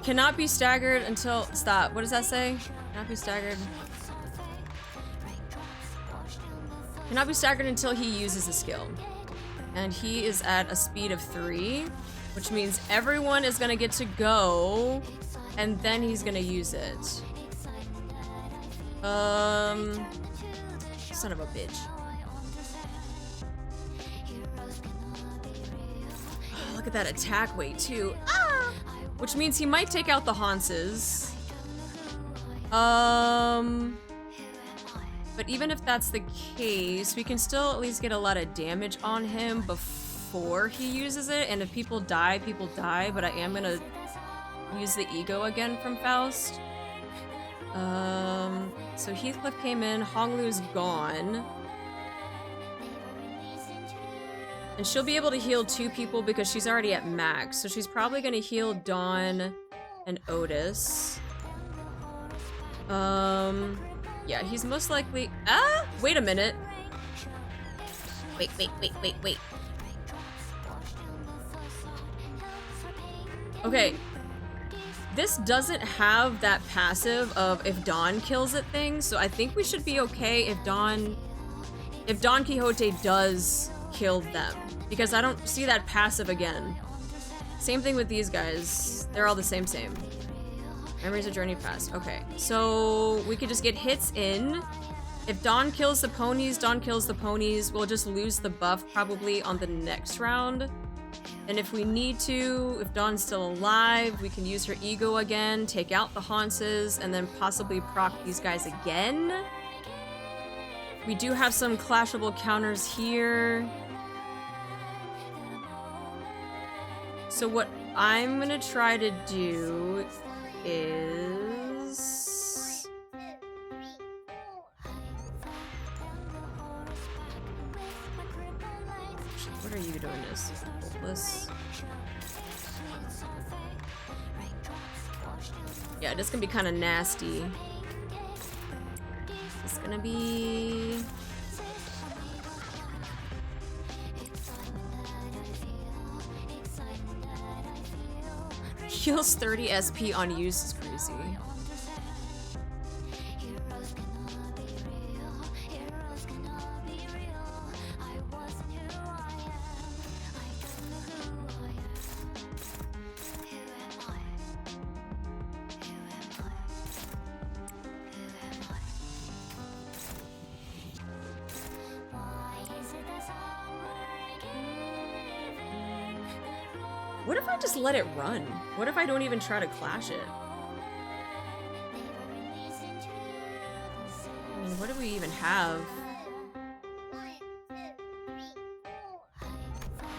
Cannot be staggered until... Stop. What does that say? Cannot be staggered. Cannot be staggered until he uses a skill. And he is at a speed of 3. Which means everyone is gonna get to go. And then he's gonna use it. Son of a bitch. Oh, look at that attack weight too. Ah! Which means he might take out the Haunces. But even if that's the case, we can still at least get a lot of damage on him before he uses it. And if people die, but I am gonna use the ego again from Faust. So Heathcliff came in, Honglu's gone. And she'll be able to heal 2 people because she's already at max. So she's probably gonna heal Dawn and Otis. Yeah, he's most likely... Ah! Wait a minute. Wait. Okay. This doesn't have that passive of if Don kills it thing, so I think we should be okay if Don Quixote does kill them. Because I don't see that passive again. Same thing with these guys. They're all the same. Memories of Journey Past. Okay, so we could just get hits in. If Don kills the ponies, we'll just lose the buff probably on the next round. And if we need to, if Dawn's still alive, we can use her ego again, take out the Haunces, and then possibly proc these guys again. We do have some clashable counters here. So what I'm gonna try to do is... What are you doing this? Hopeless. Yeah, this can be kind of nasty. It's gonna be... Heals 30 SP on use is crazy. What if I just let it run? What if I don't even try to clash it? I mean, what do we even have? I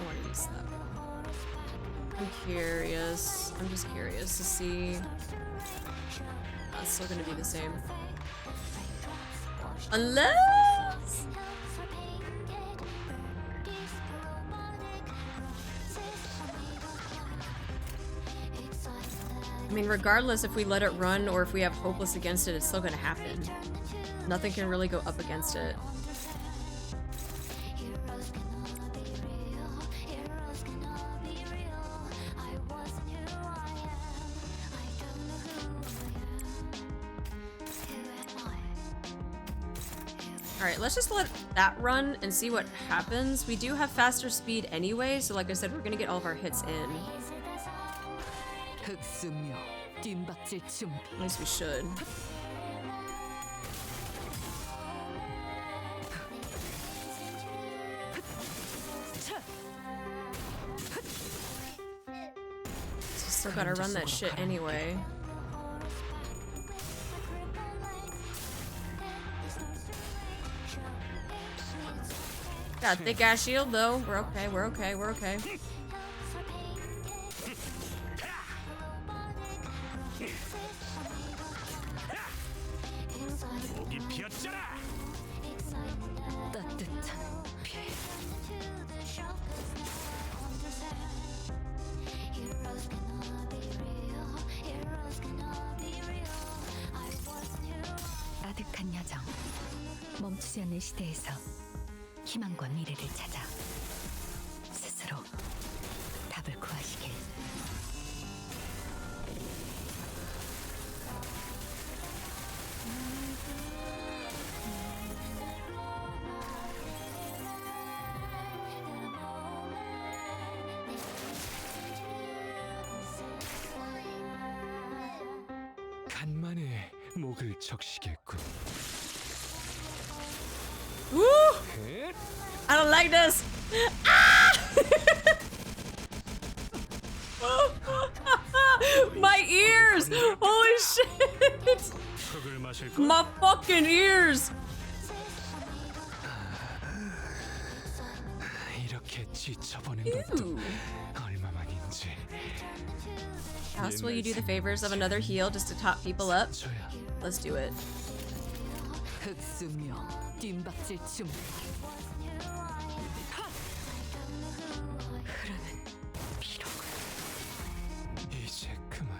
want to use that. I'm curious. I'm just curious to see. It's still gonna be the same. Unless... I mean, regardless if we let it run or if we have Hopeless against it, it's still gonna happen. Nothing can really go up against it. Alright, let's just let that run and see what happens. We do have faster speed anyway, so like I said, we're gonna get all of our hits in. At least we should. Still gotta run that shit anyway. Got thick ass shield though. We're okay, we're okay, we're okay. 멈추지 않는 시대에서 희망과 미래를 찾아 스스로 답을 구하시길. 간만에 목을 적시겠군. Woo! I don't like this. Ah! My ears! Holy shit! 흙을 마실 것. My fucking ears! 이렇게 지쳐보는 것도 얼마만인지. House, will you do the favors of another heal just to top people up? 저야. Let's do it. 흑수며 뜀박질 춤. 이제 그만.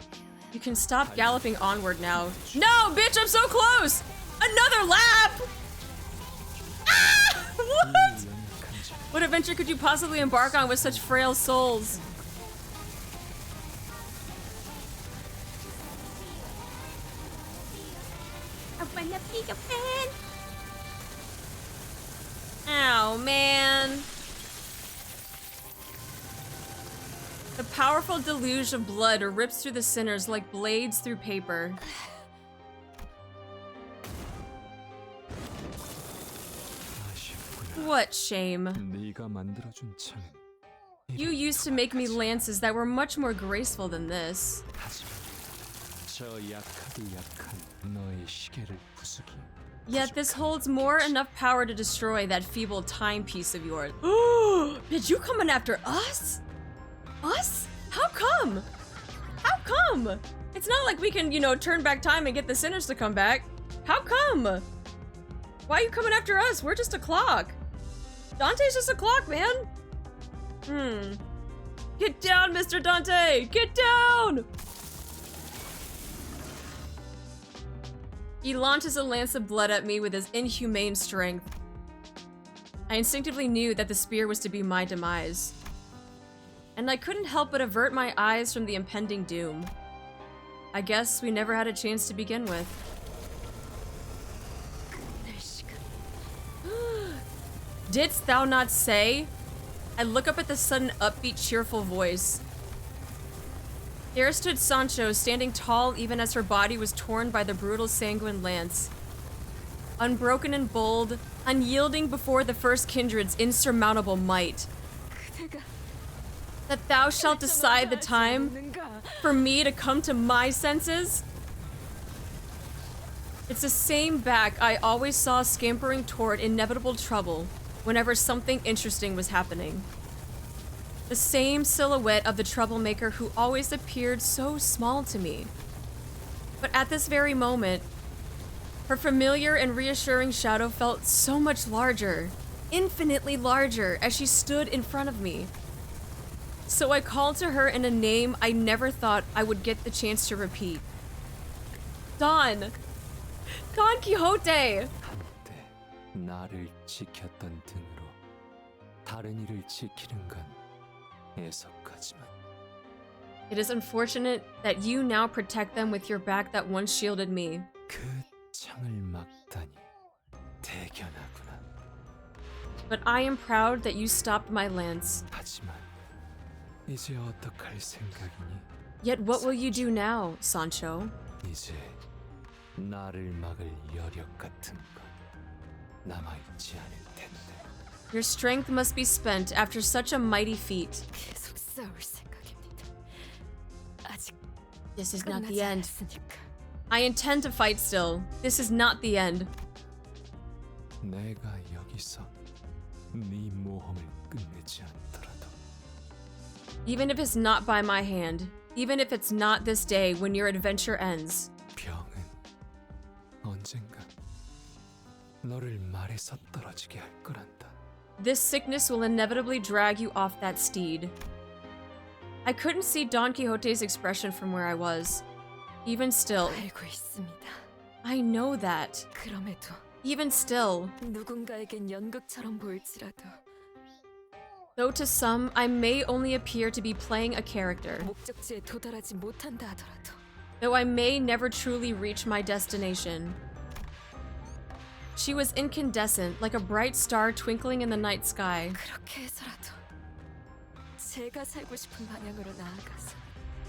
You can stop galloping onward now. No, bitch, I'm so close! Another lap! Ah! What? What adventure could you possibly embark on with such frail souls? I wanna be a fan. Ow, man. The powerful deluge of blood rips through the sinners like blades through paper. What shame. 네가 만들어준 창은 You used to make me lances that were much more graceful than this. 하지만 저 약하디 약한 너의 시계를 부수기. Yet this holds more enough power to destroy that feeble timepiece of yours. Did you coming after us? Us? How come? How come? It's not like we can, you know, turn back time and get the sinners to come back. How come? Why are you coming after us? We're just a clock. Dante's just a clock, man. Get down, Mr. Dante! Get down! He launches a lance of blood at me with his inhumane strength. I instinctively knew that the spear was to be my demise. And I couldn't help but avert my eyes from the impending doom. I guess we never had a chance to begin with. Didst thou not say? I look up at the sudden upbeat, cheerful voice. There stood Sancho, standing tall even as her body was torn by the brutal sanguine lance. Unbroken and bold, unyielding before the first kindred's insurmountable might. That thou shalt decide the time for me to come to my senses? It's the same back I always saw scampering toward inevitable trouble whenever something interesting was happening. The same silhouette of the troublemaker who always appeared so small to me. But at this very moment, her familiar and reassuring shadow felt so much larger, infinitely larger, as she stood in front of me. So I called to her in a name I never thought I would get the chance to repeat. Don! Don Quixote! 한때 나를 지켰던 등으로 다른 이를 지키는 건 애석하지만. It is unfortunate that you now protect them with your back that once shielded me. 그 창을 막다니 대견하구나. But I am proud that you stopped my lance. 하지만 이제 어떡할 생각이니? Yet what will you do now, Sancho? 이제 나를 막을 여력 같은 건 남아있지 않을 텐데. Your strength must be spent after such a mighty feat. 계속 싸울 생각입니다. 아직 This is not 끝나지 the end. 않았으니까. I intend to fight still. This is not the end. 내가 여기서 네 모험을 끝내지 않더라도 Even if it's not by my hand, even if it's not this day when your adventure ends, 병은 언젠가 너를 말에서 떨어지게 할 거란다. this sickness will inevitably drag you off that steed. I couldn't see Don Quixote's expression from where I was. Even still, 알고 있습니다. I know that. 그럼에도 Even still, 누군가에겐 연극처럼 보일지라도 though to some I may only appear to be playing a character, 목적지에 도달하지 못한다 하더라도 though I may never truly reach my destination. She was incandescent, like a bright star twinkling in the night sky. 그렇게 해서라도 제가 살고 싶은 방향으로 나아가서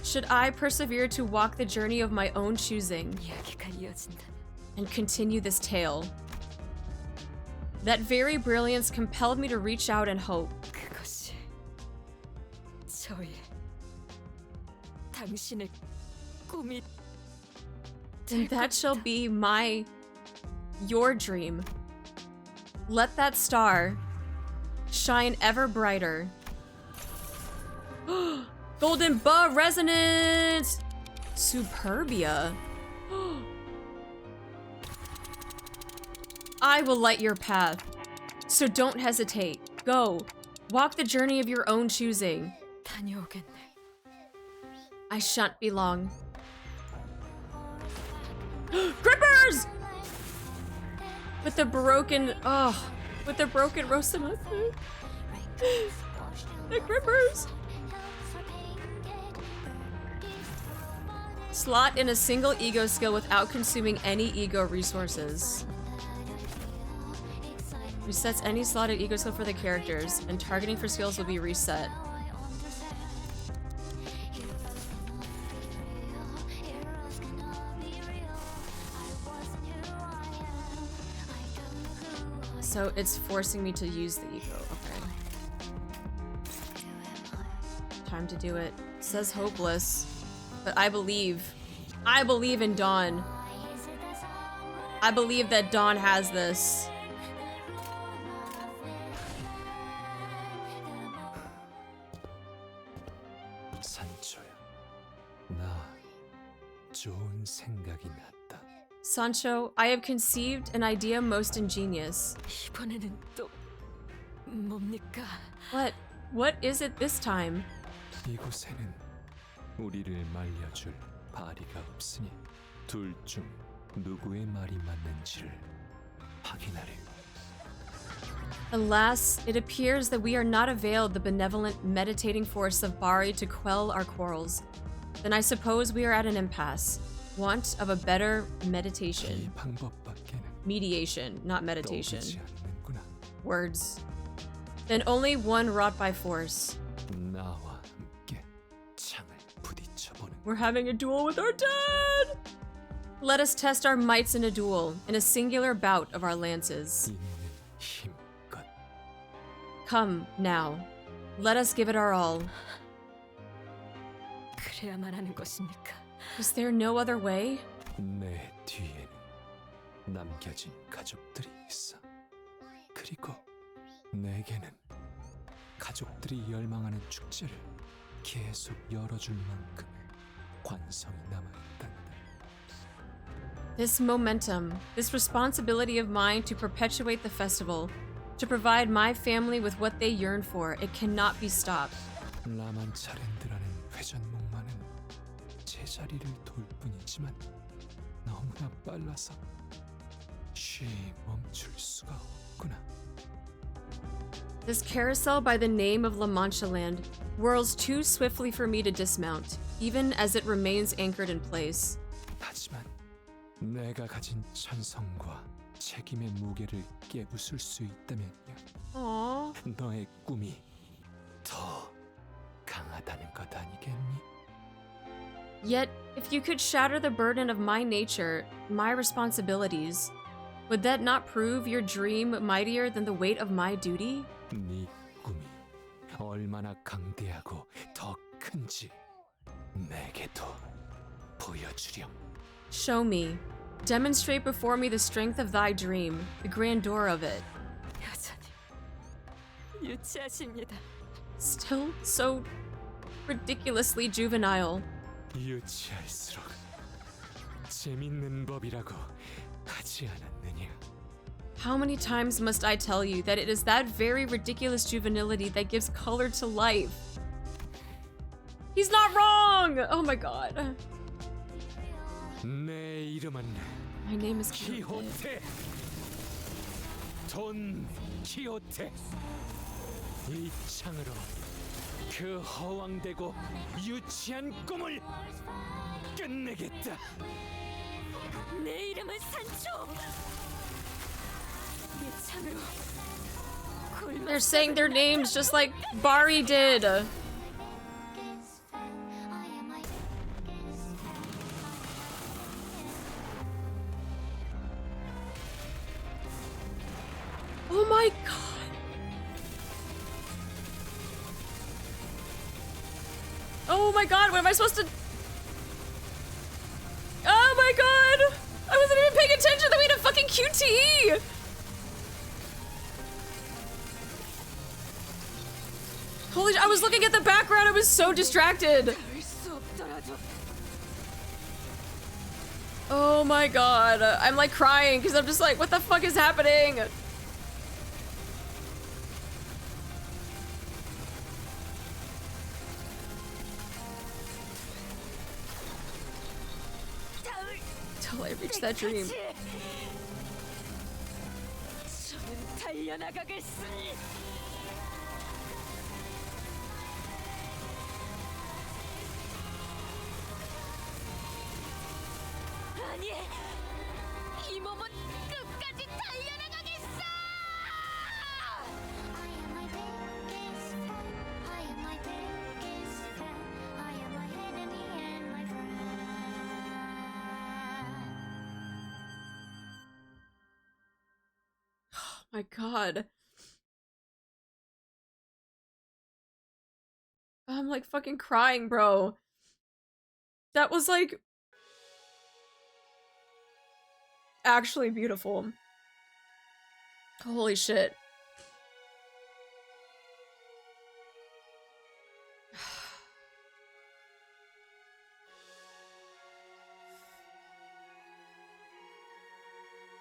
Should I persevere to walk the journey of my own choosing 이야기가 이어진다면 and continue this tale? That very brilliance compelled me to reach out and hope. 그것이 저의 당신의 꿈이 And that shall be your dream. Let that star shine ever brighter. Golden Butt Resonance! Superbia. I will light your path. So don't hesitate. Go. Walk the journey of your own choosing. 다녀오겠네. I shan't be long. Grippers! With the broken Rosamatsu. The Grippers! Slot in a single ego skill without consuming any ego resources. Resets any slotted ego skill for the characters, and targeting for skills will be reset. So it's forcing me to use the ego. Okay. Time to do it. It says hopeless, but I believe. I believe in Dawn. I believe that Dawn has this. 산초야, 나 좋은 생각이 났다. Sancho, I have conceived an idea most ingenious. 이번에는 또 뭡니까? What is it this time? 이곳에는 우리를 말려줄 바리가 없으니 둘 중 누구의 말이 맞는지를 확인하려. Alas, it appears that we are not availed the benevolent meditating force of Bari to quell our quarrels. Then I suppose we are at an impasse. Want of a better meditation. 이 방법밖에는 Mediation, not meditation. 떠오르지 않는구나. Words. Then only one wrought by force. 나와 함께 창을 부딪혀보는. We're having a duel with our dad! Let us test our mights in a duel, in a singular bout of our lances. 있는 힘껏. Come, now. Let us give it our all. 그래야만 하는 것입니까? Is there no other way? 내 뒤에는 남겨진 가족들이 있어. 그리고 내게는 가족들이 열망하는 축제를 계속 열어줄 만큼의 관성이 남아있단다. This momentum, this responsibility of mine to perpetuate the festival, to provide my family with what they yearn for, it cannot be stopped. 라만 차렌드라는 회전목마는 제자리를 돌 뿐이지만 너무나 빨라서 쉬 멈출 수가 없구나. This carousel by the name of Manchland whirls too swiftly for me to dismount, even as it remains anchored in place. 하지만 내가 가진 천성과 책임의 무게를 깨부술 수 있다면요. Aww. 너의 꿈이 더 강하다는 것 아니겠니? Yet, if you could shatter the burden of my nature, my responsibilities, would that not prove your dream mightier than the weight of my duty? 네 꿈이 얼마나 강대하고 더 큰지 내게도 보여주렴. Show me. Demonstrate before me the strength of thy dream, the grandeur of it. 여전히 유치하십니다. Still so ridiculously juvenile. 유치할수록 재밌는 법이라고 하지 않았느냐? How many times must I tell you that it is that very ridiculous juvenility that gives color to life? He's not wrong! Oh my god. 내 이름은 My name is 키호테. 돈 키호테. 이 창으로 그 허황되고 유치한 꿈을 끝내겠다. 내 이름은 산초. 내 창으로 They're saying their names just like Bari did. Oh my god. Oh my god, what am I supposed to... Oh my god! I wasn't even paying attention that we had a fucking QTE! Holy sh- I was looking at the background, I was so distracted! Oh my god, I'm like crying because I'm just like, what the fuck is happening? Till I reach that dream. 아니, 이 몸은 끝까지 달려나가겠어! I am my biggest fan. I am my biggest fan. I am my enemy and my friend. My god. I'm like fucking crying, bro. That was like actually beautiful. Holy shit.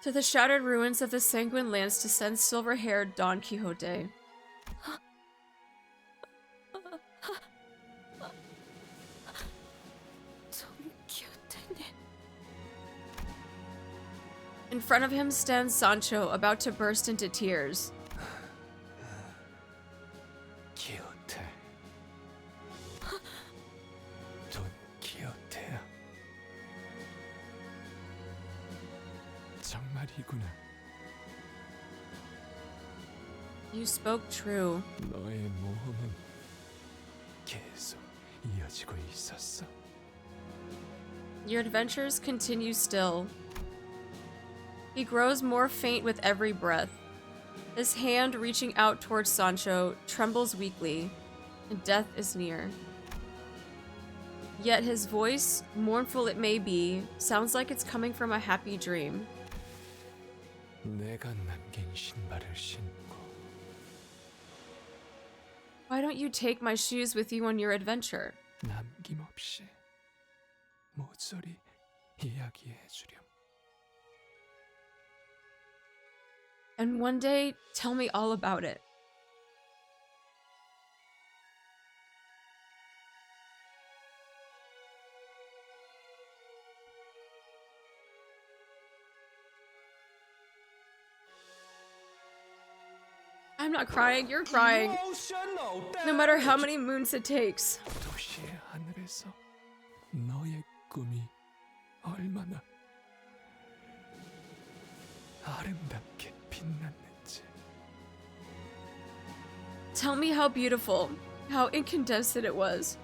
To the shattered ruins of the sanguine lands descends silver-haired Don Quixote. In front of him stands Sancho, about to burst into tears. 키호테. 돈 키호테야. 정말이구나. You spoke true. 너의 모험은 계속 이어지고 있었어. Your adventures continue still. He grows more faint with every breath. His hand, reaching out towards Sancho, trembles weakly, and death is near. Yet his voice, mournful it may be, sounds like it's coming from a happy dream. 내가 남긴 신발을 신고 Why don't you take my shoes with you on your adventure? 남김없이 모조리 이야기해 주렴. And one day, tell me all about it. I'm not crying, you're crying. No matter how many moons it takes. 도시의 하늘에서 너의 꿈이 얼마나 아름답게 빛났는지. Tell me how beautiful, how incandescent it was.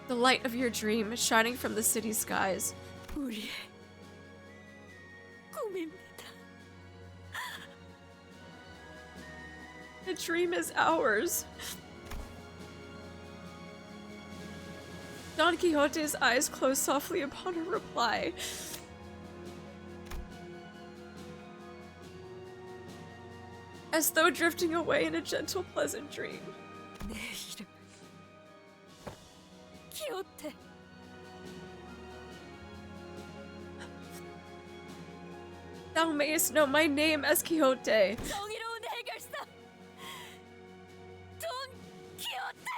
The light of your dream shining from the city skies. 우리의 꿈입니다. The dream is ours. Don Quixote's eyes closed softly upon her reply. As though drifting away in a gentle, pleasant dream. 내 이름은 키호테. Thou mayest know my name as Quixote. 정의로운 해결사. 돈 키호테.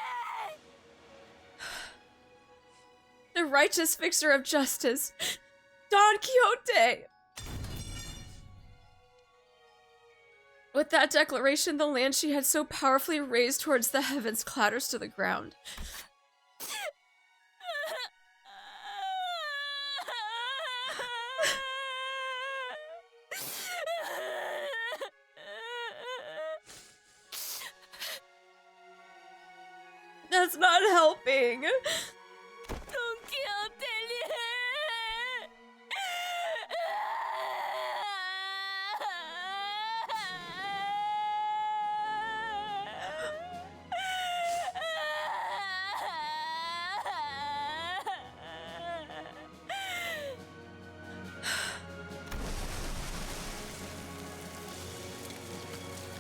The righteous fixer of justice. Don Quixote. With that declaration, the land she had so powerfully raised towards the heavens clatters to the ground. That's not helping.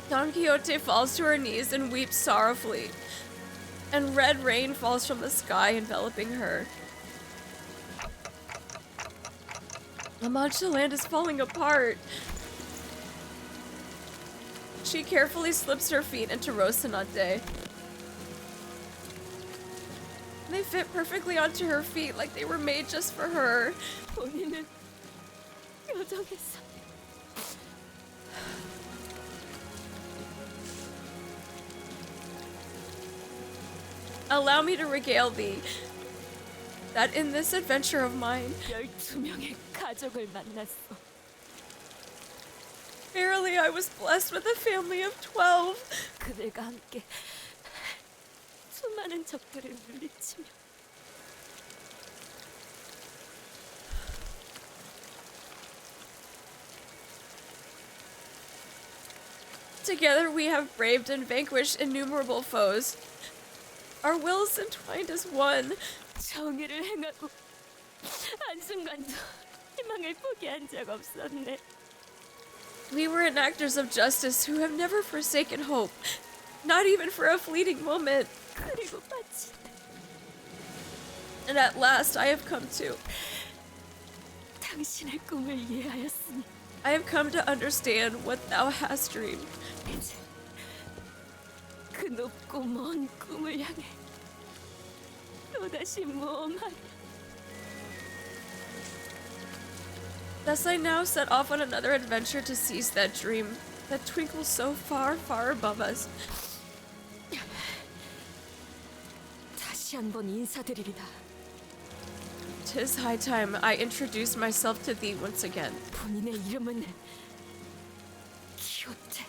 Don Quixote falls to her knees and weeps sorrowfully, and red rain falls from the sky, enveloping her. Manchland is falling apart. She carefully slips her feet into Rocinante. They fit perfectly onto her feet like they were made just for her. 본인은 요정에서 Allow me to regale thee that in this adventure of mine, 12명의 가족을 만났어. verily I was blessed with a family of 12. 그들과 함께 수많은 적들을 물리치며 Together we have braved and vanquished innumerable foes. Our wills entwined as one. 정의를 행하고 한순간도 희망을 포기한 적 없었네. We were enactors of justice who have never forsaken hope, not even for a fleeting moment. 그리고 마침 And at last I have come to. 당신의 꿈을 이해하였으니 I have come to understand what thou hast dreamed. 이제 그 높고 먼 꿈을 향해 또다시 모험하리. Thus I now set off on another adventure to seize that dream that twinkles so far, far above us. 다시 한번 인사드리리다. 'Tis high time I introduced myself to thee once again. 본인의 이름은 키오테.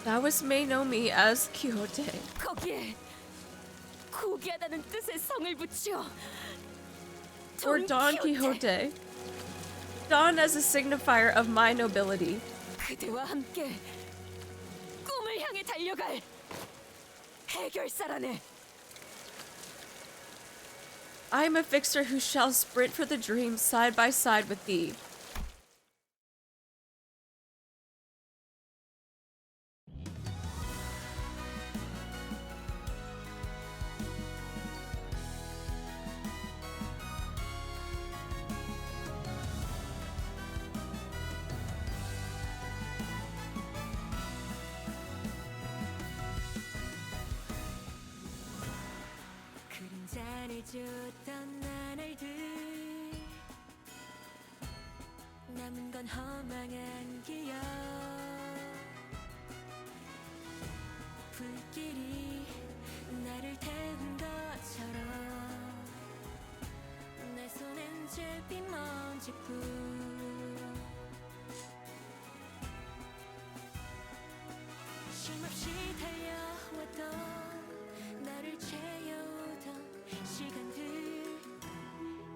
Thou may know me as Quixote. 거기에 고귀하다는 뜻의 성을 붙여 Or Don Quixote. Don as a signifier of my nobility. 그대와 함께 꿈을 향해 달려갈 해결사라네. I am a fixer who shall sprint for the dream side by side with thee. 그림자를 줬던 나날들 남은 건 허망한 기억 불길이 나를 태운 것처럼 내 손엔 잿빛 먼지뿐 쉼없이 달려왔던 나를 채워오던 시간들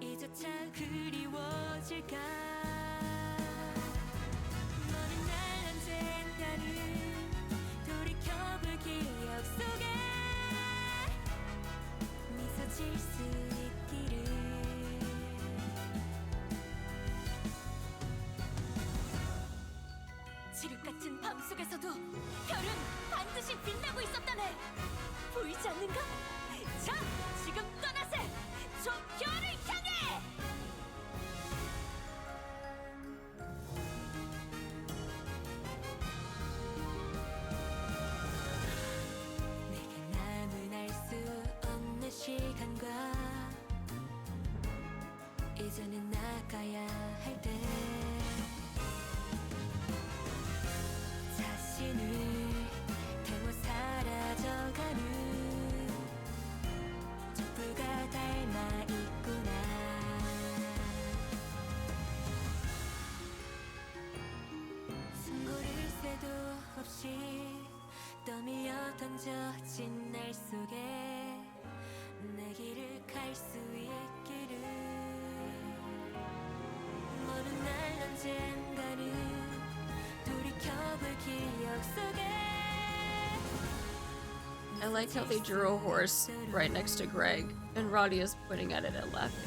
이조차 그리워질까 너는 날 언젠가는 돌이켜볼 기억 속에 미소 질 수 있기를 지륵 같은 밤 속에서도 별은 반드시 빛나고 있었다네. 보이지 않는가? 자, 지금 떠나세! 저 별을 향해! 내게 남은 알 수 없는 시간과 이제는 나가야 할 때 자신을 던져진 날 속에 내 길을 갈 수 있기를 모든 날 언젠가는 돌이켜볼 기억 속에 I like how they drew a horse right next to Greg, and Roddy is pointing at it and laughing.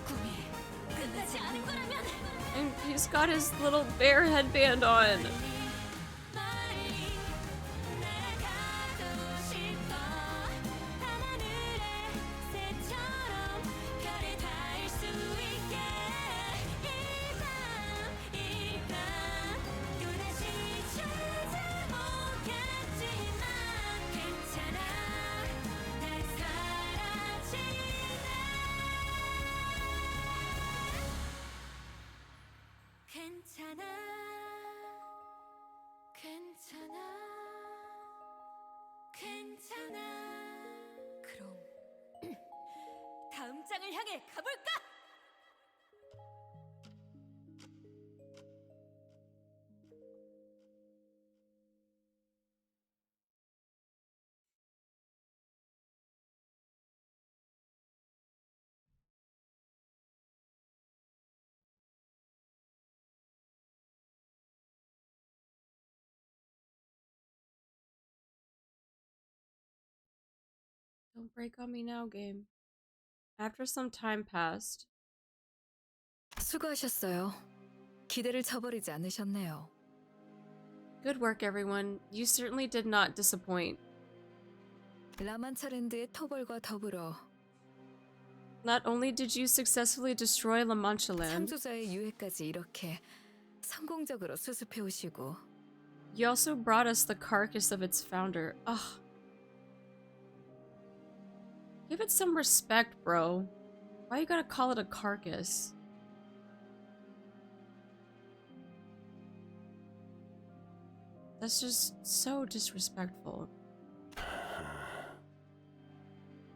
꿈이 끝나지 않은 거라면 And he's got his little bear headband on. 괜찮아, 괜찮아, 괜찮아. 그럼 다음 장을 향해 가볼까? Don't break on me now, game. After some time passed. 수고하셨어요. 기대를 저버리지 않으셨네요. Good work, everyone. You certainly did not disappoint. 라만차랜드의 토벌과 더불어 Not only did you successfully destroy La Manchland, 창조자의 유해까지 이렇게 성공적으로 수습해 오시고 you also brought us the carcass of its founder. Ugh. Give it some respect, bro. Why you gotta call it a carcass? That's just so disrespectful.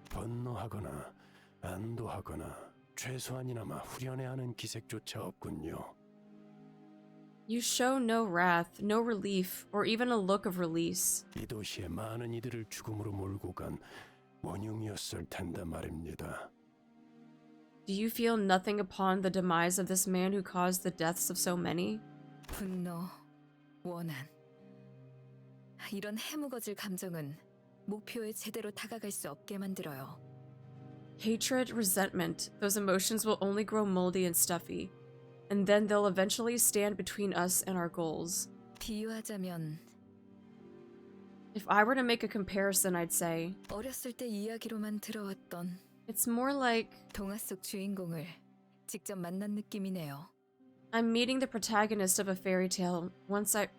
분노하거나 안도하거나 최소한이나마 후련해하는 기색조차 없군요. You show no wrath, no relief, or even a look of release. 이 도시에 많은 이들을 죽음으로 몰고 간 원흉이었을 텐데 말입니다. Do you feel nothing upon the demise of this man who caused the deaths of so many? 분노, 원한 이런 해묵어질 감정은 목표에 제대로 다가갈 수 없게 만들어요. Hatred, resentment, those emotions will only grow moldy and stuffy, and then they'll eventually stand between us and our goals. 비유하자면 If I were to make a comparison, I'd say 어렸을 때 이야기로만 들어왔던 it's more like 동화 속 주인공을 직접 만난 느낌이네요. I'm meeting the protagonist of a fairy tale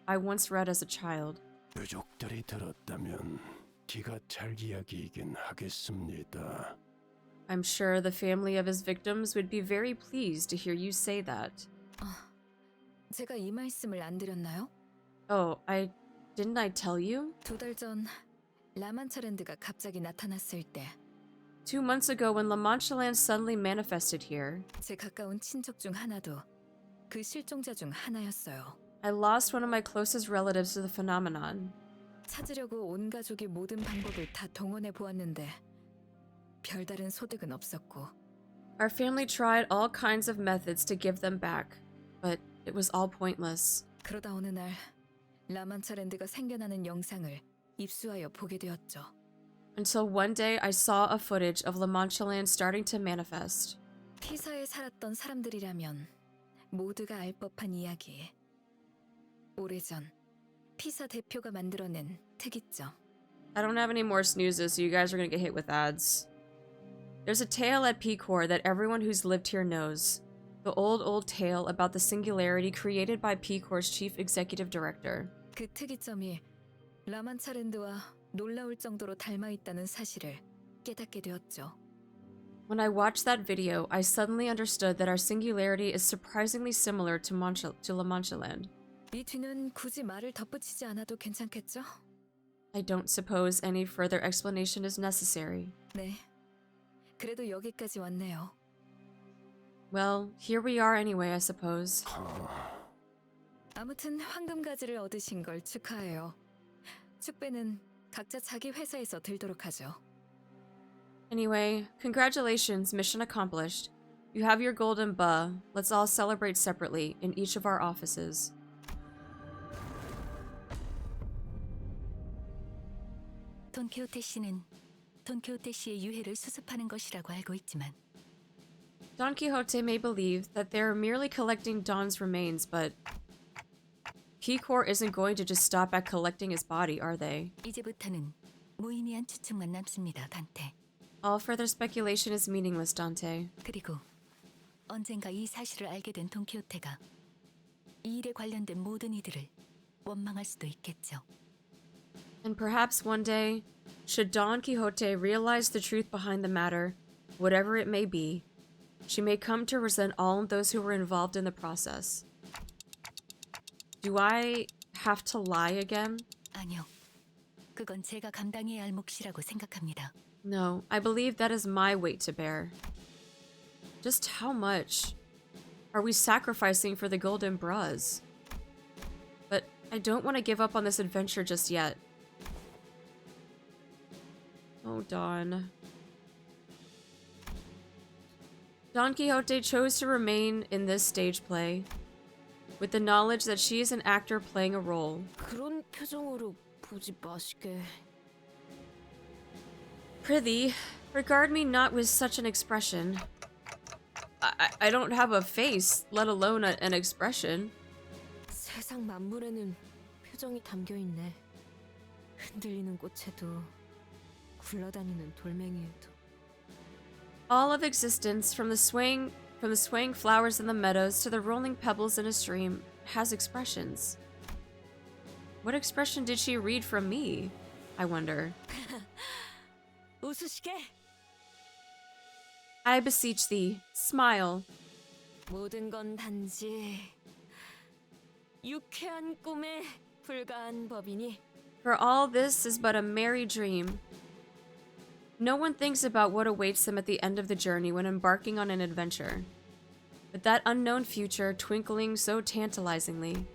I once read as a child. 유족들이 들었다면 기가 찰 이야기이긴 하겠습니다. I'm sure the family of his victims would be very pleased to hear you say that. 제가 이 말씀을 안 드렸나요? Oh, didn't I tell you? 2달 전 라만차랜드가 갑자기 나타났을 때 2 months ago when La Manchland suddenly manifested here, 제 가까운 친척 중 하나도 그 실종자 중 하나였어요. I lost one of my closest relatives to the phenomenon. 찾으려고 온 가족이 모든 방법을 다 동원해 보았는데 별다른 소득은 없었고 Our family tried all kinds of methods to give them back, but it was all pointless. 그러다 어느 날 라만차랜드가 생겨나는 영상을 입수하여 보게 되었죠. Until one day I saw a footage of La Manchland starting to manifest. 피사에 살았던 사람들이라면 모두가 알 법한 이야기. 오래전 피사 대표가 만들어낸 특이점. I don't have any more snoozes, so you guys are gonna get hit with ads. There's a tale at P-Corps that everyone who's lived here knows. The old tale about the singularity created by P-Corps' chief executive director. 그 특이점이 라만차랜드와 놀라울 정도로 닮아있다는 사실을 깨닫게 되었죠. When I watched that video, I suddenly understood that our singularity is surprisingly similar to La Manchland. 이 뒤는 굳이 말을 덧붙이지 않아도 괜찮겠죠? I don't suppose any further explanation is necessary. 네, 그래도 여기까지 왔네요. Well, here we are anyway, I suppose. 아무튼 황금가지를 얻으신 걸 축하해요. 축배는 각자 자기 회사에서 들도록 하죠. Anyway, congratulations, mission accomplished. You have your golden ba. Let's all celebrate separately in each of our offices. 돈키호테 씨는 돈키호테 씨의 유해를 수습하는 것이라고 알고 있지만 Don Quixote may believe that they're merely collecting Don's remains, but Keycore isn't going to just stop at collecting his body, are they? 이제부터는 무의미한 추측만 남습니다, 단테. All further speculation is meaningless, Dante. 그리고 언젠가 이 사실을 알게 된 돈키호테가 이 일에 관련된 모든 이들을 원망할 수도 있겠죠. And perhaps one day, should Don Quixote realize the truth behind the matter, whatever it may be, she may come to resent all those who were involved in the process. Do I have to lie again? 아니요. 그건 제가 감당해야 할 몫이라고 생각합니다. No, I believe that is my weight to bear. Just how much are we sacrificing for the golden bras? But I don't want to give up on this adventure just yet. Oh, Don. Don Quixote chose to remain in this stage play, with the knowledge that she is an actor playing a role. 그런 표정으로 보지 마시게. Prithee, regard me not with such an expression. I don't have a face, let alone an expression. 세상 만물에는 표정이 담겨 있네. 흔들리는 꽃에도 굴러다니는 돌멩이에도. All of existence, from the swaying flowers in the meadows to the rolling pebbles in a stream, has expressions. What expression did she read from me? I wonder. 웃으시게. I beseech thee, smile. 모든 건 단지 유쾌한 꿈에 불과한 법이니. For all this is but a merry dream. No one thinks about what awaits them at the end of the journey when embarking on an adventure. But that unknown future, twinkling so tantalizingly,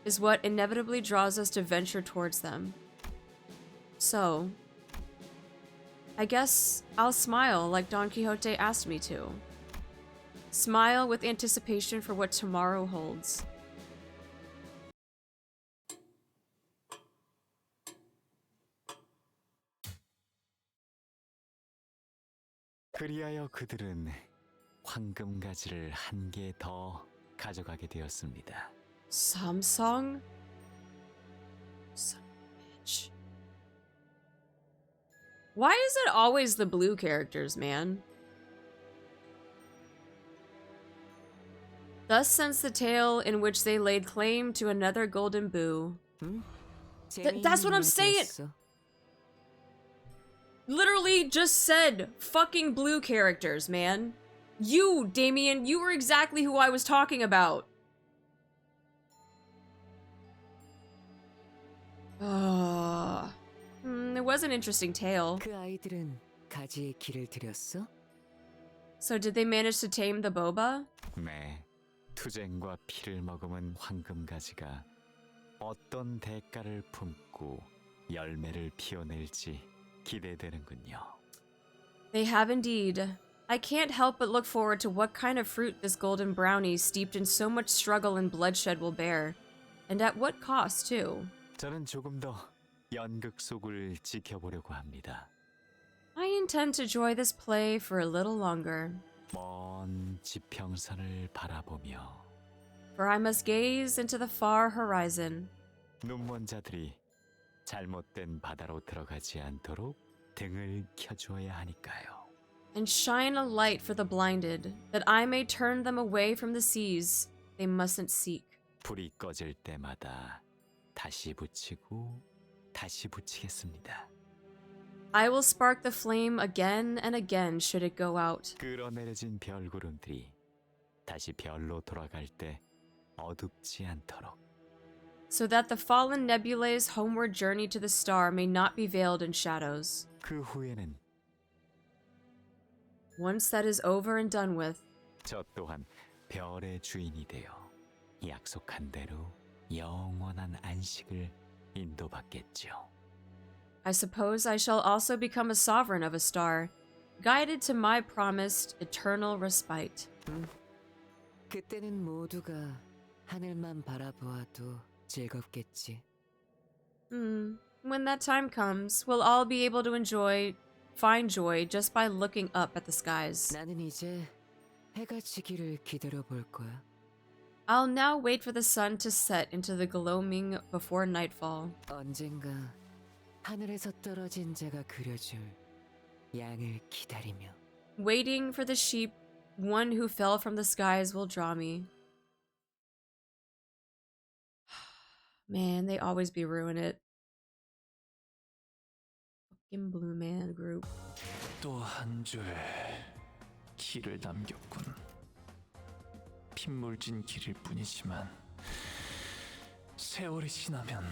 is what inevitably draws us to venture towards them. So, I guess I'll smile like Don Quixote asked me to. Smile with anticipation for what tomorrow holds. 그리하여 그들은 황금 가지를 한 개 더 가져가게 되었습니다. Samsung? Son of a bitch. Why is it always the blue characters, man? Thus sends the tale in which they laid claim to another golden boo. That's what I'm saying! Literally just said fucking blue characters, man. You, Damien, you were exactly who I was talking about. It was an interesting tale. 그 아이들은 가지의 길을 들였어? So did they manage to tame the boba? 네, 투쟁과 피를 머금은 황금 가지가 어떤 대가를 품고 열매를 피워낼지 기대되는군요. They have indeed. I can't help but look forward to what kind of fruit this golden brownie steeped in so much struggle and bloodshed will bear. And at what cost, too. 저는 조금 더 연극 속을 지켜보려고 합니다. I intend to enjoy this play for a little longer. 먼 지평선을 바라보며 For I must gaze into the far horizon. 눈먼 자들이 잘못된 바다로 들어가지 않도록 등을 켜주어야 하니까요. And shine a light for the blinded, that I may turn them away from the seas they mustn't seek. 불이 꺼질 때마다 다시 붙이고 다시 붙이겠습니다. I will spark the flame again and again should it go out. 끌어내려진 별구름들이 다시 별로 돌아갈 때 어둡지 않도록. So that the fallen nebulae's homeward journey to the star may not be veiled in shadows. 그 후에는 Once that is over and done with, 저 또한 별의 주인이 되어 약속한 대로 영원한 안식을 인도받겠죠. I suppose I shall also become a sovereign of a star, guided to my promised eternal respite. 그때는 모두가 하늘만 바라보아도 즐겁겠지. When that time comes, we'll all be able to find joy just by looking up at the skies. 나는 이제 해가 지기를 기다려 볼 거야. I'll now wait for the sun to set into the gloaming before nightfall. 언젠가 하늘에서 떨어진 자가 그려줄 양을 기다리며. Waiting for the sheep, one who fell from the skies will draw me. Man, they always be ruining it. Fucking Blue Man group. 또 한 줄 길을 남겼군. 핏물진 길일 뿐이지만 세월이 지나면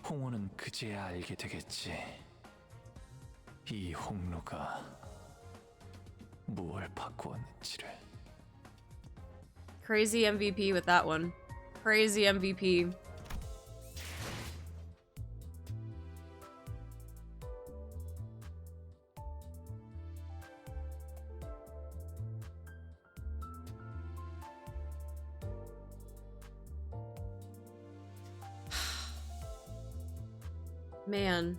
홍호는 그제야 알게 되겠지. 이 홍로가 무엇을 바꾸었는지를. Crazy MVP with that one. Crazy MVP. Man.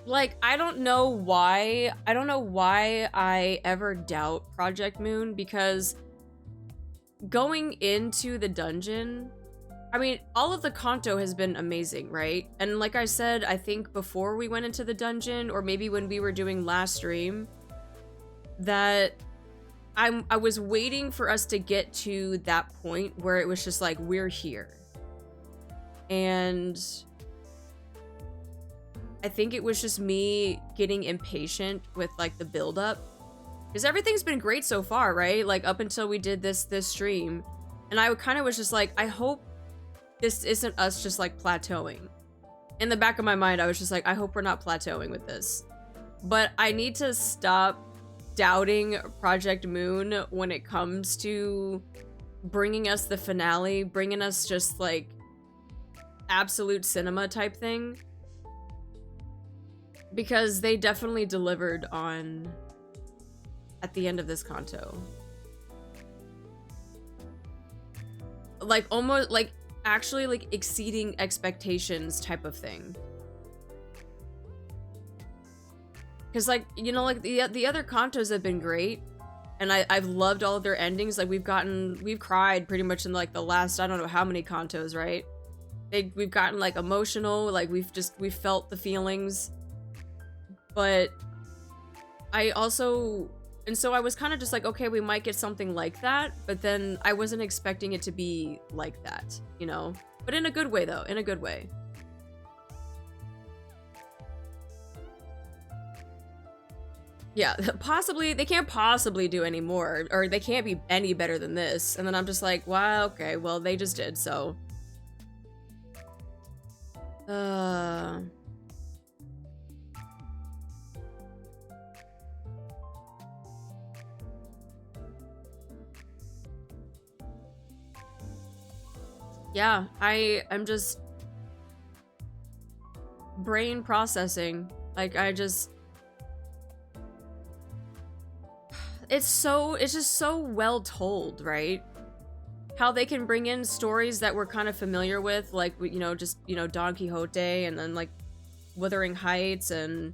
Like, I don't know why I ever doubt Project Moon, because going into the dungeon, I mean, all of the Canto has been amazing, right? And like I said, I think before we went into the dungeon, or maybe when we were doing last stream, that I was waiting for us to get to that point where it was just like, we're here. And I think it was just me getting impatient with like the build-up. Because everything's been great so far, right? Like up until we did this stream. And I kind of was just like, I hope this isn't us just like plateauing. In the back of my mind, I was just like, I hope we're not plateauing with this. But I need to stop doubting Project Moon when it comes to bringing us the finale, bringing us just like absolute cinema type thing. Because they definitely delivered on at the end of this Canto. Like almost like actually like exceeding expectations type of thing. Because like, you know, like the other Cantos have been great, and I've loved all of their endings. Like we've cried pretty much in like the last, I don't know how many Cantos, right? We've gotten like emotional, like we've felt the feelings. But I also, and so I was kind of just like, okay, we might get something like that, but then I wasn't expecting it to be like that, you know? But in a good way though, in a good way. Yeah, possibly, they can't possibly do any more, or they can't be any better than this. And then I'm just like, wow, okay, well, they just did, so. Yeah, I'm just brain processing. Like it's just so well told, right? How they can bring in stories that we're kind of familiar with, like, you know, just, you know, Don Quixote, and then like Wuthering Heights, and,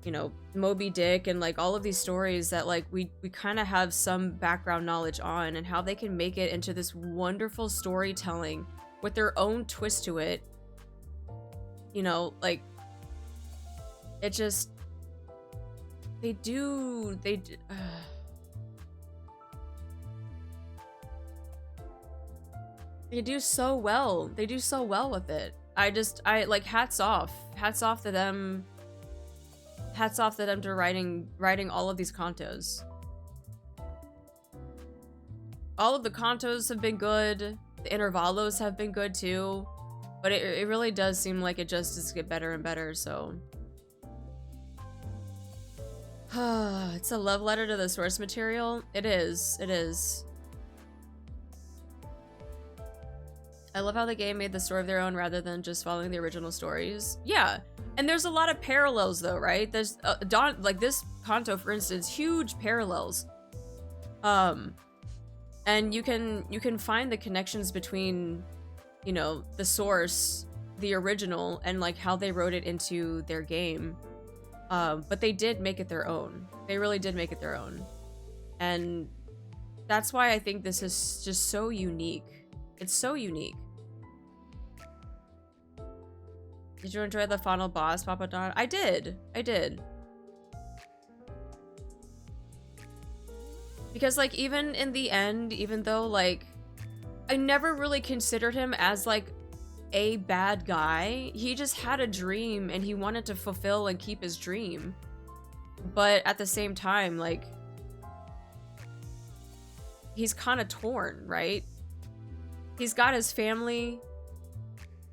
you know, Moby Dick, and like all of these stories that like we kind of have some background knowledge on, and how they can make it into this wonderful storytelling with their own twist to it. You know, like it just they do so well. They do so well with it. I like hats off to them. Hats off to them to writing all of these Cantos. All of the Cantos have been good. The intervalos have been good too. But it really does seem like it just is get better and better, so. It's a love letter to the source material. It is. It is. I love how the game made the story of their own rather than just following the original stories. Yeah, and there's a lot of parallels though, right? There's like this Canto, for instance, huge parallels. And you can find the connections between, you know, the source, the original, and like how they wrote it into their game. But they did make it their own. They really did make it their own. And that's why I think this is just so unique. It's so unique. Did you enjoy the final boss, Papa Don? I did. I did. Because, like, even in the end, even though, like, I never really considered him as, like, a bad guy. He just had a dream and he wanted to fulfill and keep his dream. But at the same time, like, he's kind of torn, right? He's got his family.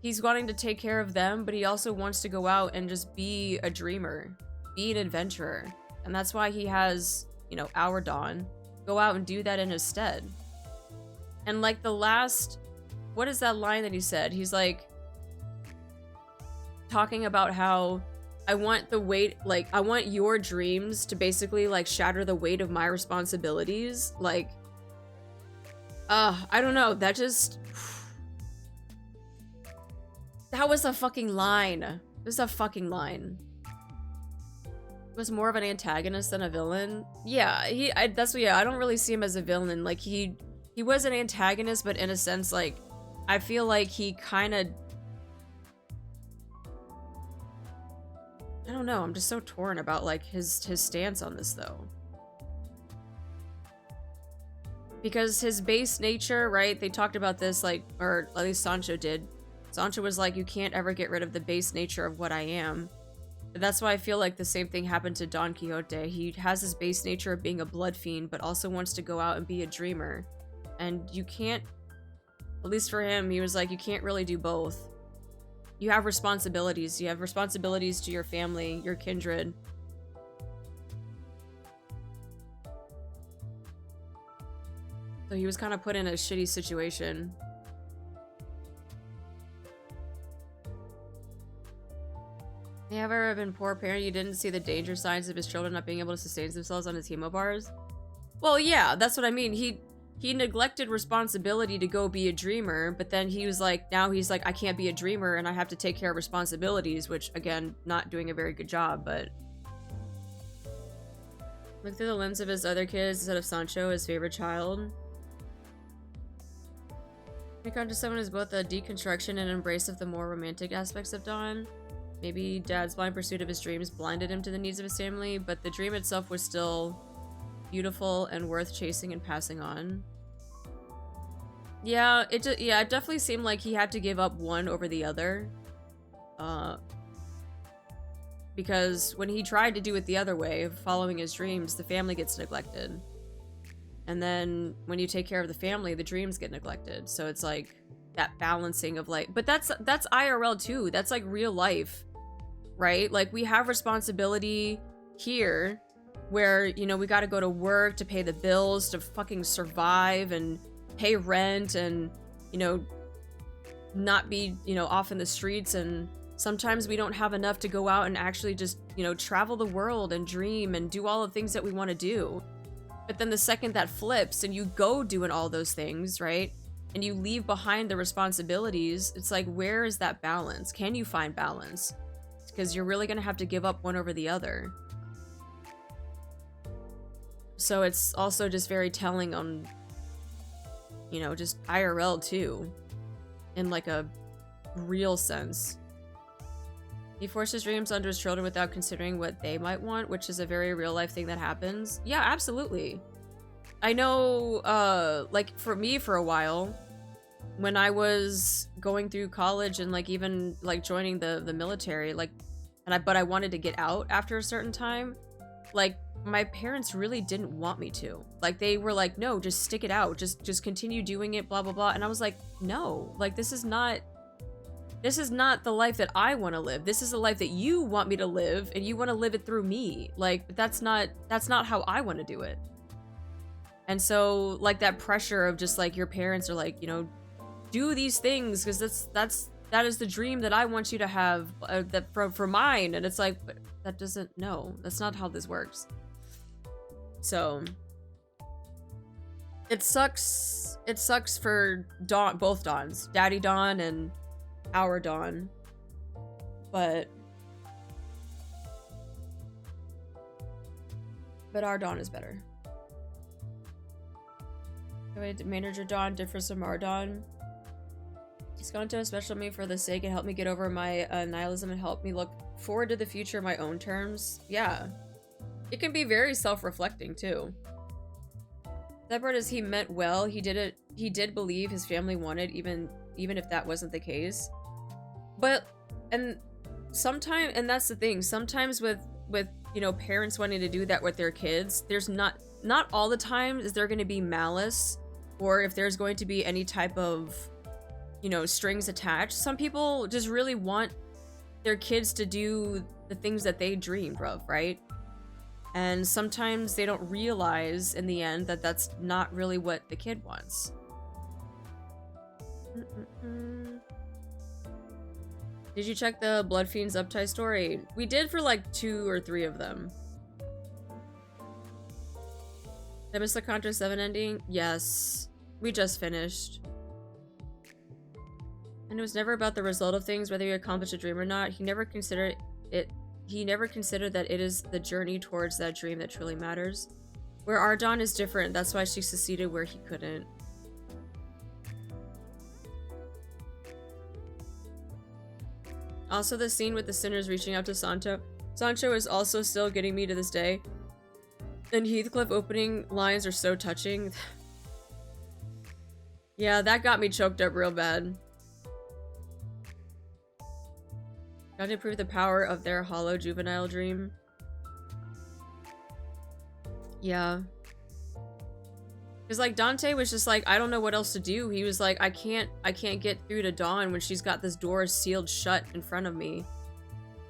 He's wanting to take care of them, but he also wants to go out and just be a dreamer, be an adventurer. And that's why he has, you know, Our Dawn. Go out and do that in his stead. And like the last, what is that line that he said? He's like talking about how I want the weight, like I want your dreams to basically like shatter the weight of my responsibilities. Like, I don't know. That just, that was a fucking line. It was a fucking line. Was more of an antagonist than a villain. Yeah, I don't really see him as a villain. Like he was an antagonist, but in a sense, like I feel like he kind of, I don't know, I'm just so torn about like his stance on this though. Because his base nature, right? They talked about this, like, or at least Sancho did. Sancho was like, you can't ever get rid of the base nature of what I am. That's why I feel like the same thing happened to Don Quixote. He has his base nature of being a blood fiend, but also wants to go out and be a dreamer. And you can't, at least for him, he was like, you can't really do both. You have responsibilities. You have responsibilities to your family, your kindred. So he was kind of put in a shitty situation. You ever been a poor parent, you didn't see the danger signs of his children not being able to sustain themselves on his hemo bars? Well, yeah, that's what I mean. He neglected responsibility to go be a dreamer, but then he was like, now he's like, I can't be a dreamer and I have to take care of responsibilities, which, again, not doing a very good job, but... Look through the lens of his other kids instead of Sancho, his favorite child. Make on to someone who's both a deconstruction and embrace of the more romantic aspects of Dawn. Maybe Dad's blind pursuit of his dreams blinded him to the needs of his family, but the dream itself was still beautiful and worth chasing and passing on. Yeah, it definitely seemed like he had to give up one over the other. Because when he tried to do it the other way, following his dreams, the family gets neglected. And then when you take care of the family, the dreams get neglected. So it's like that balancing of like, but that's IRL too. That's like real life, right? Like we have responsibility here where, you know, we got to go to work to pay the bills, to fucking survive and pay rent and, you know, not be, you know, off in the streets. And sometimes we don't have enough to go out and actually just, you know, travel the world and dream and do all the things that we want to do. But then the second that flips and you go doing all those things, right? And you leave behind the responsibilities, it's like, where is that balance? Can you find balance? Because you're really going to have to give up one over the other. So it's also just very telling on, you know, just IRL too, in like a real sense. He forced his dreams onto his children without considering what they might want, which is a very real life thing that happens. Yeah, absolutely. I know, like for me for a while, when I was going through college and like even like joining the military, like, but I wanted to get out after a certain time, like my parents really didn't want me to. Like they were like, no, just stick it out, just continue doing it, blah blah blah. And I was like, no, like this is not this is not the life that I want to live. This is the life that you want me to live, and you want to live it through me. Like, but that's not how I want to do it. And so, like, that pressure of just like your parents are like, you know, do these things because that is the dream that I want you to have that for mine. And it's like, but that doesn't, no, that's not how this works. So it sucks for Dawn, both Dawns, Daddy Dawn and our Dawn, but our Dawn is better. The way Manager Dawn differs from our Dawn. He's gone to a special me for the sake and helped me get over my nihilism and help me look forward to the future in my own terms. Yeah. It can be very self-reflecting too. That part is he meant well. He did believe his family wanted, even if that wasn't the case. But, and sometimes, and that's the thing, sometimes with, you know, parents wanting to do that with their kids, there's not all the time is there going to be malice, or if there's going to be any type of, you know, strings attached. Some people just really want their kids to do the things that they dreamed of, right? And sometimes they don't realize in the end that that's not really what the kid wants. Did you check the Bloodfiends Uptie story? We did for like 2 or 3 of them. Did I miss the Contra 7 ending? Yes. We just finished. And it was never about the result of things, whether you accomplish a dream or not. He never considered that it is the journey towards that dream that truly matters. Where our Dawn is different, that's why she succeeded where he couldn't. Also, the scene with the sinners reaching out to Sancho. Sancho is also still getting me to this day. And Heathcliff opening lines are so touching. Yeah, that got me choked up real bad. Got to prove the power of their hollow juvenile dream. Yeah. Because like Dante was just like, I don't know what else to do. He was like, I can't get through to Dawn when she's got this door sealed shut in front of me.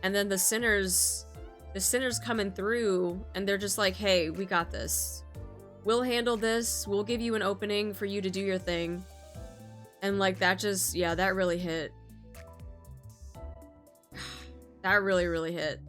And then the sinners coming through and they're just like, hey, we got this. We'll handle this. We'll give you an opening for you to do your thing. And like that just, yeah, that really hit. That really, really hit.